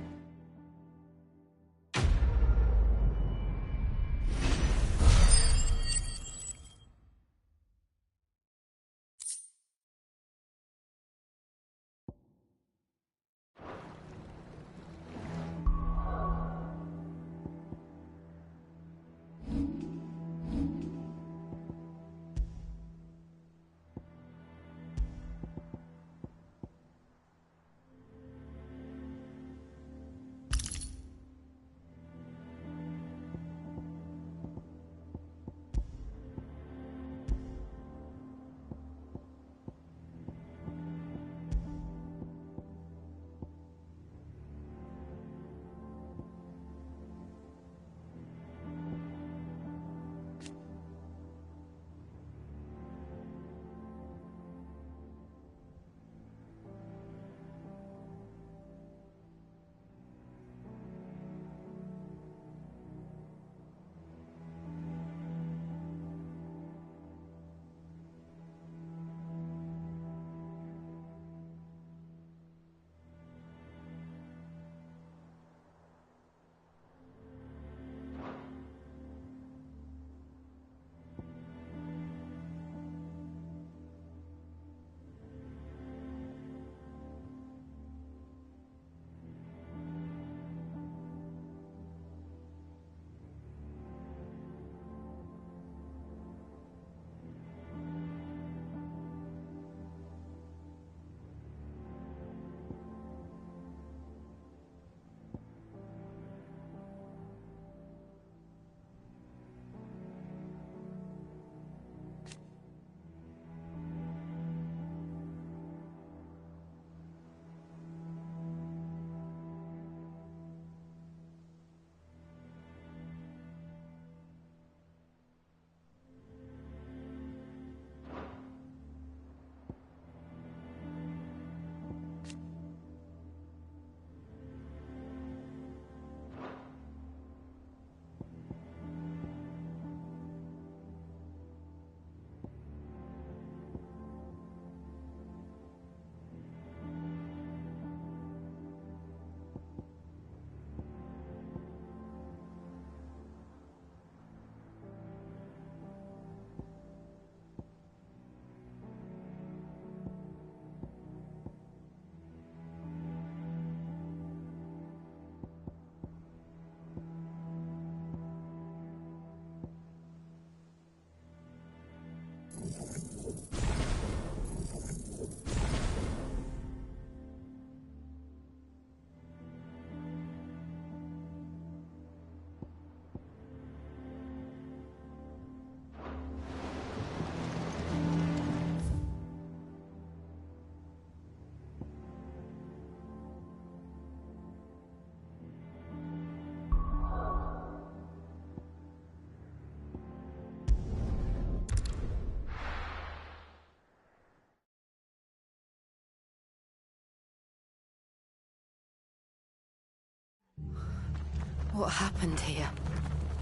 What happened here?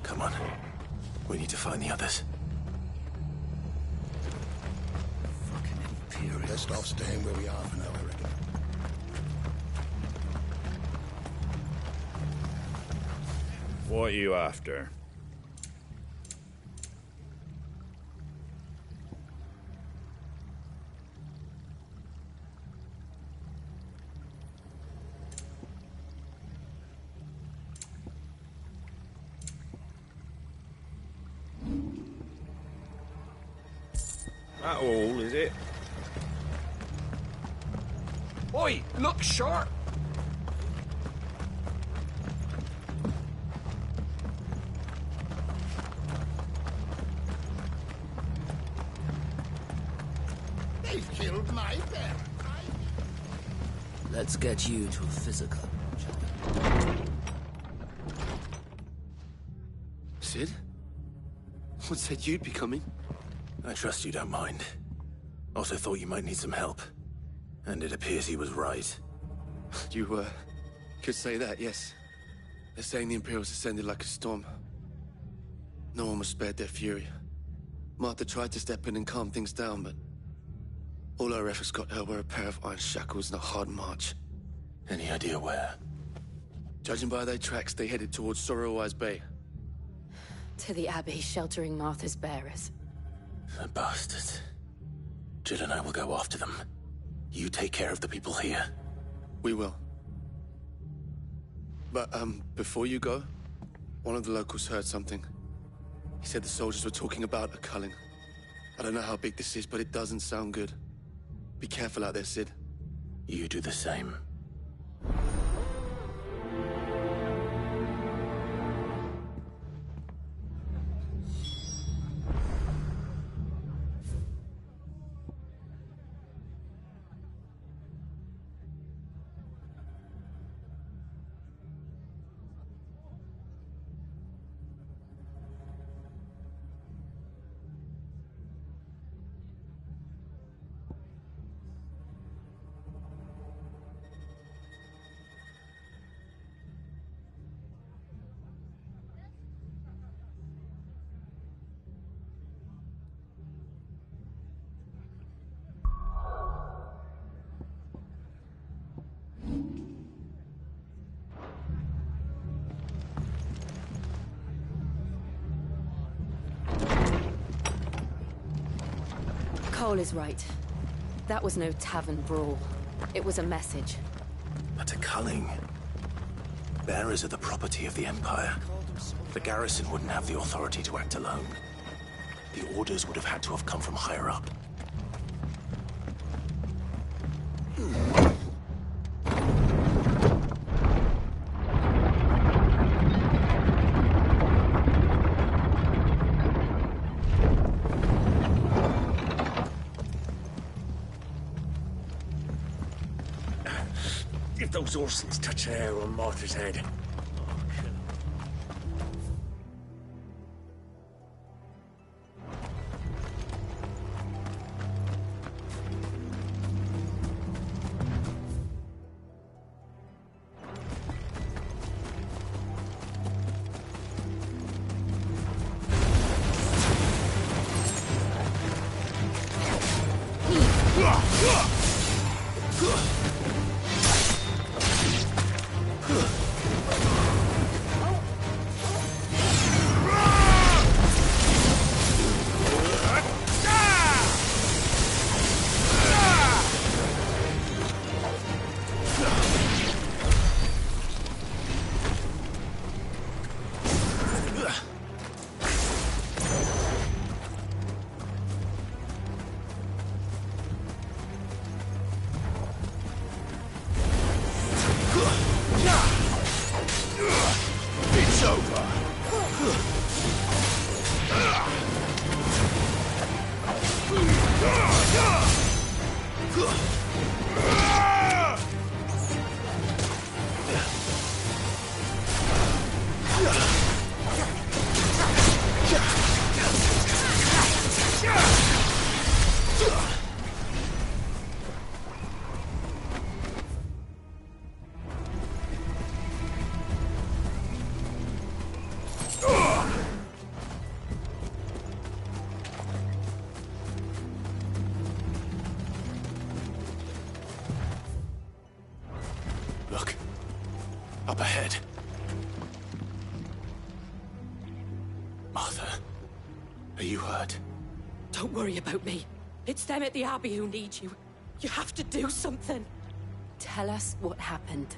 Come on. We need to find the others. Best off staying where we are for now, I reckon. What are you after? That all, is it? Oi, look sharp! They've killed my bear. Let's get you to a physical. Sid? What said you'd be coming? I trust you don't mind. Also thought you might need some help. And it appears he was right. You, could say that, yes. They're saying the Imperials ascended like a storm. No one was spared their fury. Martha tried to step in and calm things down, but all our efforts got her were a pair of iron shackles and a hard march. Any idea where? Judging by their tracks, they headed towards Sorrowwise Bay. To the Abbey, sheltering Martha's bearers. The bastards. Jill and I will go after them. You take care of the people here. We will. But, before you go, one of the locals heard something. He said the soldiers were talking about a culling. I don't know how big this is, but it doesn't sound good. Be careful out there, Sid. You do the same. Cole is right. That was no tavern brawl. It was a message. But a culling. Bearers are the property of the Empire. The garrison wouldn't have the authority to act alone. The orders would have had to have come from higher up. If those Orsons touch an arrow on Martha's head. It's over. up ahead. Martha, are you hurt? Don't worry about me. It's them at the Abbey who need you. You have to do something. Tell us what happened.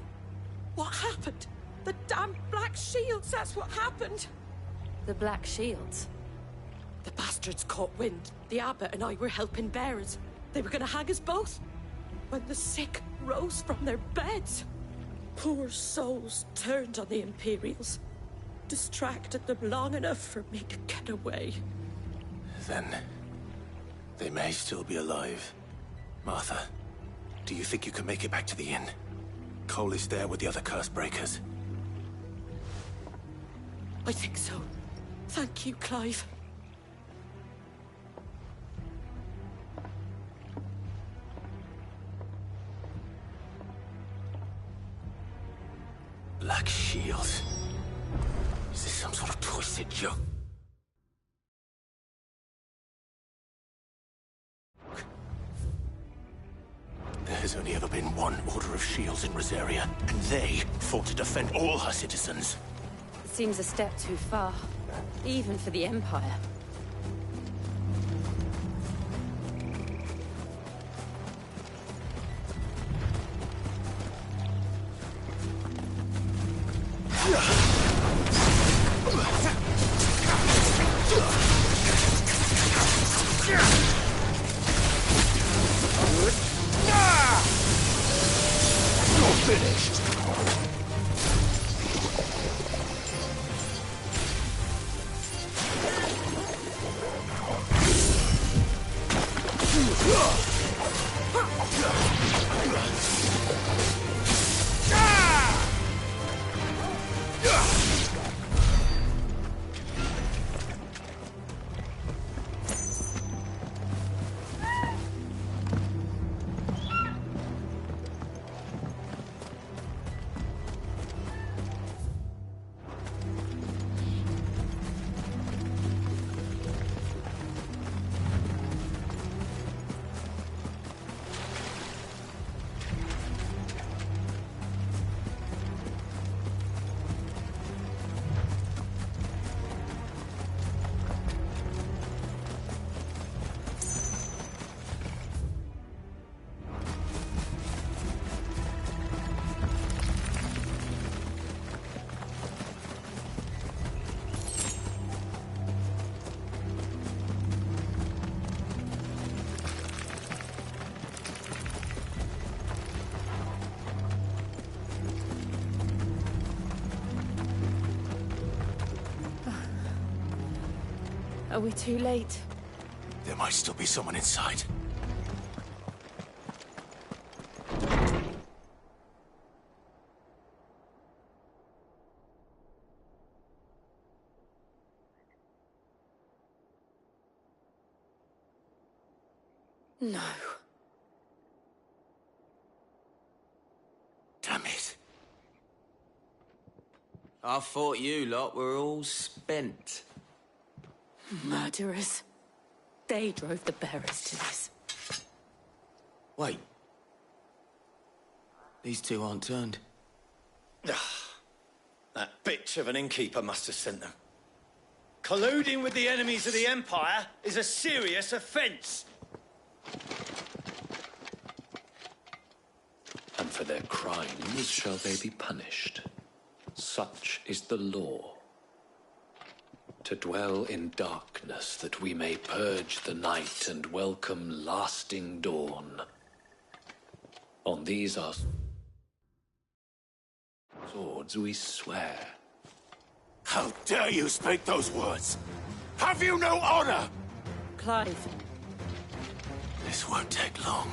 What happened? The damn Black Shields, that's what happened. The Black Shields? The bastards caught wind. The Abbot and I were helping bearers. They were gonna hang us both. When the sick rose from their beds, poor souls turned on the Imperials. Distracted them long enough for me to get away. Then they may still be alive. Martha, do you think you can make it back to the inn? Cole is there with the other curse breakers. I think so. Thank you, Clive. Black Shield. Is this some sort of twisted joke? There has only ever been one Order of Shields in Rosaria, and they fought to defend all her citizens. It seems a step too far, even for the Empire. Are we too late? There might still be someone inside. No. Damn it. I thought you lot were all spent. Murderers. They drove the bearers to this. Wait. These two aren't turned. That bitch of an innkeeper must have sent them. Colluding with the enemies of the Empire is a serious offence. And for their crimes shall they be punished. Such is the law. To dwell in darkness, that we may purge the night and welcome lasting dawn. On these our swords we swear. How dare you speak those words? Have you no honor? Clive. This won't take long.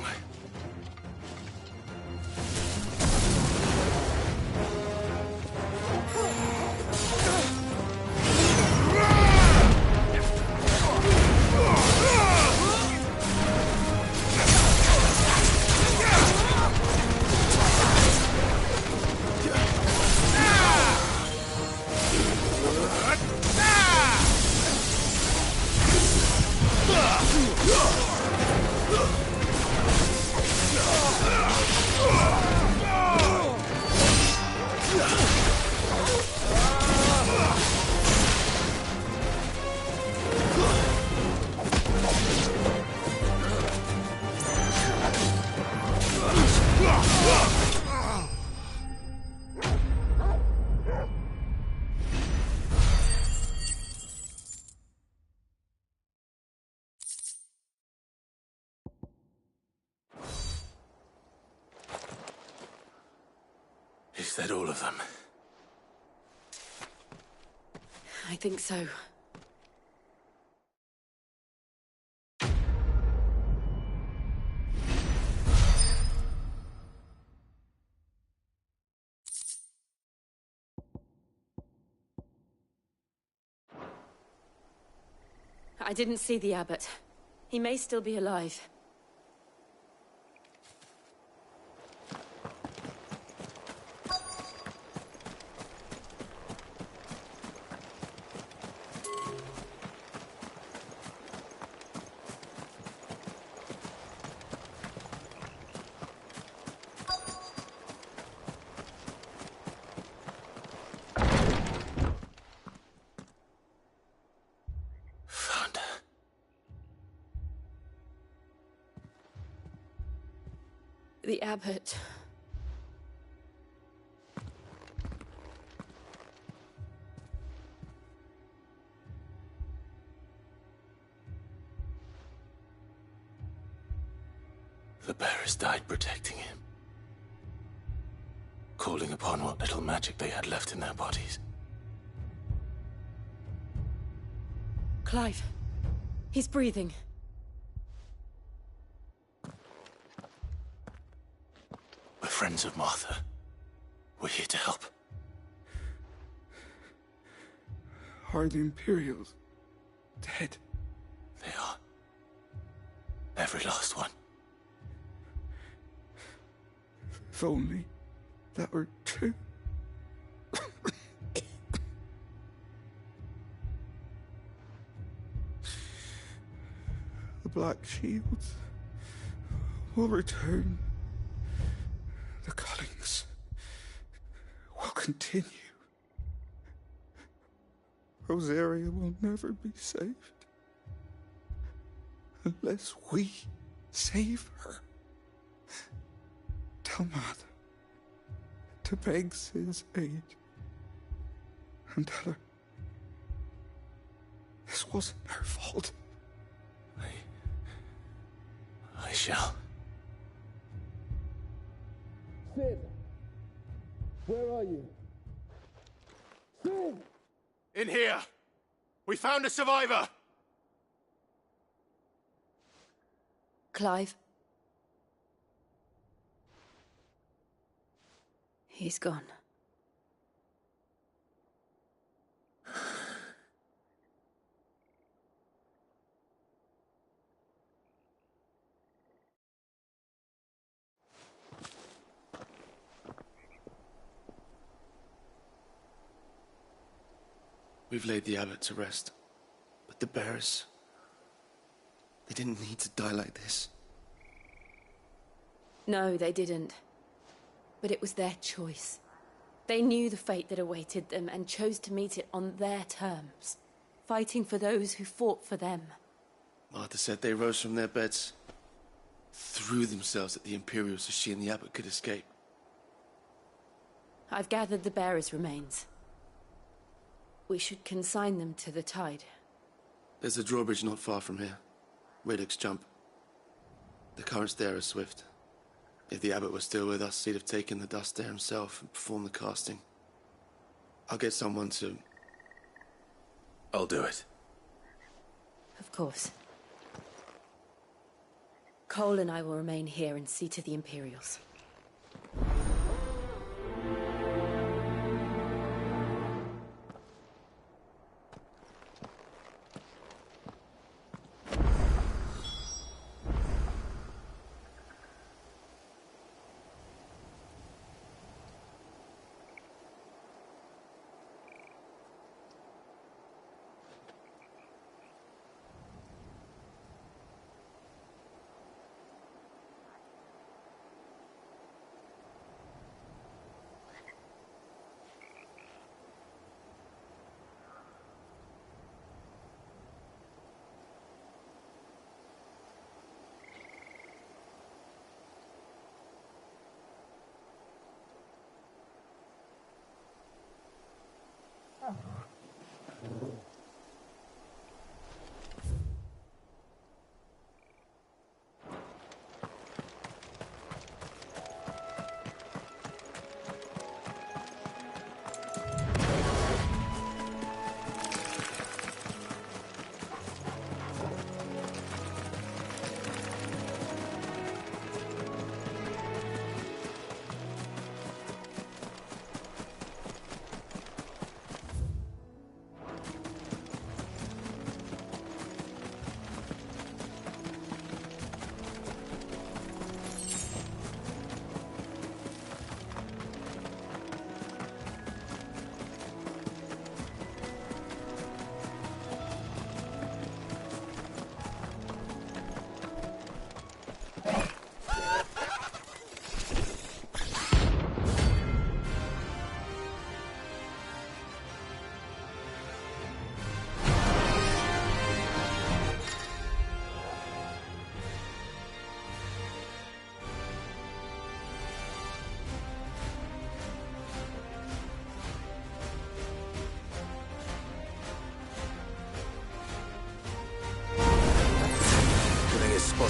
Is that all of them? I think so. I didn't see the abbot. He may still be alive. The abbot. The bearers died protecting him. Calling upon what little magic they had left in their bodies. Clive. He's breathing. We're friends of Martha. We're here to help. Are the Imperials dead? They are. Every last one. If only that were true. The Black Shields will return. The cullings will continue. Rosaria will never be saved unless we save her. Tell Mother to beg Cid's aid and tell her this wasn't her fault. I shall. Cid! Where are you? Cid! In here! We found a survivor! Clive. He's gone. We've laid the abbot to rest. But the bearers... they didn't need to die like this. No, they didn't. But it was their choice. They knew the fate that awaited them and chose to meet it on their terms, fighting for those who fought for them. Martha said they rose from their beds, threw themselves at the Imperials so she and the abbot could escape. I've gathered the bearers' remains. We should consign them to the tide. There's a drawbridge not far from here. Radix Jump. The currents there are swift. If the abbot was still with us, he'd have taken the dust there himself and performed the casting. I'll get someone to... I'll do it. Of course. Cole and I will remain here and see to the Imperials.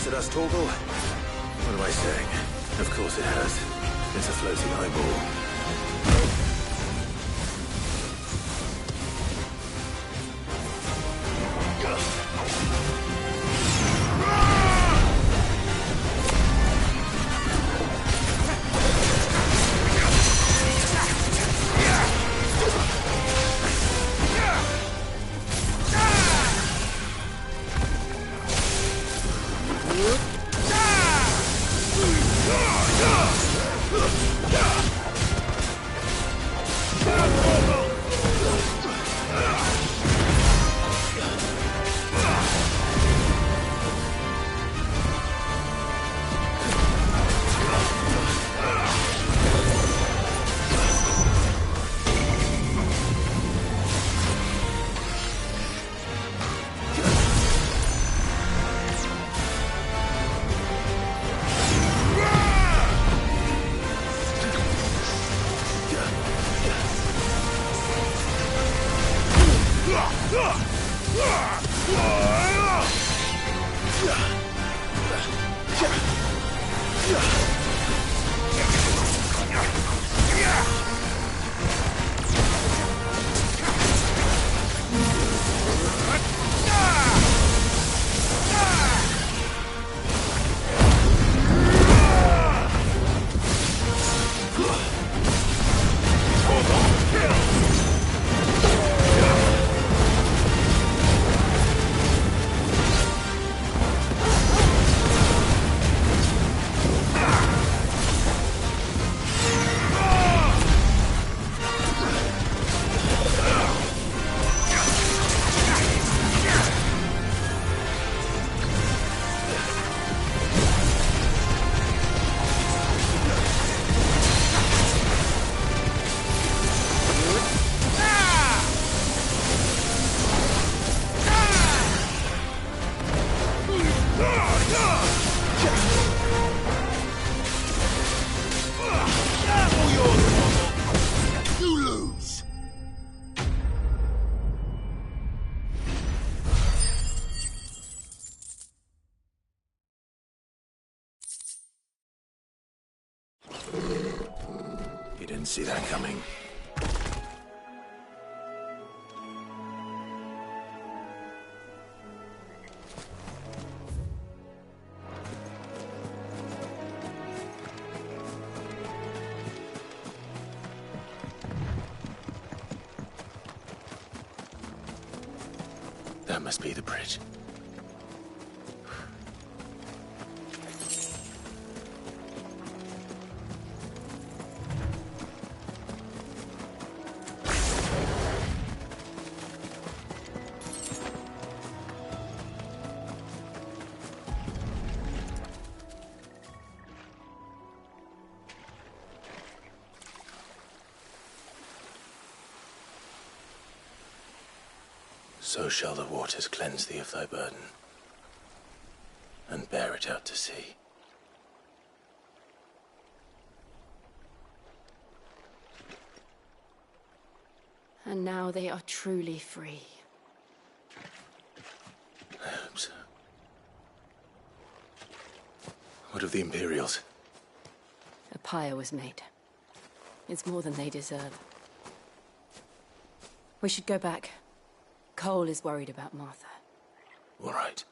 at us, Torgal? What am I saying? Of course it has. It's a floating eyeball. You didn't see that coming. That must be the bridge. So shall the waters cleanse thee of thy burden, and bear it out to sea. And now they are truly free. I hope so. What of the Imperials? A pyre was made. It's more than they deserve. We should go back. Cole is worried about Martha. All right.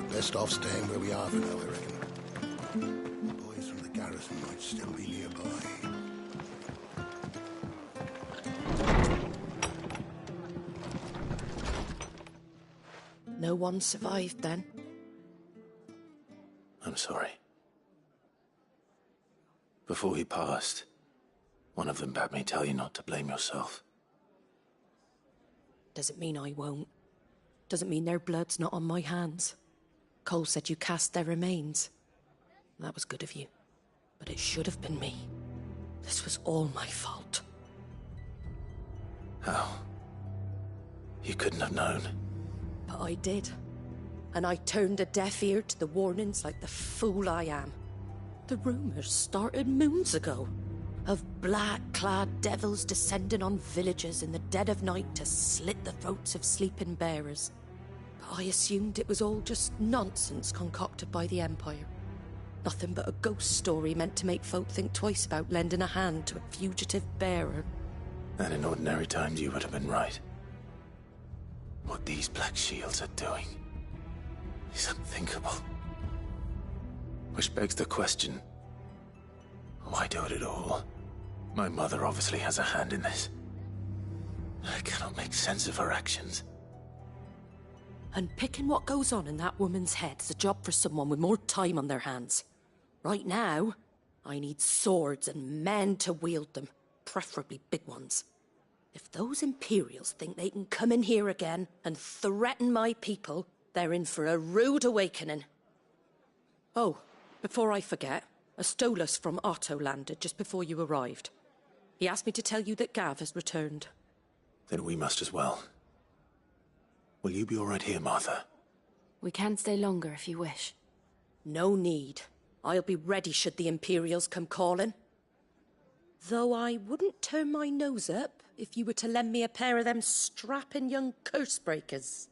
Best off staying where we are for now, I reckon. The boys from the garrison might still be nearby. No one survived then? I'm sorry. Before he passed, one of them bade me tell you not to blame yourself. Doesn't mean I won't. Doesn't mean their blood's not on my hands. Cole said you cast their remains. That was good of you. But it should have been me. This was all my fault. How? You couldn't have known. But I did. And I turned a deaf ear to the warnings like the fool I am. The rumours started moons ago. Of black-clad devils descending on villages in the dead of night to slit the throats of sleeping bearers. But I assumed it was all just nonsense concocted by the Empire. Nothing but a ghost story meant to make folk think twice about lending a hand to a fugitive bearer. And in ordinary times you would have been right. What these Black Shields are doing is unthinkable. Which begs the question, why do it at all? My mother obviously has a hand in this. I cannot make sense of her actions. And picking what goes on in that woman's head is a job for someone with more time on their hands. Right now, I need swords and men to wield them, preferably big ones. If those Imperials think they can come in here again and threaten my people, they're in for a rude awakening. Oh, before I forget, a Stolas from Otto landed just before you arrived. He asked me to tell you that Gav has returned. Then we must as well. Will you be all right here, Martha? We can stay longer if you wish. No need. I'll be ready should the Imperials come calling. Though I wouldn't turn my nose up if you were to lend me a pair of them strapping young curse breakers.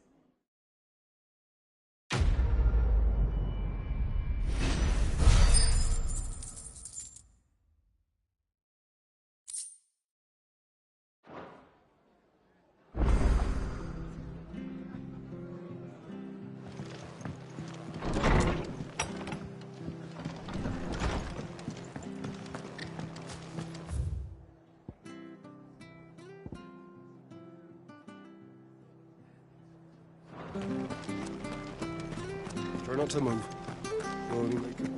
Try not to move. You'll only make it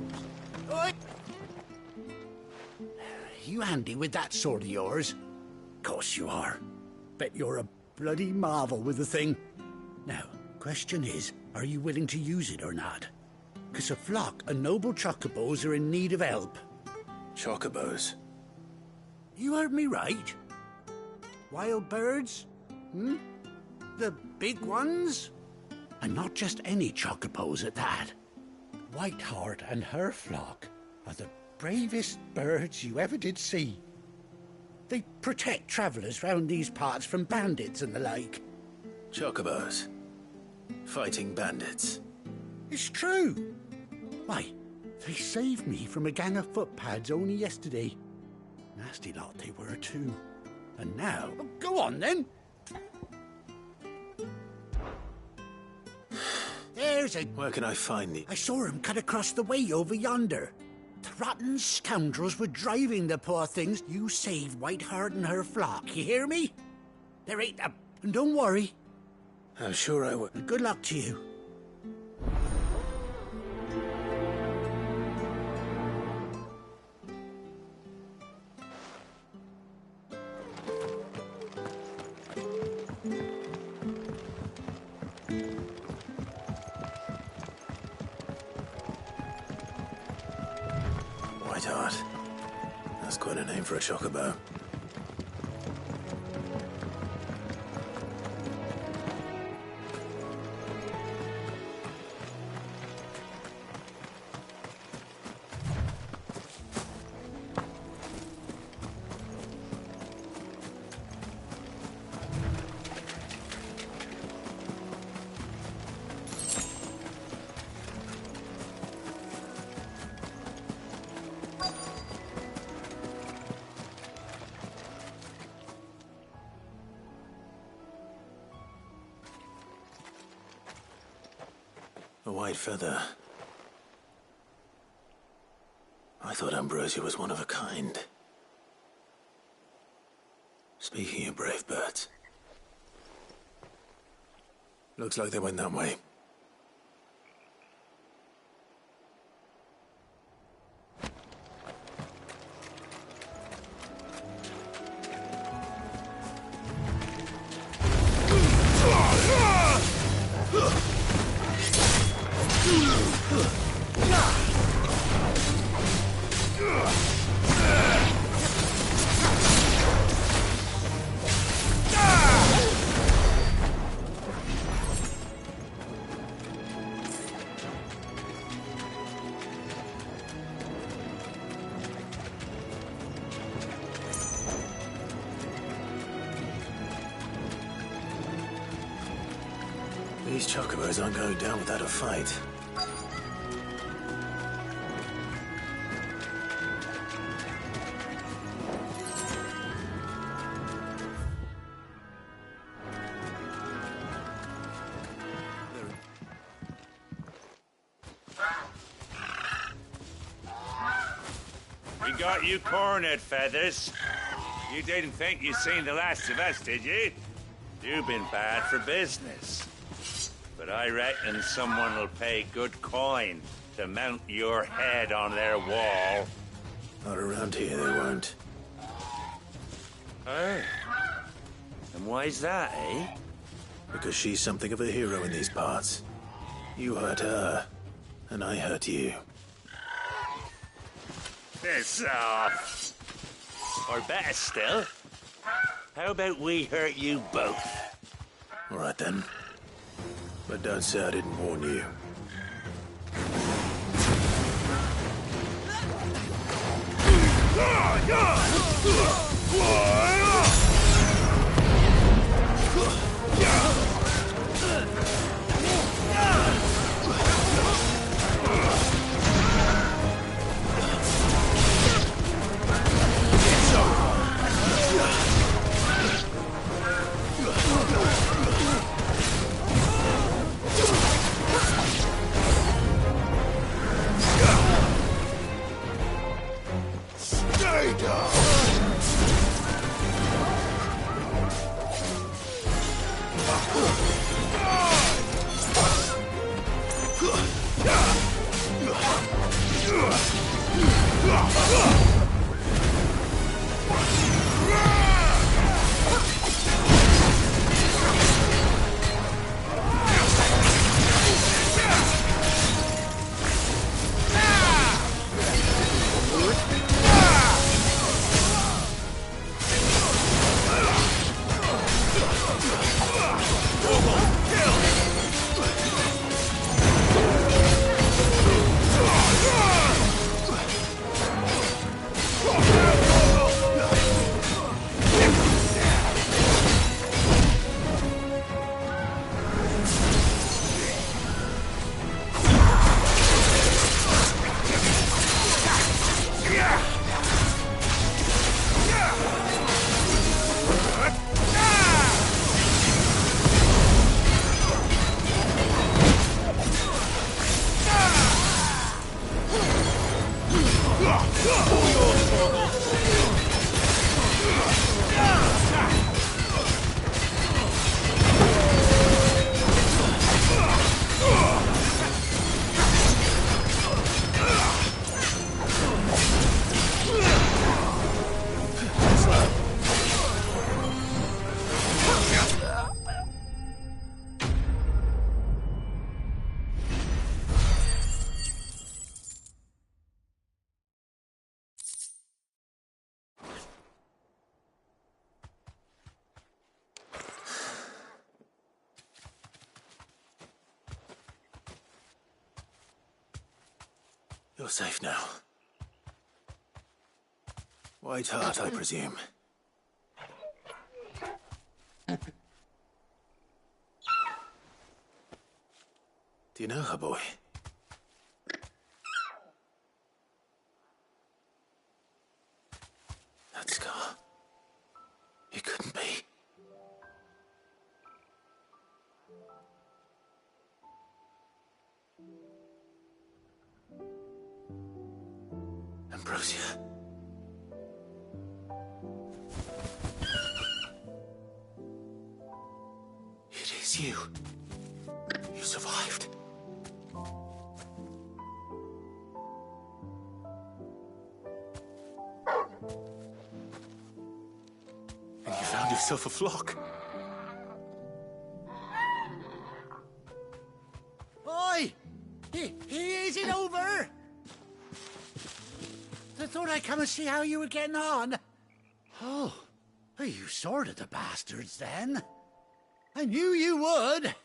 worse. Oi! You handy with that sword of yours? Course you are. Bet you're a bloody marvel with the thing. Now, question is, are you willing to use it or not? 'Cause a flock of noble chocobos are in need of help. Chocobos? You heard me right. Wild birds? Hmm? The big ones? And not just any chocobos at that. Whiteheart and her flock are the bravest birds you ever did see. They protect travellers round these parts from bandits and the like. Chocobos? Fighting bandits? It's true. Why, they saved me from a gang of footpads only yesterday. Nasty lot they were too. And now... Oh, go on then! There's a... Where can I find the... I saw him cut across the way over yonder. The rotten scoundrels were driving the poor things. You saved Whiteheart and her flock, you hear me? There ain't a... And don't worry. I'm sure I will. Good luck to you. Whiteheart. That's quite a name for a chocobo. A white feather. I thought Ambrosia was one of a kind. Speaking of brave birds, looks like they went that way. These chocobos aren't going down without a fight. We got you cornered, Feathers. You didn't think you'd seen the last of us, did you? You've been bad for business. But I reckon someone will pay good coin to mount your head on their wall. Not around here, they won't. Hey. And why's that, eh? Because she's something of a hero in these parts. You hurt her, and I hurt you. Piss off. Or better still, how about we hurt you both? All right, then. But don't say I didn't warn you. Stay down! You're safe now. White Heart, I presume. Do you know her, boy? That scar. It couldn't be. Ambrosia. It is you. You survived. And you found yourself a flock. Oi! Is it over? I thought I'd come and see how you were getting on. Oh, you sorted the bastards then. I knew you would.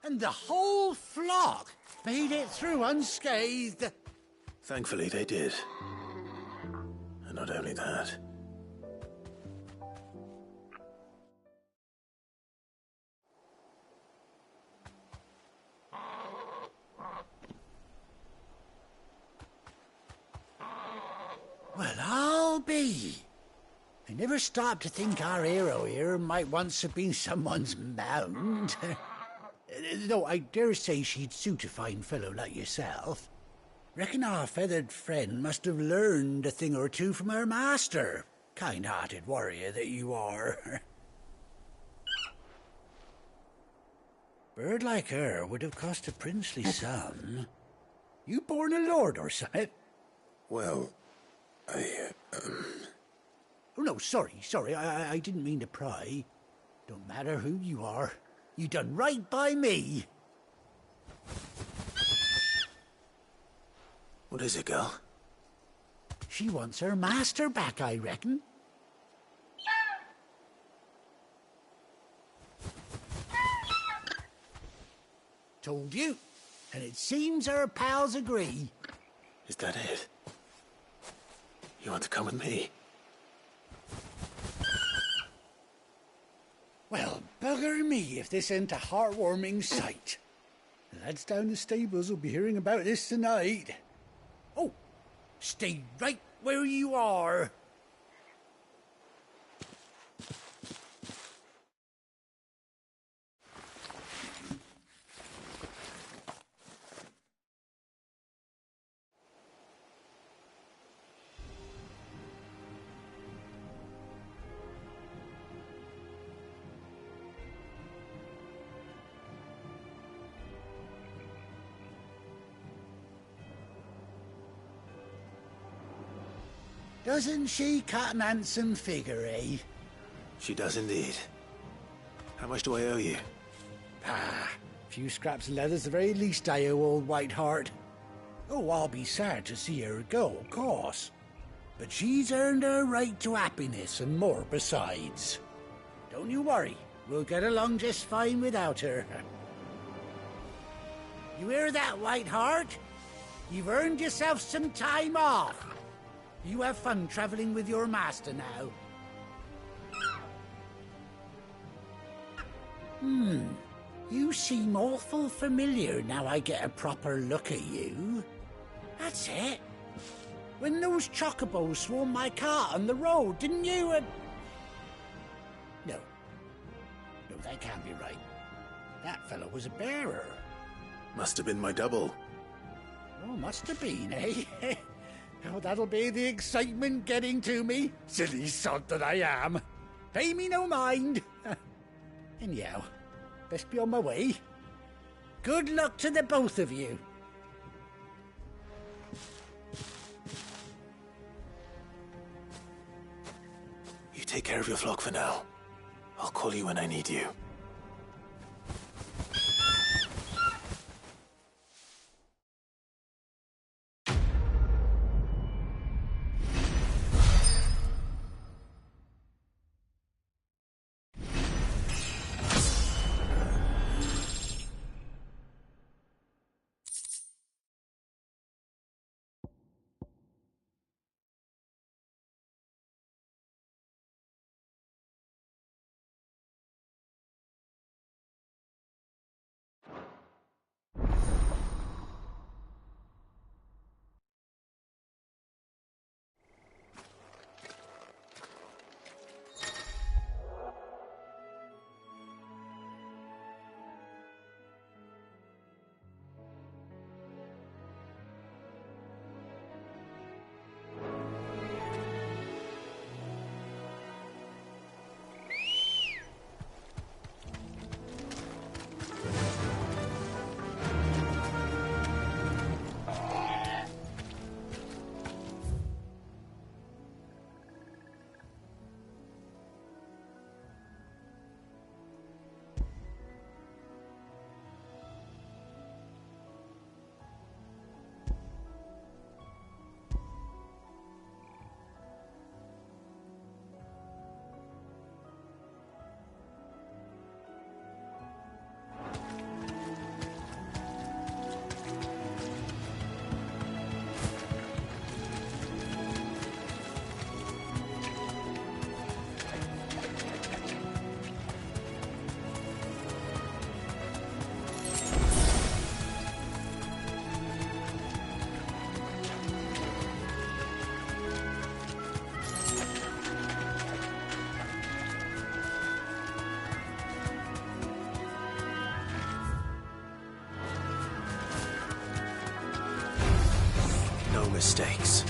And the whole flock made it through unscathed. Thankfully, they did. And not only that. Well, I'll be. I never stopped to think our hero here might once have been someone's mount. Though I dare say she'd suit a fine fellow like yourself. Reckon our feathered friend must have learned a thing or two from her master. Kind-hearted warrior that you are. Bird like her would have cost a princely sum. You born a lord or something? Well, Oh, no, sorry. I didn't mean to pry. Don't matter who you are. You done right by me. What is it, girl? She wants her master back, I reckon. Told you. And it seems her pals agree. Is that it? You want to come with me? Well, bugger me if this ain't a heartwarming sight. The lads down the stables will be hearing about this tonight. Oh, stay right where you are. Doesn't she cut an handsome figure, eh? She does indeed. How much do I owe you? Ah, a few scraps of leather's the very least I owe old Whiteheart. Oh, I'll be sad to see her go, of course. But she's earned her right to happiness and more besides. Don't you worry, we'll get along just fine without her. You hear that, Whiteheart? You've earned yourself some time off. You have fun traveling with your master now. You seem awful familiar now I get a proper look at you. That's it. When those chocobos swarmed my cart on the road, didn't you? No, that can't be right. That fellow was a bearer. Must have been my double. Oh, must have been, eh? Oh, that'll be the excitement getting to me. Silly sod that I am. Pay me no mind. Anyhow, best be on my way. Good luck to the both of you. You take care of your flock for now. I'll call you when I need you. no mistakes.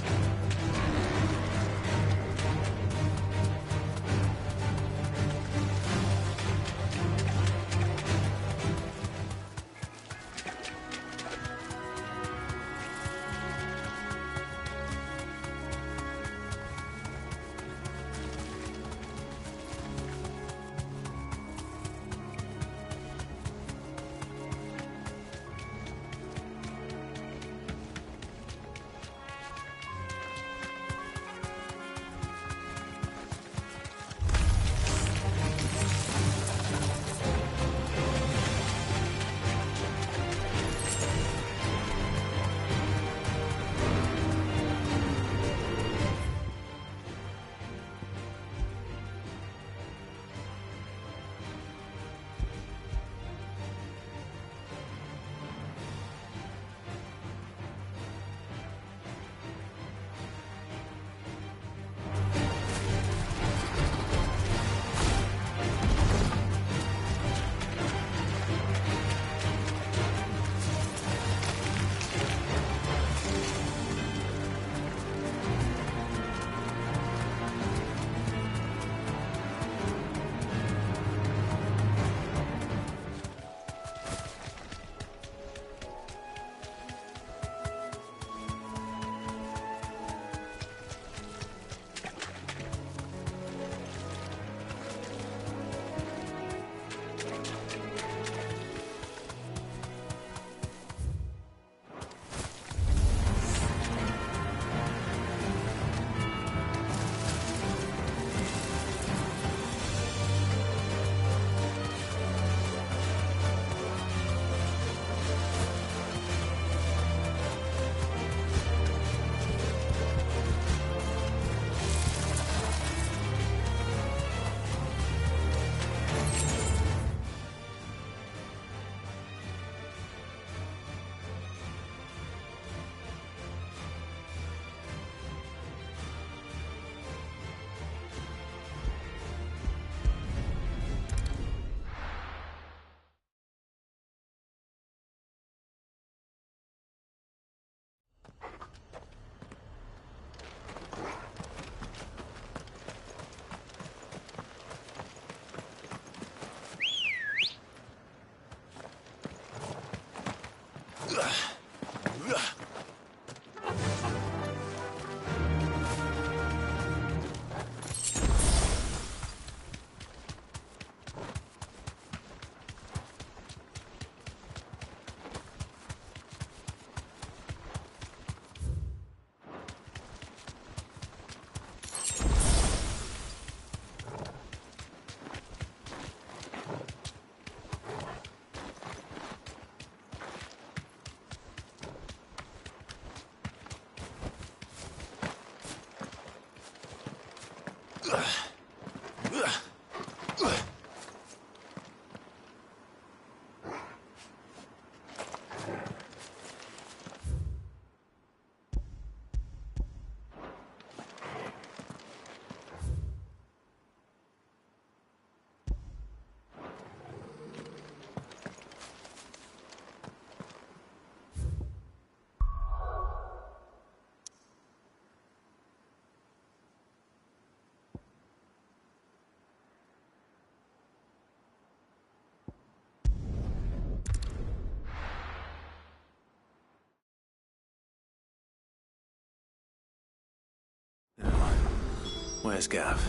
Where's Gav?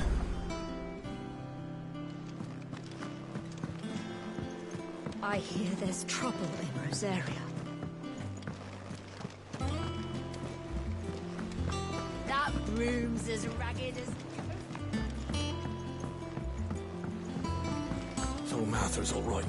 I hear there's trouble in Rosaria. That room's as ragged as... So Martha's all right.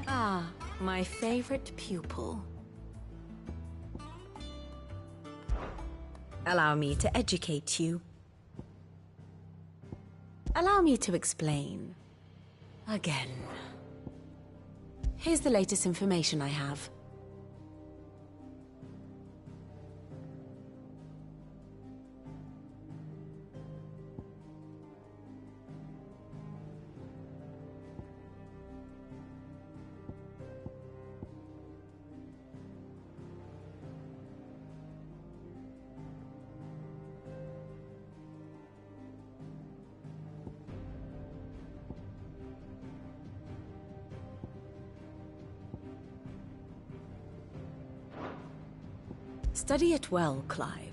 Ah, my favorite pupil. Allow me to educate you. Allow me to explain. Again. Here's the latest information I have. Study it well, Clive.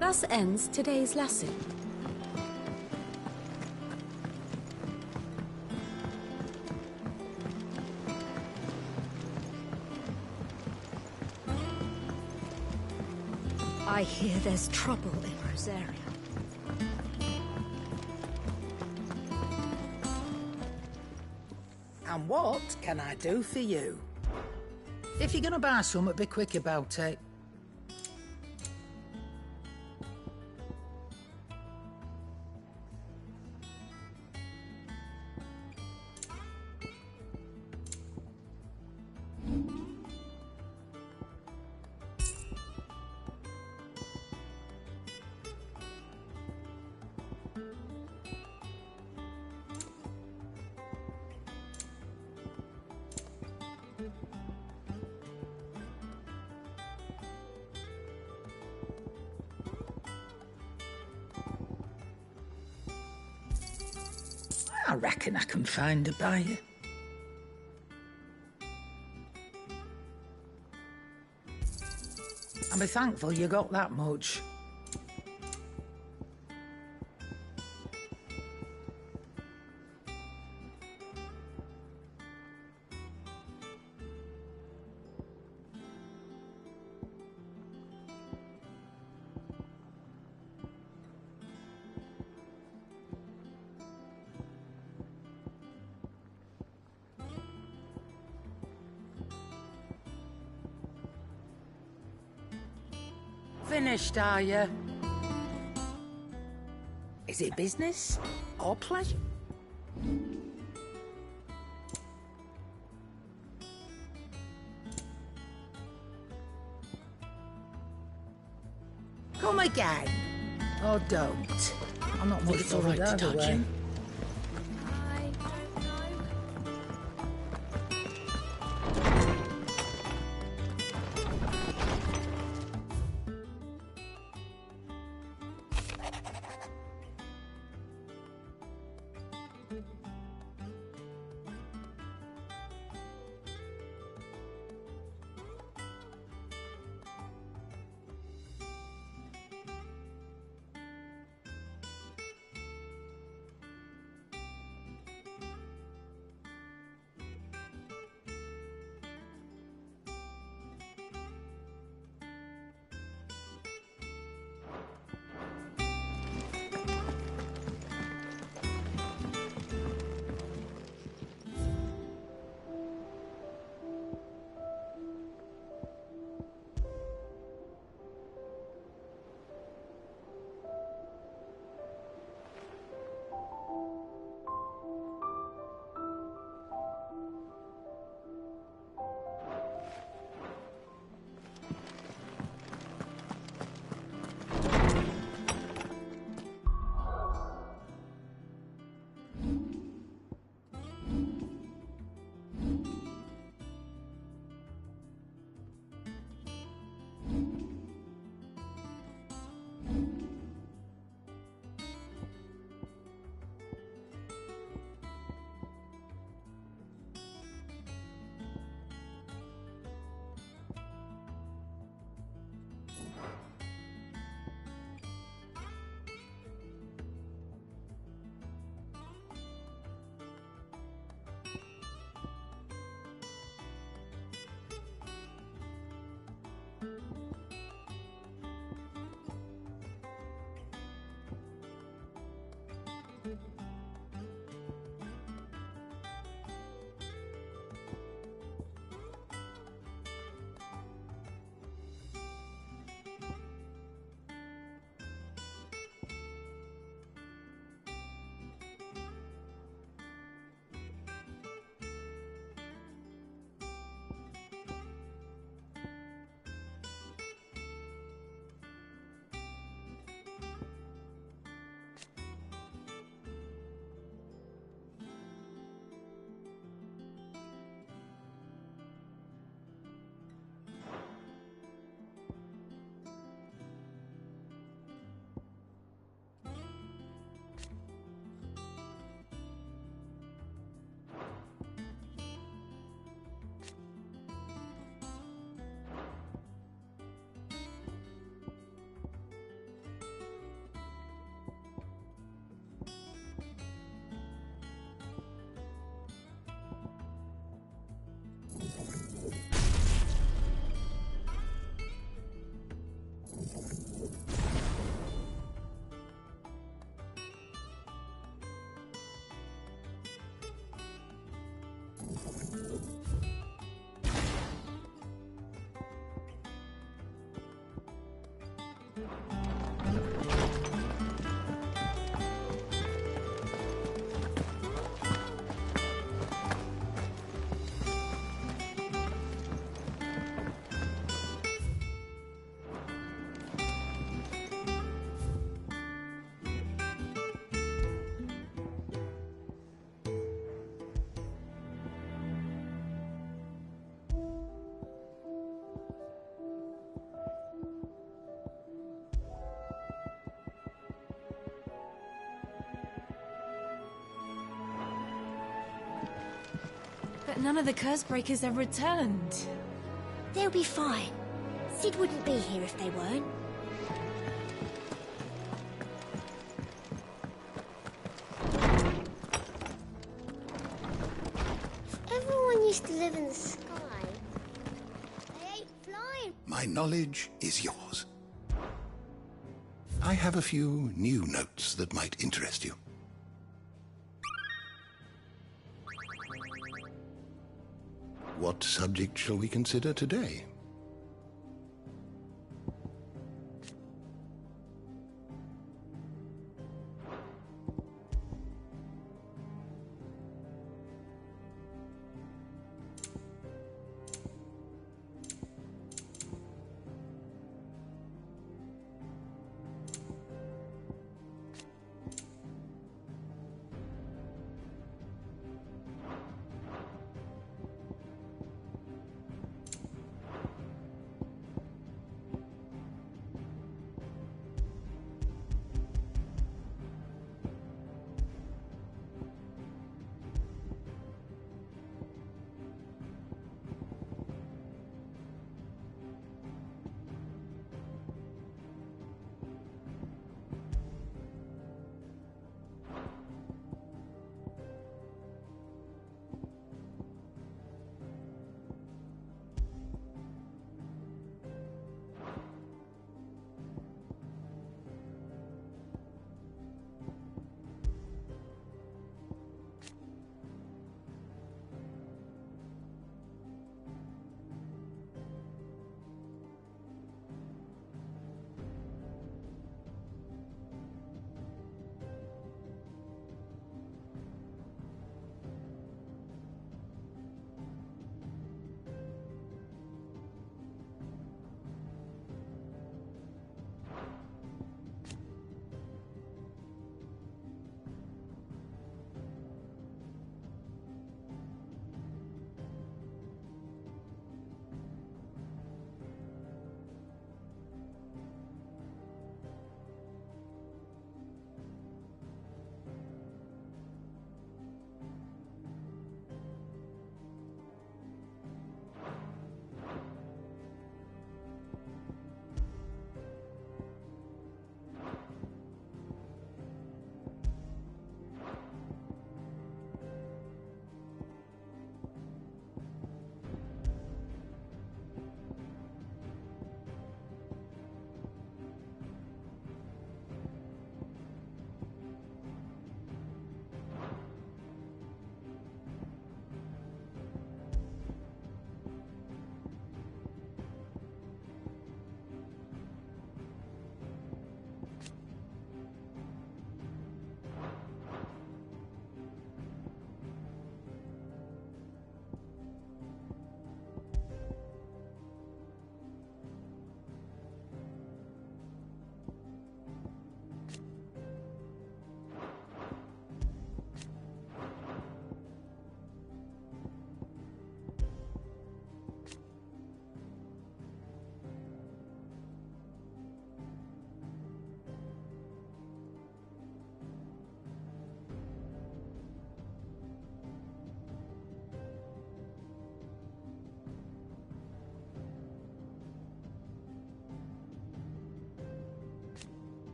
Thus ends today's lesson. I hear there's trouble in Rosaria. And what can I do for you? If you're gonna buy something, be quick about it. I reckon I can find a buyer. I'll be thankful you got that much. Finished, are you? Is it business or pleasure? Come again. Or don't. I'm not much It's all right to touch him. But none of the curse breakers have returned. They'll be fine. Sid wouldn't be here if they weren't. If everyone used to live in the sky, they ain't flying. My knowledge is yours. I have a few new notes that might interest you. What subject shall we consider today?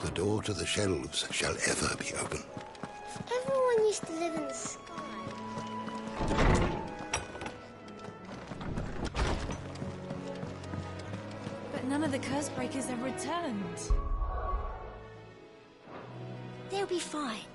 the door to the shelves shall ever be open. Everyone used to live in the sky. But none of the curse breakers have returned. They'll be fine.